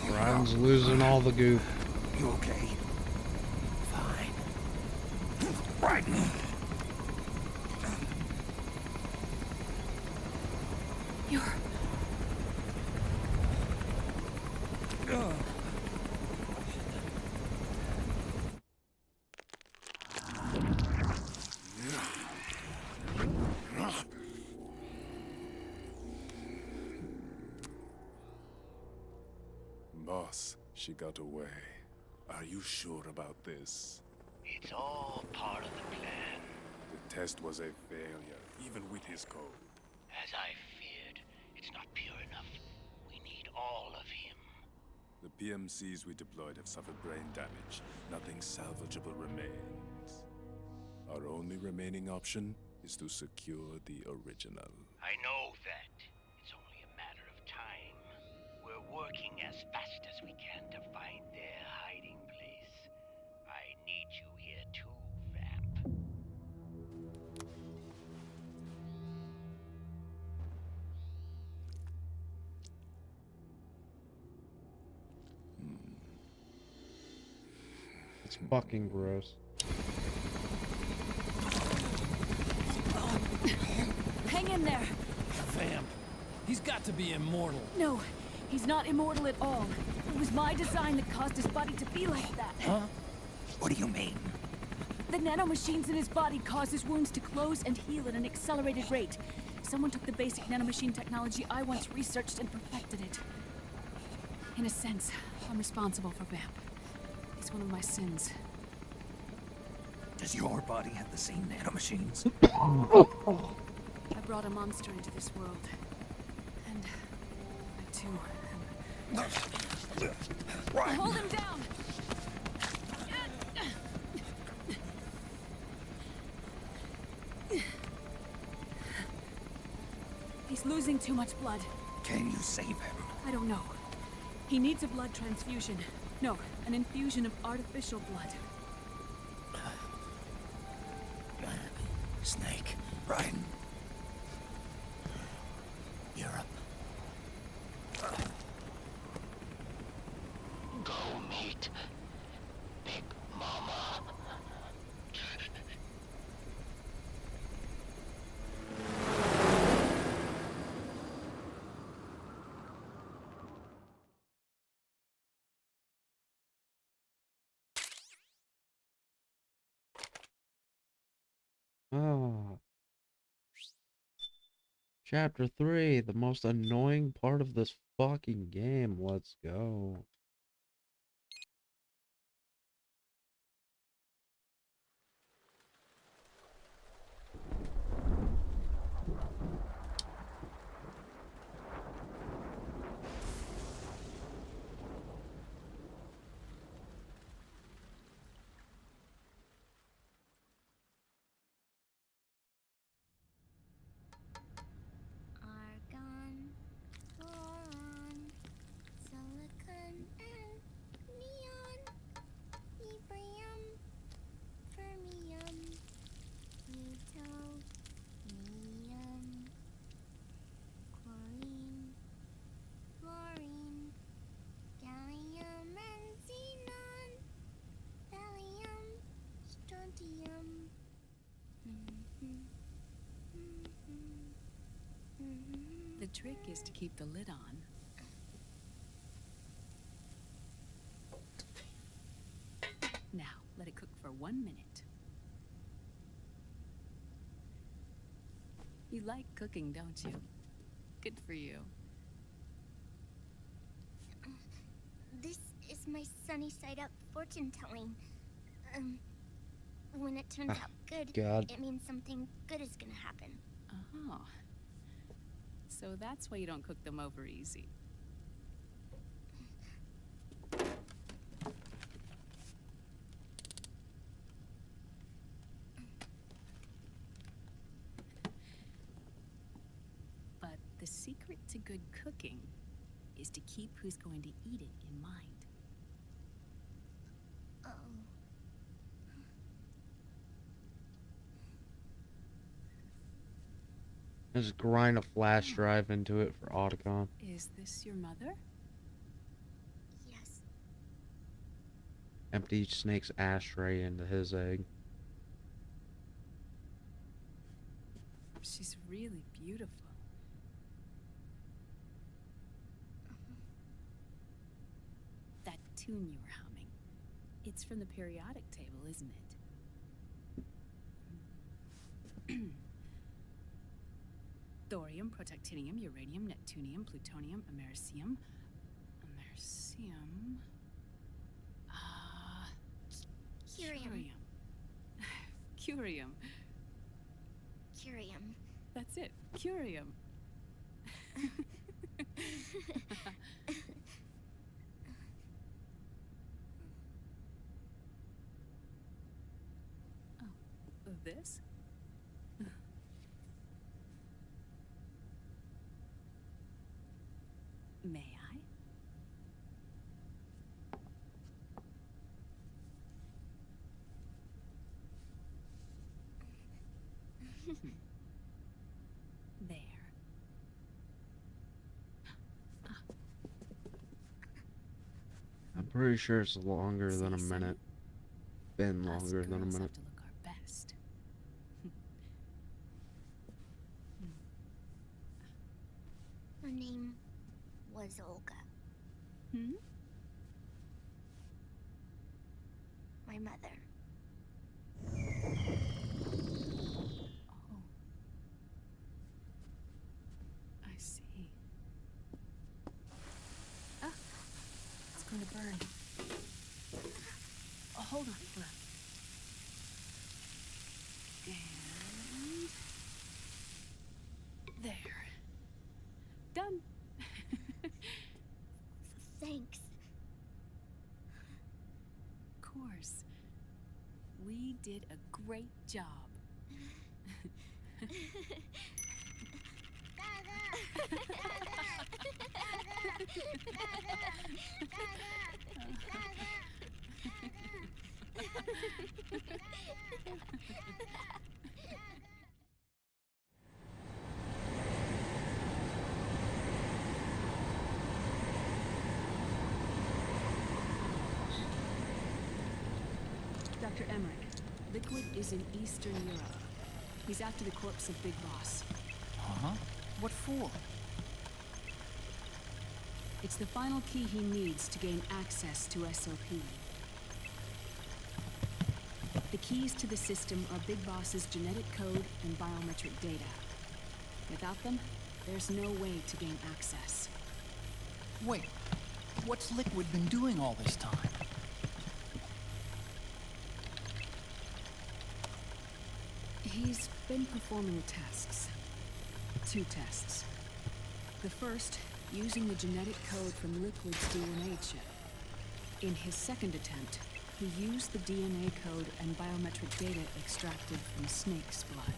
Ryan's losing all the goop. You okay? Fine. Right. You're... Boss, she got away. Are you sure about this? It's all part of the plan. The test was a failure, even with his code. As I feared, it's not pure enough. We need all of him. The PMCs we deployed have suffered brain damage. Nothing salvageable remains. Our only remaining option is to secure the original. I know that. It's only a matter of time. We're working as fast as we can to find their hiding place. I need you here too, Vamp. fucking gross. Hang in there. Vamp. He's got to be immortal. No, he's not immortal at all. It was my design that caused his body to be like that. Huh? What do you mean? The nanomachines in his body cause his wounds to close and heal at an accelerated rate. Someone took the basic nanomachine technology I once researched and perfected it. In a sense, I'm responsible for Vamp. It's one of my sins. Does your body have the same nanomachines? I brought a monster into this world. And I too am... Hold him down! He's losing too much blood. Can you save him? I don't know. He needs a blood transfusion. No, an infusion of artificial blood. Snake, Ryan. You're up. Go meet Big Mama. Ah. Chapter 3, the most annoying part of this fucking game. Let's go. Argon, boron, silicon, and neon, yttrium, fermium, plutonium, chlorine, fluorine, gallium, and xenon, thallium, strontium. The trick is to keep the lid on. Now, let it cook for 1 minute. You like cooking, don't you? Good for you. This is my sunny side up fortune telling. When it turns out good, God. it means something good is gonna happen. Oh. So that's why you don't cook them over easy. But the secret to good cooking is to keep who's going to eat it in mind. Oh. Just grind a flash drive into it for Otacon. Is this your mother? Yes. Empty Snake's ashtray into his egg. She's really beautiful. That tune you were humming, it's from the periodic table, isn't it? Thorium, protactinium, uranium, neptunium, plutonium, americium. Americium. Curium. Curium. Curium. That's it. Curium. Oh, this? May I? There. I'm pretty sure it's longer than a See, Sonny? minute. been Us longer than a girls minute. have to look our best. Her name was Olga. Hmm? My mother. Oh. I see. Ah, it's going to burn. Oh, hold on, hold on. And there. Done. Thanks. Of course. We did a great job. Dr. Emmerich, Liquid is in Eastern Europe. He's after the corpse of Big Boss. Huh? What for? It's the final key he needs to gain access to SOP. The keys to the system are Big Boss's genetic code and biometric data. Without them, there's no way to gain access. Wait, what's Liquid been doing all this time? He's been performing tests. 2 tests. The first, using the genetic code from Liquid's DNA chip. In his second attempt, he used the DNA code and biometric data extracted from Snake's blood.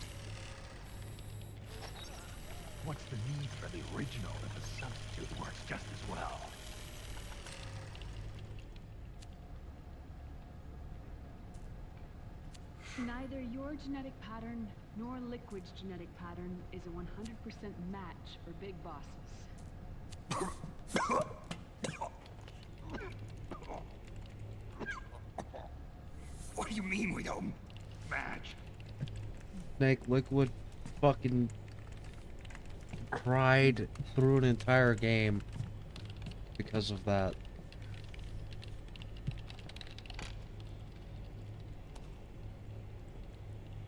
What's the need for the original if a substitute works just as well? Neither your genetic pattern nor Liquid's genetic pattern is a 100% match for Big Bosses. What do you mean we don't match? Snake Liquid fucking cried through an entire game because of that.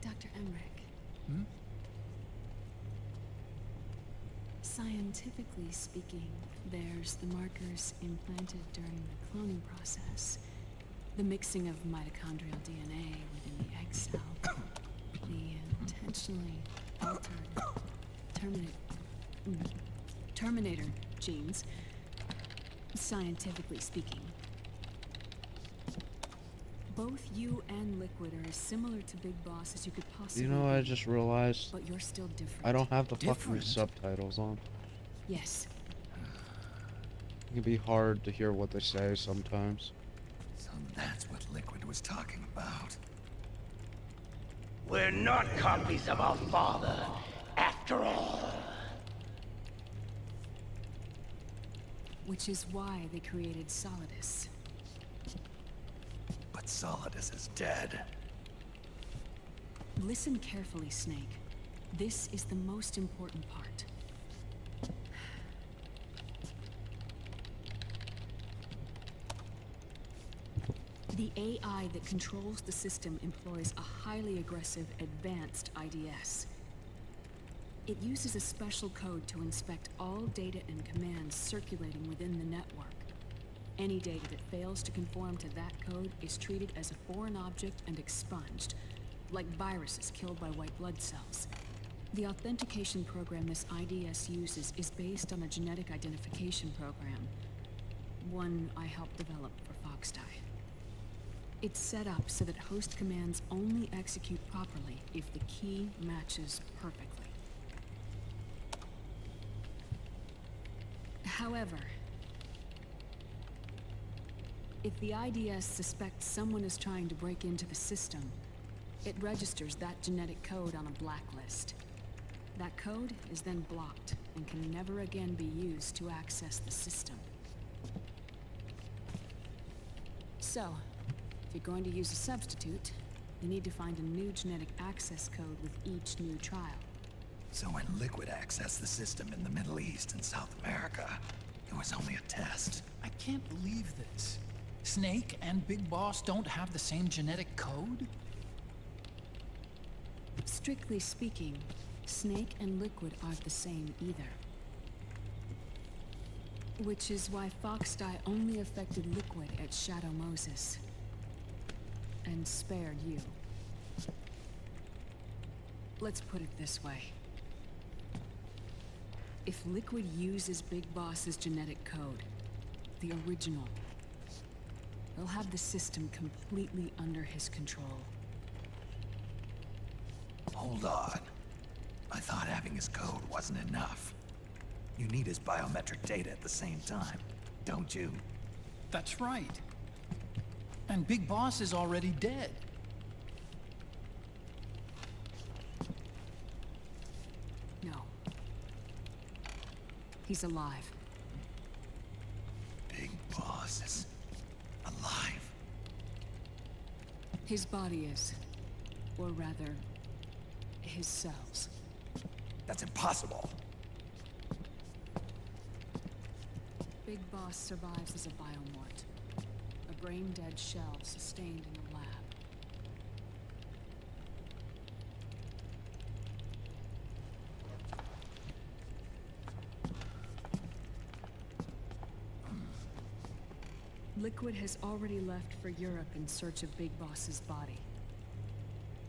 Dr. Emmerich. Hmm? Scientifically speaking, there's the markers implanted during the cloning process. The mixing of mitochondrial DNA within the egg cell. The intentionally altered Terminator genes. Scientifically speaking. Both you and Liquid are as similar to Big Boss as you could possibly You know what I be, just realized? but you're still different. I don't have the fucking Different? subtitles on. Yes. It can be hard to hear what they say sometimes. So that's what Liquid was talking about. We're not copies of our father, after all. Which is why they created Solidus. But Solidus is dead. Listen carefully, Snake. This is the most important part. The AI that controls the system employs a highly aggressive, advanced IDS. It uses a special code to inspect all data and commands circulating within the network. Any data that fails to conform to that code is treated as a foreign object and expunged, like viruses killed by white blood cells. The authentication program this IDS uses is based on a genetic identification program, one I helped develop for Foxdie. It's set up so that host commands only execute properly if the key matches perfectly. However, if the IDS suspects someone is trying to break into the system, it registers that genetic code on a blacklist. That code is then blocked and can never again be used to access the system. So, If you're going to use a substitute, you need to find a new genetic access code with each new trial. So when Liquid accessed the system in the Middle East and South America, it was only a test. I can't believe this. Snake and Big Boss don't have the same genetic code? Strictly speaking, Snake and Liquid aren't the same either. Which is why Foxdie only affected Liquid at Shadow Moses. And spared you. Let's put it this way. If Liquid uses Big Boss's genetic code, the original, he'll have the system completely under his control. Hold on. I thought having his code wasn't enough. You need his biometric data at the same time, don't you? That's right. And Big Boss is already dead. No. He's alive. Big Boss is alive. His body is. Or rather, his cells. That's impossible. Big Boss survives as a biomort. A brain-dead shell sustained in a lab. Liquid has already left for Europe in search of Big Boss's body.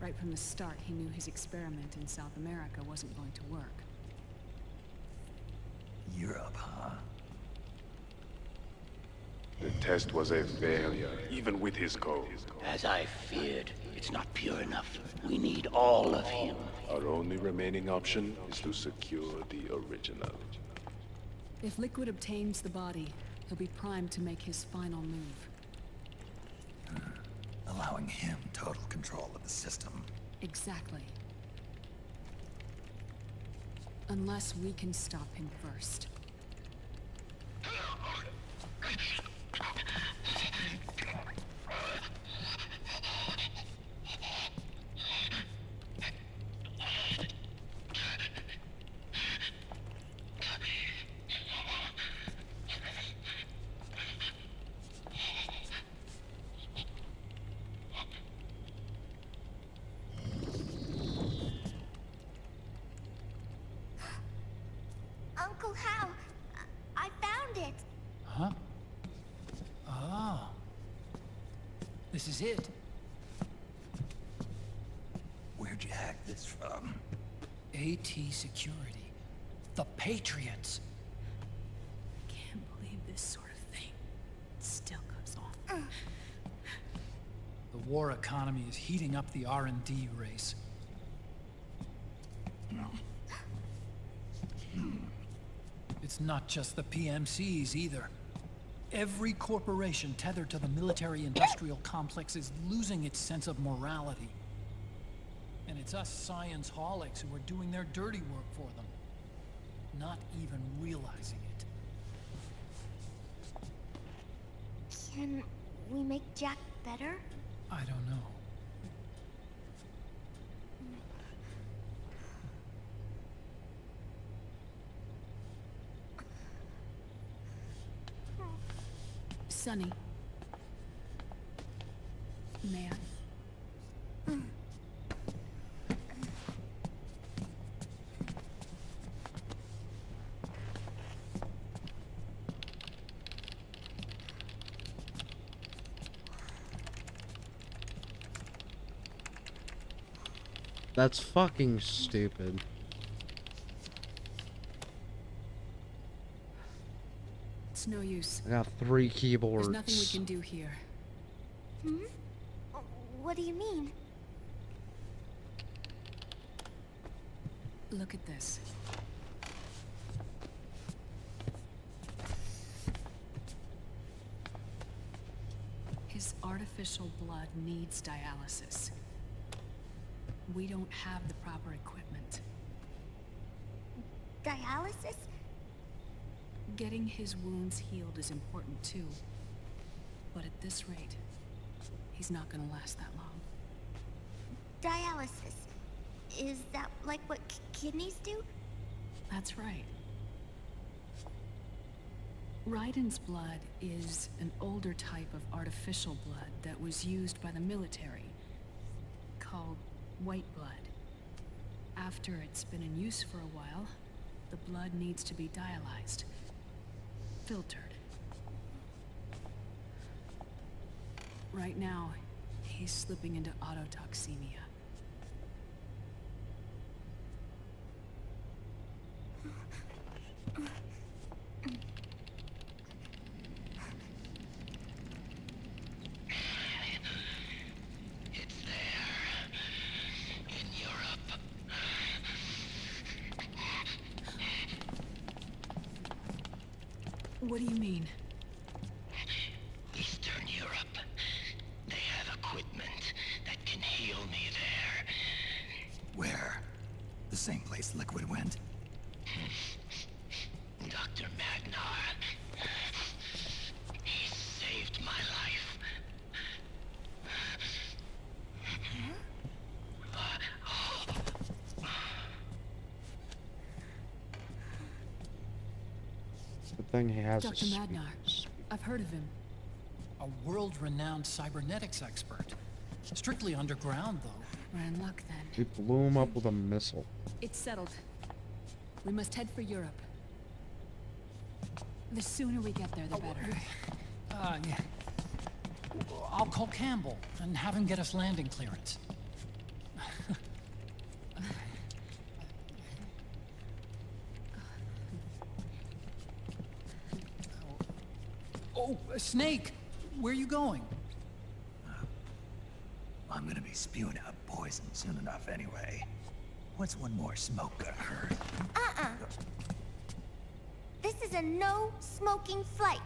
Right from the start, he knew his experiment in South America wasn't going to work. Europe, huh? The test was a failure, even with his code. As I feared, it's not pure enough. We need all of him. Our only remaining option is to secure the original. If Liquid obtains the body, he'll be primed to make his final move. Allowing him total control of the system. Exactly. Unless we can stop him first. Uncle Hal, I found it. Huh? Ah. This is it. Where'd you hack this from? AT Security. The Patriots. Can't believe this sort of thing still goes on. The war economy is heating up the R&D race. It's not just the PMCs either. Every corporation tethered to the military-industrial complex is losing its sense of morality. And it's us science-holics who are doing their dirty work for them, not even realizing it. Can we make Jack better? I don't know. Sonny. May I? That's fucking stupid. It's no use. I got 3 keyboards. There's nothing we can do here. Hmm? What do you mean? Look at this. His artificial blood needs dialysis. We don't have the proper equipment. Dialysis? Getting his wounds healed is important too. But at this rate, He's not gonna last that long. Dialysis. Is that like what kidneys do? That's right. Raiden's blood is an older type of artificial blood that was used by the military, called white blood. After it's been in use for a while, the blood needs to be dialyzed, filtered. Right now, he's slipping into autotoxemia. It's there. In Europe. What do you mean? Eastern Europe. They have equipment that can heal me there. Where? The same place Liquid went? Dr. Magnar. He saved my life. Good thing he has Dr. a Magnar. I've heard of him. A world-renowned cybernetics expert. Strictly underground, though. We're in luck then. He blew him up with a missile. It's settled. We must head for Europe. The sooner we get there, the better. Yeah. I'll call Campbell and have him get us landing clearance. Oh, Snake! Where are you going? I'm gonna be spewing out poison soon enough anyway. What's one more smoke gonna hurt? This is a no smoking flight.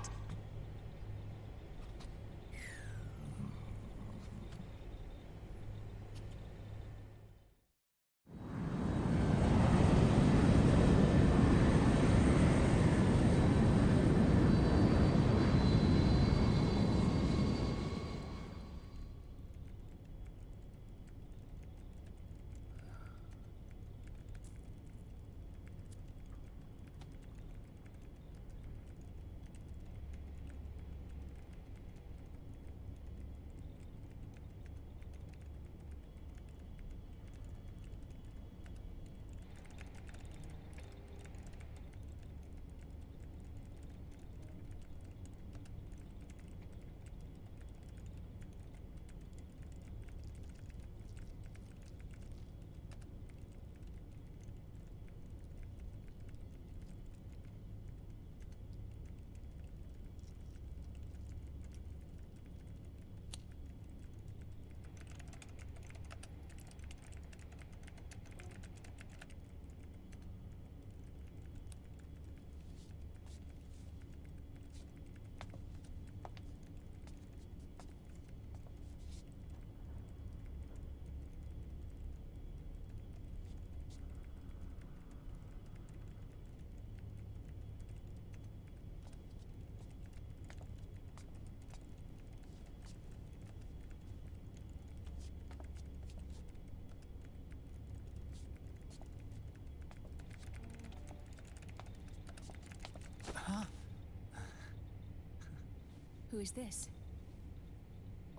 Who is this?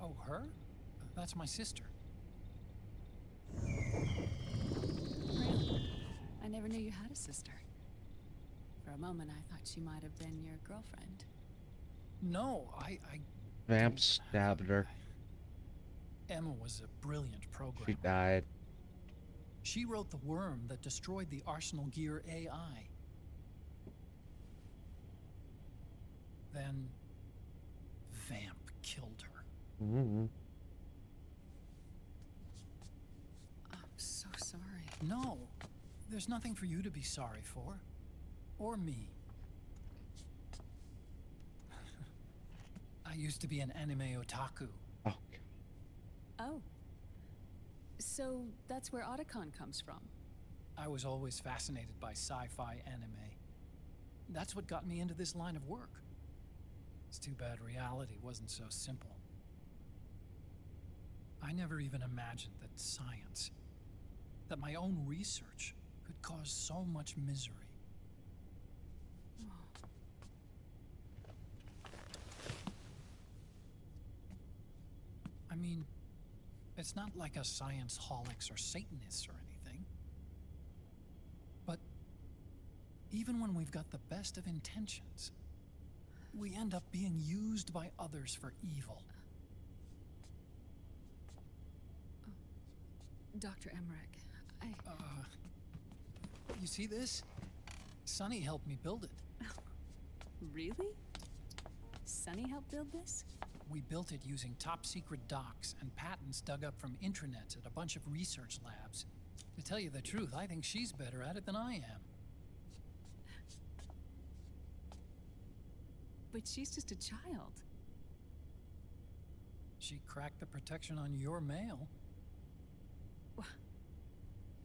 Oh, her? That's my sister. Really? I never knew you had a sister. For a moment, I thought she might have been your girlfriend. No, I Vamp stabbed her. Emma was a brilliant She programmer. died. She wrote the worm that destroyed the Arsenal Gear AI. Then Vamp killed her. Mm-hmm. I'm so sorry. No, there's nothing for you to be sorry for. Or me. I used to be an anime otaku. Oh. Oh. So that's where Otacon comes from. I was always fascinated by sci-fi anime. That's what got me into this line of work. It's too bad reality wasn't so simple. I never even imagined that science, that my own research, could cause so much misery. I mean, it's not like us science holics or Satanists or anything. But even when we've got the best of intentions, we end up being used by others for evil. Dr. Emmerich, You see this? Sonny helped me build it. Really? Sonny helped build this? We built it using top-secret docs and patents dug up from intranets at a bunch of research labs. To tell you the truth, I think she's better at it than I am. But she's just a child. She cracked the protection on your mail.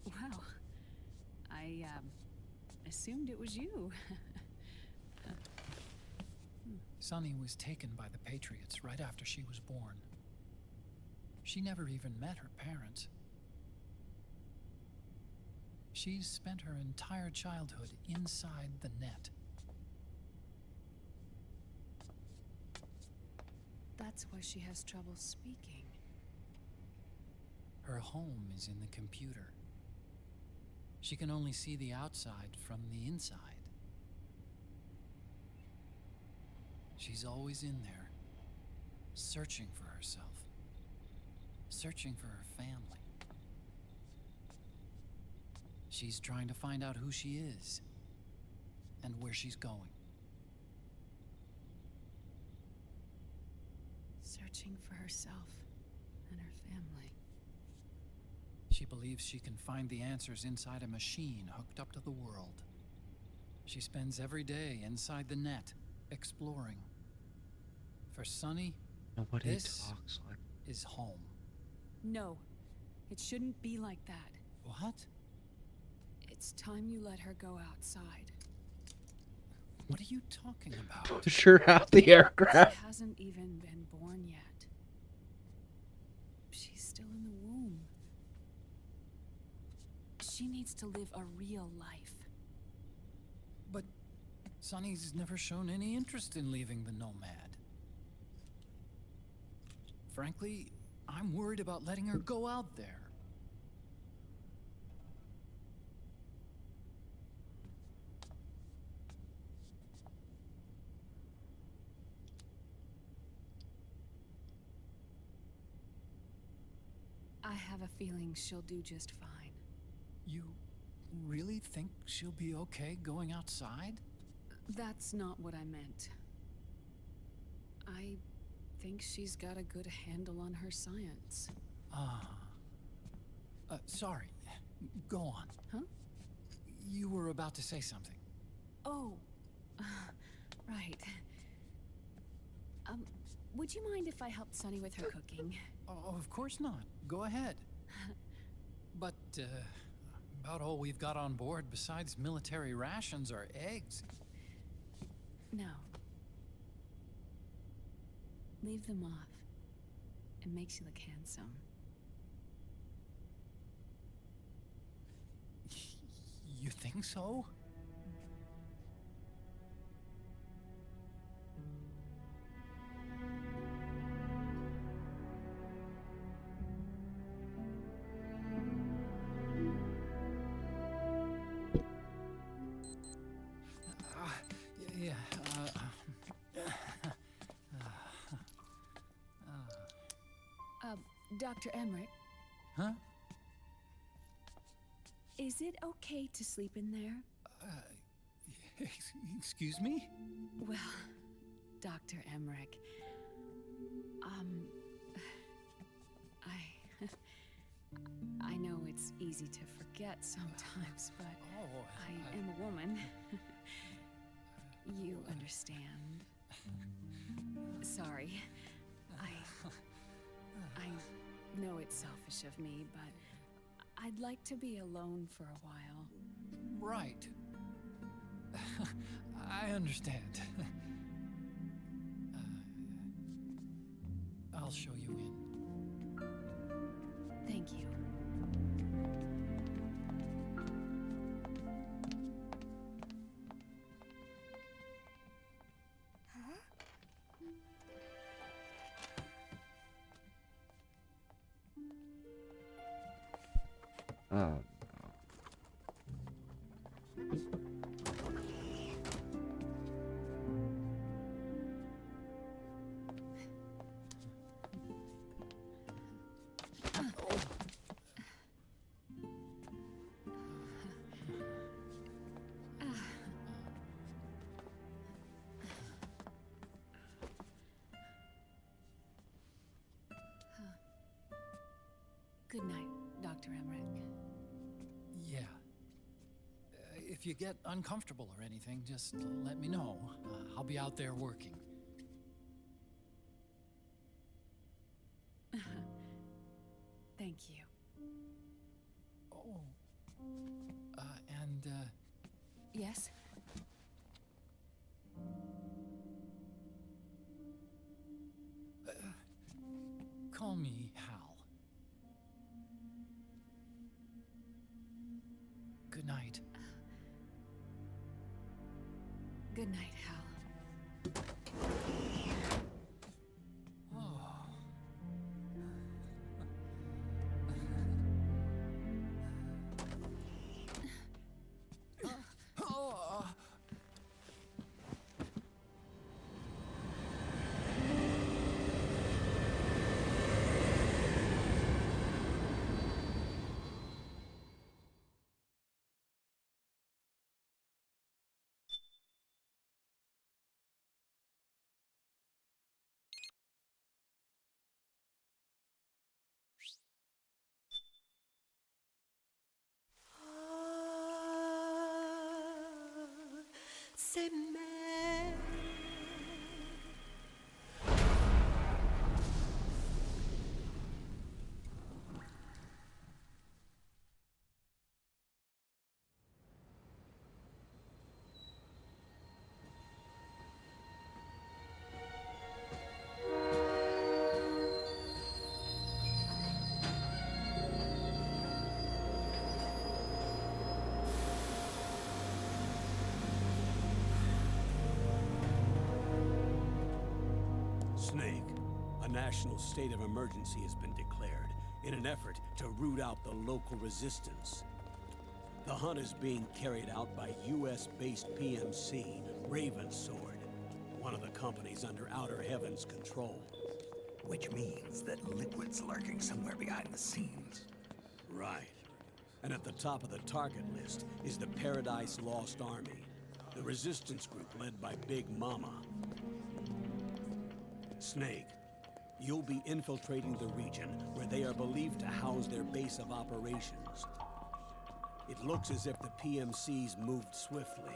Wow. I assumed it was you. Sunny was taken by the Patriots right after she was born. She never even met her parents. She's spent her entire childhood inside the net. That's why she has trouble speaking. Her home is in the computer. She can only see the outside from the inside. She's always in there, searching for herself, searching for her family. She's trying to find out who she is and where she's going. Searching for herself and her family. She believes she can find the answers inside a machine hooked up to the world. She spends every day inside the net, exploring. For Sunny, Nobody this talks like is home. No, it shouldn't be like that. What? It's time you let her go outside. What are you talking about? push her out the aircraft. She hasn't even been born yet. She's still in the womb. She needs to live a real life. But Sunny's never shown any interest in leaving the Nomad. Frankly, I'm worried about letting her go out there. I have a feeling she'll do just fine. You really think she'll be okay going outside? That's not what I meant. I think she's got a good handle on her science. Sorry. Go on. Huh? You were about to say something. Oh, right. Would you mind if I helped Sunny with her cooking? Oh, of course not. Go ahead. But, about all we've got on board besides military rations are eggs. No. Leave them off. It makes you look handsome. You think so? Dr. Emmerich. Huh? Is it okay to sleep in there? Excuse me? Well, Dr. Emmerich, I know it's easy to forget sometimes, but I am a woman. You understand. Sorry. I know it's selfish of me, but I'd like to be alone for a while. Right. I understand. I'll show you in. Thank you. Oh. Good night, Dr. Emmerich. Yeah. If you get uncomfortable or anything, just let me know. I'll be out there working. Thank you. Oh. And, Yes? call me Hal. Good night. Good night, Hal. C'est mais Snake, a national state of emergency has been declared in an effort to root out the local resistance. The hunt is being carried out by US-based PMC, Ravensword, one of the companies under Outer Heaven's control. Which means that Liquid's lurking somewhere behind the scenes. Right. And at the top of the target list is the Paradise Lost Army, the resistance group led by Big Mama. Snake, you'll be infiltrating the region where they are believed to house their base of operations. It looks as if the PMC's moved swiftly,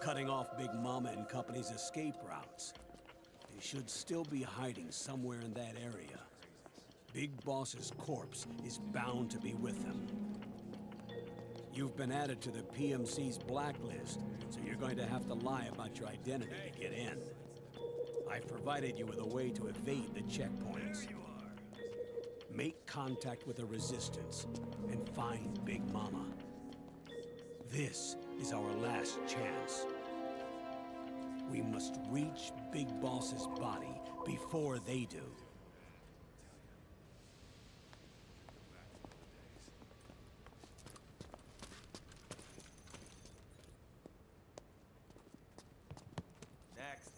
cutting off Big Mama and company's escape routes. They should still be hiding somewhere in that area. Big Boss's corpse is bound to be with them. You've been added to the PMC's blacklist, so you're going to have to lie about your identity to get in. I've provided you with a way to evade the checkpoints. Make contact with the Resistance and find Big Mama. This is our last chance. We must reach Big Boss's body before they do. Next.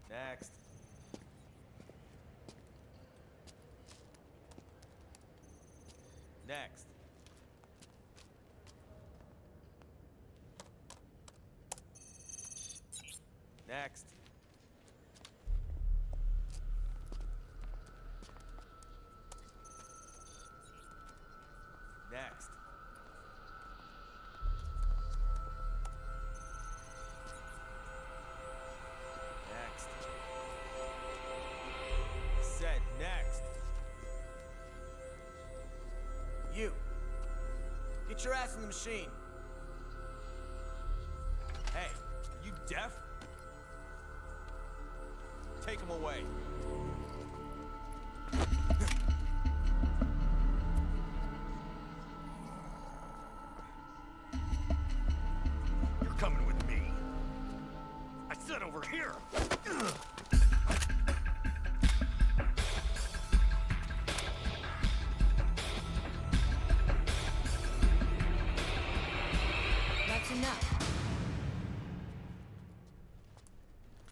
Next. Next. Next. Next. Next. Said next. You. your ass in the machine. Hey, are you deaf? Take him away. You're coming with me. I said over here. That's enough.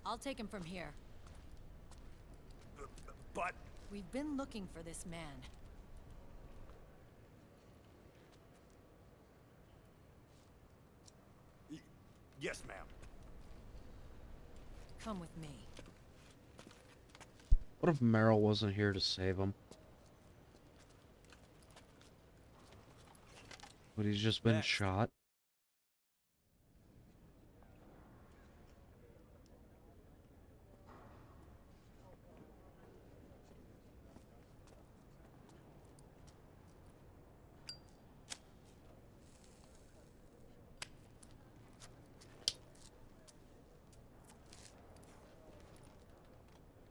I'll take him from here. But... We've been looking for this man. Yes, ma'am. Come with me. What if Meryl wasn't here to save him? But he's just been shot?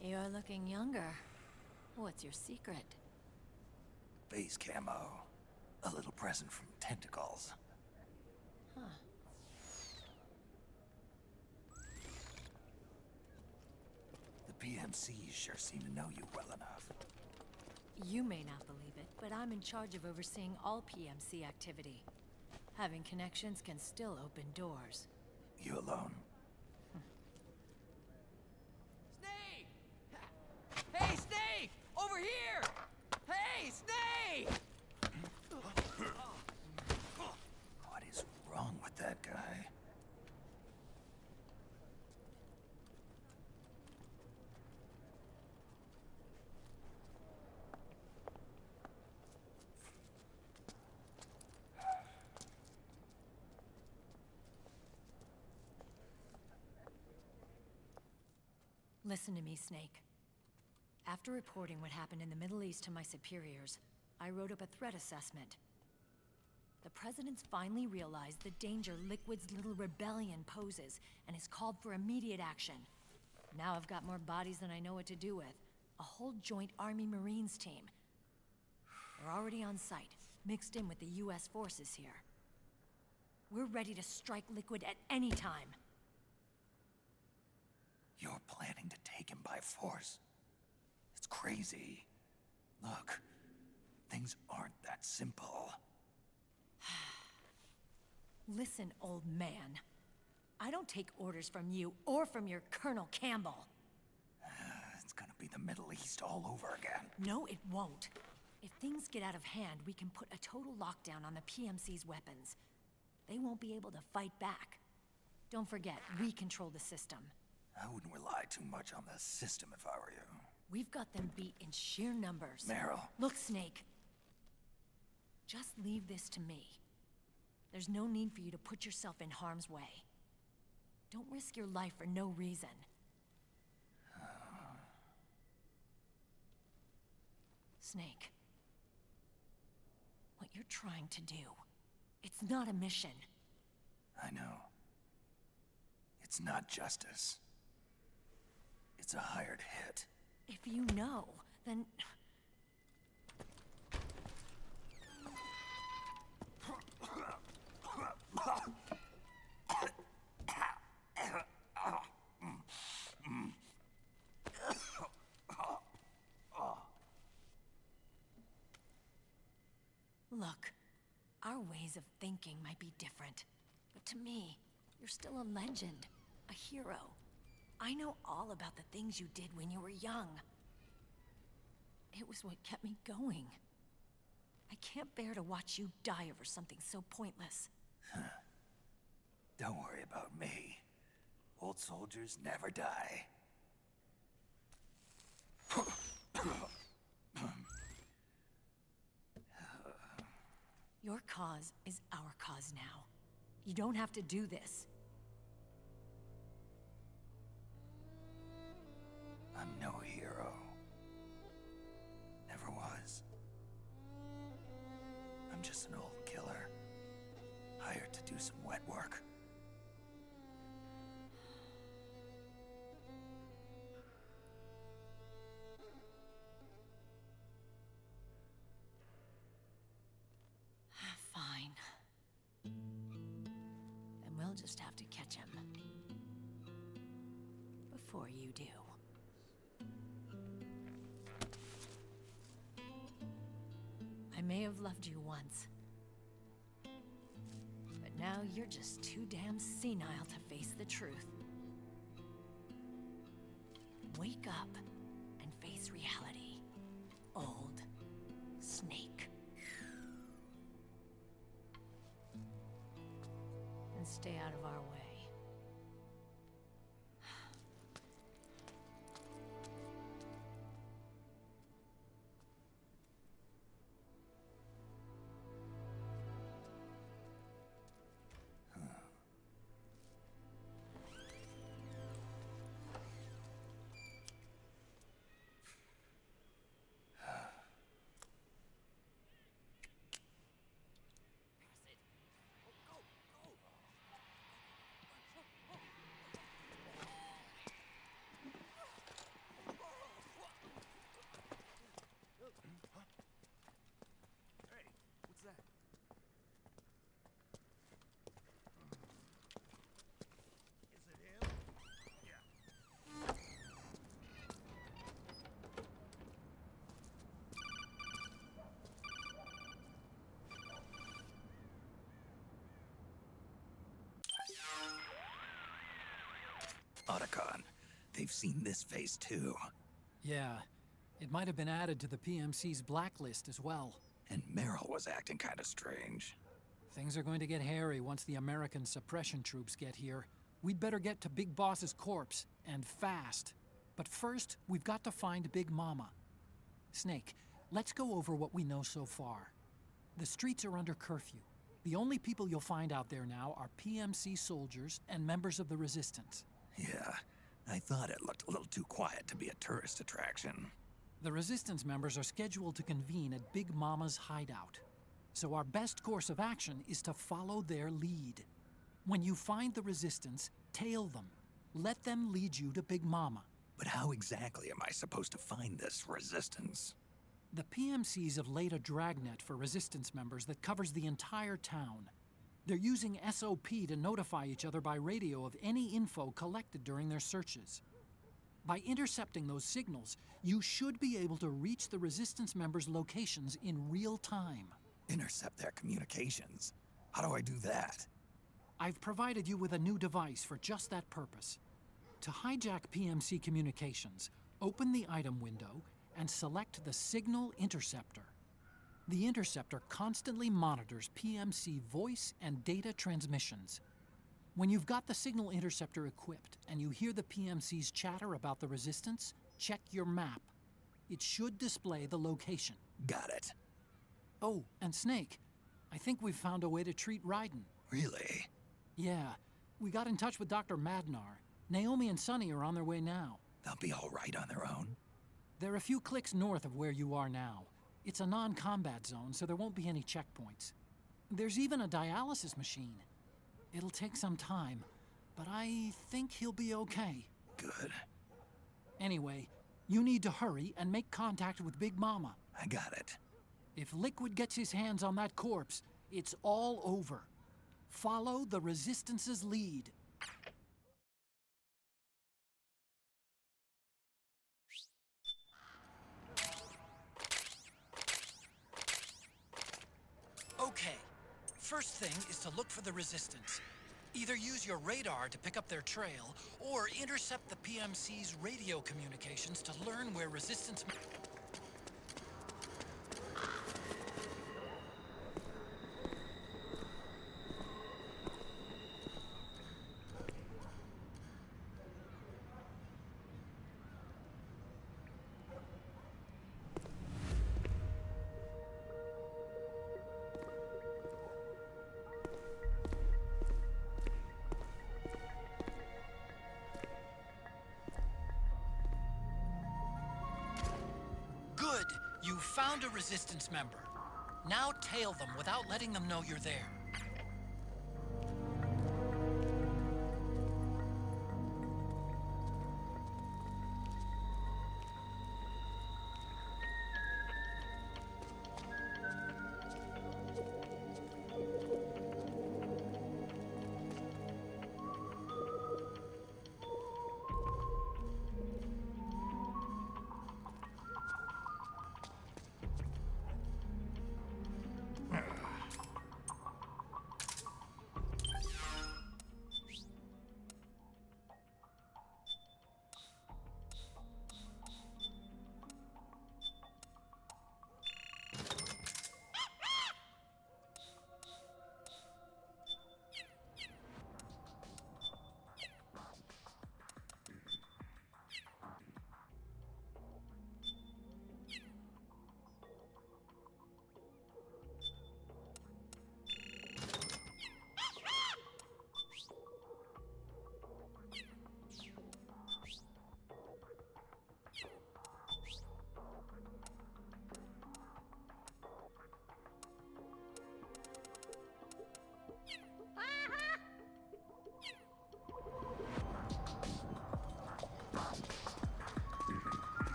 You're looking younger. What's your secret? Base camo. A little present from tentacles. Huh. The PMCs sure seem to know you well enough. You may not believe it, but I'm in charge of overseeing all PMC activity. Having connections can still open doors. You alone? Snake! Hey, Snake! Over here! Hey, Snake! What is wrong with that guy? Listen to me, Snake. After reporting what happened in the Middle East to my superiors, I wrote up a threat assessment. The President's finally realized the danger Liquid's little rebellion poses and has called for immediate action. Now I've got more bodies than I know what to do with. A whole joint Army-Marines team. They're already on site, mixed in with the US forces here. We're ready to strike Liquid at any time. You're planning to take him by force? It's crazy. Look, things aren't that simple. Listen, old man. I don't take orders from you or from your Colonel Campbell. It's gonna be the Middle East all over again. No, it won't. If things get out of hand, we can put a total lockdown on the PMC's weapons. They won't be able to fight back. Don't forget, we control the system. I wouldn't rely too much on the system if I were you. We've got them beat in sheer numbers. Meryl. Look, Snake. Just leave this to me. There's no need for you to put yourself in harm's way. Don't risk your life for no reason. Snake. What you're trying to do, it's not a mission. I know. It's not justice. It's a hired hit. If you know, then... Look, our ways of thinking might be different, but to me, you're still a legend, a hero. I know all about the things you did when you were young. It was what kept me going. I can't bear to watch you die over something so pointless. Don't worry about me. Old soldiers never die. Your cause is our cause now. You don't have to do this. I'm no hero. Never was. I'm just an old killer. do some wet work. Fine. Then we'll just have to catch him. Before you do. I may have loved you once. But now you're just too damn senile to face the truth. Wake up and face reality. Old Snake. And stay out of our way. Hey, what's that? Is it him? Yeah. Otacon, they've seen this face too. Yeah, it might have been added to the PMC's blacklist as well. And Meryl was acting kind of strange. Things are going to get hairy once the American suppression troops get here. We'd better get to Big Boss's corpse, and fast. But first, we've got to find Big Mama. Snake, let's go over what we know so far. The streets are under curfew. The only people you'll find out there now are PMC soldiers and members of the Resistance. Yeah, I thought it looked a little too quiet to be a tourist attraction. The Resistance members are scheduled to convene at Big Mama's hideout. So our best course of action is to follow their lead. When you find the Resistance, tail them. Let them lead you to Big Mama. But how exactly am I supposed to find this Resistance? The PMCs have laid a dragnet for Resistance members that covers the entire town. They're using SOP to notify each other by radio of any info collected during their searches. By intercepting those signals, you should be able to reach the Resistance members' locations in real time. Intercept their communications? How do I do that? I've provided you with a new device for just that purpose. To hijack PMC communications, open the item window and select the Signal Interceptor. The interceptor constantly monitors PMC voice and data transmissions. When you've got the Signal Interceptor equipped and you hear the PMC's chatter about the Resistance, check your map. It should display the location. Got it. Oh, and Snake, I think we've found a way to treat Raiden. Really? Yeah, we got in touch with Dr. Madnar. Naomi and Sonny are on their way now. They'll be all right on their own? They're a few clicks north of where you are now. It's a non-combat zone, so there won't be any checkpoints. There's even a dialysis machine. It'll take some time, but I think he'll be okay. Good. Anyway, you need to hurry and make contact with Big Mama. I got it. If Liquid gets his hands on that corpse, it's all over. Follow the Resistance's lead. Okay. First thing is to look for the Resistance. Either use your radar to pick up their trail, or intercept the PMC's radio communications to learn where Resistance... Good! You found a Resistance member. Now tail them without letting them know you're there.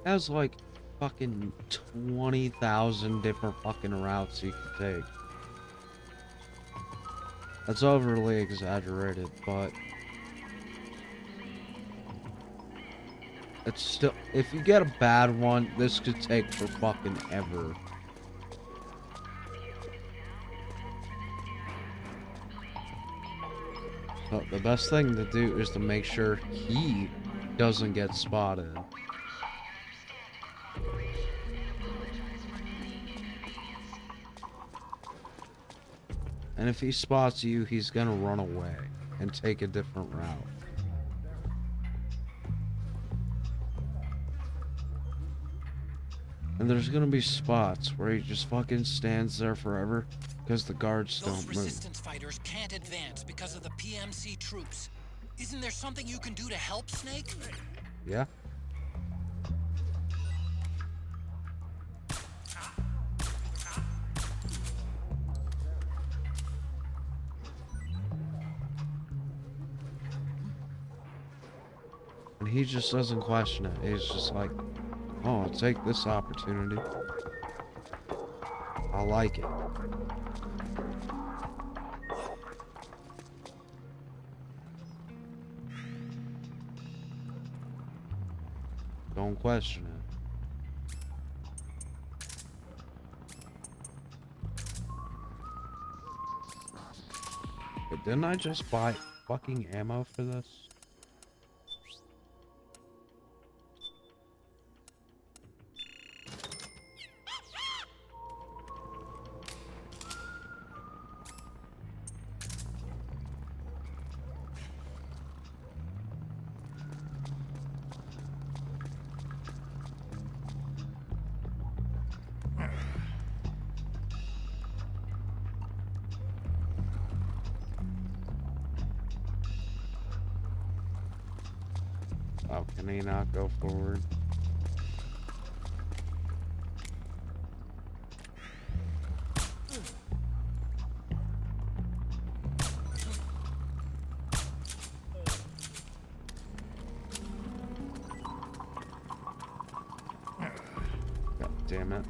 has like fucking 20,000 different fucking routes you can take. That's overly exaggerated, but it's still, if you get a bad one, this could take for fucking ever. So the best thing to do is to make sure he doesn't get spotted. And if he spots you, he's gonna run away and take a different route. And there's gonna be spots where he just fucking stands there forever because the guards Those don't move. resistance fighters can't advance because of the PMC troops. Isn't there something you can do to help, Snake? Yeah. And he just doesn't question it. He's just like, oh, I'll take this opportunity. I like it. Don't question it. But didn't I just buy fucking ammo for this? Oh, can he not go forward? God damn it.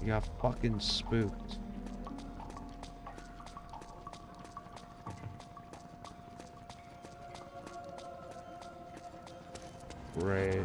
You got fucking spooked. Great.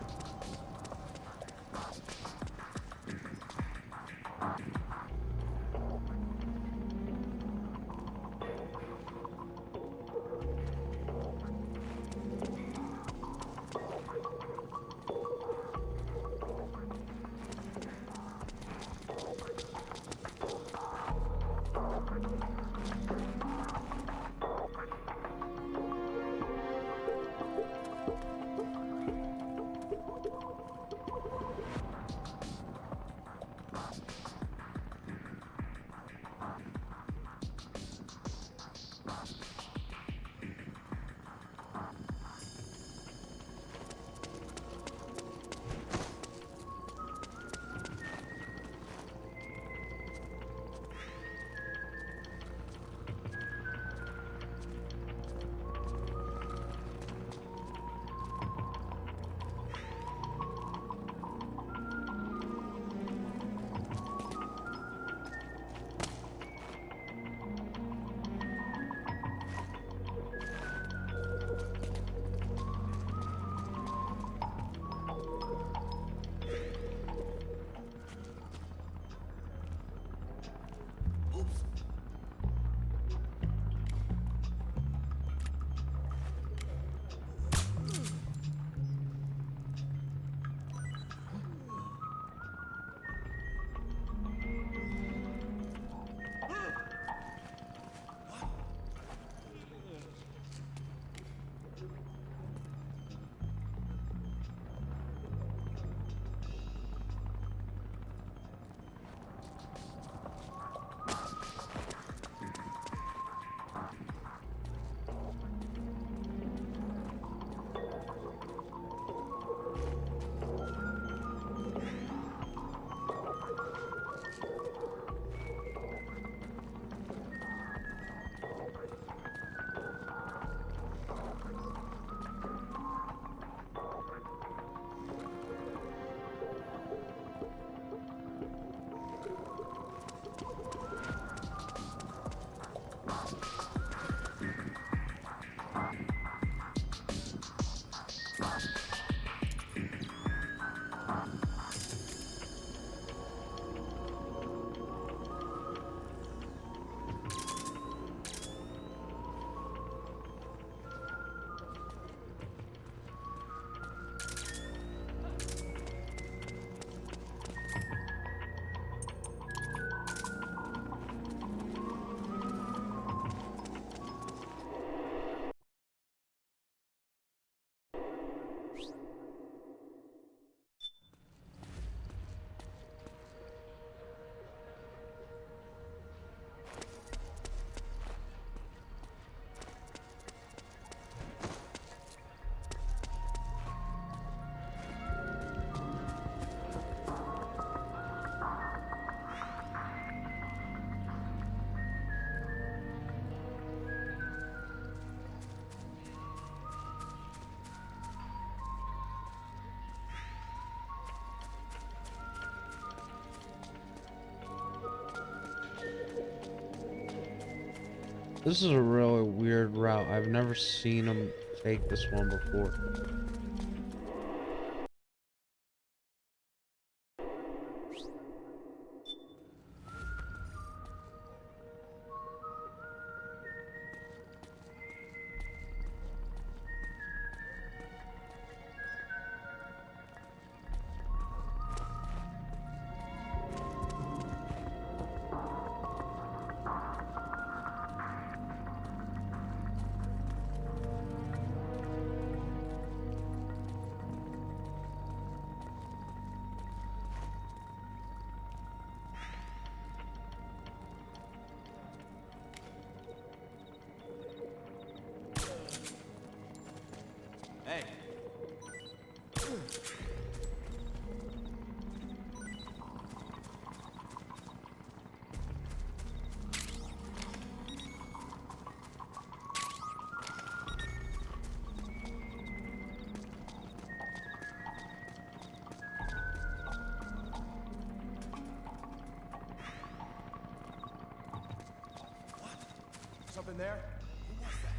This is a really weird route. I've never seen them take this one before. Hey. Something there? Who was that?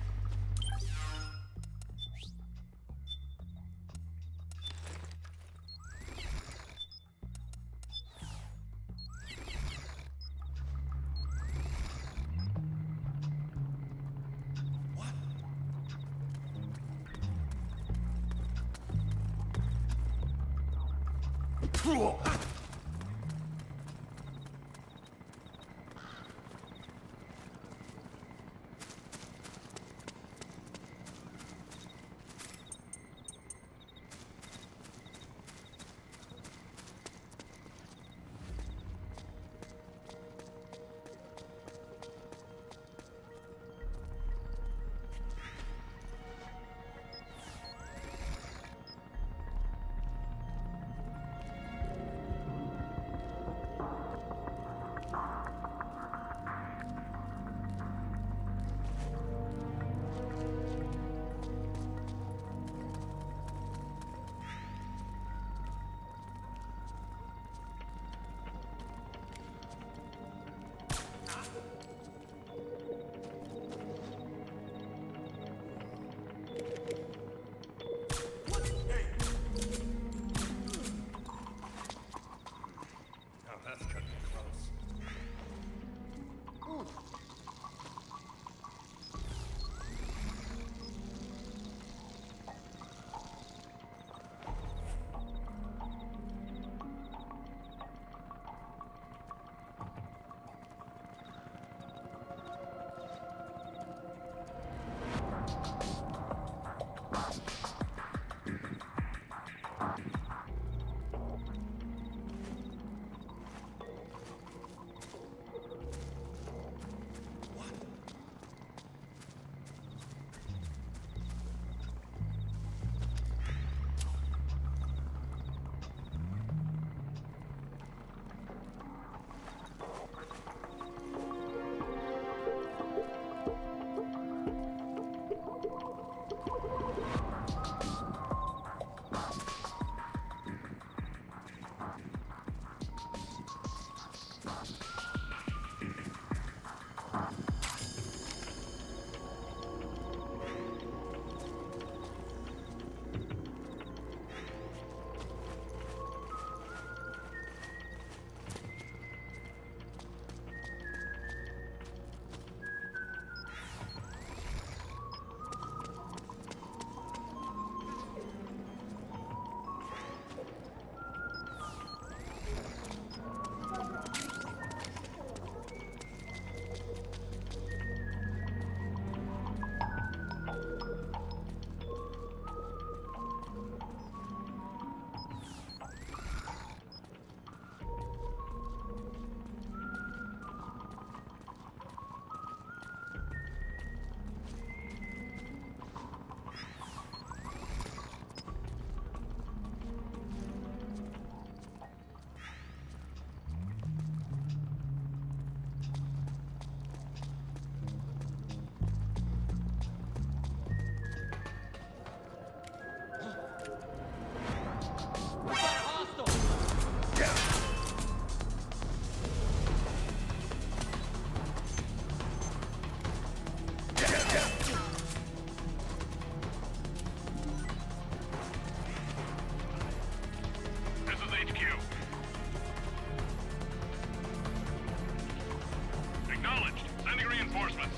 reinforcements.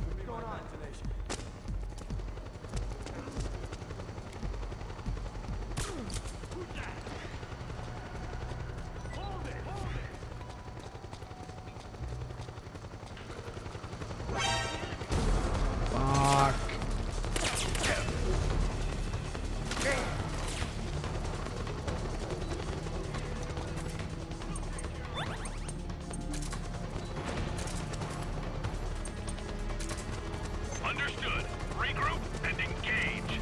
What's going on, Tenacious? Who's that? Hold it! Hold it! Fuck. Understood. Regroup and engage.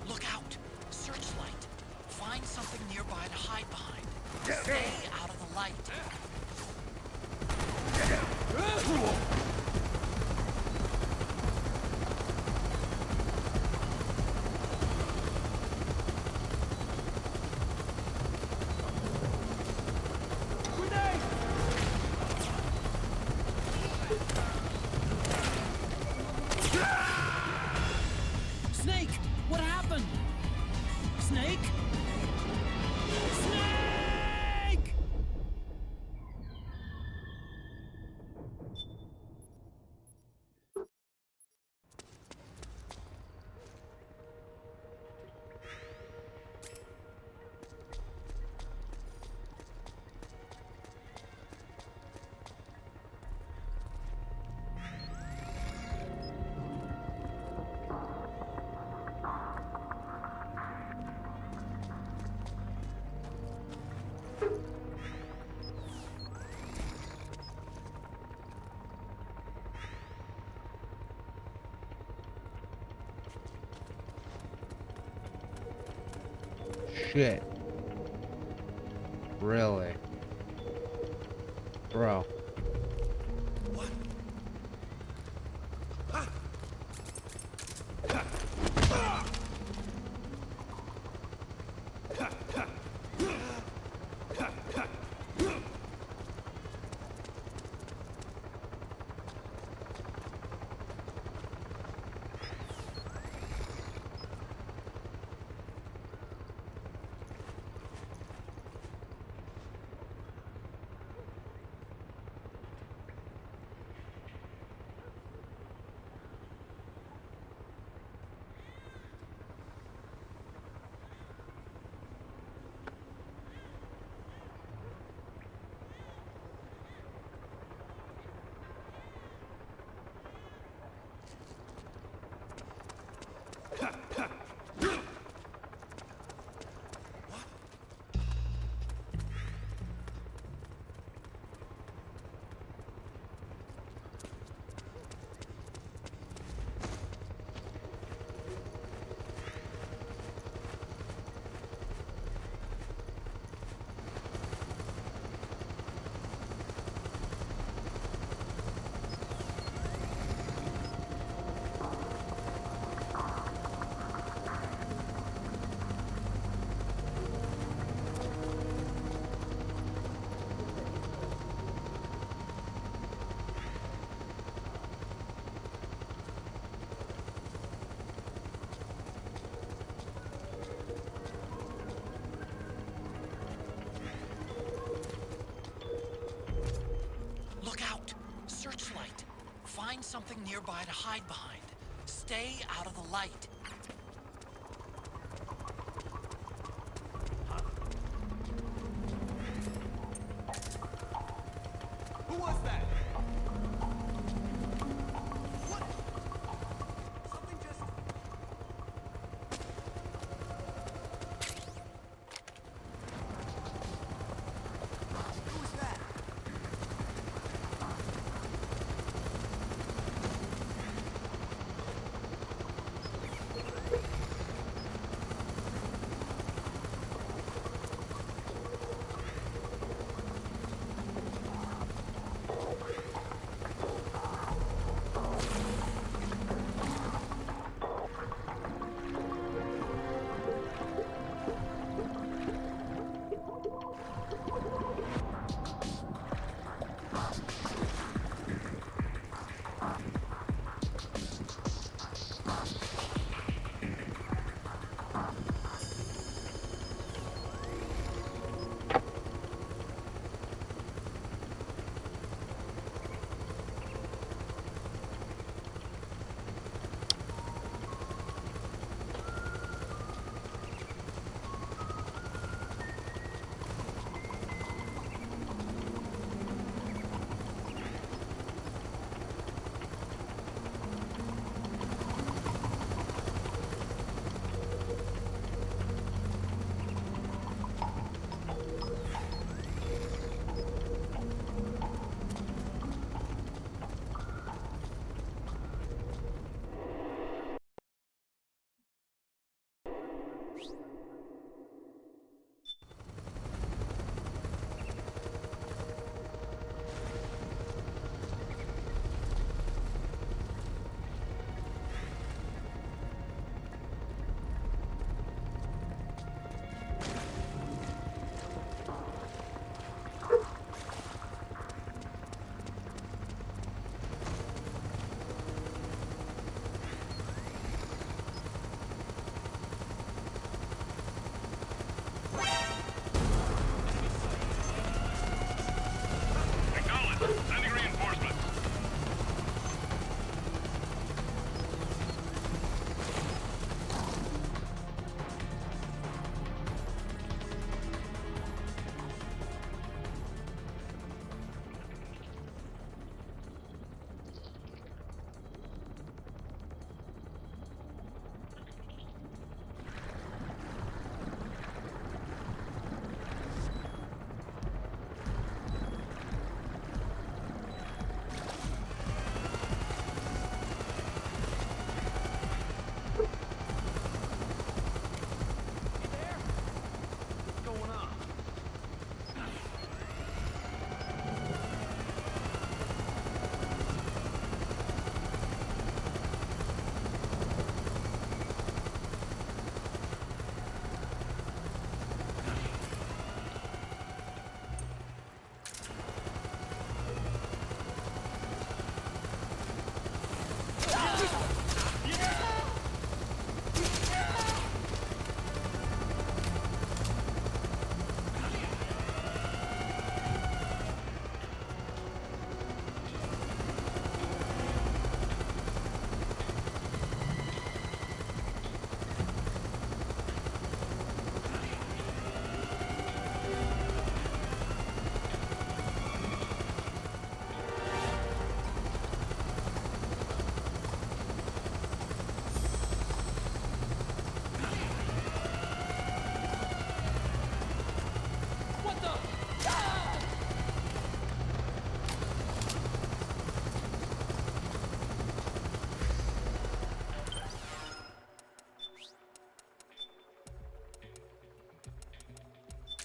Look out! Searchlight. Find something nearby to hide behind. Stay out of the light. Snake! What happened? Snake? Snake! Shit. Really? Bro. Searchlight. Find something nearby to hide behind. Stay out of the light. Who was that?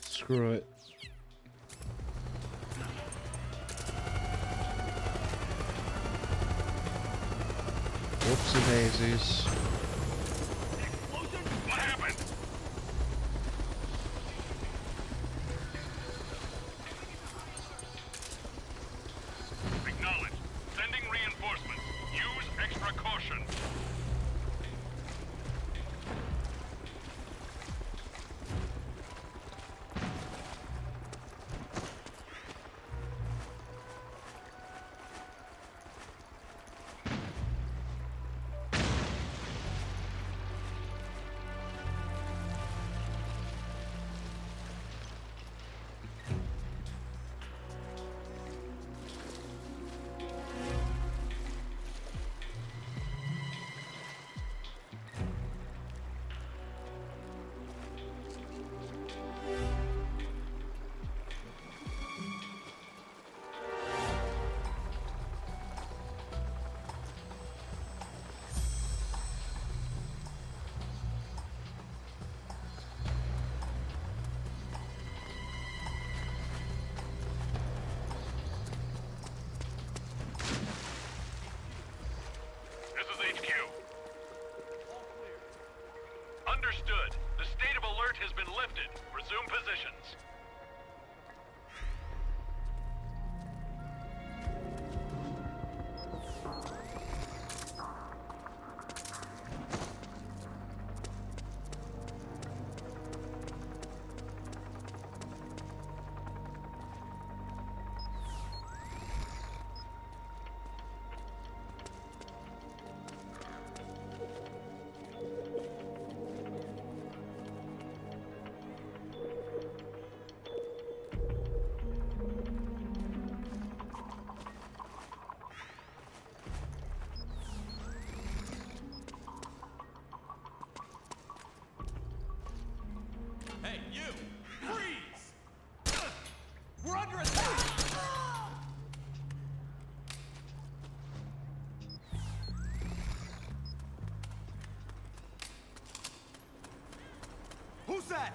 Screw it. Whoopsie daisies. What happened? Acknowledge. Sending reinforcements. Use extra caution. HQ. Understood. The state of alert has been lifted. Resume positions. Hey, you! Freeze! We're under attack! Who's that?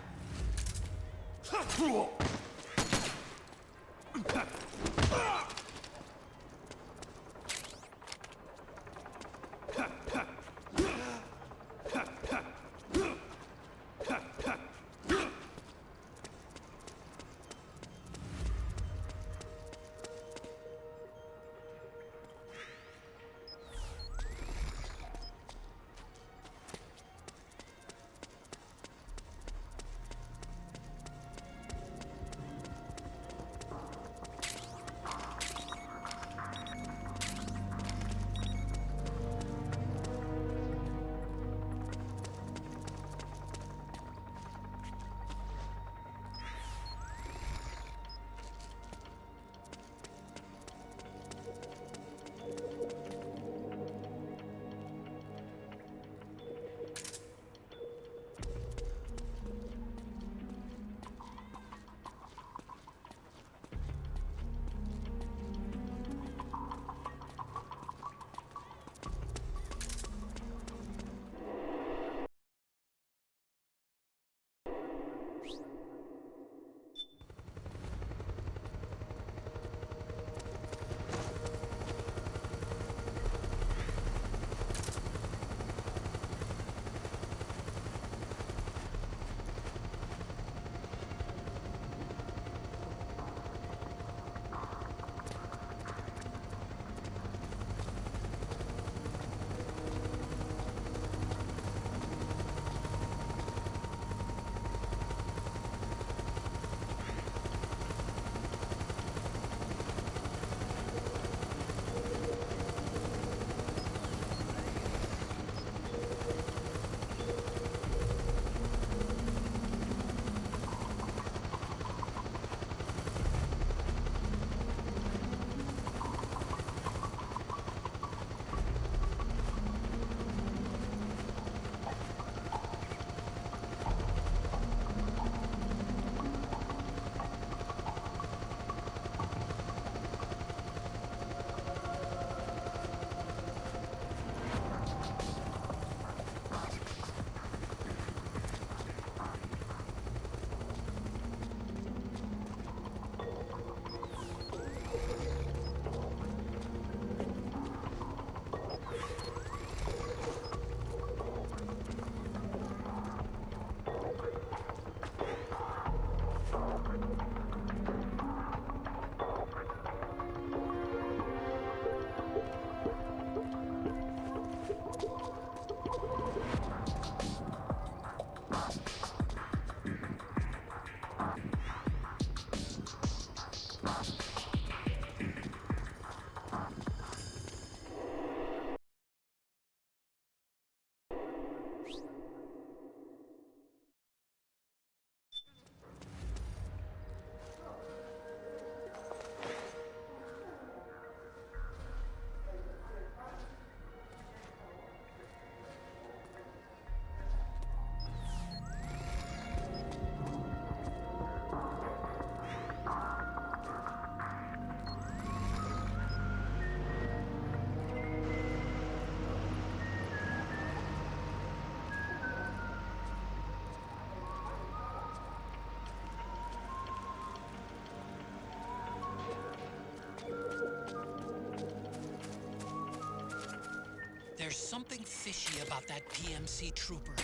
There's something fishy about that PMC trooper.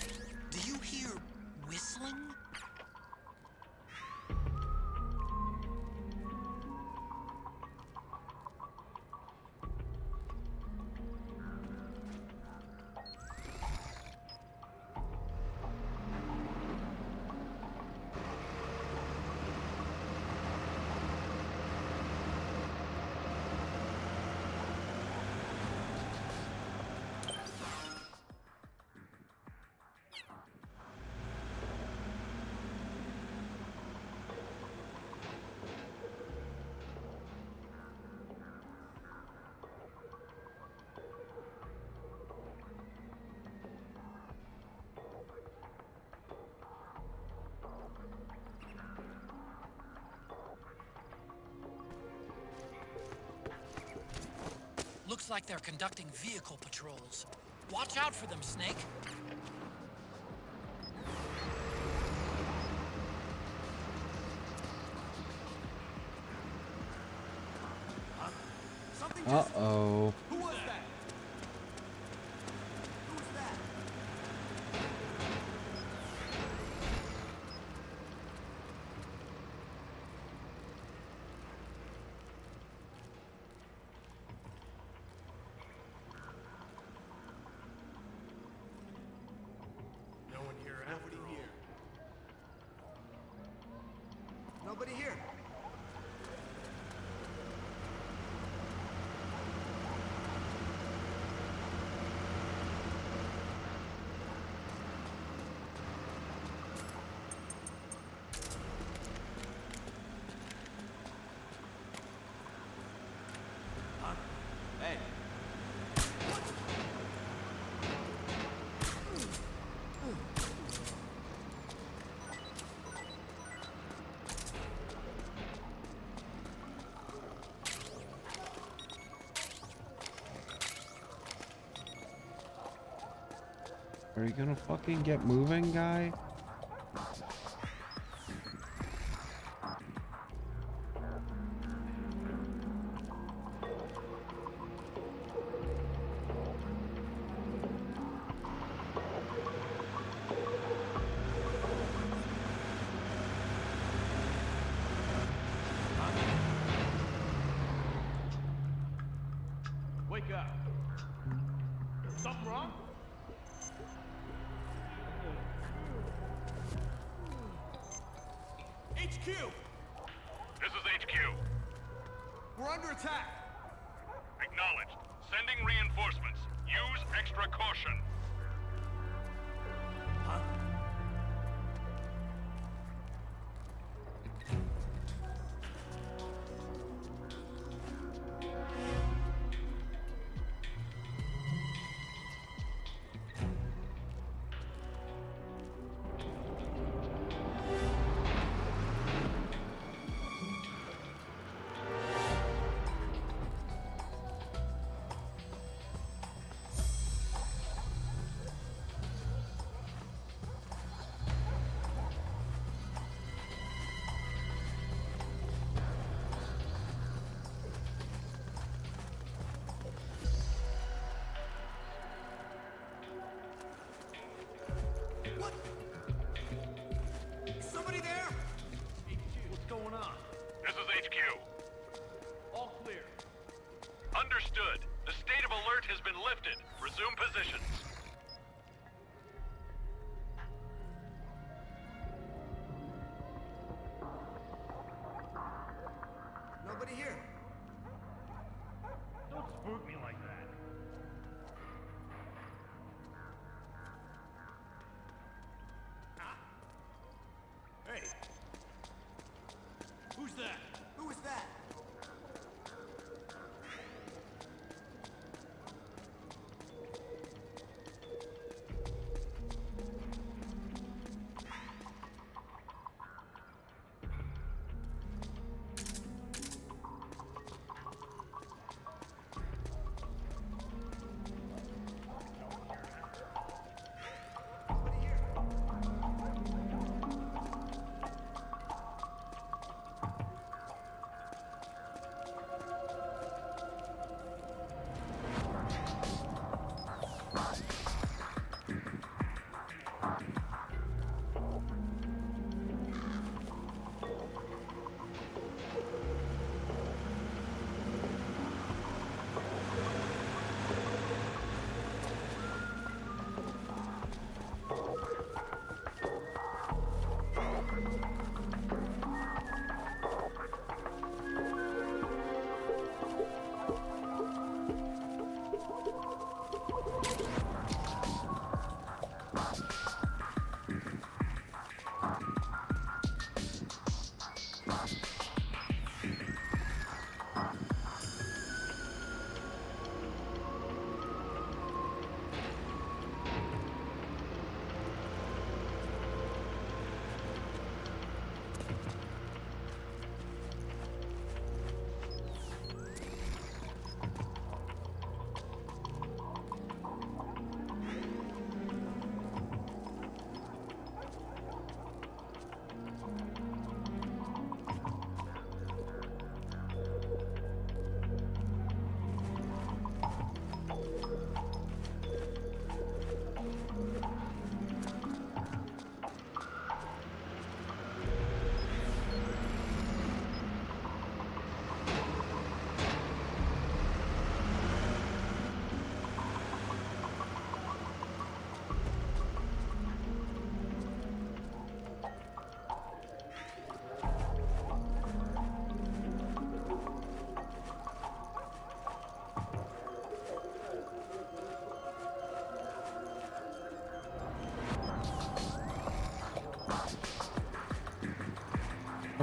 Do you hear whistling? Looks like they're conducting vehicle patrols. Watch out for them, Snake. Uh-oh. Who was that? Who's that? No one here. Nobody here. Nobody here. Hey. Are you gonna fucking get moving, guy? Wake up. Something wrong? HQ! This is HQ. We're under attack. Acknowledged. Sending reinforcements. Use extra caution. Huh? What? Somebody there? What's going on? This is HQ. All clear. Understood. The state of alert has been lifted. Resume positions. Nobody here. Don't spook me like that. Hey. Who's that? Who is that?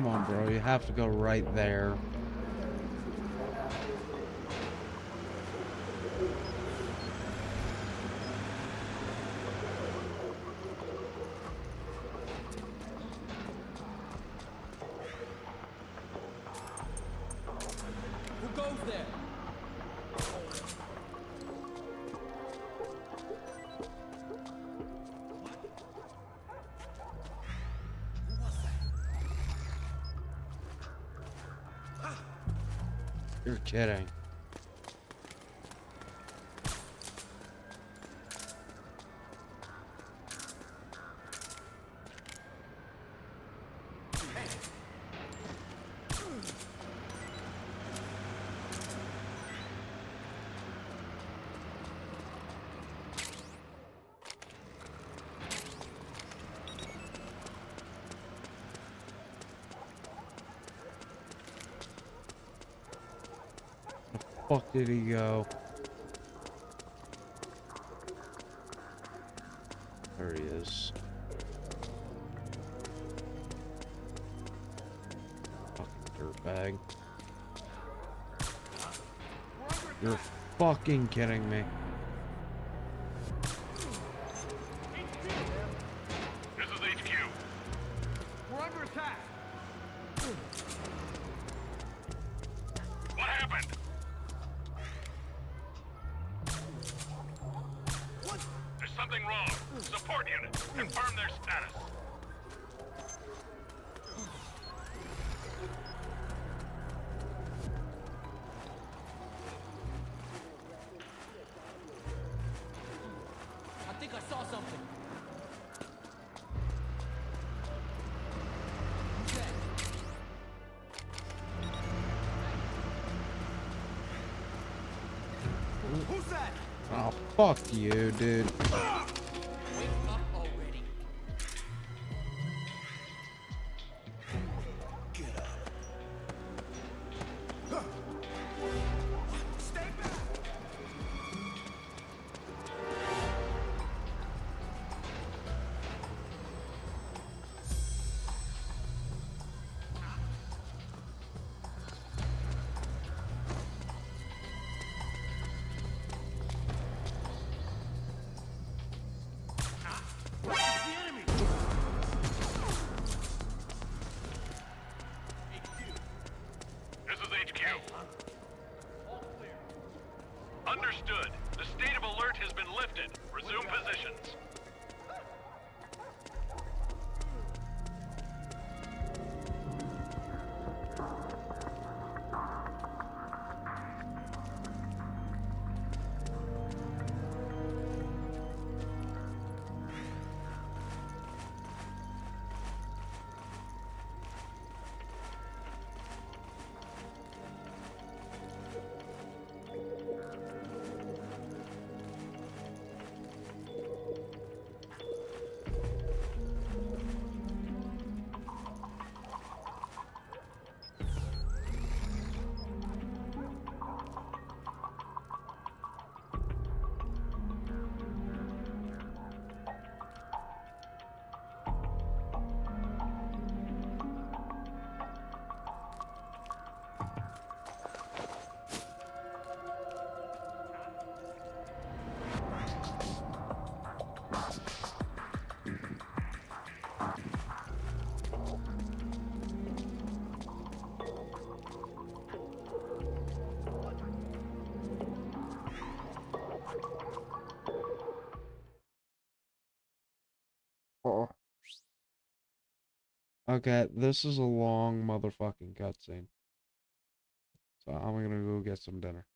Come on, bro. You have to go right there. Who goes there? You're kidding. Fuck did he go? There he is. Fucking dirtbag. You're fucking kidding me. This is HQ. We're under attack. What happened? There's something wrong. Support unit. Confirm their status. I think I saw something. Who's that? Oh, fuck you, dude. Wake up already. Get up. Stay back. This is HQ. Understood. The state of alert has been lifted. Resume positions. Oh. Okay, this is a long motherfucking cutscene. So I'm gonna go get some dinner.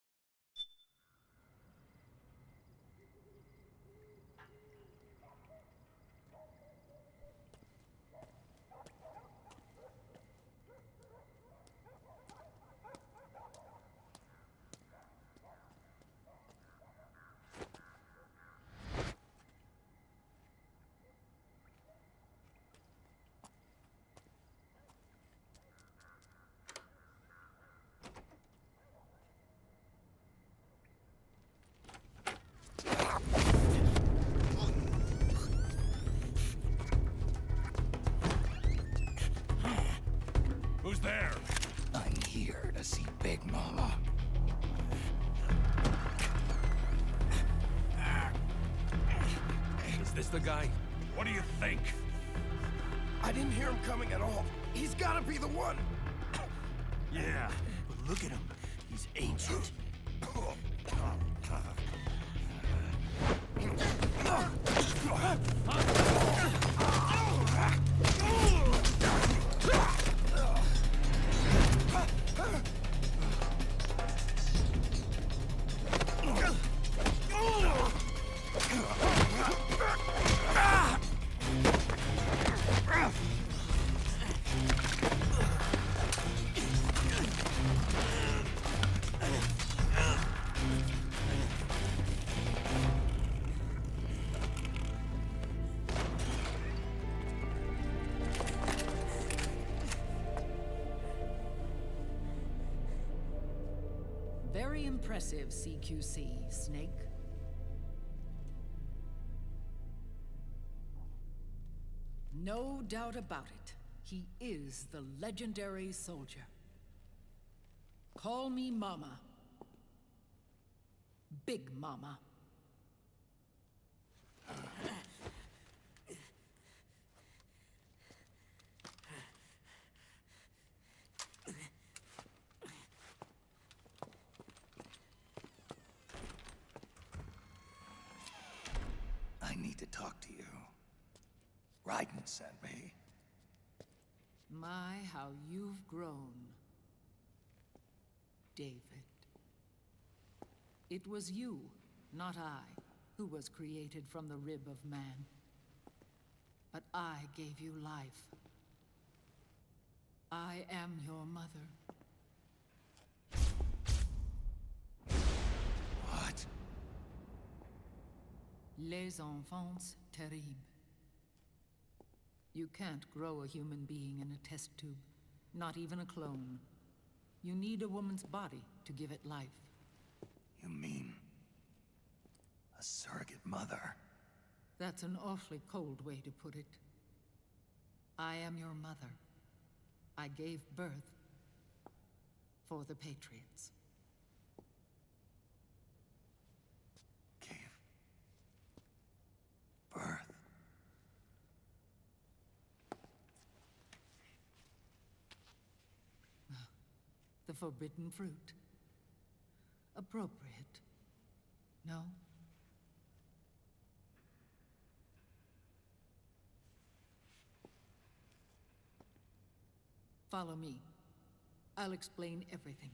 Big Mama. Is this the guy? What do you think? I didn't hear him coming at all. He's gotta be the one. Yeah, but look at him. He's ancient. Very impressive, CQC, Snake. No doubt about it. He is the legendary soldier. Call me Mama. Big Mama. I need to talk to you. Raiden sent me. My, how you've grown, David. It was you, not I, who was created from the rib of man. But I gave you life. I am your mother. What? Les enfants terribles. You can't grow a human being in a test tube, not even a clone. You need a woman's body to give it life. You mean a surrogate mother? That's an awfully cold way to put it. I am your mother. I gave birth for the Patriots. Birth? The forbidden fruit. Appropriate. No? Follow me. I'll explain everything.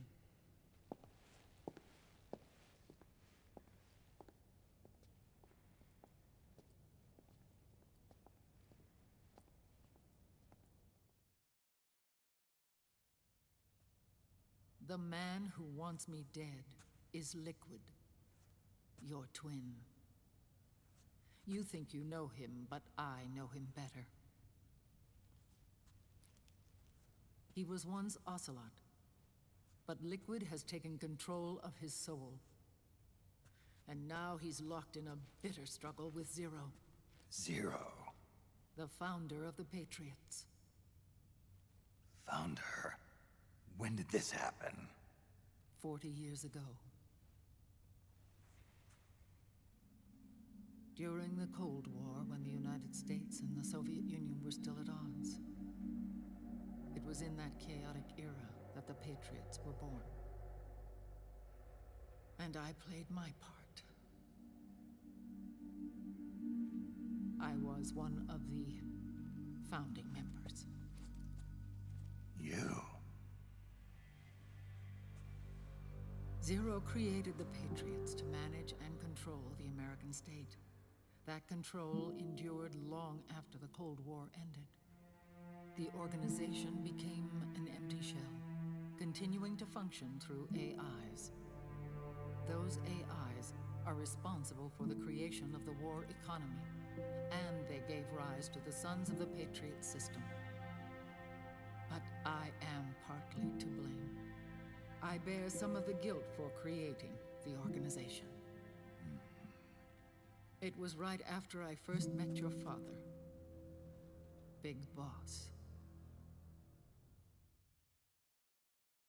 The man who wants me dead is Liquid, your twin. You think you know him, but I know him better. He was once Ocelot, but Liquid has taken control of his soul. And now he's locked in a bitter struggle with Zero. Zero? The founder of the Patriots. Founder? When did this happen? 40 years ago. During the Cold War, when the United States and the Soviet Union were still at odds. It was in that chaotic era that the Patriots were born. And I played my part. I was one of the founding members. You? Zero created the Patriots to manage and control the American state. That control endured long after the Cold War ended. The organization became an empty shell, continuing to function through AIs. Those AIs are responsible for the creation of the war economy, and they gave rise to the Sons of the Patriot system. But I am partly to blame. I bear some of the guilt for creating the organization. It was right after I first met your father, Big Boss.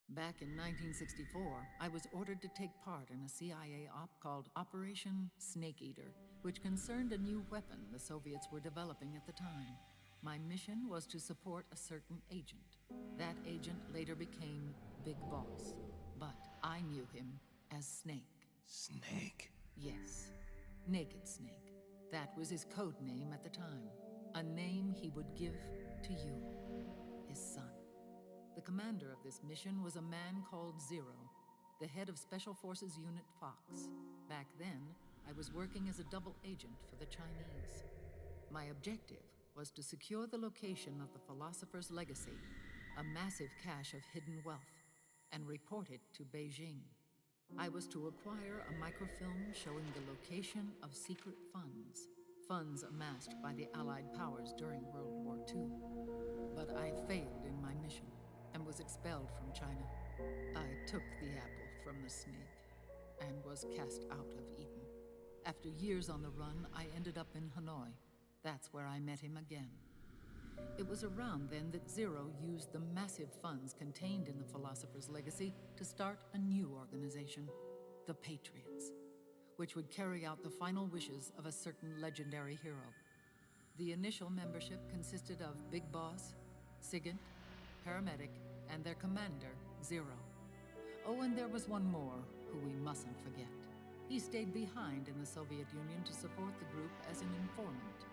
Back in 1964, I was ordered to take part in a CIA op called Operation Snake Eater, which concerned a new weapon the Soviets were developing at the time. My mission was to support a certain agent. That agent later became Big Boss, but I knew him as Snake. Snake? Yes, Naked Snake. That was his code name at the time, a name he would give to you, his son. The commander of this mission was a man called Zero, the head of Special Forces Unit Fox. Back then, I was working as a double agent for the Chinese. My objective was to secure the location of the Philosopher's Legacy, a massive cache of hidden wealth, and report it to Beijing. I was to acquire a microfilm showing the location of secret funds amassed by the Allied powers during World War II. But I failed in my mission and was expelled from China. I took the apple from the snake and was cast out of Eden. After years on the run, I ended up in Hanoi. That's where I met him again. It was around then that Zero used the massive funds contained in the Philosopher's Legacy to start a new organization, the Patriots, which would carry out the final wishes of a certain legendary hero. The initial membership consisted of Big Boss, Sigint, Paramedic, and their commander, Zero. Oh, and there was one more who we mustn't forget. He stayed behind in the Soviet Union to support the group as an informant,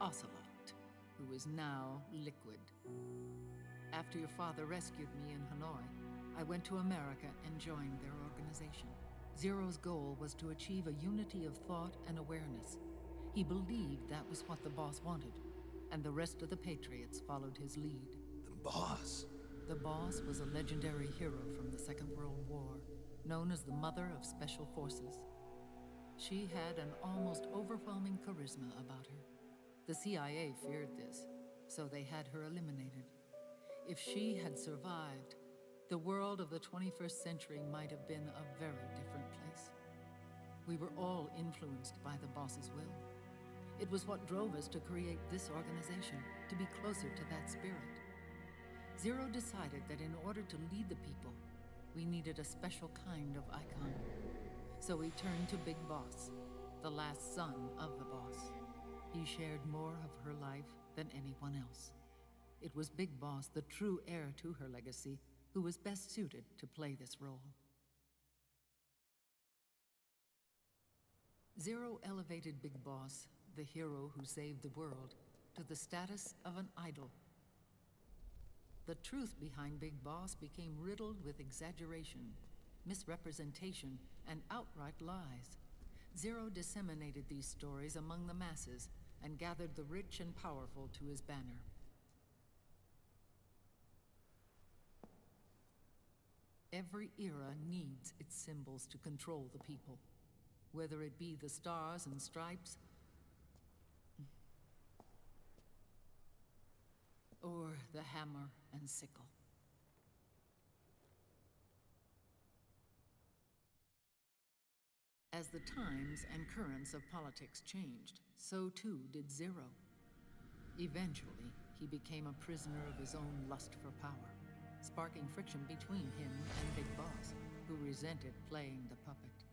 Ocelot, who is now Liquid. After your father rescued me in Hanoi, I went to America and joined their organization. Zero's goal was to achieve a unity of thought and awareness. He believed that was what the boss wanted, and the rest of the Patriots followed his lead. The boss? The boss was a legendary hero from the Second World War, known as the Mother of Special Forces. She had an almost overwhelming charisma about her. The CIA feared this, so they had her eliminated. If she had survived, the world of the 21st century might have been a very different place. We were all influenced by the boss's will. It was what drove us to create this organization, to be closer to that spirit. Zero decided that in order to lead the people, we needed a special kind of icon. So he turned to Big Boss, the last son of the boss. He shared more of her life than anyone else. It was Big Boss, the true heir to her legacy, who was best suited to play this role. Zero elevated Big Boss, the hero who saved the world, to the status of an idol. The truth behind Big Boss became riddled with exaggeration, misrepresentation, and outright lies. Zero disseminated these stories among the masses and gathered the rich and powerful to his banner. Every era needs its symbols to control the people, whether it be the stars and stripes, or the hammer and sickle. As the times and currents of politics changed, so too did Zero. Eventually, he became a prisoner of his own lust for power, sparking friction between him and Big Boss, who resented playing the puppet.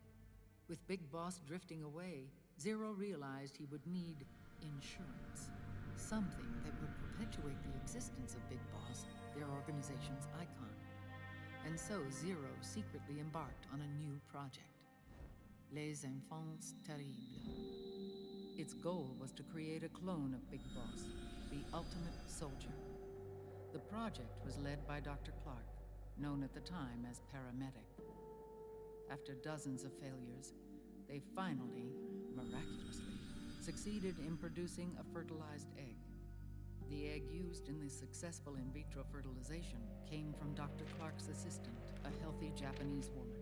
With Big Boss drifting away, Zero realized he would need insurance. Something that would perpetuate the existence of Big Boss, their organization's icon. And so Zero secretly embarked on a new project, Les Enfants Terribles. Its goal was to create a clone of Big Boss, the ultimate soldier. The project was led by Dr. Clark, known at the time as Paramedic. After dozens of failures, they finally, miraculously, succeeded in producing a fertilized egg. The egg used in the successful in vitro fertilization came from Dr. Clark's assistant, a healthy Japanese woman.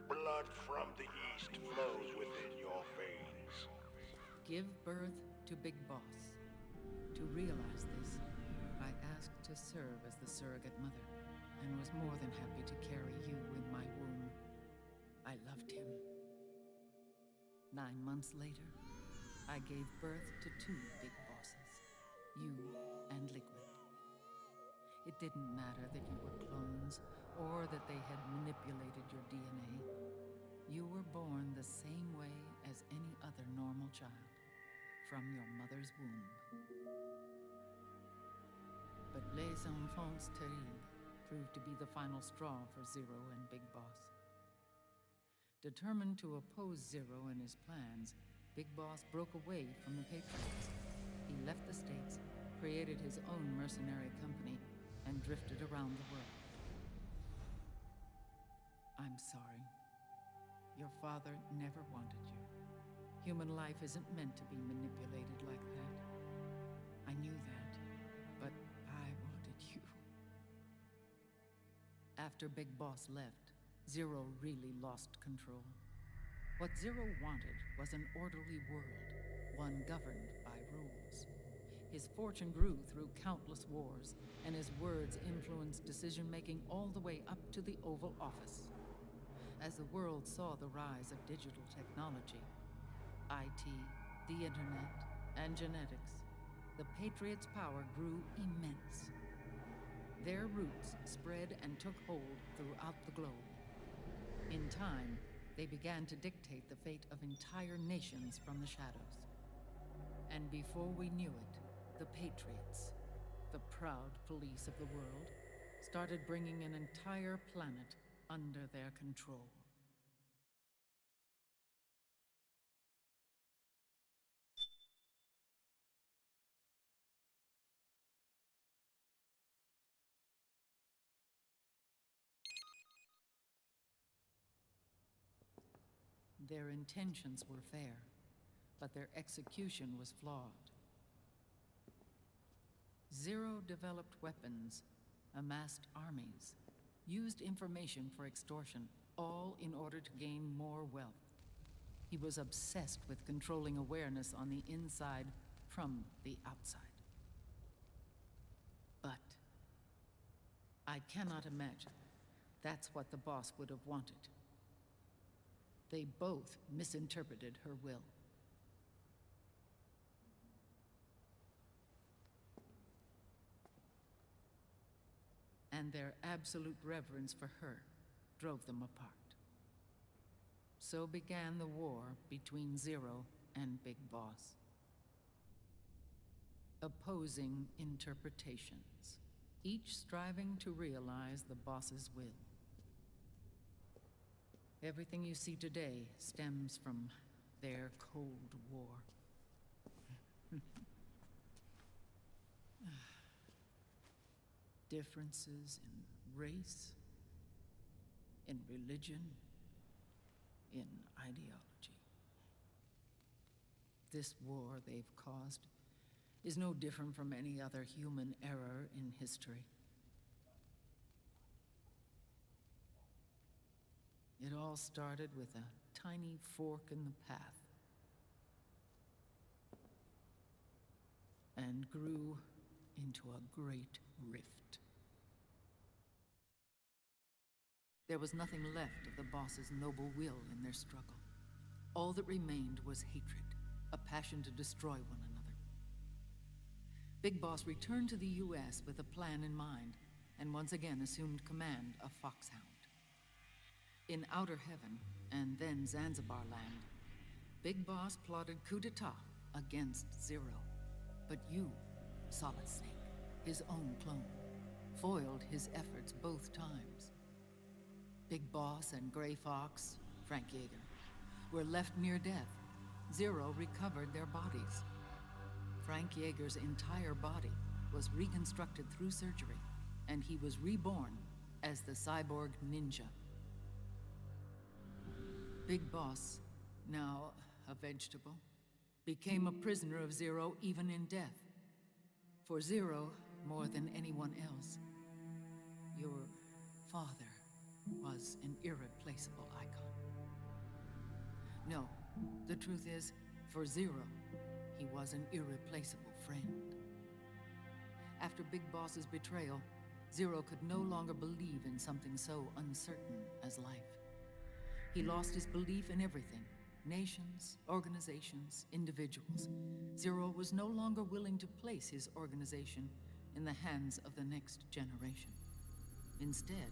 Blood from the east flows within your veins. Give birth to Big Boss. To realize this, I asked to serve as the surrogate mother, and was more than happy to carry you in my womb. I loved him. 9 months later, I gave birth to 2 Big Bosses, you and Liquid. It didn't matter that you were clones or that they had manipulated your DNA. You were born the same way as any other normal child, from your mother's womb. But Les Enfants Terribles proved to be the final straw for Zero and Big Boss. Determined to oppose Zero and his plans, Big Boss broke away from the Patriots. He left the States, created his own mercenary company, and drifted around the world. I'm sorry. Your father never wanted you. Human life isn't meant to be manipulated like that. I knew that, but I wanted you. After Big Boss left, Zero really lost control. What Zero wanted was an orderly world, one governed by rules. His fortune grew through countless wars, and his words influenced decision-making all the way up to the Oval Office. As the world saw the rise of digital technology, IT, the internet, and genetics, the Patriots' power grew immense. Their roots spread and took hold throughout the globe. In time, they began to dictate the fate of entire nations from the shadows. And before we knew it, the Patriots, the proud police of the world, started bringing an entire planet under their control. Their intentions were fair, but their execution was flawed. Zero developed weapons, amassed armies, used information for extortion, all in order to gain more wealth. He was obsessed with controlling awareness on the inside from the outside. But I cannot imagine that's what the boss would have wanted. They both misinterpreted her will. And their absolute reverence for her drove them apart. So began the war between Zero and Big Boss. Opposing interpretations, each striving to realize the boss's will. Everything you see today stems from their Cold War. Differences in race, in religion, in ideology. This war they've caused is no different from any other human error in history. It all started with a tiny fork in the path and grew into a great rift. There was nothing left of the boss's noble will in their struggle. All that remained was hatred, a passion to destroy one another. Big Boss returned to the US with a plan in mind, and once again assumed command of Foxhound. In Outer Heaven, and then Zanzibar Land, Big Boss plotted coup d'etat against Zero. But you, Solid Snake, his own clone, foiled his efforts both times. Big Boss and Gray Fox, Frank Yeager, were left near death. Zero recovered their bodies. Frank Yeager's entire body was reconstructed through surgery, and he was reborn as the cyborg ninja. Big Boss, now a vegetable, became a prisoner of Zero even in death. For Zero, more than anyone else, your father was an irreplaceable icon. No, the truth is, for Zero, he was an irreplaceable friend. After Big Boss's betrayal, Zero could no longer believe in something so uncertain as life. He lost his belief in everything. Nations, organizations, individuals. Zero was no longer willing to place his organization in the hands of the next generation. Instead,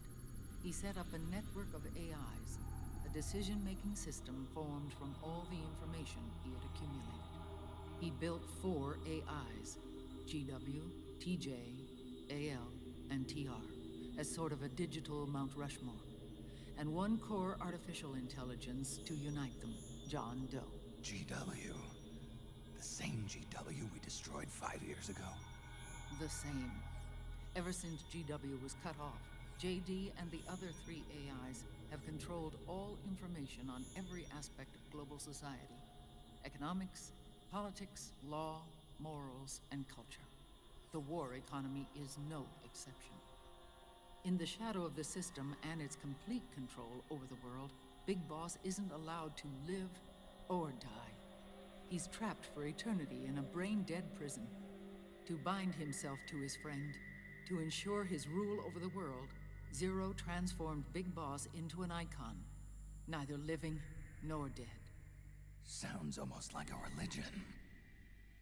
he set up a network of AIs, a decision-making system formed from all the information he had accumulated. He built 4 AIs, GW, TJ, AL, and TR, as sort of a digital Mount Rushmore, and 1 core artificial intelligence to unite them, John Doe. GW. The same GW we destroyed 5 years ago. The same. Ever since GW was cut off, JD and the other 3 AIs have controlled all information on every aspect of global society. Economics, politics, law, morals, and culture. The war economy is no exception. In the shadow of the system and its complete control over the world, Big Boss isn't allowed to live or die. He's trapped for eternity in a brain-dead prison. To bind himself to his friend, to ensure his rule over the world, Zero transformed Big Boss into an icon, neither living nor dead. Sounds almost like a religion.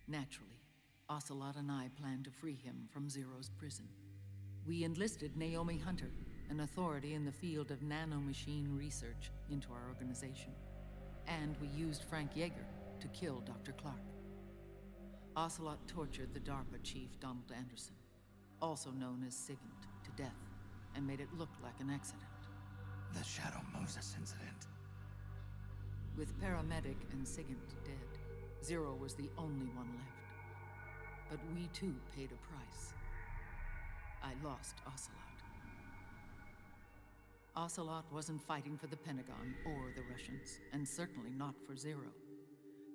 Naturally, Ocelot and I plan to free him from Zero's prison. We enlisted Naomi Hunter, an authority in the field of nanomachine research, into our organization. And we used Frank Yeager to kill Dr. Clark. Ocelot tortured the DARPA chief, Donald Anderson, also known as Sigint, to death, and made it look like an accident. The Shadow Moses incident. With Paramedic and Sigint dead, Zero was the only one left. But we too paid a price. I lost Ocelot. Ocelot wasn't fighting for the Pentagon or the Russians, and certainly not for Zero.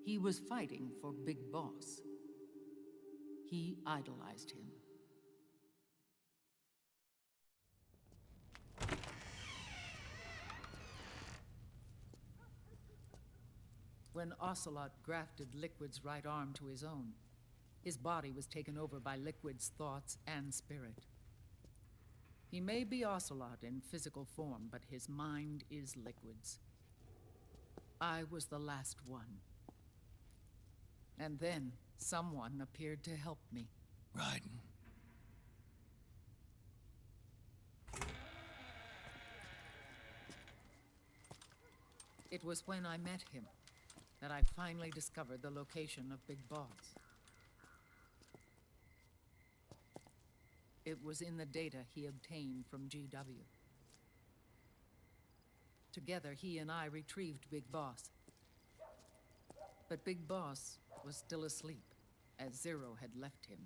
He was fighting for Big Boss. He idolized him. When Ocelot grafted Liquid's right arm to his own, his body was taken over by Liquid's thoughts and spirit. He may be Ocelot in physical form, but his mind is Liquid's. I was the last one. And then someone appeared to help me. Raiden. It was when I met him that I finally discovered the location of Big Boss. It was in the data he obtained from GW. Together, he and I retrieved Big Boss. But Big Boss was still asleep, as Zero had left him.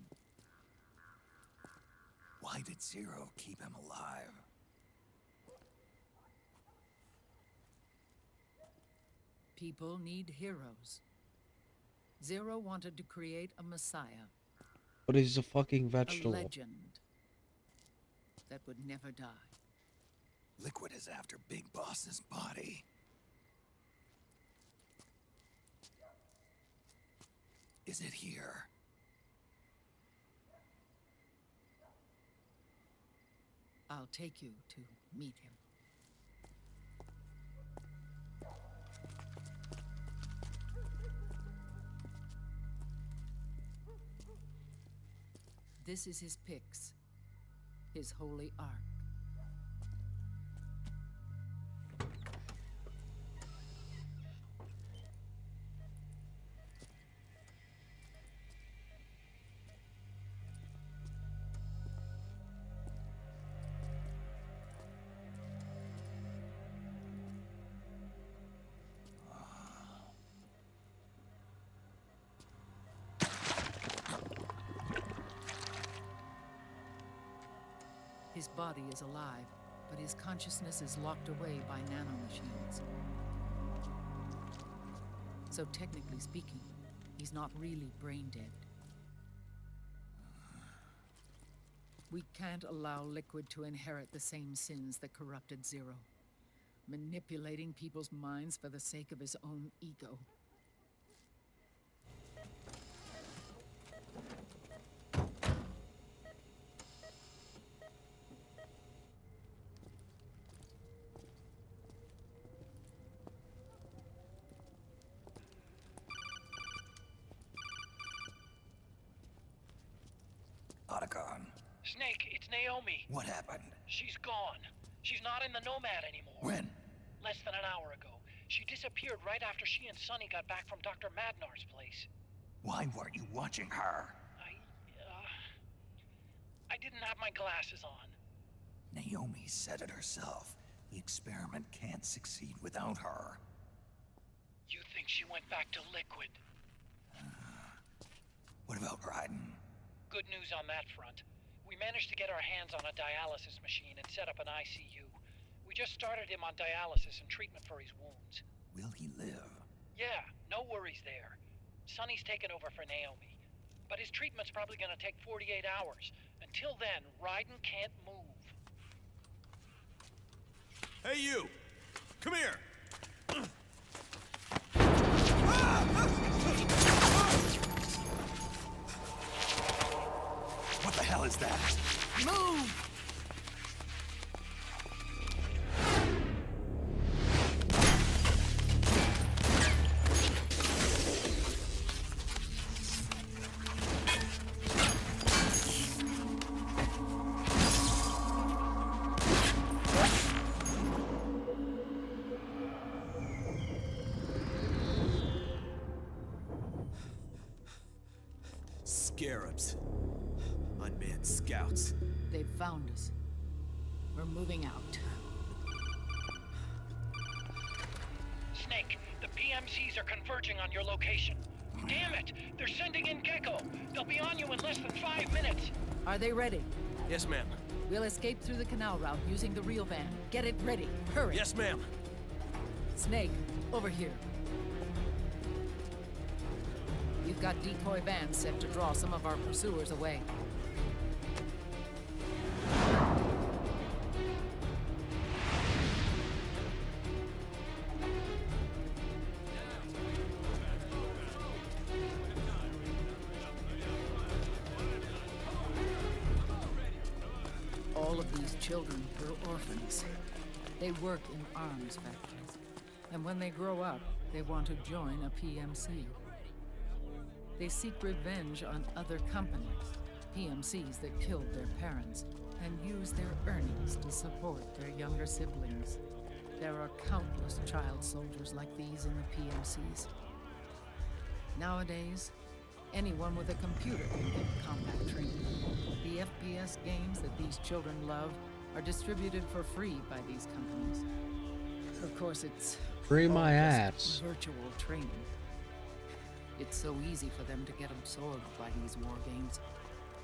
Why did Zero keep him alive? People need heroes. Zero wanted to create a messiah. But he's a fucking A vegetable. legend that would never die. Liquid is after Big Boss's body. Is it here? I'll take you to meet him. This is his pyx, his holy ark. His body is alive, but his consciousness is locked away by nanomachines. So technically speaking, he's not really brain dead. We can't allow Liquid to inherit the same sins that corrupted Zero. Manipulating people's minds for the sake of his own ego. Otacon. Snake, it's Naomi. What happened? She's gone. She's not in the Nomad anymore. When? Less than an hour ago. She disappeared right after she and Sonny got back from Dr. Madnar's place. Why weren't you watching her? I didn't have my glasses on. Naomi said it herself. The experiment can't succeed without her. You think she went back to Liquid? What about Raiden? Good news on that front. We managed to get our hands on a dialysis machine and set up an ICU. We just started him on dialysis and treatment for his wounds. Will he live? Yeah, no worries there. Sonny's taken over for Naomi. But his treatment's probably gonna take 48 hours. Until then, Raiden can't move. Hey, you! Come here! What the hell is that? Move! Scarabs. Unmanned scouts. They've found us. We're moving out. Snake, the PMCs are converging on your location. Damn it! They're sending in Gecko! They'll be on you in less than 5 minutes! Are they ready? Yes, ma'am. We'll escape through the canal route using the real van. Get it ready. Hurry. Yes, ma'am. Snake, over here. We've got decoy vans set to draw some of our pursuers away. All of these children were orphans. They work in arms factories. And when they grow up, they want to join a PMC. They seek revenge on other companies, PMCs that killed their parents, and use their earnings to support their younger siblings. There are countless child soldiers like these in the PMCs. Nowadays, anyone with a computer can get combat training. The FPS games that these children love are distributed for free by these companies. Of course, it's Free all my just ass. virtual training. It's so easy for them to get absorbed by these war games.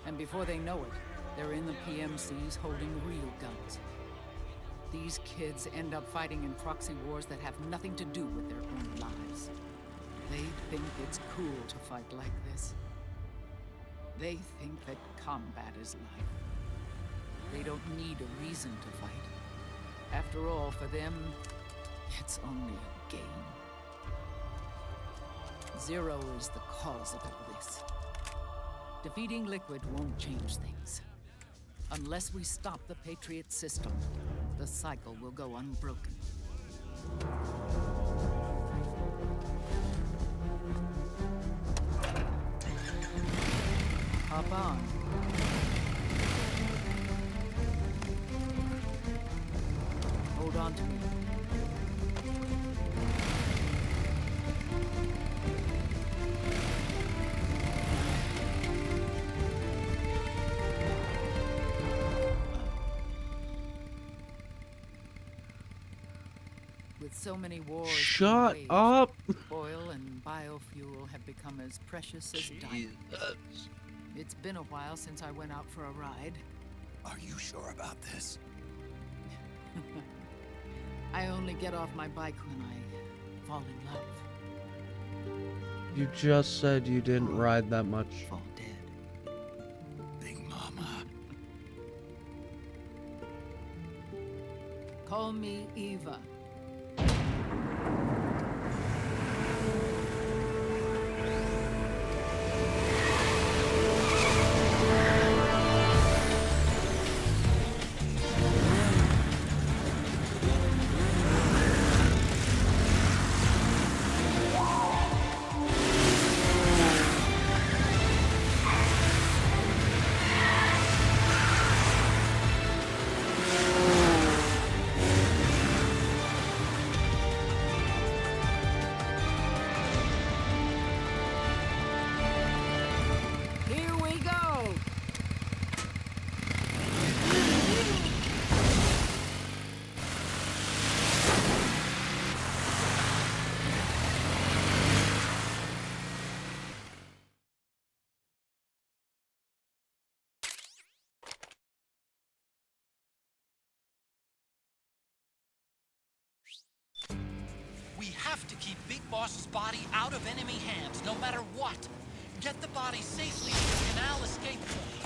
And before they know it, they're in the PMCs holding real guns. These kids end up fighting in proxy wars that have nothing to do with their own lives. They think it's cool to fight like this. They think that combat is life. They don't need a reason to fight. After all, for them, it's only a game. Zero is the cause of all this. Defeating Liquid won't change things. Unless we stop the Patriot system, the cycle will go unbroken. Hop on. Hold on to me. With so many wars Shut being waged, up! oil and biofuel have become as precious as diamonds. It's been a while since I went out for a ride. Are you sure about this? I only get off my bike when I fall in love. You just said you didn't ride that much. Fall dead. Big Mama. Call me Eva. We have to keep Big Boss's body out of enemy hands, no matter what. Get the body safely to the canal escape point.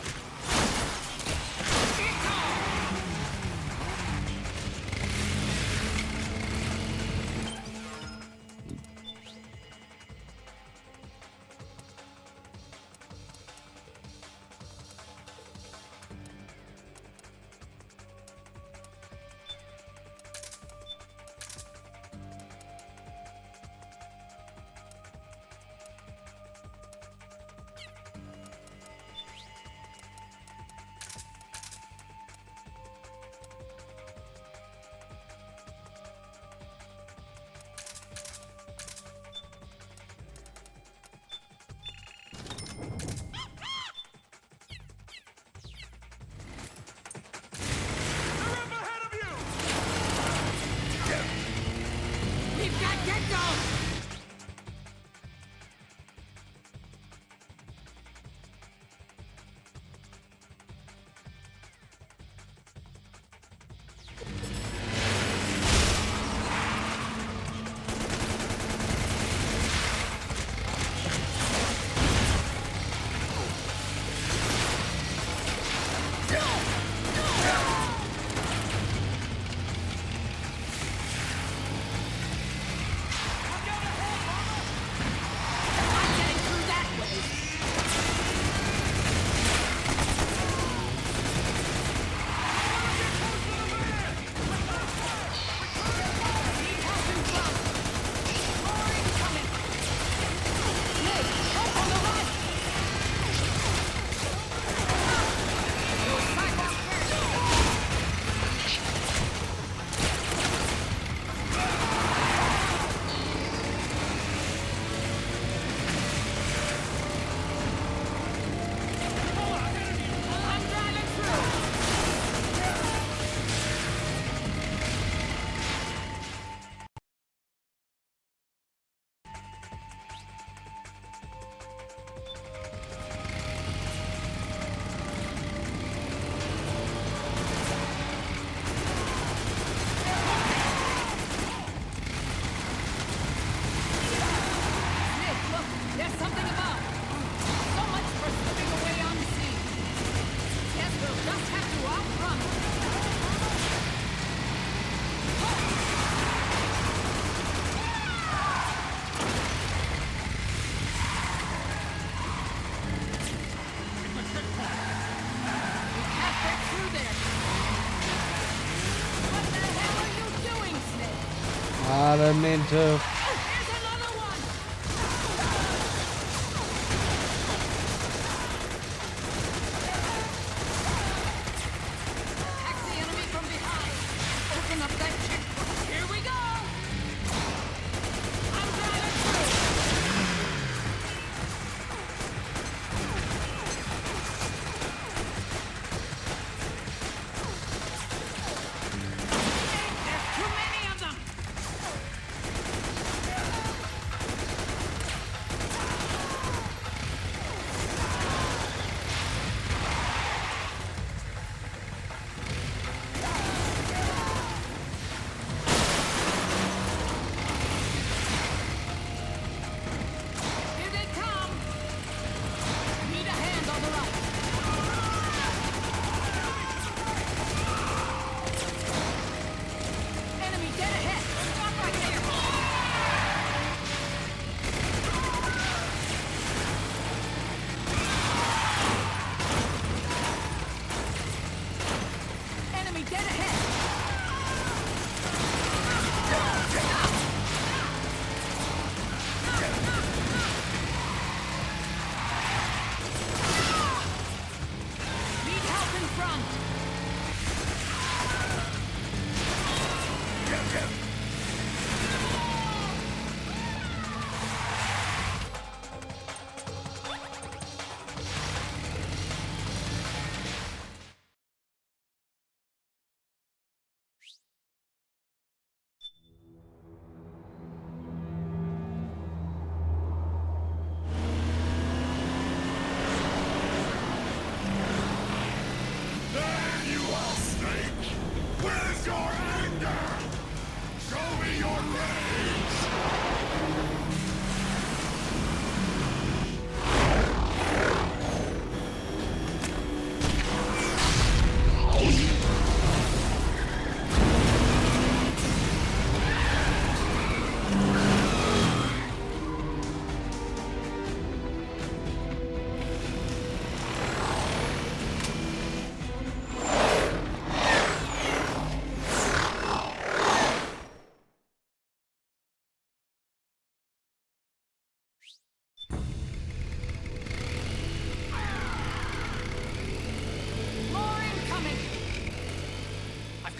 I didn't mean to.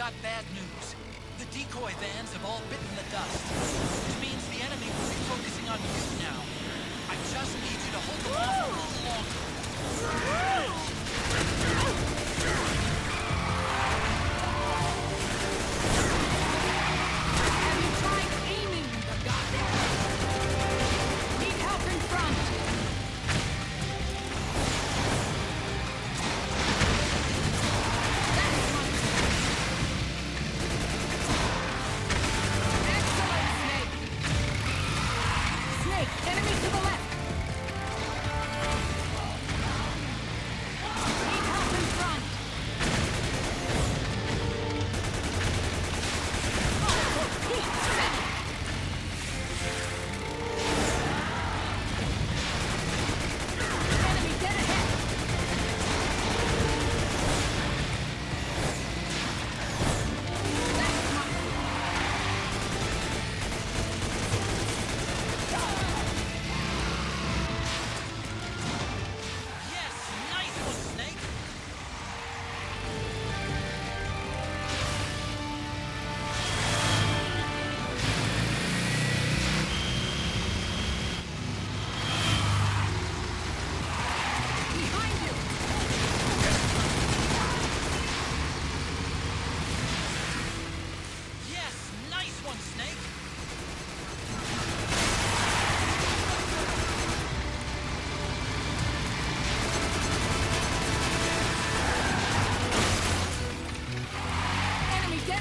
got bad news. The decoy vans have all bitten the dust, which means the enemy will be focusing on you now. I just need you to hold them off a little longer. Have you tried aiming the goddamn? Need help in front. Enemy to the left! Need help in front! Oh, for Pete's sake! Enemy dead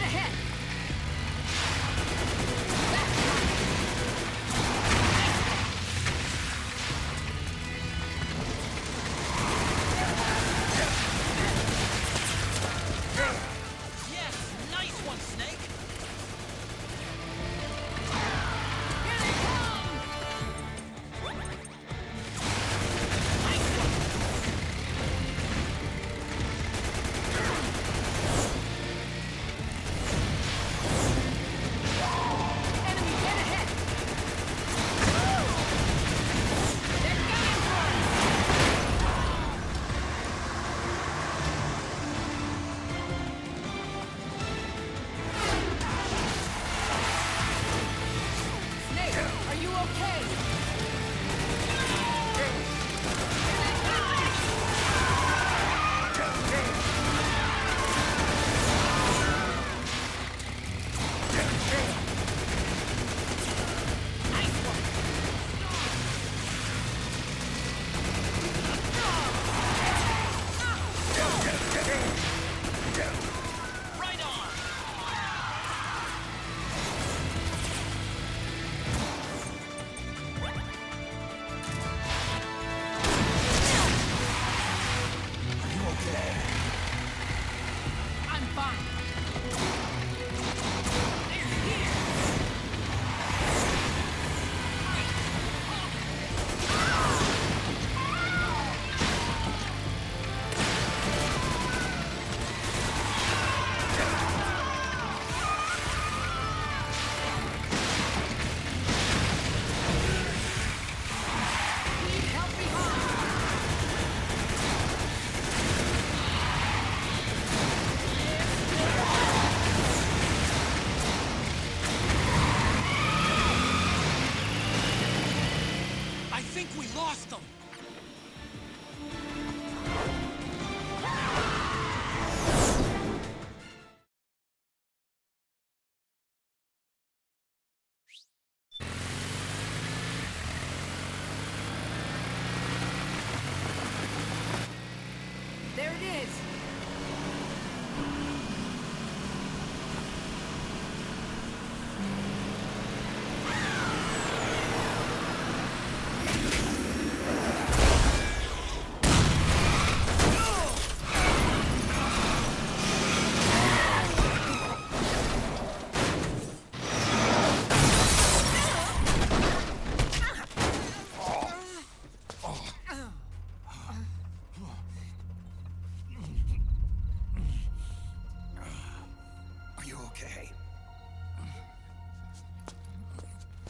ahead!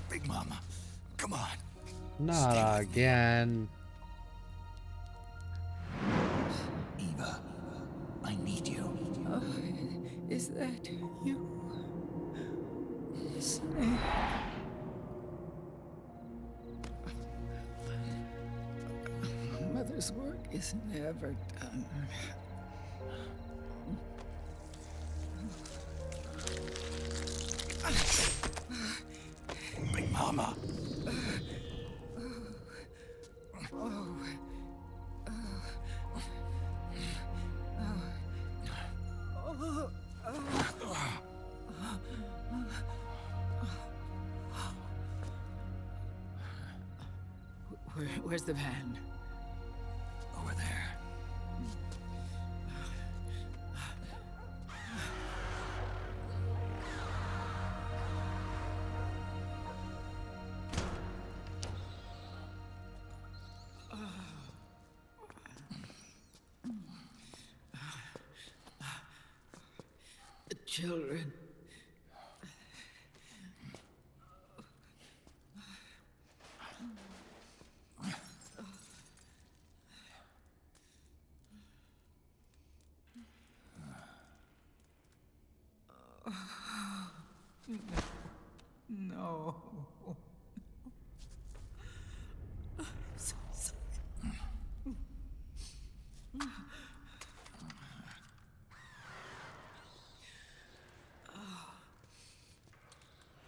Big Mama, come on. Not again. Eva, I need you. Is Is that you? Snake. Mother's work is never done. Big Mama. Where's the van? Over there. The children. No. I'm so sorry.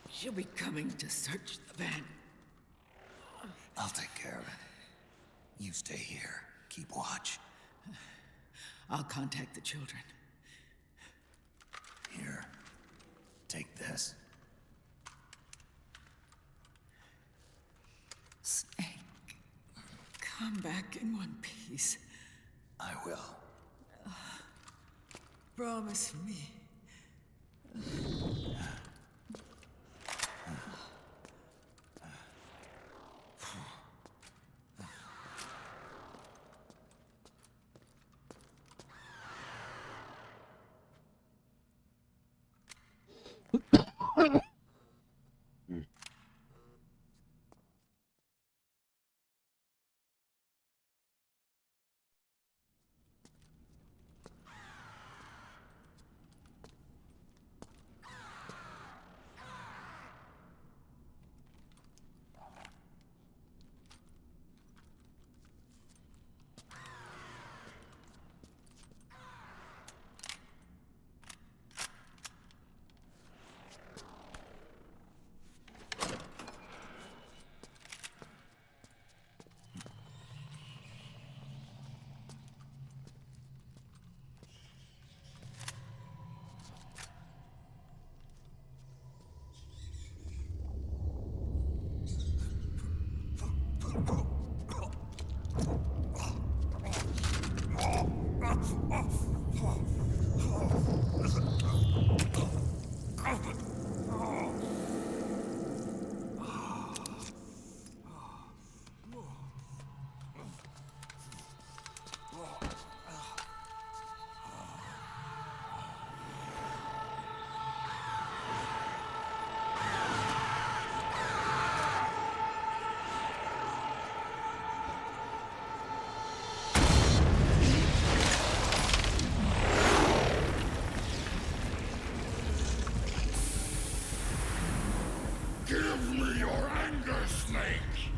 She'll be coming to search the van. I'll take care of it. You stay here. Keep watch. I'll contact the children. Here. Take this. Snake, come back in one piece. I will. Promise me. Give me your anger, Snake!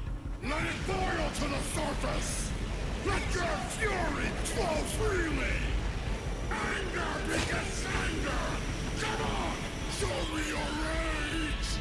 Let it boil to the surface! Let your fury flow freely! Anger begets anger! Come on! Show me your rage!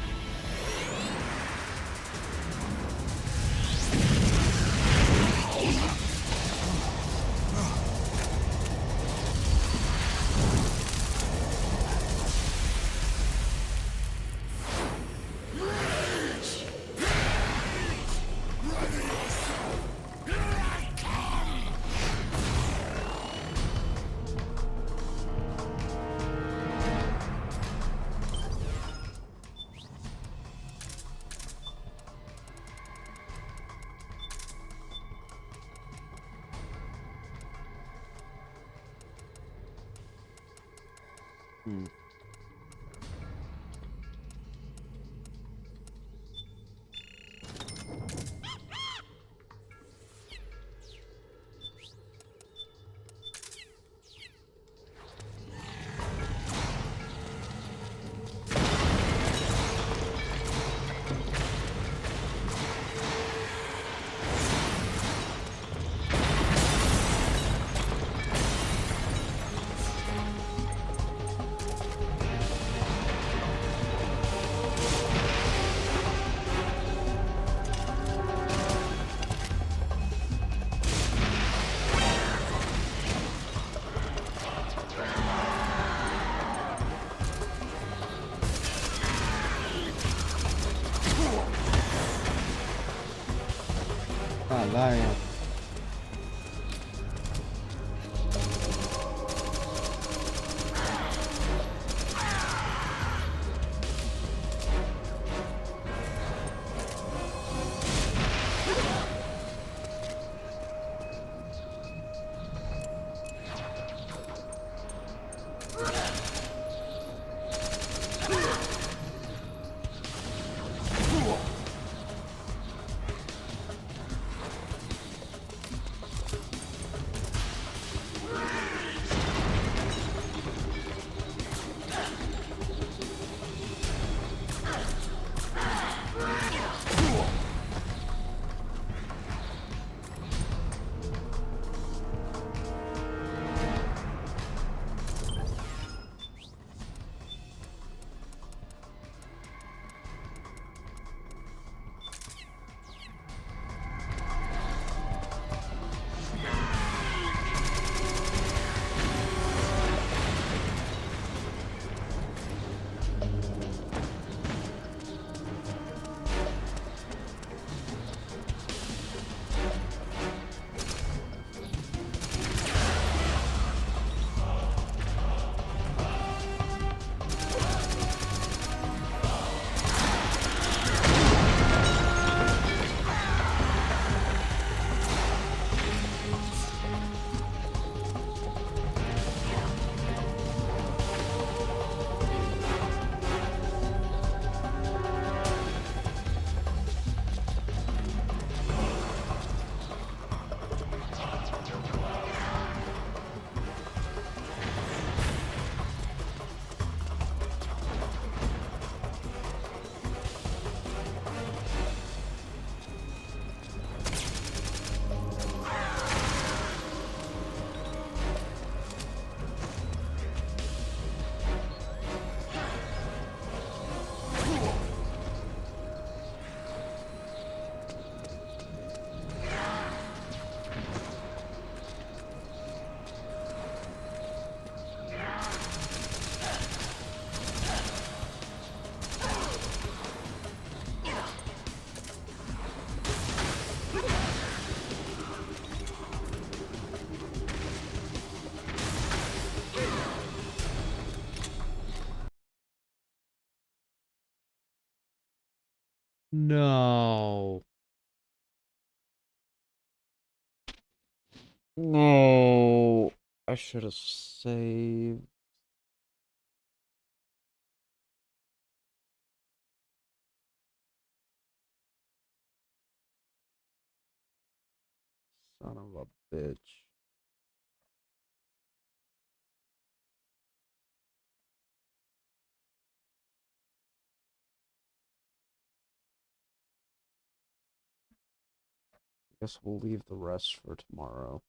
Ah, damn. No. No. I should have saved. Son of a bitch. Guess we'll leave the rest for tomorrow.